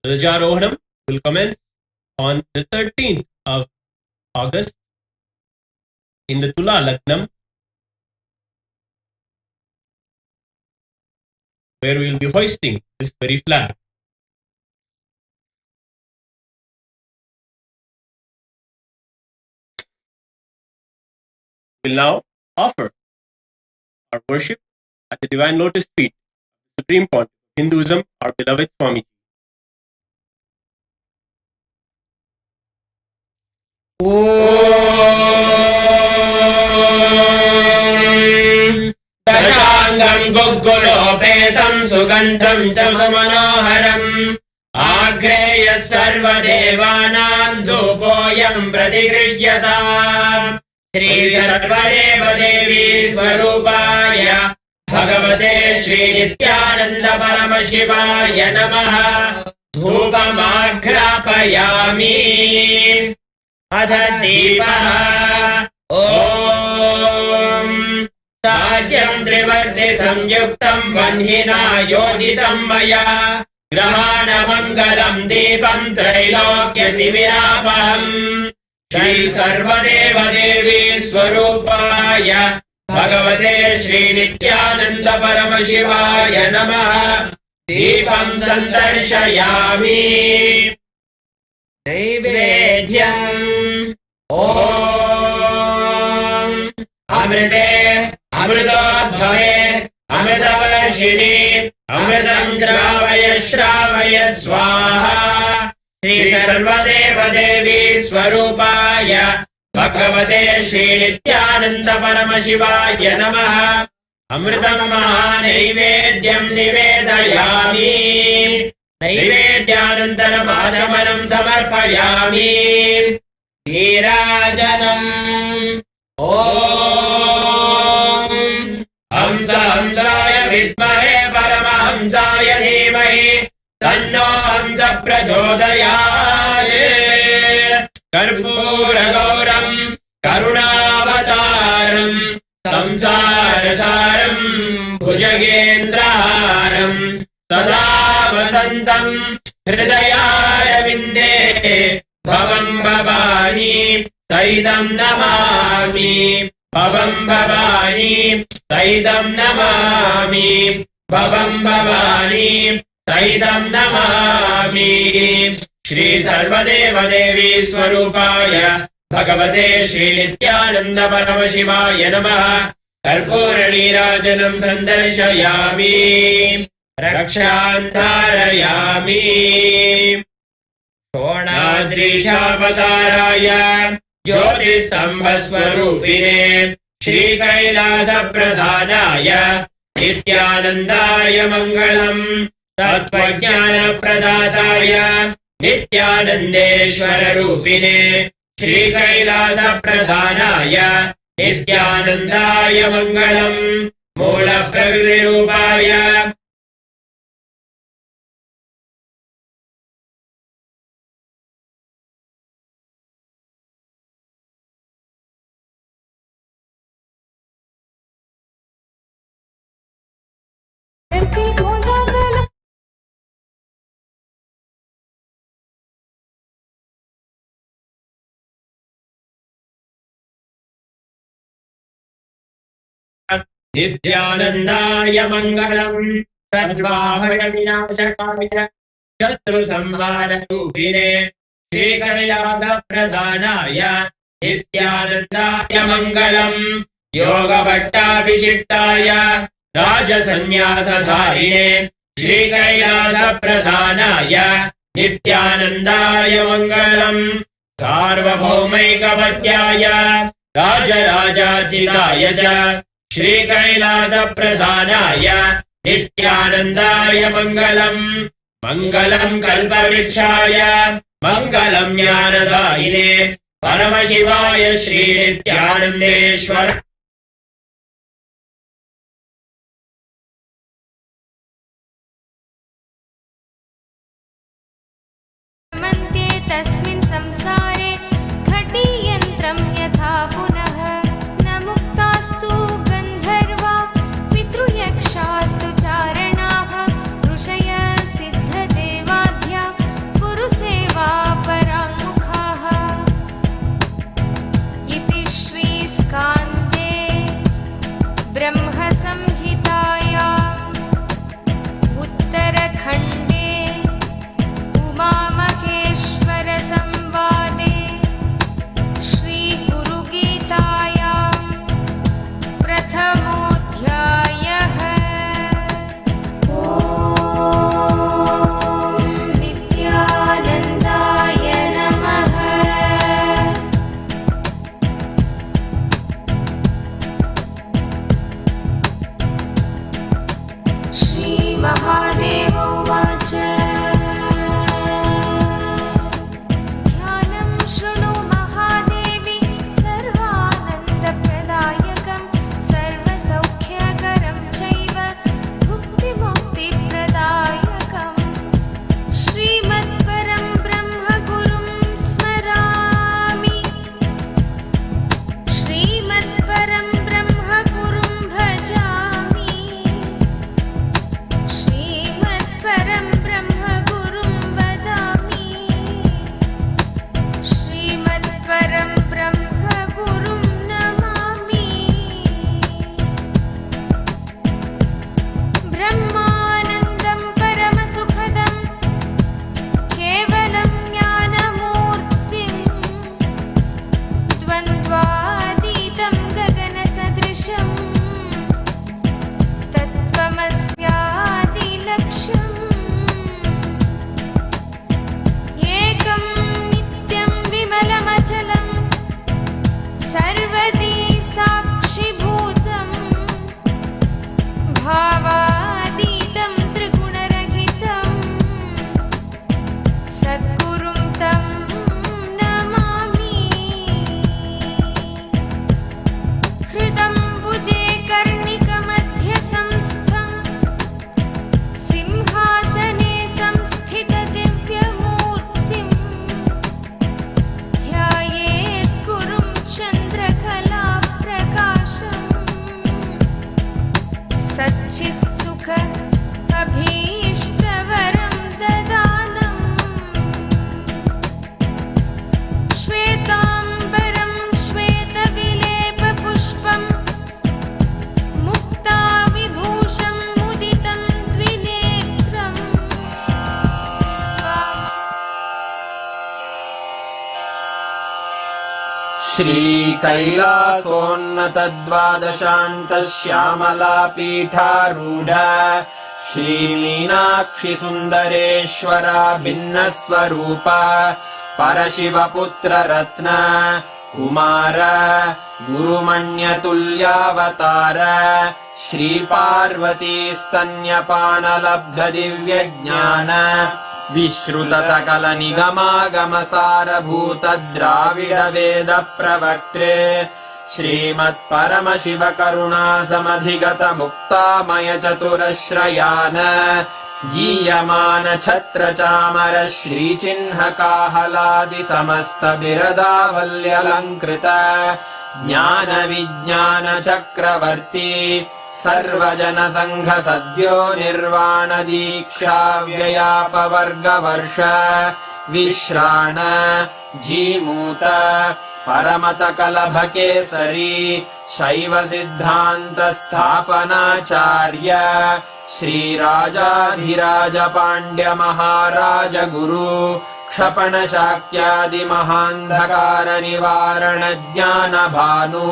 Rajarohanam will commence on the 13th of August in the Tula Lagnam, where we will be hoisting this very flag. We will now offer our worship at the Divine Lotus Feet of the Supreme Pontiff of Hinduism, our beloved Swamiji. दशाङ्गं गुग्गुलोपेतं सुगन्धं च सुमनोहरम् आग्रेय सर्वदेवानां धूपोऽयं प्रतिगृह्यताम् श्री सर्वदेव देवी स्वरूपाय भगवते श्री नित्यानन्द परमशिवाय नमः. धूपमाघ्रापयामि अथ दीपः. ॐ साज्यं त्रिवर्ति संयुक्तं वह्निना योजितं मया ग्रहाणमङ्गलं दीपं त्रैलोक्यतिमिरापहम् श्री सर्वदेव देवी स्वरूपाय भगवते श्री नित्यानन्द परमशिवाय नमः. दीपं सन्दर्शयामि. नैवेद्यम् ॐ अमृते अमृतोद्भवे अमृतवर्षिणि अमृतं श्रावय श्रावय स्वाहा. श्री सर्वदेव देवी स्वरूपाय भगवते श्री नित्यानन्द परमशिवाय नमः. अमृतं महानैवेद्यं निवेदयामि. नैवेद्यानन्तरमाचमनं समर्पयामि. नीराजनम् ॐ हंस हंसाय विद्महे परमहंसाय धीमहि तन्नो हंस प्रचोदयात्. कर्पूरगौरं करुणावतारं संसारसारं भुजगेन्द्रहारं सदा वसन्तं हृदयारविन्दे भवं भवानी सहितं नमामि. भवं भवानी सहितं नमामि. भवं भवानी सहितं नमामि। श्री सर्वदेवदेवी स्वरूपाय भगवते श्री नित्यानंद परमशिवाय नमः। कर्पूरनीराजनं सन्दर्शयामि, रक्षां धारयामि। षोणाद्रीशावताराय ज्योतिस्तम्भस्वरूपिणे श्रीकैलासप्रधानाय नित्यानन्दाय मङ्गलम्। तत्त्वज्ञानप्रदाताय नित्यानन्देश्वररूपिणे श्रीकैलासप्रधानाय नित्यानन्दाय मङ्गलम्। मूलप्रकृतिरूपाय नित्यानन्दाय मङ्गलम्। सर्वाभयविनाशकाय शत्रुसंहाररूपिणे श्रीकैलासप्रधानाय नित्यानन्दाय मङ्गलम्। योगभट्टाभिषिक्ताय राजसन्न्यासधारिणे श्रीकैलासप्रधानाय नित्यानन्दाय मङ्गलम्। सार्वभौमैकपत्याय राजराजाचिताय च श्रीकैलासप्रधानाय नित्यानन्दाय मङ्गलम्। मङ्गलम् कल्पवृक्षाय मङ्गलम् ज्ञानदायिने परमशिवाय श्रीनित्यानन्देश्वर मन्त्ये तस्मिन् संसारे घटीयन्त्रं यथा पुनः न मुक्तास्तु गन्धर्वा पितृयक्षास्तु चारणाः ऋषय सिद्धदेवाद्या गुरुसेवा पराङ्मुखाः। इति श्रीस्कान्दे श्रीकैलासोन्नतद्वादशान्तश्यामलापीठारूढ श्रीमीनाक्षि सुन्दरेश्वरा भिन्नस्वरूप परशिवपुत्ररत्न कुमार गुरुमण्यतुल्यावतार श्रीपार्वती स्तन्यपानलब्धदिव्यज्ञान विश्रुत सकल निगमागमसारभूत द्राविड वेद प्रवक्त्रे श्रीमत्परमशिव करुणा समधिगत मुक्तामय चतुरश्रयान गीयमान छत्र चामर श्रीचिह्न काहलादि समस्त बिरदावल्यलङ्कृत ज्ञान विज्ञान चक्रवर्ती सर्वजन संघ सद्यो निर्वाण दीक्षा व्ययापवर्गवर्ष विश्राण जीमूत परमत कलभ केसरी शैव सिद्धान्त स्थापनाचार्य श्रीराजाधिराज पाण्ड्य महाराज गुरु क्षपण शाक्यादि महान्धकार निवारण ज्ञान भानु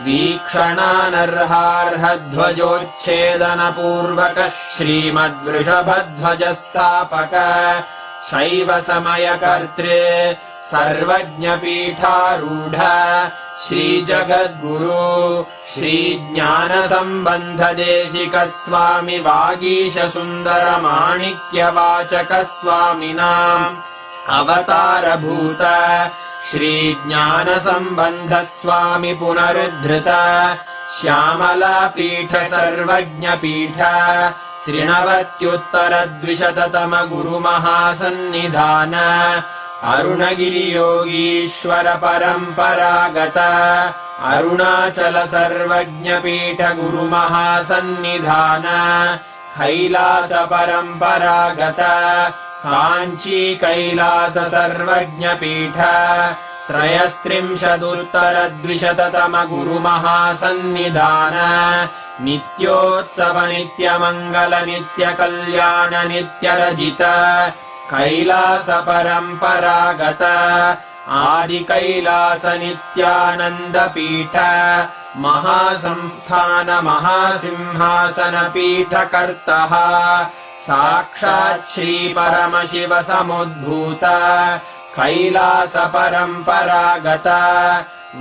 वीक्षणानर्हार्ह ध्वजोच्छेदन पूर्वक श्रीमद्वृषभध्वज स्थापक शैव समय कर्त्रे सर्वज्ञ पीठारूढ श्री जगद्गुरु श्री ज्ञान संबंध देशिक स्वामी वागीश सुंदर माणिक्य वाचक स्वामिनाम् अवतार भूत श्री ज्ञान संबंध स्वामी पुनरुद्धृत श्यामला पीठ सर्वज्ञ पीठ त्रिनवत्युत्तर द्विशततम गुरु महासन्निधान अरुणगिरि योगीश्वर परम्परागत अरुणाचल सर्वज्ञ पीठ गुरु महासन्निधान कैलास परम्परागत काञ्ची कैलास सर्वज्ञ पीठ त्रयस्त्रिंशदुत्तर द्विशततम गुरु महासन्निधान नित्योत्सव नित्यमङ्गल नित्य कल्याण नित्यरजित कैलास परम्परागत आदि कैलास नित्यानन्द पीठ महासंस्थान महासिंहासन पीठ कर्तः साक्षात् श्री परमशिव समुद्भूत कैलास परम्परागत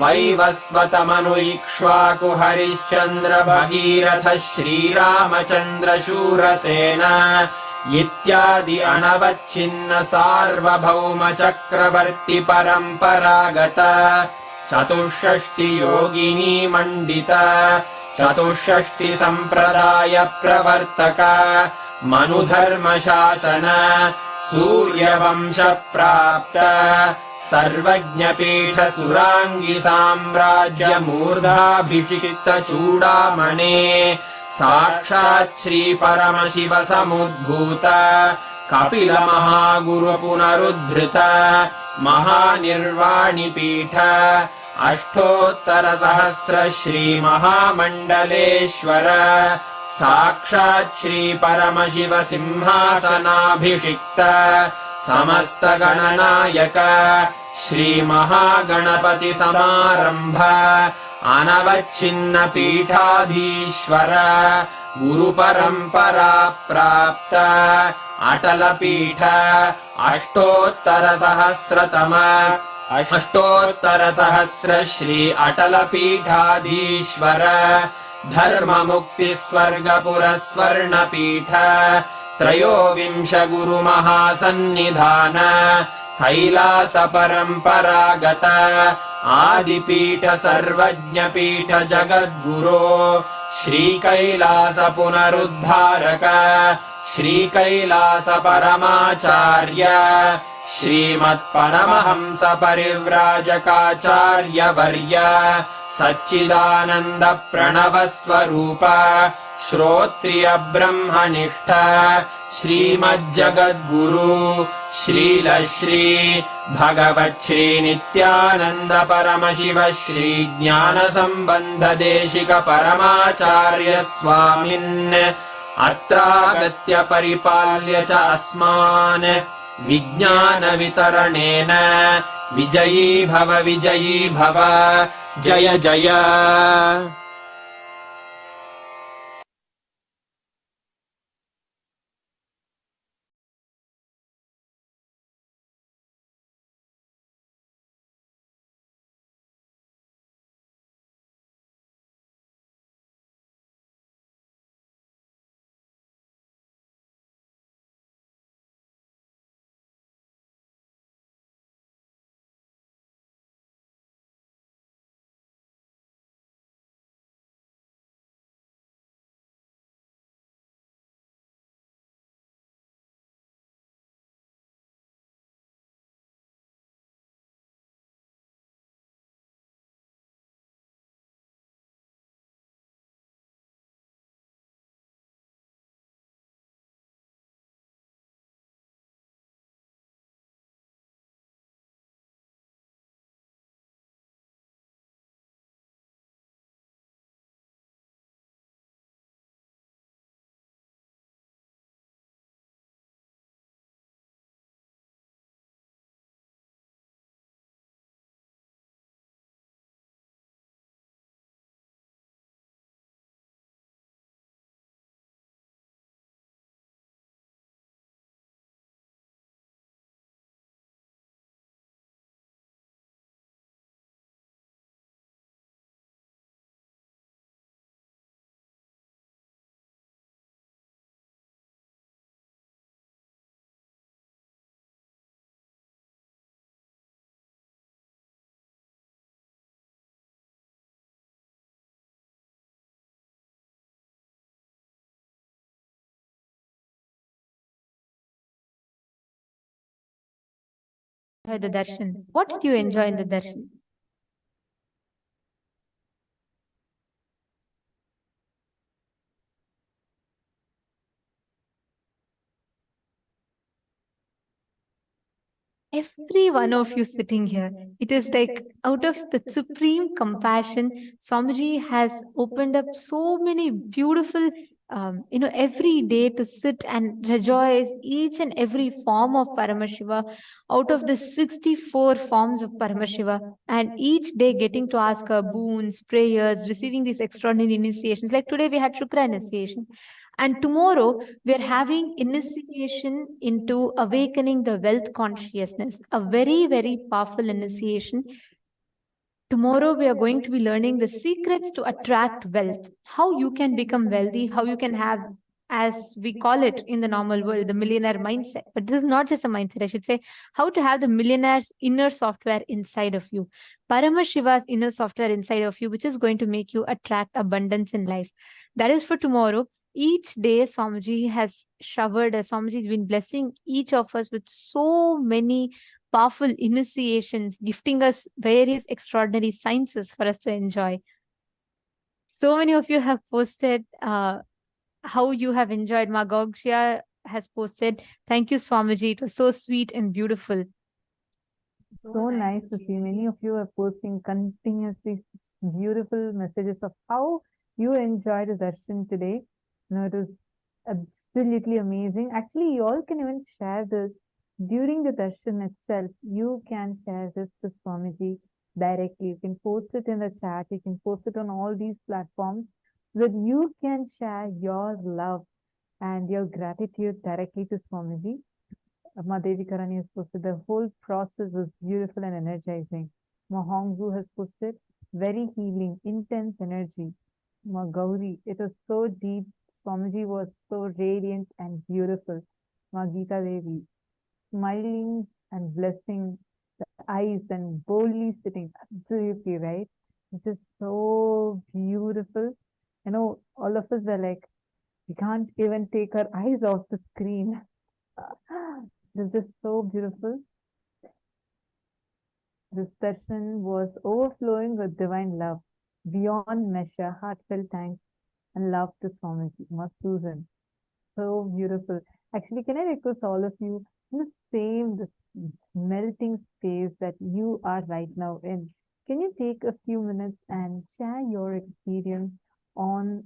वैवस्वत मनु इक्ष्वाकु हरिश्चन्द्र भगीरथ श्रीरामचन्द्र शूरसेन इत्यादि अनवच्छिन्न सार्वभौम चक्रवर्ति परम्परागत चतुष्षष्टि योगिनी मण्डित चतुष्षष्टि सम्प्रदाय प्रवर्तक मनुधर्म शासन सूर्यवंश प्राप्त सर्वज्ञ पीठ सुरांगी साम्राज्य मूर्धाभिषिक्त चूडामणे साक्षात् श्री परमशिव समुद्भूत कपिल महागुरु पुनरुद्धृत महानिर्वाणि पीठ अष्टोत्तर सहस्र श्री महामण्डलेश्वर साक्षात् श्री परमशिव सिंहासनाभिषिक्त समस्त गणनायक श्री महागणपति समारंभ अनवच्छिन्न पीठाधीश्वर गुरु परंपरा प्राप्त अटल पीठ अष्टोत्तर सहस्र श्री अटल पीठाधीश्वर धर्म मुक्ति स्वर्गपुर स्वर्ण पीठ त्रयोविंश गुरु महासन्निधान कैलास परम्परागत आदिपीठ सर्वज्ञ पीठ जगद्गुरो श्री कैलास पुनरुद्धारक श्री कैलास परमाचार्य श्रीमत्परमहंस परिव्राजकाचार्य वर्य सच्चिदानंद प्रणव स्वरूप श्रोत्रिय ब्रह्मनिष्ठ श्रीमज्जगद्गुरु श्रील श्री भगवत् श्री नित्यानंद परमशिव श्री ज्ञान संबंध देशिक परमाचार्य स्वामिन् अत्रागत्य परिपाल्य च अस्मान् विज्ञान वितरणेन विजयी भव जय जय। The darshan. What did you enjoy in the darshan? Every one of you sitting here, it is like out of the supreme compassion, Swamiji has opened up so many beautiful, every day to sit and rejoice each and every form of Paramashiva out of the 64 forms of Paramashiva, and each day getting to ask her boons, prayers, receiving these extraordinary initiations. Like today, we had Shukra initiation. And tomorrow, we are having initiation into awakening the wealth consciousness, a very, very powerful initiation. Tomorrow, we are going to be learning the secrets to attract wealth, how you can become wealthy, how you can have, as we call it in the normal world, the millionaire mindset. But this is not just a mindset, I should say, how to have the millionaire's inner software inside of you, Paramashiva's inner software inside of you, which is going to make you attract abundance in life. That is for tomorrow. Each day, Swamiji has showered us. Swamiji has been blessing each of us with so many powerful initiations, gifting us various extraordinary sciences for us to enjoy. So many of you have posted how you have enjoyed. Magogshia has posted, "Thank you, Swamiji. It was so sweet and beautiful." So nice to see many of you are posting continuously beautiful messages of how you enjoyed the darshan today. It was absolutely amazing. Actually, you all can even share this during the darshan itself. You can share this to Swamiji directly. You can post it in the chat. You can post it on all these platforms so that you can share your love and your gratitude directly to Swamiji. Madevi Karani has posted, the whole process was beautiful and energizing. Mahongzu has posted, very healing, intense energy. Gauri, it was so deep. Swamiji was so radiant and beautiful. Gita Devi, smiling and blessing the eyes and boldly sitting. Absolutely right. It's just so beautiful. All of us were like, we can't even take our eyes off the screen. This is so beautiful. This darshan was overflowing with divine love, beyond measure, heartfelt thanks and love to Swamiji, Susan. So beautiful. Actually, can I request all of you in the same this melting space that you are right now in? Can you take a few minutes and share your experience on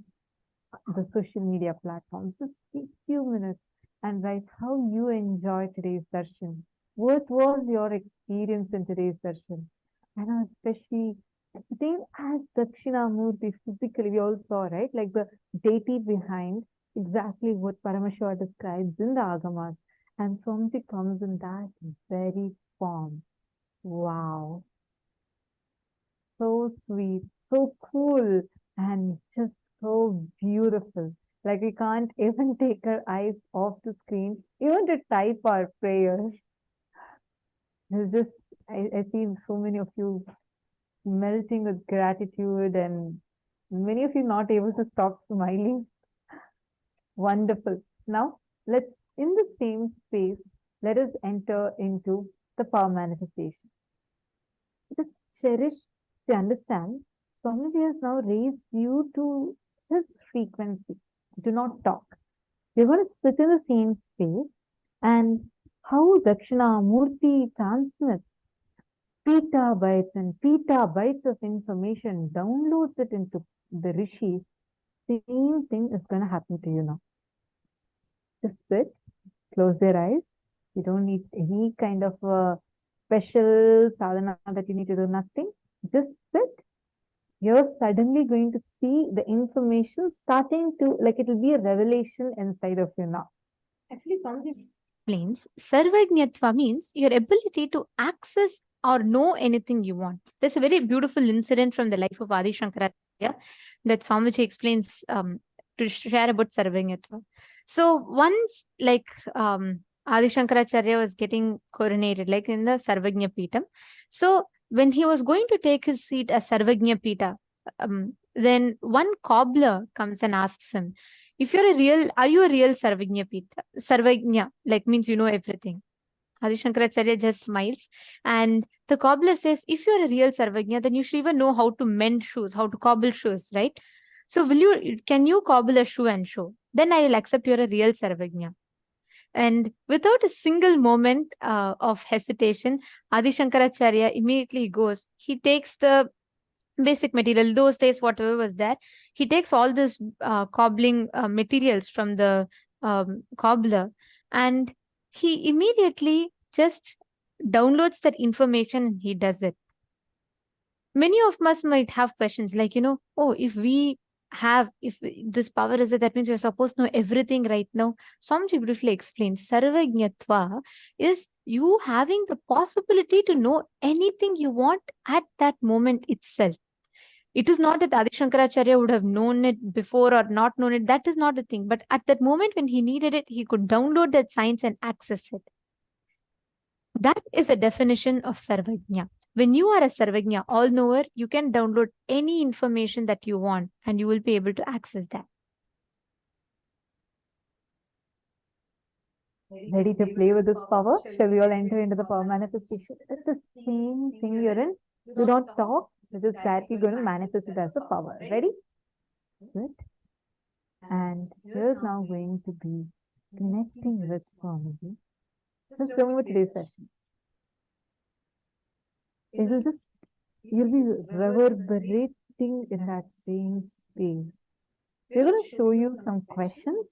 the social media platforms? Just a few minutes and write how you enjoy today's darshan. What was your experience in today's darshan? And especially same as Dakshinamurthy physically, we all saw, right? Like the deity behind exactly what Paramashiva describes in the Agamas. And Swamiji comes in that very form. Wow. So sweet, so cool, and just so beautiful. Like we can't even take our eyes off the screen, even to type our prayers. It's just, I see so many of you melting with gratitude, and many of you not able to stop smiling. Wonderful. Now, let's, in the same space, let us enter into the power manifestation. Just cherish to understand, Swamiji has now raised you to his frequency. Do not talk. We're going to sit in the same space, and how Dakshinamurthy transmits petabytes and petabytes of information, downloads it into the rishis, same thing is going to happen to you now. Just sit, close their eyes. You don't need any kind of a special sadhana that you need to do, nothing. Just sit. You're suddenly going to see the information starting to, like it will be a revelation inside of you now. Actually, Swamiji explains, servagyatwa means your ability to access or know anything you want. There's a very beautiful incident from the life of Adi Shankaracharya that Swamiji explains to share about servagyatwa. So once, like Adi Shankaracharya was getting coronated, like in the Sarvagnya Peetam. So when he was going to take his seat as Sarvagnya Peeta, then one cobbler comes and asks him, if you're are you a real Sarvagnya Peeta? Sarvagnya, like means you know everything. Adi Shankaracharya just smiles, and the cobbler says, if you're a real Sarvagnya, then you should even know how to mend shoes, how to cobble shoes, right? So can you cobble a shoe and show? Then I will accept you're a real Sarvagnya. And without a single moment of hesitation, Adi Shankaracharya immediately goes. He takes the basic material, those days, whatever was there. He takes all this cobbling materials from the cobbler, and he immediately just downloads that information and he does it. Many of us might have questions like, oh, if this power is it, that means you're supposed to know everything right now. Swamiji beautifully explains, sarvagyatva is you having the possibility to know anything you want at that moment itself. It is not that Adi Shankaracharya would have known it before or not known it. That is not the thing. But at that moment when he needed it, he could download that science and access it. That is the definition of Sarvagnya. When you are a Sarvagnya, all-knower, you can download any information that you want and you will be able to access that. Ready to play with this power? Shall we all enter into the power manifestation? It's the same thing you're in. Do not talk. It is directly going to manifest it as a power. Ready? Good. And here's now going to be connecting with Swamiji. Let's go with today's session. It will just, you'll be reverberating in that same space. We're going to show you some questions,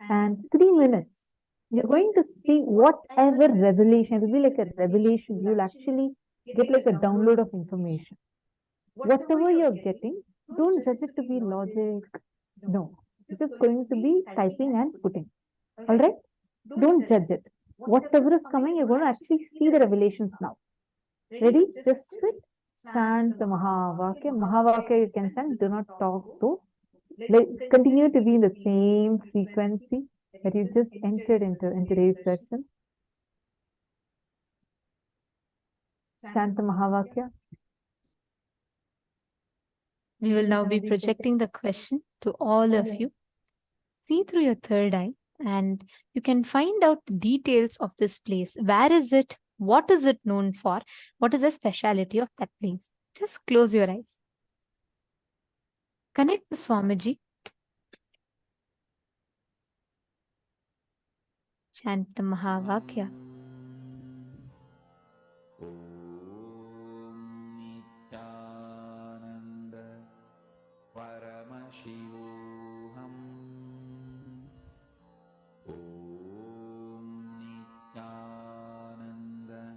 and 3 minutes. You're going to see whatever revelation, it will be like a revelation. You'll actually get like a download of information. Whatever you're getting, don't judge it to be logic. No, it's just going to be typing and putting. All right? Don't judge it. Whatever is coming, you're going to actually see the revelations now. Ready? Just sit. Chant the Mahavakya. Mahavakya you can chant. Do not talk though. Continue to be in the same frequency that you just entered into in today's session. Chant the Mahavakya. We will now be projecting the question to all of you. See through your third eye and you can find out the details of this place. Where is it? What is it known for? What is the speciality of that place? Just close your eyes. Connect to Swamiji. Chant the Mahavakya. Paramashivoham. Om Nithyananda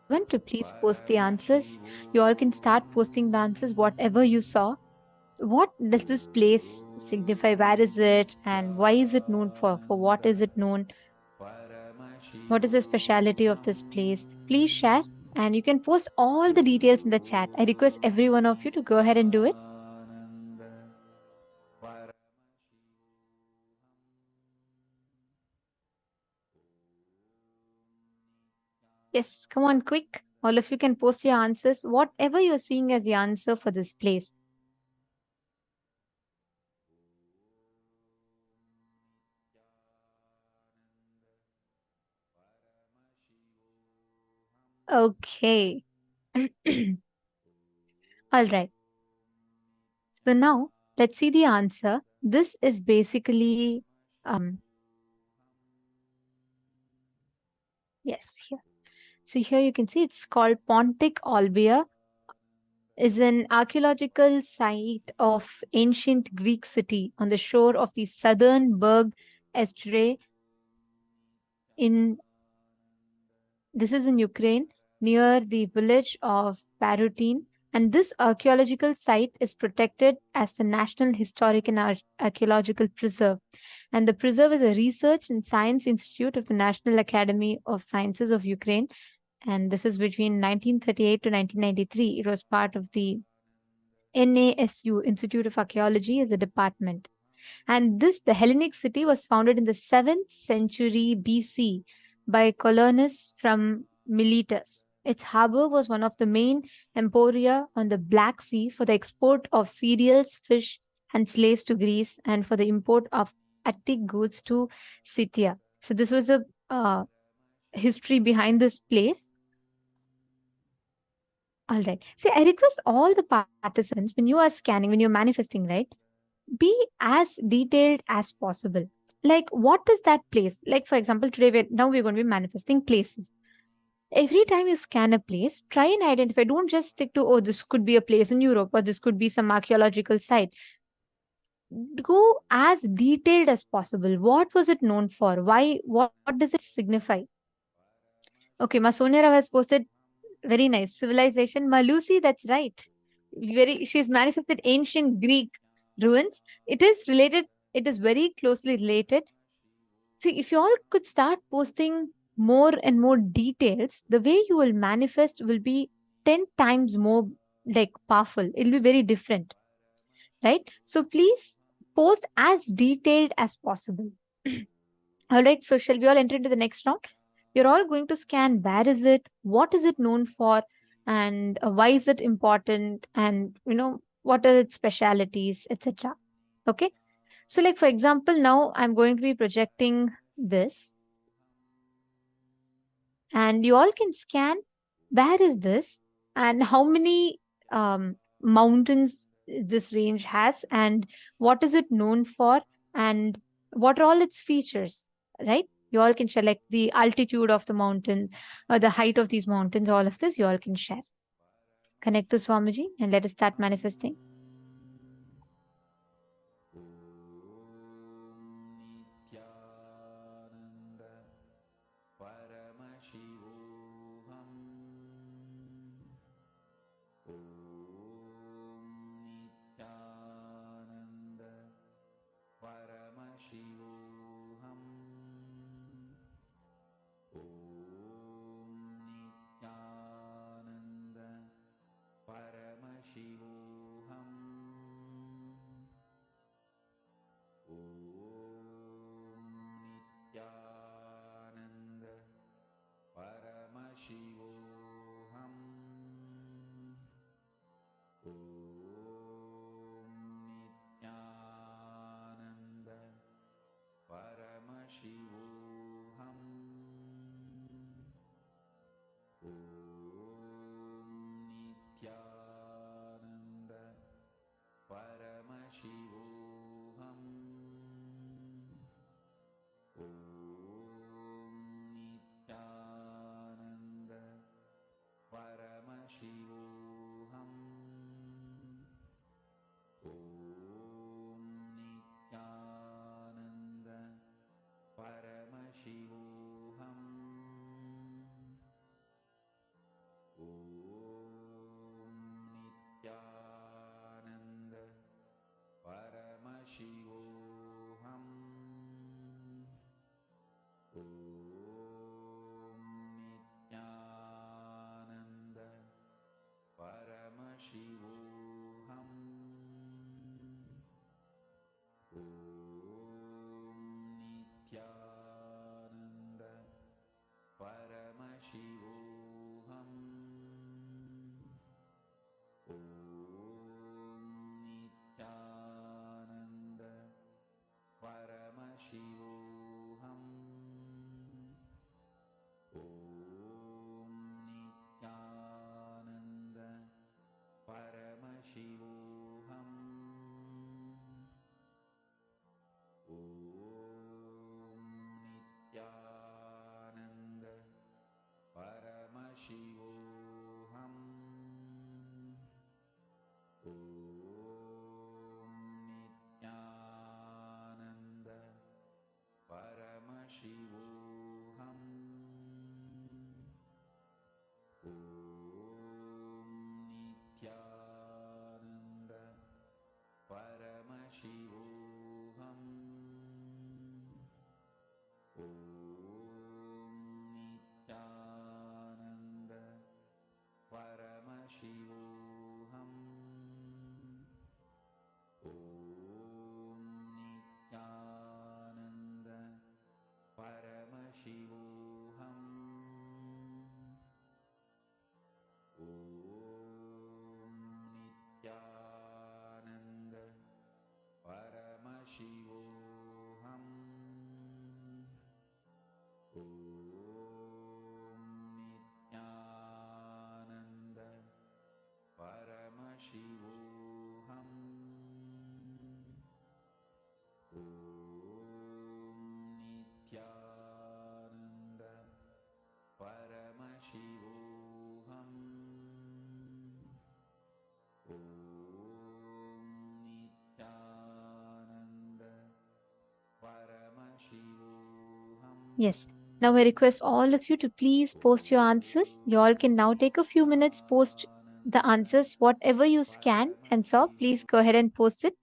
Want to please post the answers. You all can start posting the answers, whatever you saw. What does this place signify? Where is it? And why is it known for? For what is it known? What is the speciality of this place? Please share, and you can post all the details in the chat. I request every one of you to go ahead and do it. Yes, come on, quick. All of you can post your answers, whatever you're seeing as the answer for this place. Okay. All right. So now let's see the answer. This is basically, yes, here. So here you can see it's called Pontic Olbia, is an archaeological site of ancient Greek city on the shore of the southern Berg estuary this is in Ukraine, near the village of Parutin. And this archaeological site is protected as the National Historic and Archaeological Preserve. And the preserve is a research and science institute of the National Academy of Sciences of Ukraine. and this is between 1938 to 1993. It was part of the NASU, Institute of Archaeology, as a department. And the Hellenic city, was founded in the 7th century BC by colonists from Miletus. Its harbor was one of the main emporia on the Black Sea for the export of cereals, fish, and slaves to Greece, and for the import of Attic goods to Scythia. So this was a history behind this place. All right. See, I request all the participants, when you are scanning, when you're manifesting, right, be as detailed as possible. Like, what is that place? Like, for example, today we're going to be manifesting places. Every time you scan a place, try and identify. Don't just stick to, oh, this could be a place in Europe, or this could be some archaeological site. Go as detailed as possible. What was it known for? Why? What does it signify? Okay, Masonia Rao has posted, very nice, civilization. Malusi, that's right. She's manifested ancient Greek ruins. It is related. It is very closely related. See, if you all could start posting more and more details, the way you will manifest will be 10 times more like powerful. It'll be very different, right? So please post as detailed as possible. All right. So shall we all enter into the next round? You're all going to scan where is it, what is it known for, and why is it important, and what are its specialities, etc. Okay. So, like, for example, now I'm going to be projecting this, and you all can scan where is this and how many mountains this range has, and what is it known for, and what are all its features, right? You all can share, like, the altitude of the mountains, or the height of these mountains, all of this you all can share. Connect to Swamiji and let us start manifesting. Yes. Now I request all of you to please post your answers. You all can now take a few minutes, post the answers, whatever you scan and saw, please go ahead and post it.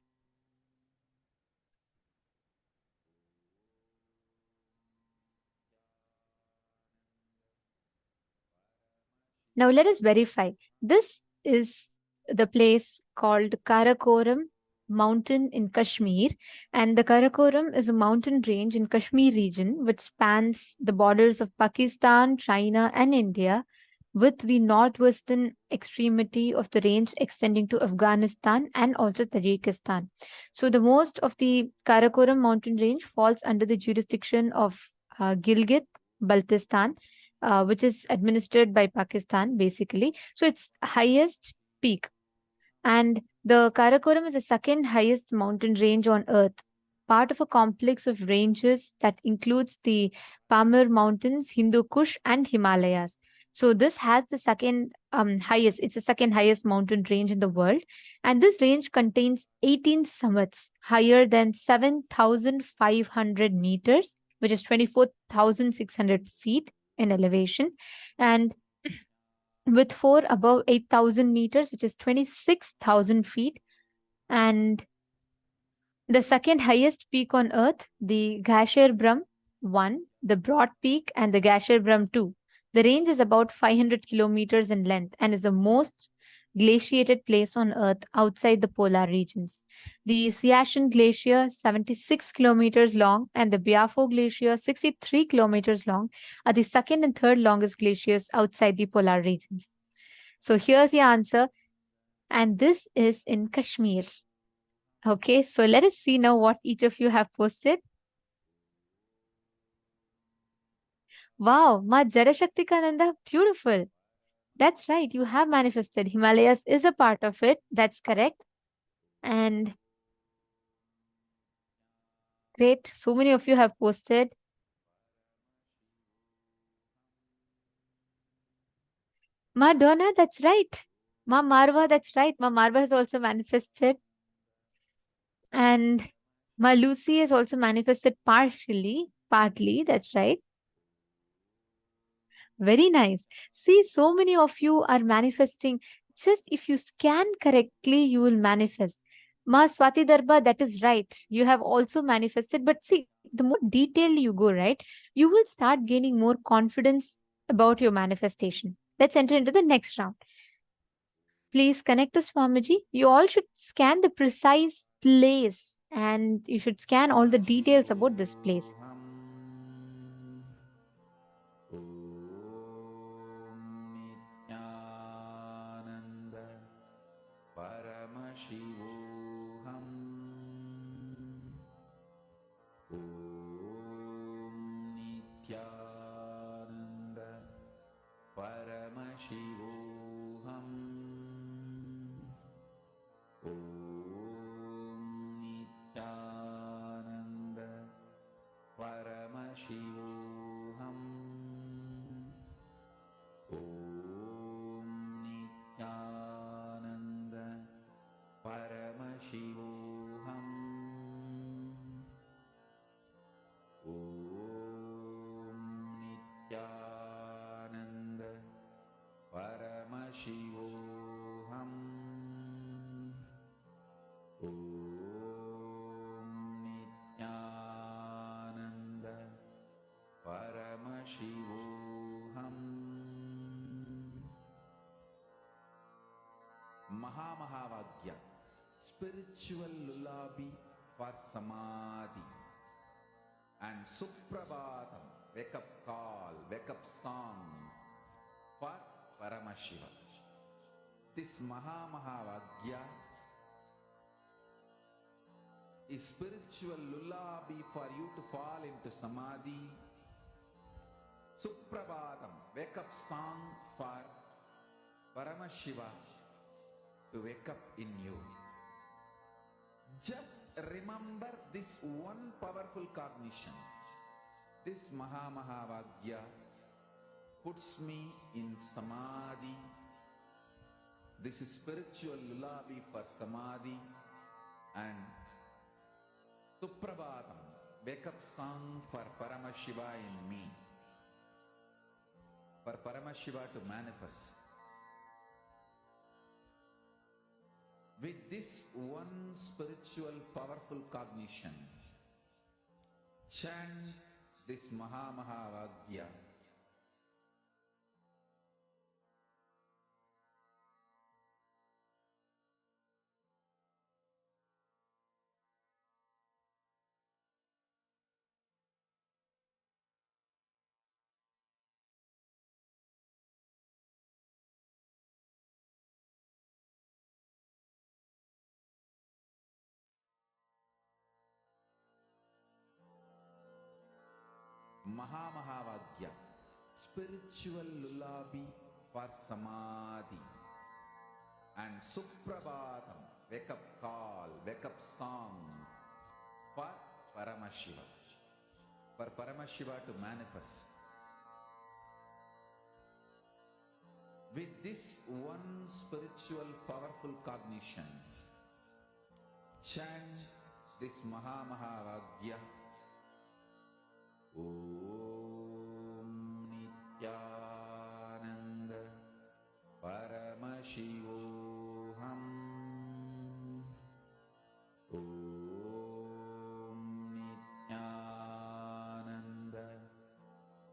Now let us verify. This is the place called Karakoram mountain in Kashmir, and the Karakoram is a mountain range in Kashmir region which spans the borders of Pakistan, China and India, with the northwestern extremity of the range extending to Afghanistan and also Tajikistan. So the most of the Karakoram mountain range falls under the jurisdiction of Gilgit Baltistan, which is administered by Pakistan basically. So it's highest peak. And the Karakoram is the second highest mountain range on earth, part of a complex of ranges that includes the Pamir Mountains, Hindu Kush, and Himalayas. So this has the second highest, it's the second highest mountain range in the world. And this range contains 18 summits higher than 7,500 meters, which is 24,600 feet in elevation. And with four above 8,000 meters, which is 26,000 feet. And the second highest peak on earth, the Gasher Brahm 1, the Broad Peak, and the Gasher Brahm 2. The range is about 500 kilometers in length and is the most glaciated place on earth outside the polar regions. The Siachen Glacier, 76 kilometers long, and the Biafo Glacier, 63 kilometers long, are the second and third longest glaciers outside the polar regions. So here's the answer, and this is in Kashmir. Okay, so let us see now what each of you have posted. Wow, Ma Jarashaktikananda, beautiful. That's right, you have manifested. Himalayas is a part of it. That's correct. And great, so many of you have posted. Ma Donna, that's right. Ma Marva, that's right. Ma Marva has also manifested. And Ma Lucy has also manifested partly, that's right. Very nice. See, so many of you are manifesting. Just if you scan correctly, you will manifest. Ma Swati Darba, that is right. You have also manifested. But see, the more detailed you go, right, you will start gaining more confidence about your manifestation. Let's enter into the next round. Please connect to Swamiji. You all should scan the precise place and you should scan all the details about this place. Nithyananda Paramashivoham. Om Nithyananda Paramashivoham. Om Nithyananda Paramashivoham. Om Nithyananda Paramashivoham. Om Nithyananda Paramashivoham. Om Nithyananda Paramashivoham. Mahavagya, spiritual lullaby for Samadhi, and Suprabhatam, wake up call, wake up song for Paramashiva. This Mahavagya is spiritual lullaby for you to fall into Samadhi. Suprabhatam, wake up song for Paramashiva to wake up in you. Just remember this one powerful cognition. This Mahavagya puts me in Samadhi. This is spiritual lullaby for Samadhi. And Suprabhatam, wake up song for Paramashiva in me, for Paramashiva to manifest. With this one spiritual powerful cognition, chant this Mahavagya. Mahavagya, spiritual lullaby for Samadhi, and Suprabhatam, wake up call, wake up song for Paramashiva, for Paramashiva to manifest. With this one spiritual powerful cognition, chant this Mahavagya. Om Nithyananda Paramashivoham. Om Nithyananda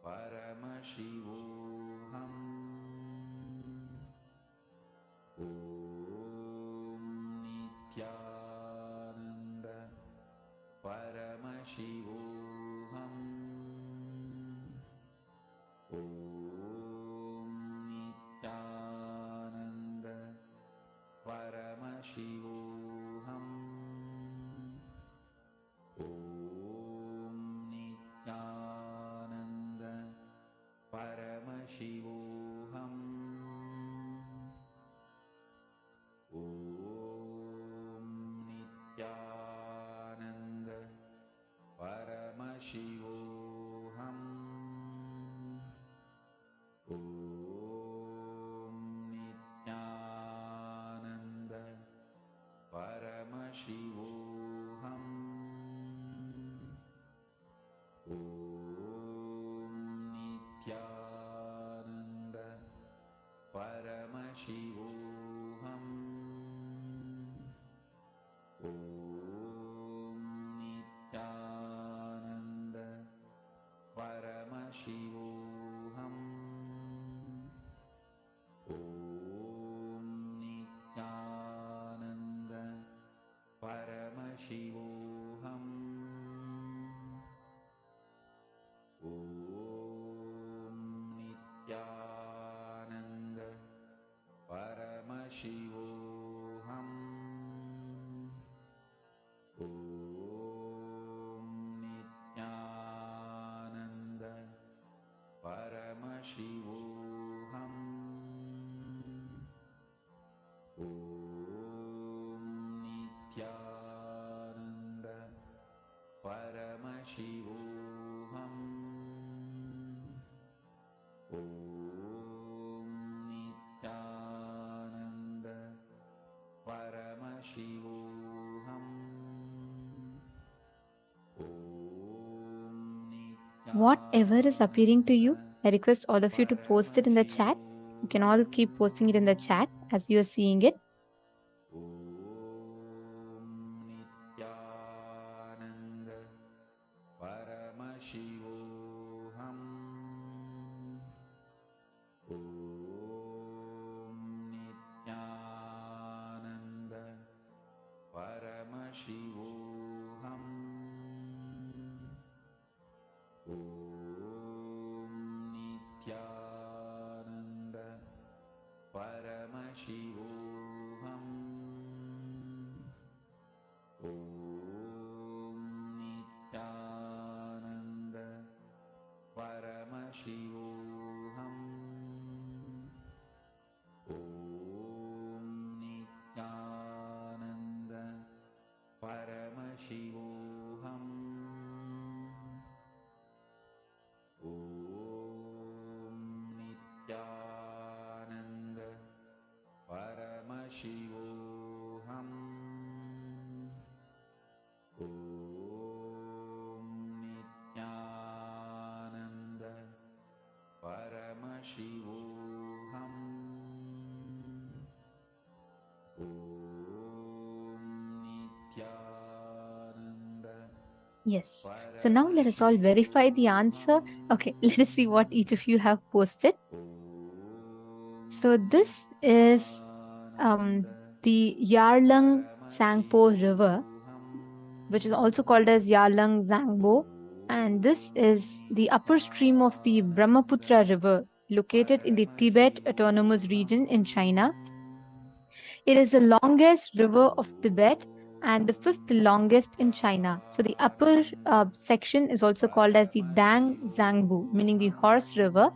Paramashivoham. Om Nithyananda Paramashivoham. Om Nithyananda Paramashivoham. Om Nithyananda Paramashivoham. Om Nithyananda Paramashivoham. Om Nithyananda Paramashivoham. Om Nithyananda Paramashivoham. Om Nithyananda Paramashivoham. Om Nithyananda Paramashivoham. Om Nithyananda Paramashivoham. Om Nithyananda Paramashivoham. Om Nithyananda Paramashivoham. Om Nithyananda Paramashivoham. Whatever is appearing to you, I request all of you to post it in the chat. You can all keep posting it in the chat as you are seeing it. Om Nithyananda Paramashivoham. Om Nithyananda Paramashivoham. Om Nithyananda Paramashivoham. Om Nithyananda Paramashivoham. Om Nithyananda Paramashivoham. Om Nithyananda Paramashivoham. Om Yes. So now let us all verify the answer. Okay, let us see what each of you have posted. So this is the Yarlung Sangpo River, which is also called as Yarlung Zangbo. And this is the upper stream of the Brahmaputra River, located in the Tibet Autonomous Region in China. It is the longest river of Tibet and the fifth longest in China. So the upper section is also called as the Dang Zangbu, meaning the horse river.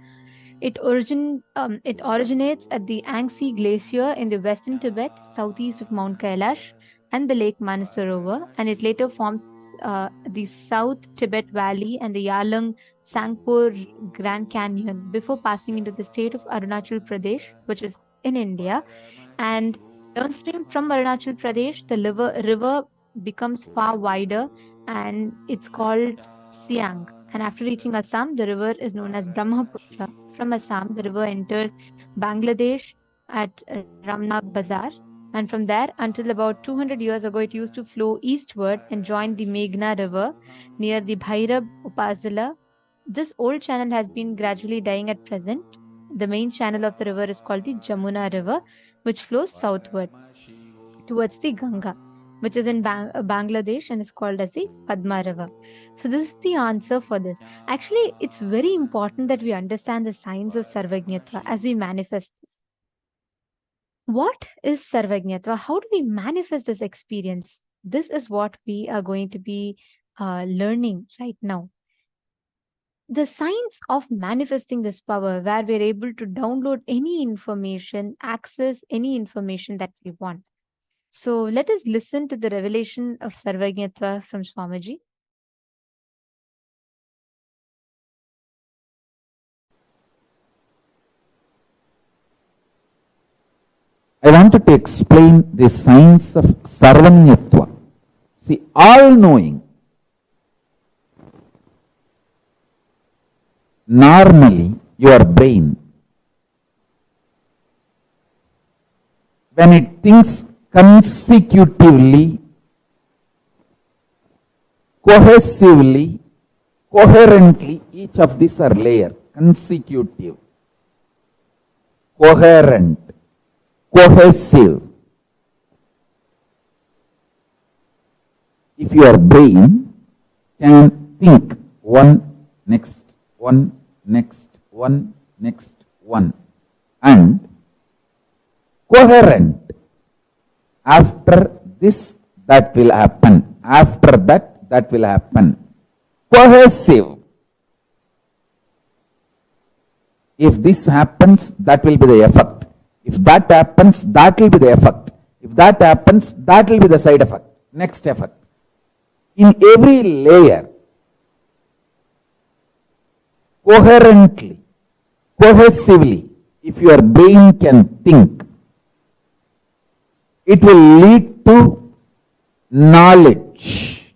It originates at the Angsi Glacier in the western Tibet, southeast of Mount Kailash and the Lake Manasarovar, and it later forms the South Tibet Valley and the Yarlung Sangpo Grand Canyon before passing into the state of Arunachal Pradesh, which is in India. And downstream from Arunachal Pradesh, the river becomes far wider and it's called Siang. And after reaching Assam, the river is known as Brahmaputra. From Assam, the river enters Bangladesh at Ramnag Bazar. And from there, until about 200 years ago, it used to flow eastward and join the Meghna River near the Bhairab Upazila. This old channel has been gradually dying at present. The main channel of the river is called the Jamuna River, which flows southward towards the Ganga, which is in Bangladesh and is called as the Padma River. So this is the answer for this. Actually, it's very important that we understand the signs of Sarvajñatva as we manifest this. What is Sarvajñatva? How do we manifest this experience? This is what we are going to be learning right now. The signs of manifesting this power, where we're able to download any information, access any information that we want. So let us listen to the revelation of Sarvajñatva from Swamiji. I wanted to explain the science of Sarvajñatva. See, all-knowing. Normally, your brain, when it thinks consecutively, cohesively, coherently, each of these are layer, consecutive, coherent, cohesive. If your brain can think one next one, next one, next one, and coherent, after this that will happen, after that that will happen, cohesive. If this happens, that will be the effect. If that happens, that will be the effect. If that happens, that will be the side effect, next effect. In every layer, coherently, cohesively, if your brain can think, it will lead to knowledge,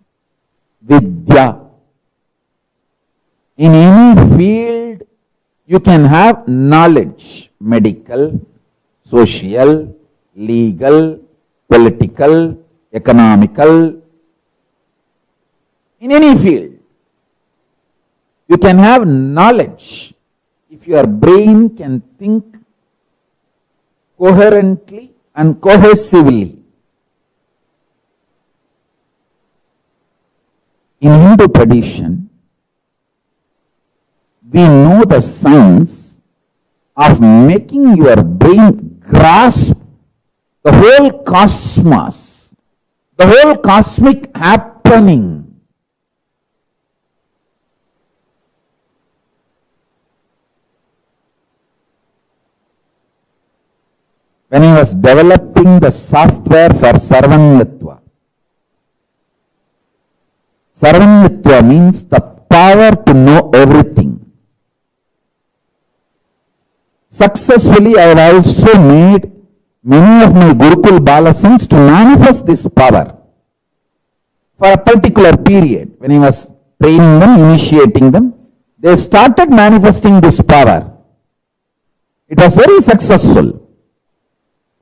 vidya. In any field, you can have knowledge, medical, social, legal, political, economical. In any field, you can have knowledge if your brain can think coherently and cohesively. In Hindu tradition, we know the science of making your brain grasp the whole cosmos, the whole cosmic happening. When I was developing the software for Sarvajñatva, Sarvajñatva means the power to know everything. Successfully, I have also made many of my Gurukul Balasans to manifest this power for a particular period. When I was training them, initiating them, they started manifesting this power. It was very successful.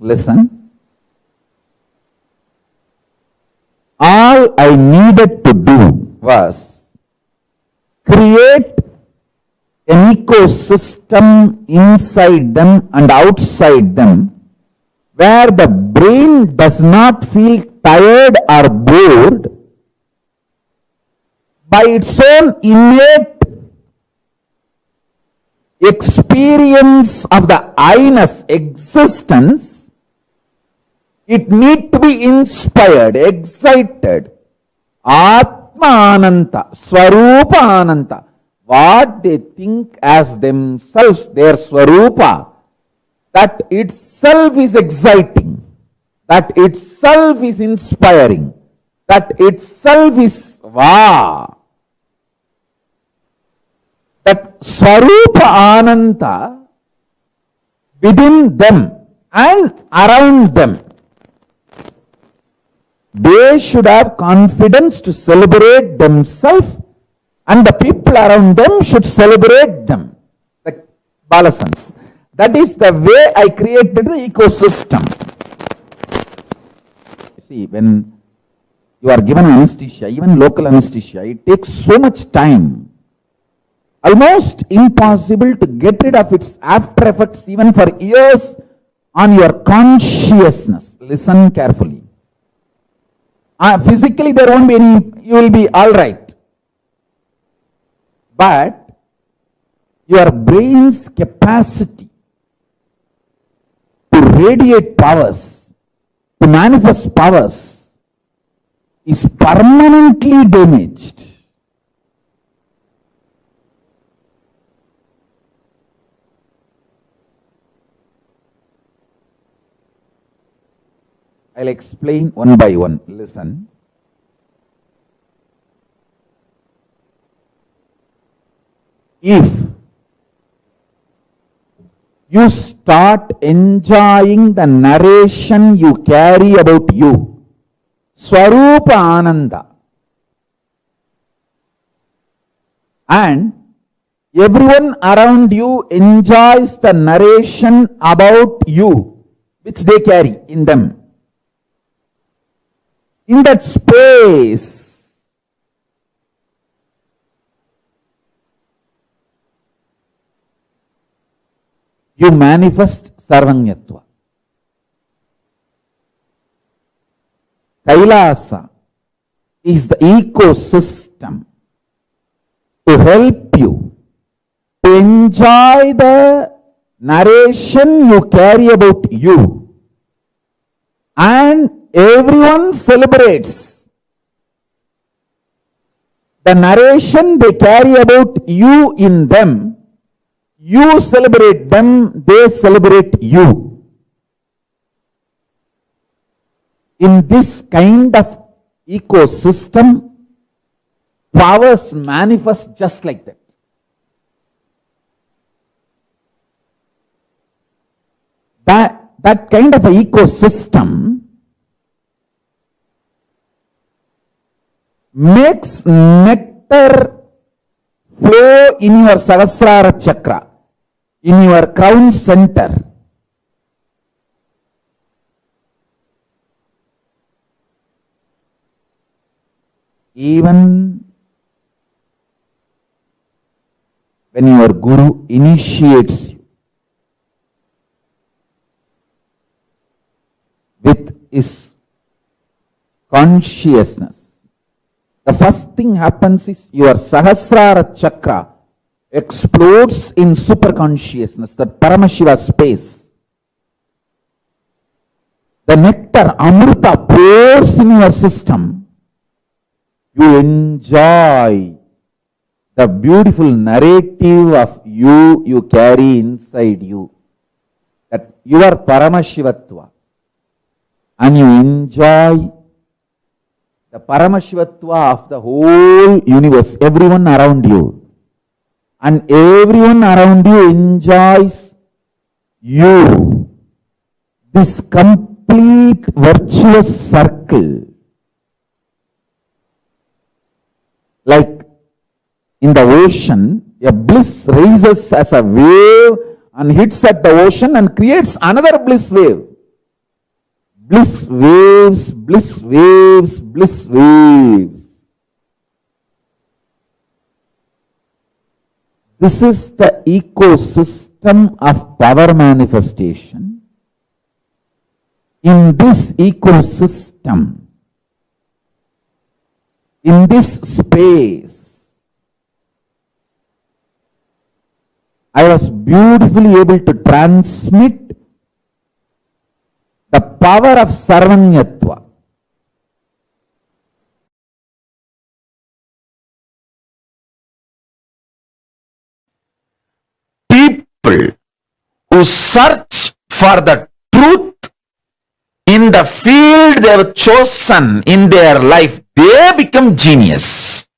Listen. All I needed to do was create an ecosystem inside them and outside them where the brain does not feel tired or bored by its own innate experience of the I-ness existence. It need to be inspired, excited. Atma Ananta, Swarupa Ananta. What they think as themselves, their Swarupa, that itself is exciting, that itself is inspiring, that itself is wow. That Swarupa Ananta within them and around them, they should have confidence to celebrate themselves, and the people around them should celebrate them, the Balasans. That is the way I created the ecosystem. See, when you are given anesthesia, even local anesthesia, it takes so much time, almost impossible to get rid of its after effects even for years on your consciousness. Listen carefully. Physically there won't be any, you will be all right. But your brain's capacity to radiate powers, to manifest powers, is permanently damaged. I'll explain one by one. Listen. If you start enjoying the narration you carry about you, Swarupa Ananda, and everyone around you enjoys the narration about you, which they carry in them. In that space, you manifest servagyatwa. Kailasa is the ecosystem to help you to enjoy the narration you carry about you, and everyone celebrates the narration they carry about you in them. You celebrate them, they celebrate you. In this kind of ecosystem, powers manifest just like that. That kind of a ecosystem makes nectar flow in your Sahasrara chakra, in your crown center. Even when your Guru initiates you with his consciousness, the first thing happens is your Sahasrara chakra explodes in superconsciousness, the Paramashiva space. The nectar, Amrita, pours in your system. You enjoy the beautiful narrative of you carry inside you. That you are Paramashivatva. And you enjoy the Paramashivatva of the whole universe, everyone around you. And everyone around you enjoys you. This complete virtuous circle. Like in the ocean, a bliss rises as a wave and hits at the ocean and creates another bliss wave. Bliss waves, bliss waves, bliss waves. This is the ecosystem of power manifestation. In this ecosystem, in this space, I was beautifully able to transmit the power of servagyatwa. People who search for the truth in the field they have chosen in their life, they become genius.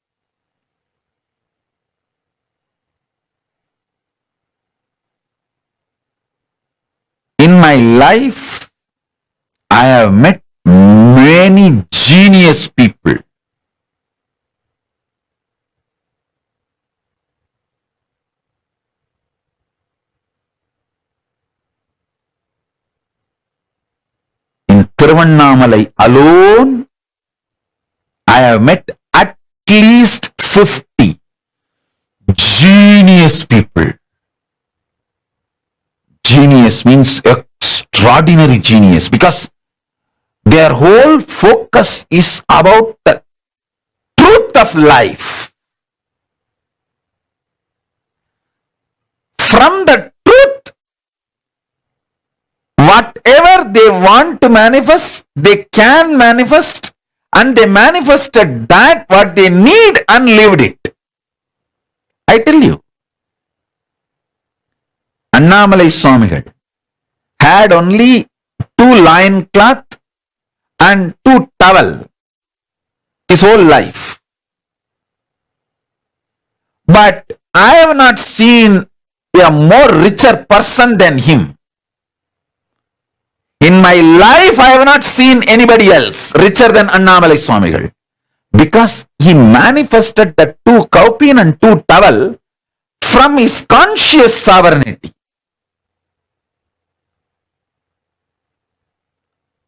In my life, I have met many genius people. In Tiruvannamalai alone, I have met at least 50 genius people. Genius means extraordinary genius because their whole focus is about the truth of life. From the truth, whatever they want to manifest, they can manifest, and they manifested that what they need and lived it. I tell you, Annamalai Swamigal had only 2 lion cloth and 2 towel his whole life. But I have not seen a more richer person than him. In my life, I have not seen anybody else richer than Annamalai Swamigal because he manifested the 2 kaupin and 2 towel from his conscious sovereignty.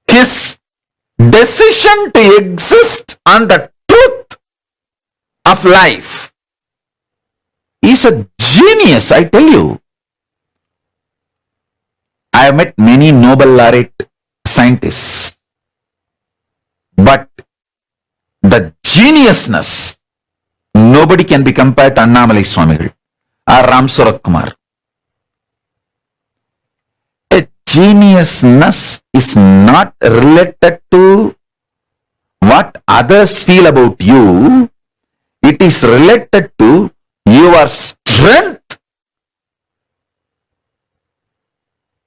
His decision to exist on the truth of life is a genius, I tell you. I have met many Nobel laureate scientists, but the geniusness, nobody can be compared to Annamalai Swamigal or Ram Surat Kumar. A geniusness is not related to what others feel about you. It is related to your strength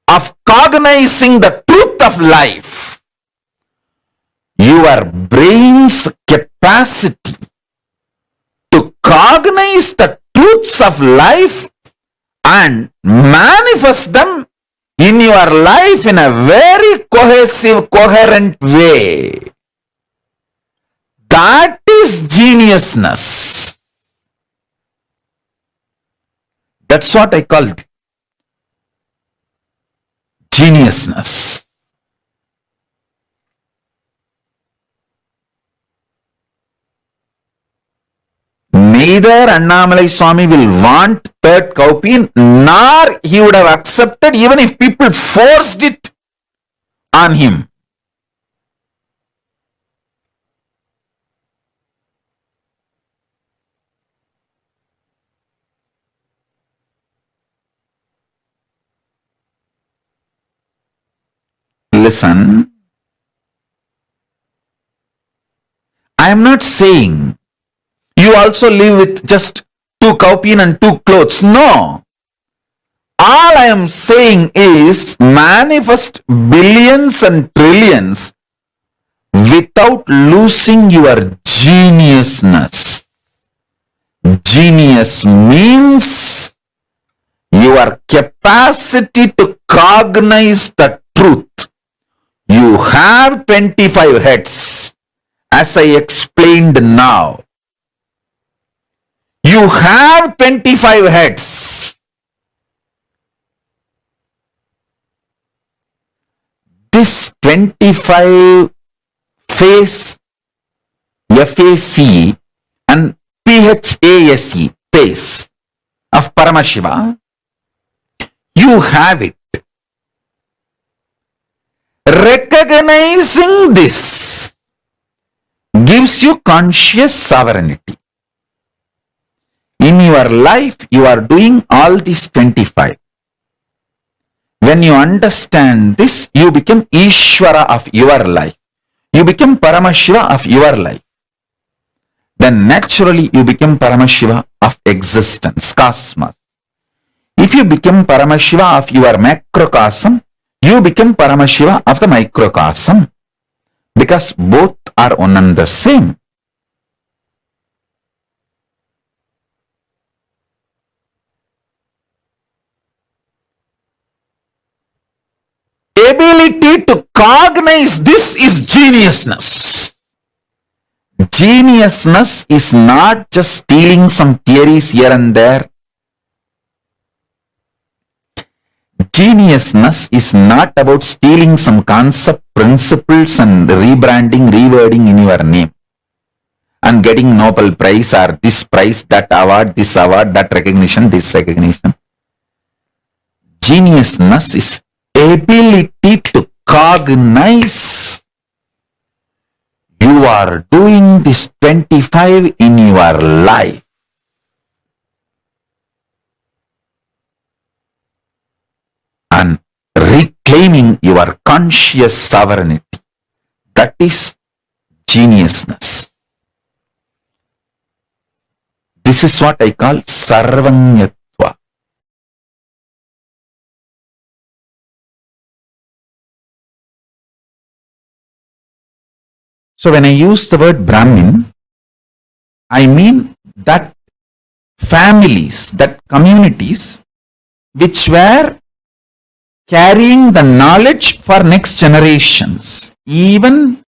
of cognizing the truth of life. Your brain's capacity to cognize the truths of life and manifest them in your life in a very cohesive, coherent way. That is geniusness. That's what I call geniusness. Neither Annamalai Swami will want 3rd kaupin, nor he would have accepted even if people forced it on him. Listen, I am not saying you also live with just 2 kaupin and 2 clothes. No. All I am saying is manifest billions and trillions without losing your geniusness. Genius means your capacity to cognize the truth. You have 25 heads, as I explained now. You have 25 heads. This 25 face, FAC and PHASE, face, of Paramashiva, you have it. Recognizing this gives you conscious sovereignty. In your life, you are doing all these 25. When you understand this, you become Ishvara of your life. You become Paramashiva of your life. Then naturally you become Paramashiva of existence, cosmos. If you become Paramashiva of your macrocosm, you become Paramashiva of the microcosm, because both are one and the same. Ability to cognize this is geniusness. Geniusness is not just stealing some theories here and there. Geniusness is not about stealing some concept, principles and rebranding, rewording in your name and getting Nobel Prize or this prize, that award, that recognition, this recognition. Geniusness is ability to cognize. You are doing this 25 in your life. And reclaiming your conscious sovereignty. That is geniusness. This is what I call servagyatwa. So when I use the word Brahmin, I mean that families, that communities which were carrying the knowledge for next generations. Even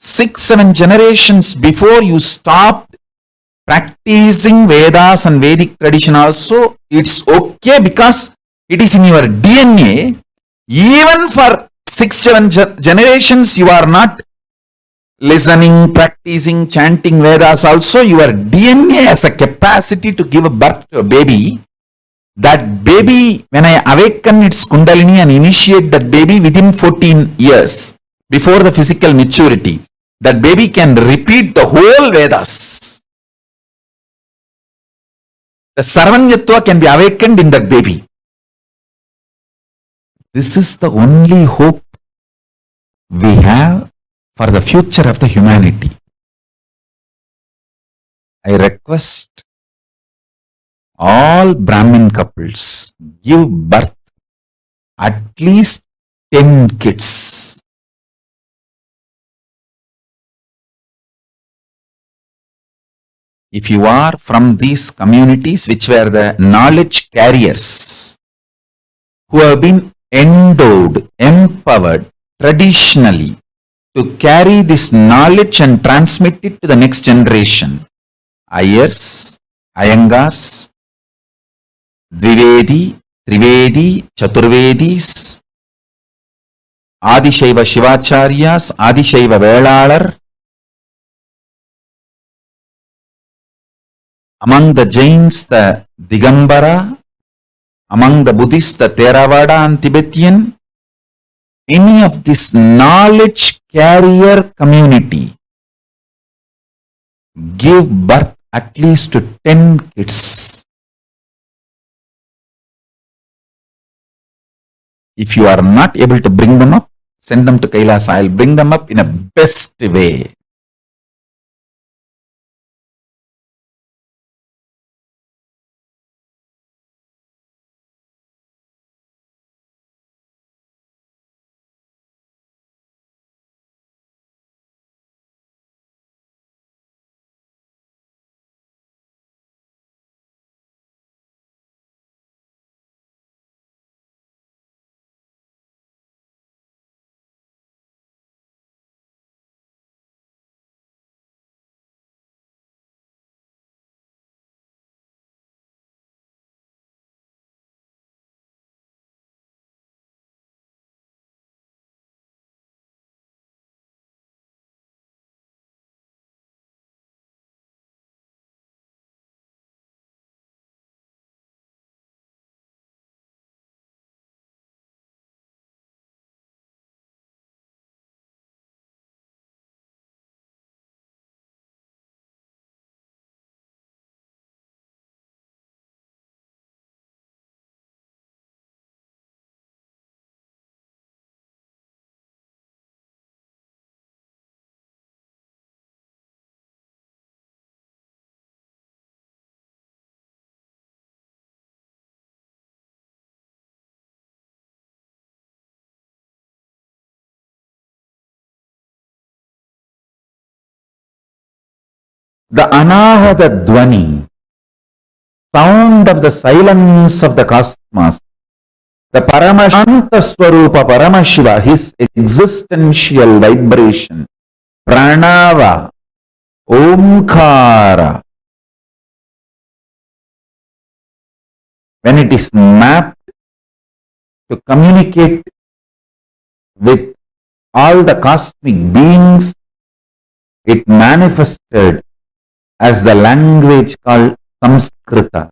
6-7 generations before you stopped practicing Vedas and Vedic tradition also, it's okay because it is in your DNA. Even for 6-7 generations you are not listening, practicing, chanting Vedas also, your DNA has a capacity to give birth to a baby. That baby, when I awaken its Kundalini and initiate that baby within 14 years, before the physical maturity, that baby can repeat the whole Vedas. The Sarvanyatva can be awakened in that baby. This is the only hope we have for the future of the humanity. I request all Brahmin couples give birth at least 10 kids. If you are from these communities which were the knowledge carriers, who have been endowed, empowered traditionally to carry this knowledge and transmit it to the next generation, Ayers, Iyengars, Dvivedi, Trivedi, Chaturvedis, Adishaiva Shivacharyas, Adishaiva Velalar. Among the Jains, the Digambara. Among the Buddhists, the Theravada and Tibetan. Any of this knowledge carrier community give birth at least to 10 kids. If you are not able to bring them up, send them to Kailas. I will bring them up in a best way. the anahata dvani, sound of the silence of the cosmos, the Paramashanta Swarupa Paramashiva, his existential vibration, Pranava, Omkara, when it is mapped to communicate with all the cosmic beings, it manifested as the language called Samskrita.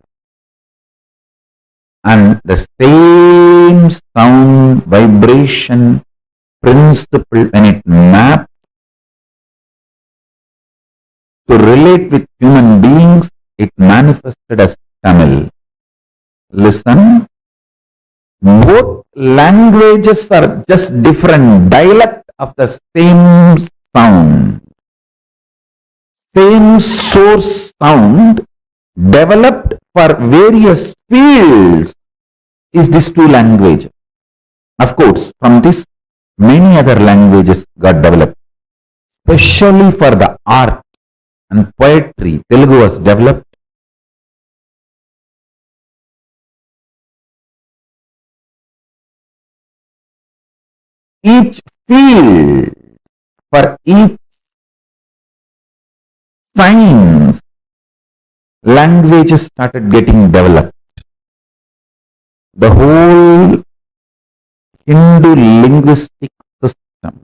And the same sound, vibration, principle, when it mapped to relate with human beings, it manifested as Tamil. Listen, both languages are just different dialect of the same sound. Same source sound developed for various fields is these two languages. Of course, from this, many other languages got developed. Especially for the art and poetry, Telugu was developed. Each field, for each science, languages started getting developed. The whole Hindu linguistic system,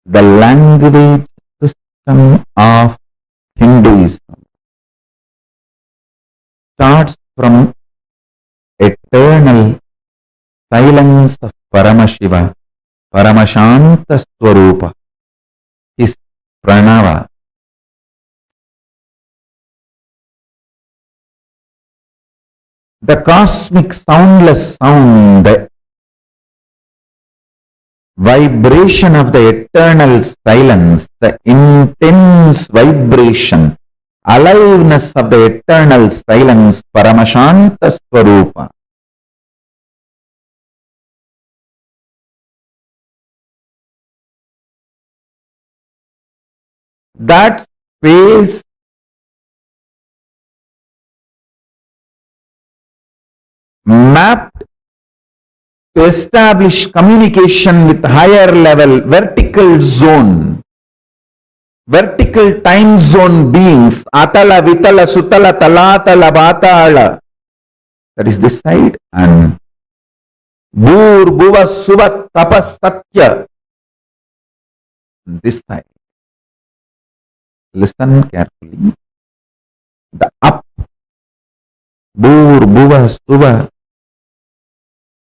the language system of Hinduism, starts from eternal silence of Paramashiva, Paramashanta Swarupa, his Pranava. The cosmic soundless sound, the vibration of the eternal silence, the intense vibration, aliveness of the eternal silence, Paramashanta Swarupa. That space mapped to establish communication with higher level vertical zone, vertical time zone beings, Atala, Vitala, Sutala, Talatala, Vatala. That is this side. And Bur, Bhuva, Suva, Tapas, Satya. This side. Listen carefully. The up, Bur, Bhuva, Suva,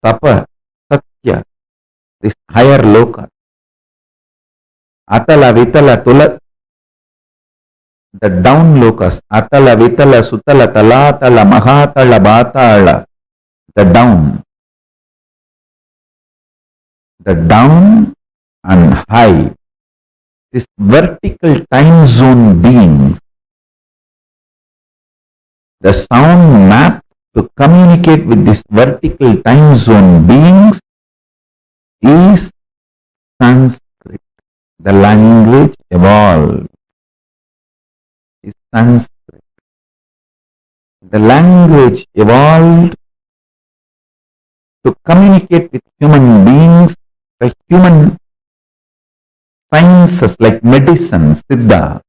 Tapa, Satya, this higher loka. Atala, Vitala, Tula, the down lokas. Atala, Vitala, Sutala, Talatala, Mahatala, Bhatala, the down. The down and high. This vertical time zone beings. The sound map to communicate with this vertical time zone beings is Sanskrit. The language evolved is Sanskrit. The language evolved to communicate with human beings, the human sciences like medicine, Siddha,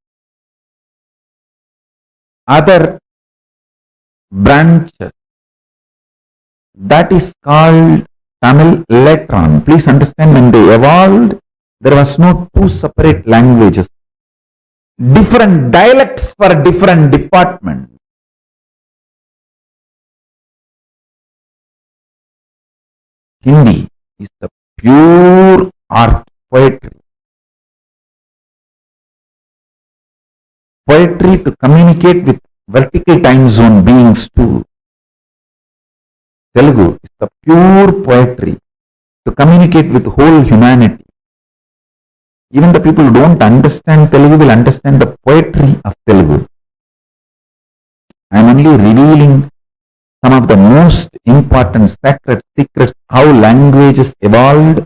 other branches. That is called Tamil later on. Please understand, when they evolved, there was no two separate languages. Different dialects for different departments. Hindi is the pure art, poetry. Poetry to communicate with vertical time zone beings too. Telugu is the pure poetry to communicate with whole humanity. Even the people who don't understand Telugu will understand the poetry of Telugu. I am only revealing some of the most important sacred secrets, how languages evolved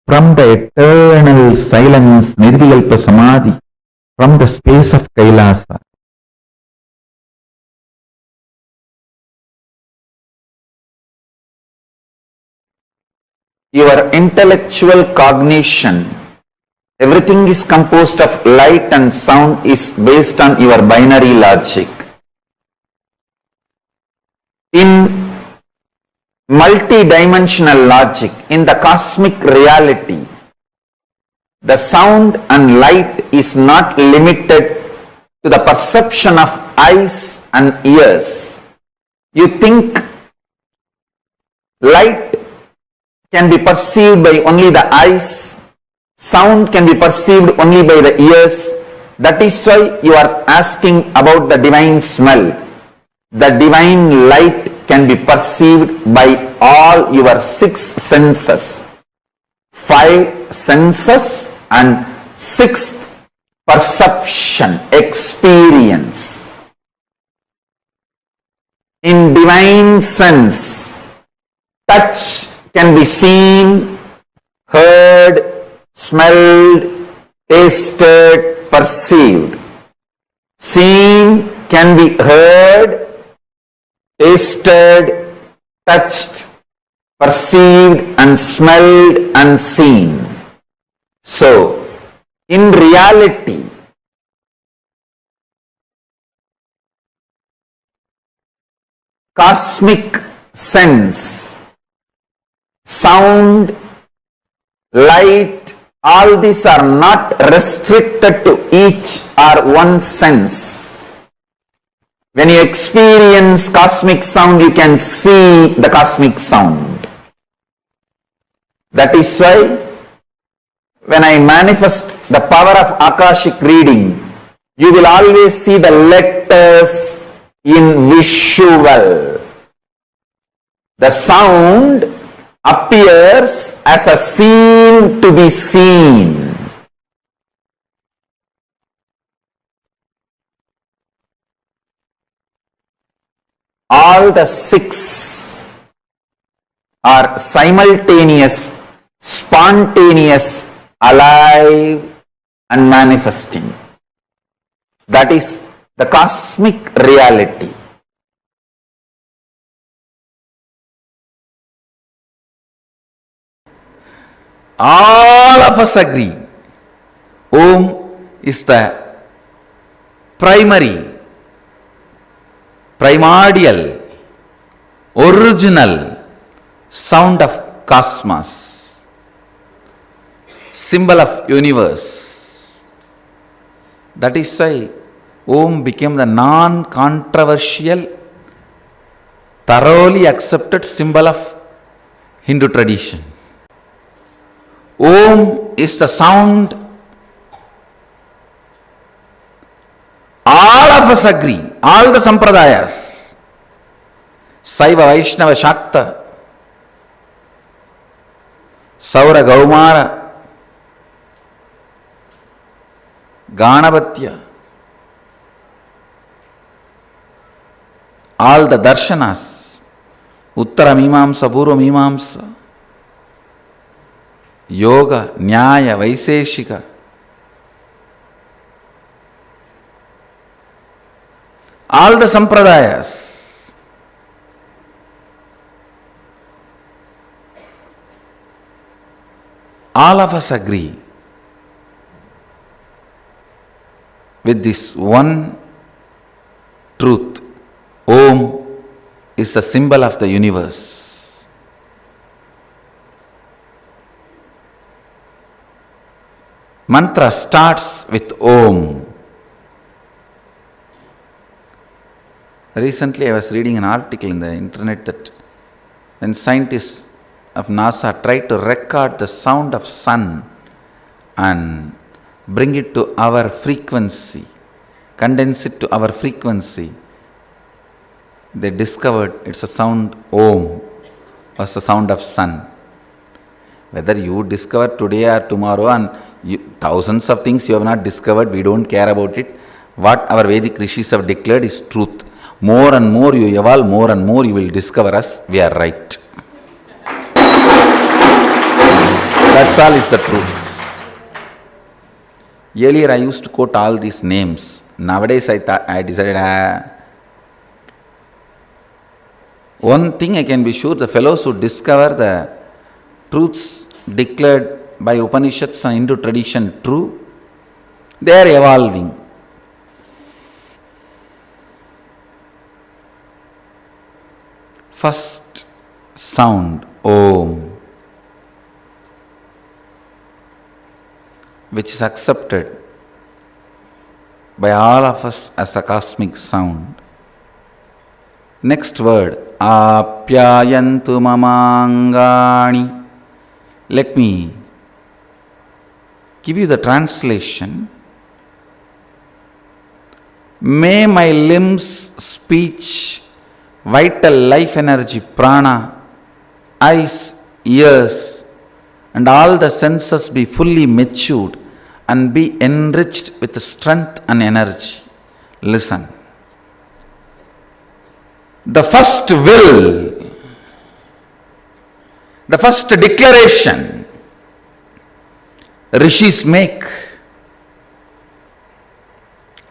from the eternal silence, Nirvikalpa Samadhi, from the space of Kailasa. Your intellectual cognition, everything is composed of light and sound, is based on your binary logic. In multi-dimensional logic, in the cosmic reality, the sound and light is not limited to the perception of eyes and ears. You think light can be perceived by only the eyes, sound can be perceived only by the ears. That is why you are asking about the divine smell. The divine light can be perceived by all your 6 senses. 5 senses and 6th perception, experience. In divine sense, touch can be seen, heard, smelled, tasted, perceived. Seen can be heard, tasted, touched, perceived and smelled and seen. So, in reality, cosmic sense, sound, light, all these are not restricted to each or one sense. When you experience cosmic sound, you can see the cosmic sound. That is why when I manifest the power of Akashic reading, you will always see the letters in visual. The sound appears as a scene to be seen. All the 6 are simultaneous, spontaneous, alive and manifesting. That is the cosmic reality. All of us agree, Om is the primordial, original sound of cosmos, symbol of universe. That is why Om became the non-controversial, thoroughly accepted symbol of Hindu tradition. Om is the sound. All of us agree, all the sampradayas, Saiva, Vaishnava, Shakta, Saura, Gaumara, Ganavatya, all the darshanas, Uttara Mimamsa, Purva Mimamsa, Yoga, Nyaya, Vaiseshika, all the sampradayas, all of us agree with this one truth. Om is the symbol of the universe. Mantra starts with Om. Recently I was reading an article in the internet that when scientists of NASA tried to record the sound of sun and bring it to our frequency, condense it to our frequency, they discovered it's a sound Om, was the sound of sun. Whether you discover today or tomorrow, and thousands of things you have not discovered, we don't care about it. What our Vedic rishis have declared is truth. More and more you evolve, more and more you will discover us, we are right. That's all is the truth. Earlier I used to quote all these names. Nowadays I decided, one thing I can be sure, the fellows who discover the truths declared by Upanishads and Hindu tradition true, they are evolving. First sound, Om, which is accepted by all of us as a cosmic sound. Next word, Apyayantu mamangani. Let me give you the translation. May my limbs, speech, vital life energy, prana, eyes, ears, and all the senses be fully matured and be enriched with strength and energy. Listen. The first will, the first declaration rishis make,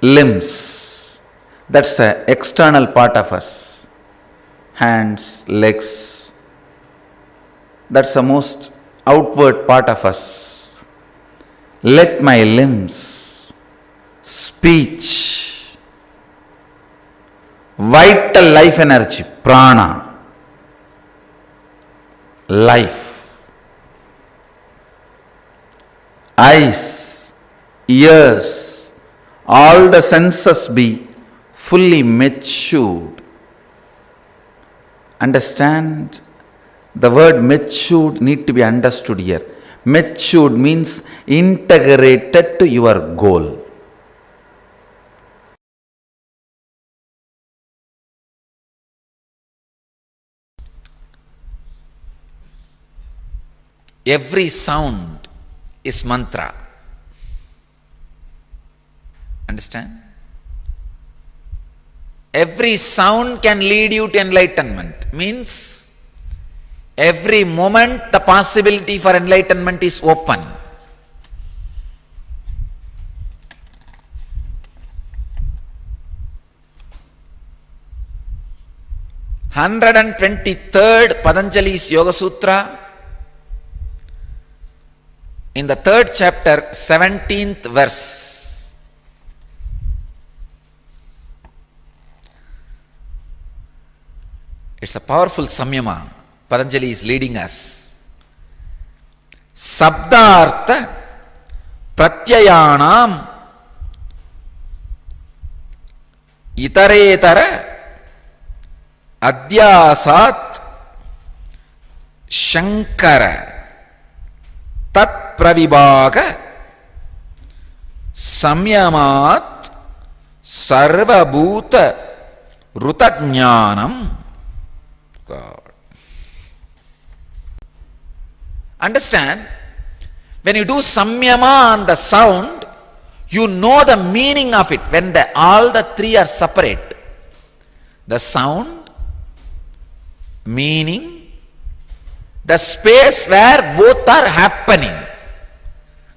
limbs, that's the external part of us, hands, legs, that's the most outward part of us. Let my limbs, speech, vital life energy, prana, life, eyes, ears, all the senses be fully matured. Understand, the word matured need to be understood here. Matured means integrated to your goal. Every sound is mantra. Understand? Every sound can lead you to enlightenment. Means every moment the possibility for enlightenment is open. (123rd) Patanjali's Yoga Sutra, in the 3rd chapter, 17th verse. It's a powerful samyama. Patanjali is leading us. Sabdartha pratyayanam itaretara adhyasat shankara tat pravibhaga samyamat sarvabhuta rutajnanam. God. Understand, when you do samyama on the sound, you know the meaning of it when all the three are separate. The sound, meaning, the space where both are happening,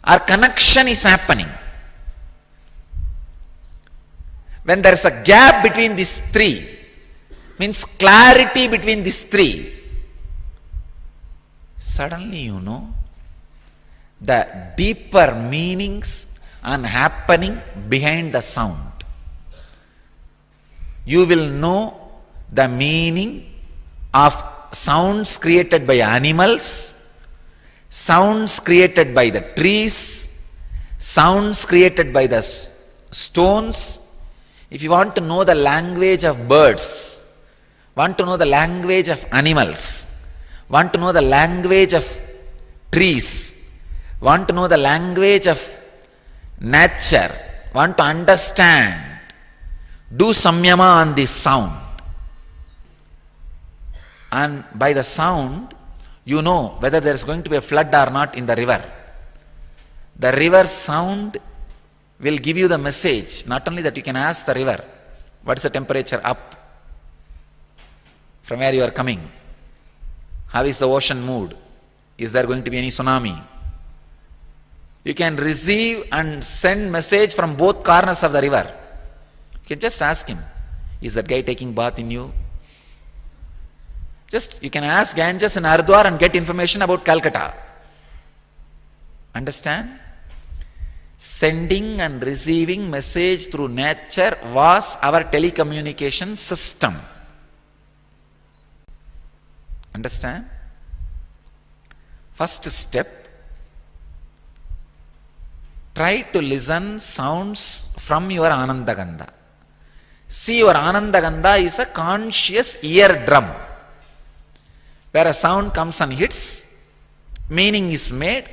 our connection is happening. When there is a gap between these three, means clarity between these three, suddenly you know the deeper meanings and happening behind the sound. You will know the meaning of sounds created by animals, sounds created by the trees, sounds created by the stones. If you want to know the language of birds, want to know the language of animals, want to know the language of trees, want to know the language of nature, want to understand, do samyama on this sound. And by the sound, you know whether there is going to be a flood or not in the river. The river sound will give you the message. Not only that, you can ask the river, what is the temperature up from where you are coming? How is the ocean mood? Is there going to be any tsunami? You can receive and send message from both corners of the river. You can just ask him, is that guy taking bath in you? Just, you can ask Ganges and Hardwar and get information about Calcutta. Understand? Sending and receiving message through nature was our telecommunication system. Understand? First step, try to listen sounds from your Anandagandha. See, your Anandagandha is a conscious eardrum, where a sound comes and hits, meaning is made,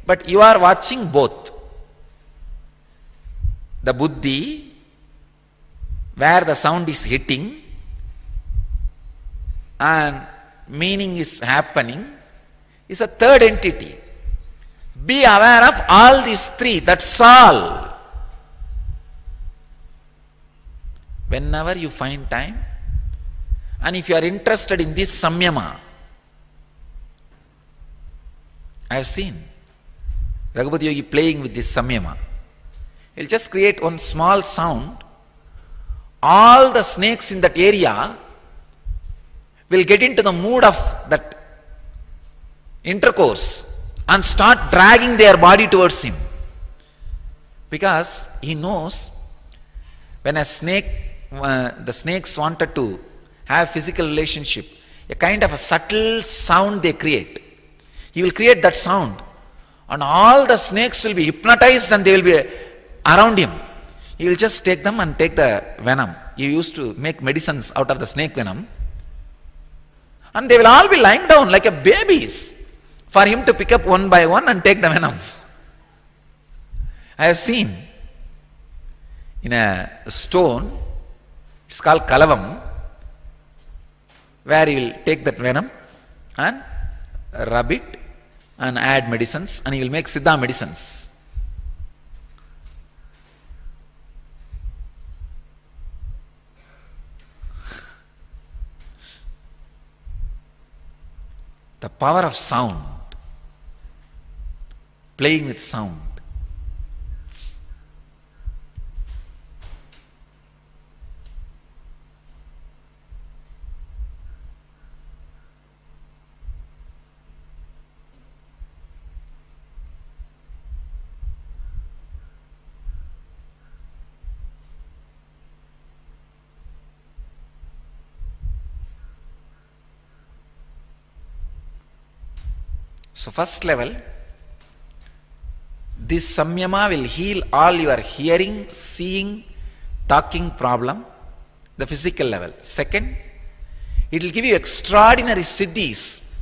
but you are watching both. The buddhi, where the sound is hitting and meaning is happening, is a third entity. Be aware of all these three, that's all. Whenever you find time, and if you are interested in this samyama, I have seen Raghupati Yogi playing with this samyama. He'll just create one small sound. All the snakes in that area will get into the mood of that intercourse and start dragging their body towards him. Because he knows when a snake, the snakes wanted to have physical relationship, a kind of a subtle sound they create. He will create that sound and all the snakes will be hypnotized and they will be around him. He will just take them and take the venom. He used to make medicines out of the snake venom. And they will all be lying down like a babies for him to pick up one by one and take the venom. I have seen in a stone, it's called Kalavam, where he will take that venom and rub it and add medicines, and he will make Siddha medicines. The power of sound, playing with sound. So first level, this samyama will heal all your hearing, seeing, talking problem, the physical level. Second, it will give you extraordinary siddhis,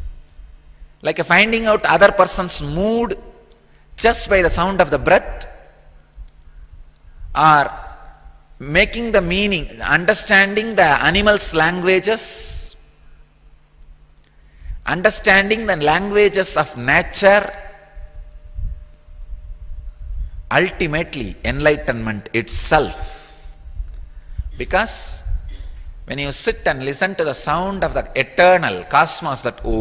like finding out other person's mood just by the sound of the breath, or making the meaning, understanding the animals' languages, understanding the languages of nature, ultimately enlightenment itself. Because when you sit and listen to the sound of the eternal cosmos, that Om,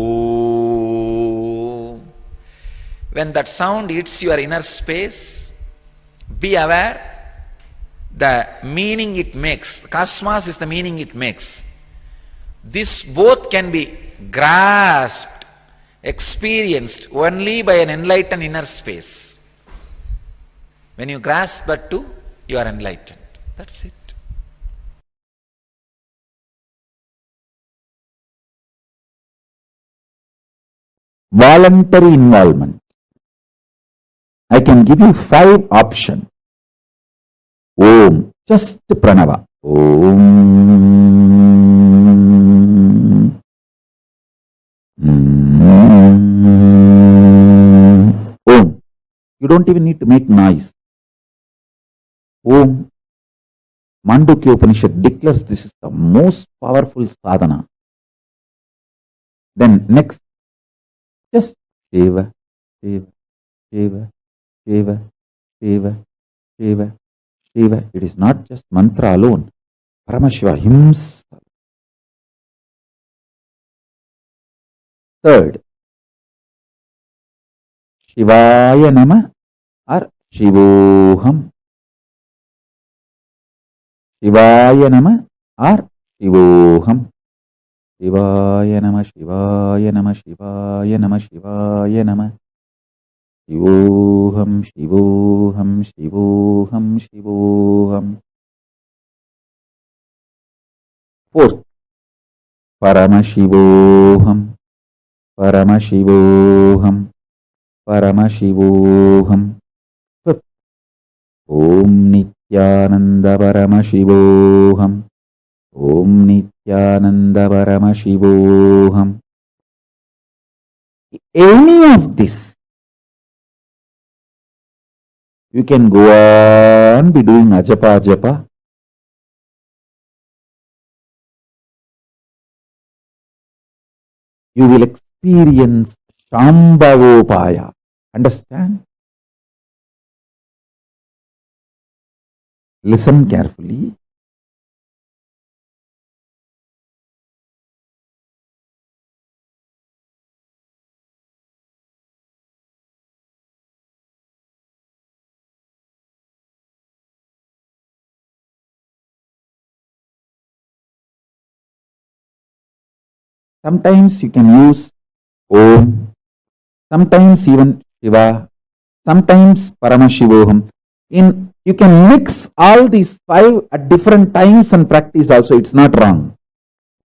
when that sound hits your inner space, be aware the meaning it makes. Cosmos is the meaning it makes. This both can be grasped, experienced only by an enlightened inner space. When you grasp that too, you are enlightened. That's it. Voluntary involvement. I can give you 5 options. Om, just pranava. Om. Om. You don't even need to make noise. Om. Mandukya Upanishad declares this is the most powerful sadhana. Then next, just Shiva, Shiva, Shiva, Shiva, Shiva, Shiva, Shiva. It is not just mantra alone. Paramashiva himself. Third, Shivaya Nama or Shivoham. Shivaya Nama or Shivoham. Shivaya Nama, Shivaya Nama, Shivaya Nama, Shivaya Nama. Shivoham, Shivoham, Shivoham, Shivoham. Fourth, Paramashivoham, Paramashivoham, Paramashivoham. Fifth, Om Nityananda Paramashivoham, Om Nityananda Paramashivoham. Any of this, you can go on be doing ajapa japa. You will experience Shambhavopaya. Understand? Listen carefully. Sometimes you can use Om, sometimes even Shiva, sometimes Paramashivoham. You can mix all these five at different times and practice also. It's not wrong.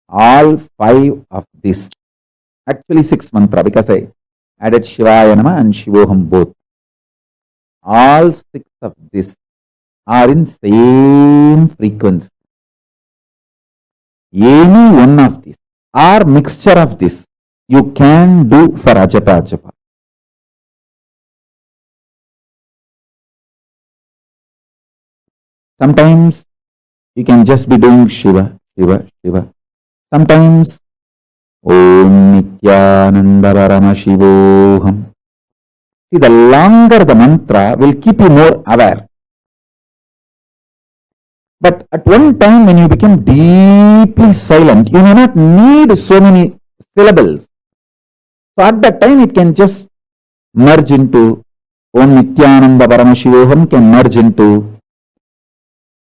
All five of this. Actually 6 mantra because I added Shivaya Nama and Shivoham both. All 6 of this are in same frequency. Any one of these or mixture of this you can do for ajapa japa. Sometimes you can just be doing Shiva, Shiva, Shiva. Sometimes Om Nityananda Paramashivoham. See, the longer the mantra will keep you more aware. But at one time when you become deeply silent, you may not need so many syllables. So at that time it can just merge into Om Nityananda Paramashivoham can merge into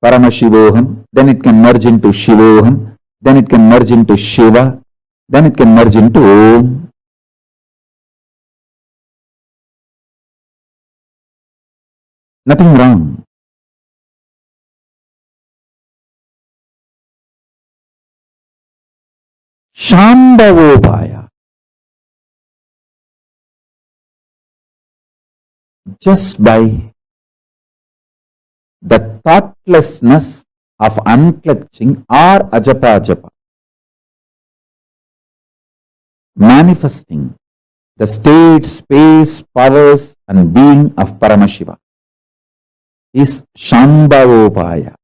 Paramashivoham, then it can merge into Shivoham, then it can merge into Shiva, then it can merge into Om. Nothing wrong. Shambhavopaya. Just by the thoughtlessness of unclutching or ajapa japa, manifesting the state, space, powers and being of Paramashiva is Shambhavopaya.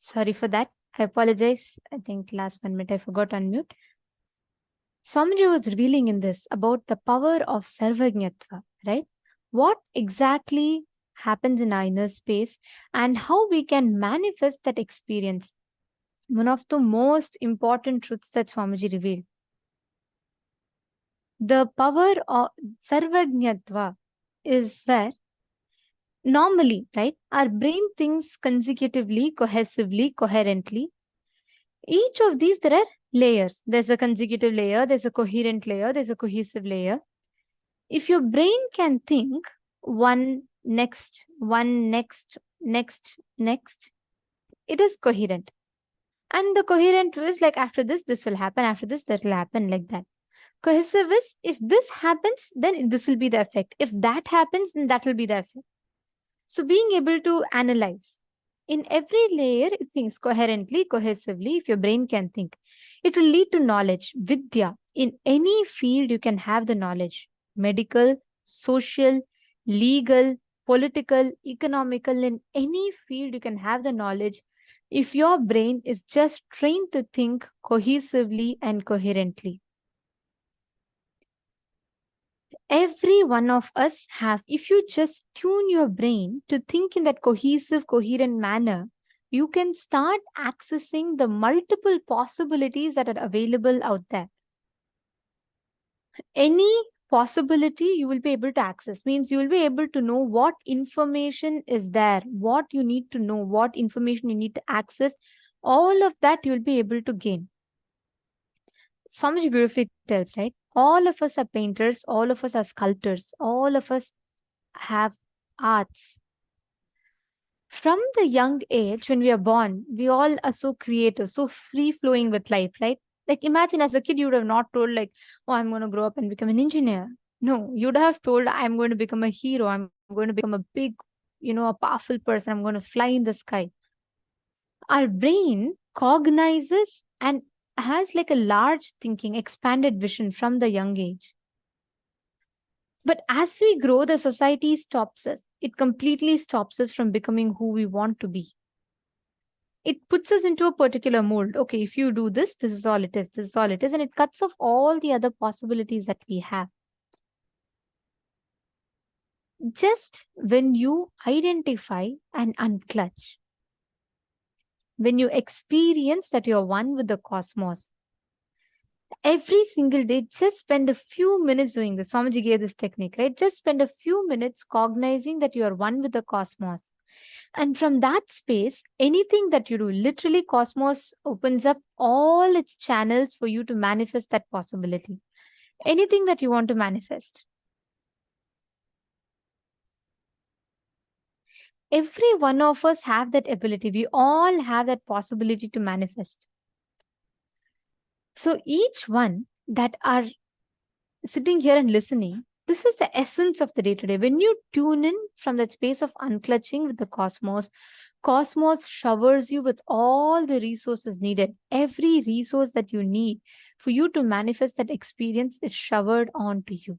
Sorry for that. I apologize. I think last 1 minute I forgot to unmute. Swamiji was revealing in this about the power of servagyatwa, right? What exactly happens in our inner space and how we can manifest that experience. One of the most important truths that Swamiji revealed. The power of servagyatva is where normally, right, our brain thinks consecutively, cohesively, coherently. Each of these, there are layers. There's a consecutive layer, there's a coherent layer, there's a cohesive layer. If your brain can think one next, next, it is coherent. And the coherent is like after this will happen, after this, that will happen like that. Cohesive is if this happens, then this will be the effect. If that happens, then that will be the effect. So being able to analyze in every layer, it thinks coherently, cohesively, if your brain can think, it will lead to knowledge, vidya. In any field, you can have the knowledge, medical, social, legal, political, economical, in any field, you can have the knowledge if your brain is just trained to think cohesively and coherently. Every one of us have, if you just tune your brain to think in that cohesive, coherent manner, you can start accessing the multiple possibilities that are available out there. Any possibility you will be able to access means you will be able to know what information is there, what you need to know, what information you need to access. All of that you will be able to gain. Swamiji beautifully tells, right? All of us are painters, all of us are sculptors, all of us have arts. From the young age, when we are born, we all are so creative, so free flowing with life, right? Like imagine as a kid, you would have not told like, oh, I'm going to grow up and become an engineer. No, you'd have told, I'm going to become a hero. I'm going to become a big, a powerful person. I'm going to fly in the sky. Our brain cognizes and has like a large thinking, expanded vision from the young age. But as we grow, the society stops us. It completely stops us from becoming who we want to be. It puts us into a particular mold. Okay, if you do this, this is all it is. This is all it is. And it cuts off all the other possibilities that we have. Just when you identify and unclutch, when you experience that you're one with the cosmos, every single day, just spend a few minutes doing this. Swamiji gave this technique, right? Just spend a few minutes cognizing that you are one with the cosmos. And from that space, anything that you do, literally cosmos opens up all its channels for you to manifest that possibility. Anything that you want to manifest. Every one of us have that ability. We all have that possibility to manifest. So each one that are sitting here and listening, this is the essence of the day today. When you tune in from that space of unclutching with the cosmos, cosmos showers you with all the resources needed. Every resource that you need for you to manifest that experience is showered onto you.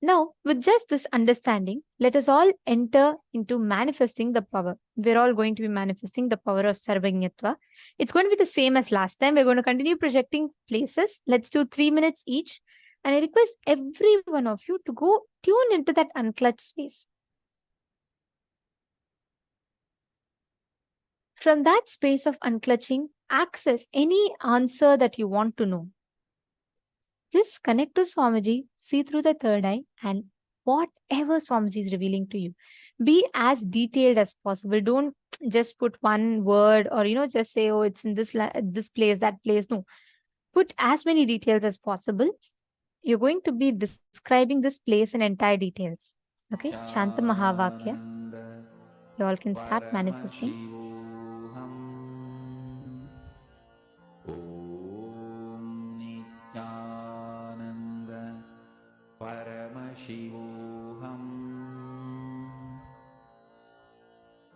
Now, with just this understanding, let us all enter into manifesting the power. We're all going to be manifesting the power of servagyatwa. It's going to be the same as last time. We're going to continue projecting places. Let's do 3 minutes each. And I request every one of you to go tune into that unclutched space. From that space of unclutching, access any answer that you want to know. Just connect to Swamiji, see through the third eye, and whatever Swamiji is revealing to you, be as detailed as possible. Don't just put one word or, just say, oh, it's in this place, that place. No, put as many details as possible. You're going to be describing this place in entire details. Okay, Shanta Mahavakya. You all can start manifesting. Paramashivoham.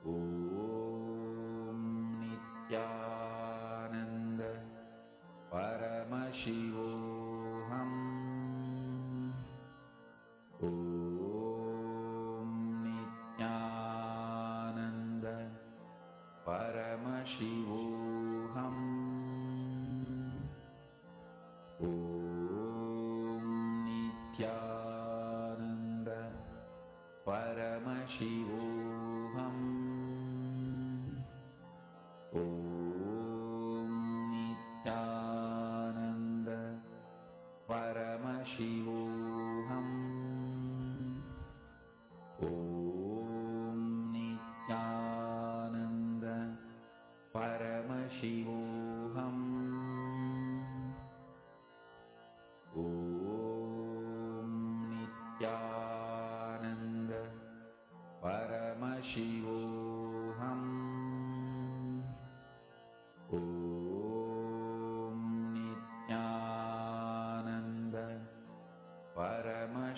Om Nithyananda Paramashivoham. Om Nithyananda Paramashivoham. Om Nithyananda Paramashivoham. Om Nithyananda Paramashivoham. Om Nithyananda Paramashivoham. Om Nithyananda Paramashivoham. Om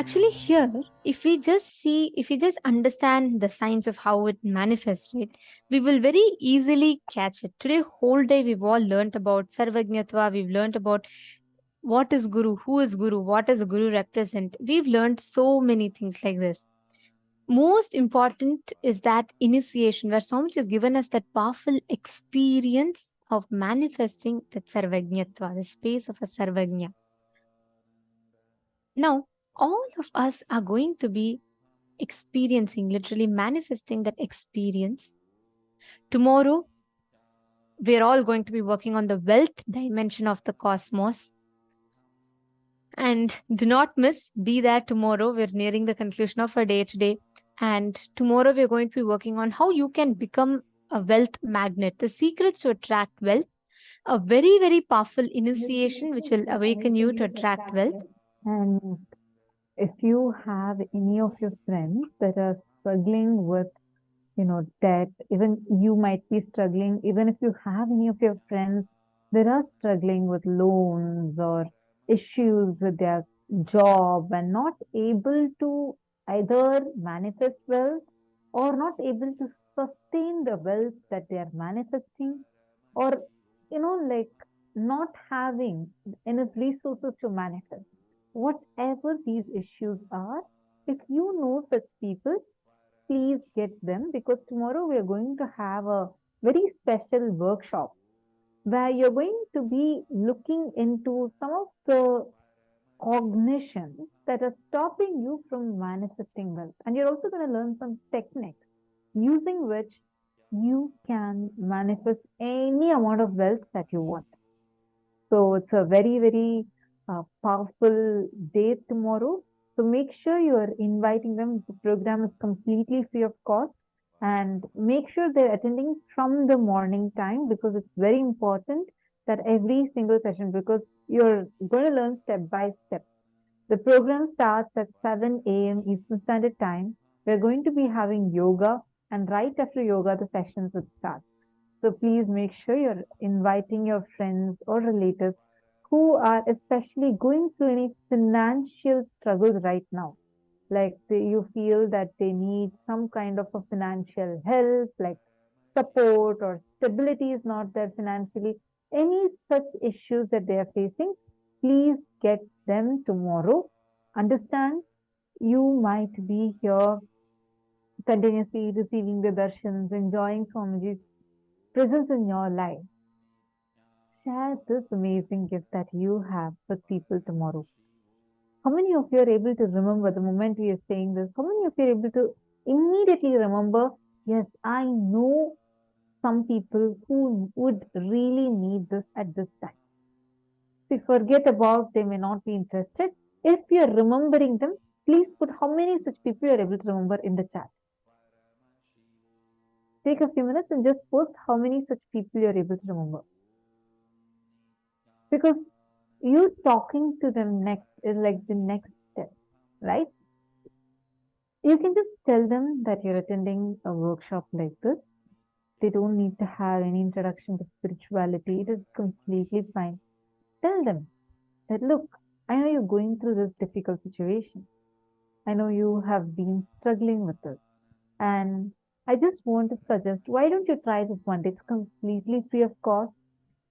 Actually, here, if we just understand the signs of how it manifests, right, we will very easily catch it. Today, whole day, we've all learnt about servagyatwa, we've learnt about what is Guru, who is Guru, what does a Guru represent. We've learned so many things like this. Most important is that initiation, where Swamiji has given us that powerful experience of manifesting that sarvajñatva, the space of a sarvajña. Now, all of us are going to be experiencing, literally manifesting that experience. Tomorrow, we're all going to be working on the wealth dimension of the cosmos. And do not miss, be there tomorrow. We're nearing the conclusion of our day today. And tomorrow, we're going to be working on how you can become a wealth magnet, the secrets to attract wealth, a very, very powerful initiation which will awaken you to attract wealth. And if you have any of your friends that are struggling with, debt, even you might be struggling, even if you have any of your friends that are struggling with loans or issues with their job and not able to either manifest wealth or not able to sustain the wealth that they are manifesting, or, not having enough resources to manifest. Whatever these issues are, if you know such people, please get them, because tomorrow we are going to have a very special workshop where you're going to be looking into some of the cognitions that are stopping you from manifesting wealth. And you're also going to learn some techniques using which you can manifest any amount of wealth that you want. So it's a very, very powerful day tomorrow. So make sure you are inviting them. The program is completely free of cost, and make sure they're attending from the morning time, because it's very important that every single session, because you're going to learn step by step. The program starts at 7 a.m. Eastern Standard Time. We're going to be having yoga, and right after yoga, the sessions would start. So please make sure you're inviting your friends or relatives who are especially going through any financial struggles right now. Like you feel that they need some kind of a financial help, like support, or stability is not there financially. Any such issues that they are facing, please get them tomorrow. Understand, you might be here continuously receiving the darshans, enjoying Swamiji's presence in your life. Share this amazing gift that you have with people tomorrow. How many of you are able to remember the moment we are saying this? How many of you are able to immediately remember, yes, I know some people who would really need this at this time? If you forget about, they may not be interested. If you are remembering them, please put how many such people you are able to remember in the chat. Take a few minutes and just post how many such people you are able to remember. Because you talking to them next is like the next step, right? You can just tell them that you're attending a workshop like this. They don't need to have any introduction to spirituality. It is completely fine. Tell them that, look, I know you're going through this difficult situation. I know you have been struggling with this. And I just want to suggest, why don't you try this one day? It's completely free of cost.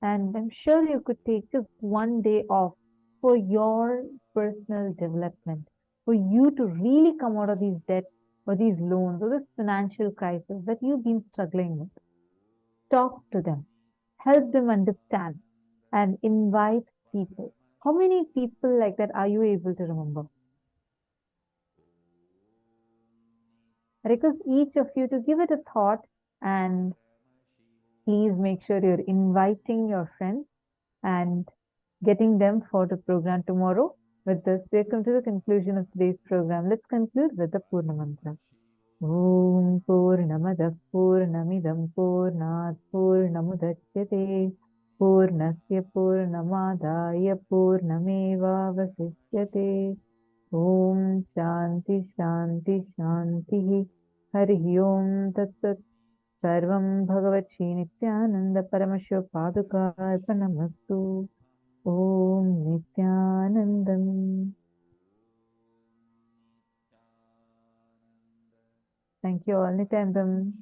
And I'm sure you could take just one day off for your personal development, for you to really come out of these debts or these loans or this financial crisis that you've been struggling with. Talk to them, help them understand, and invite people. How many people like that are you able to remember? I request each of you to give it a thought, and please make sure you're inviting your friends and getting them for the program tomorrow. With this, we come to the conclusion of today's program. Let's conclude with the Purna Mantra. Om Purnamada Purnamidam Purnat Purnamudachyate Purnasya Purnamadaya Purnameva Vasishyate. Om Shanti Shanti Shanti Hari Om Tat Sat. Sarvam Bhagavat Nithyananda Paramashivam Paduka Arpanamastu. Om Nithyanandam. Thank you all, Nityanandam.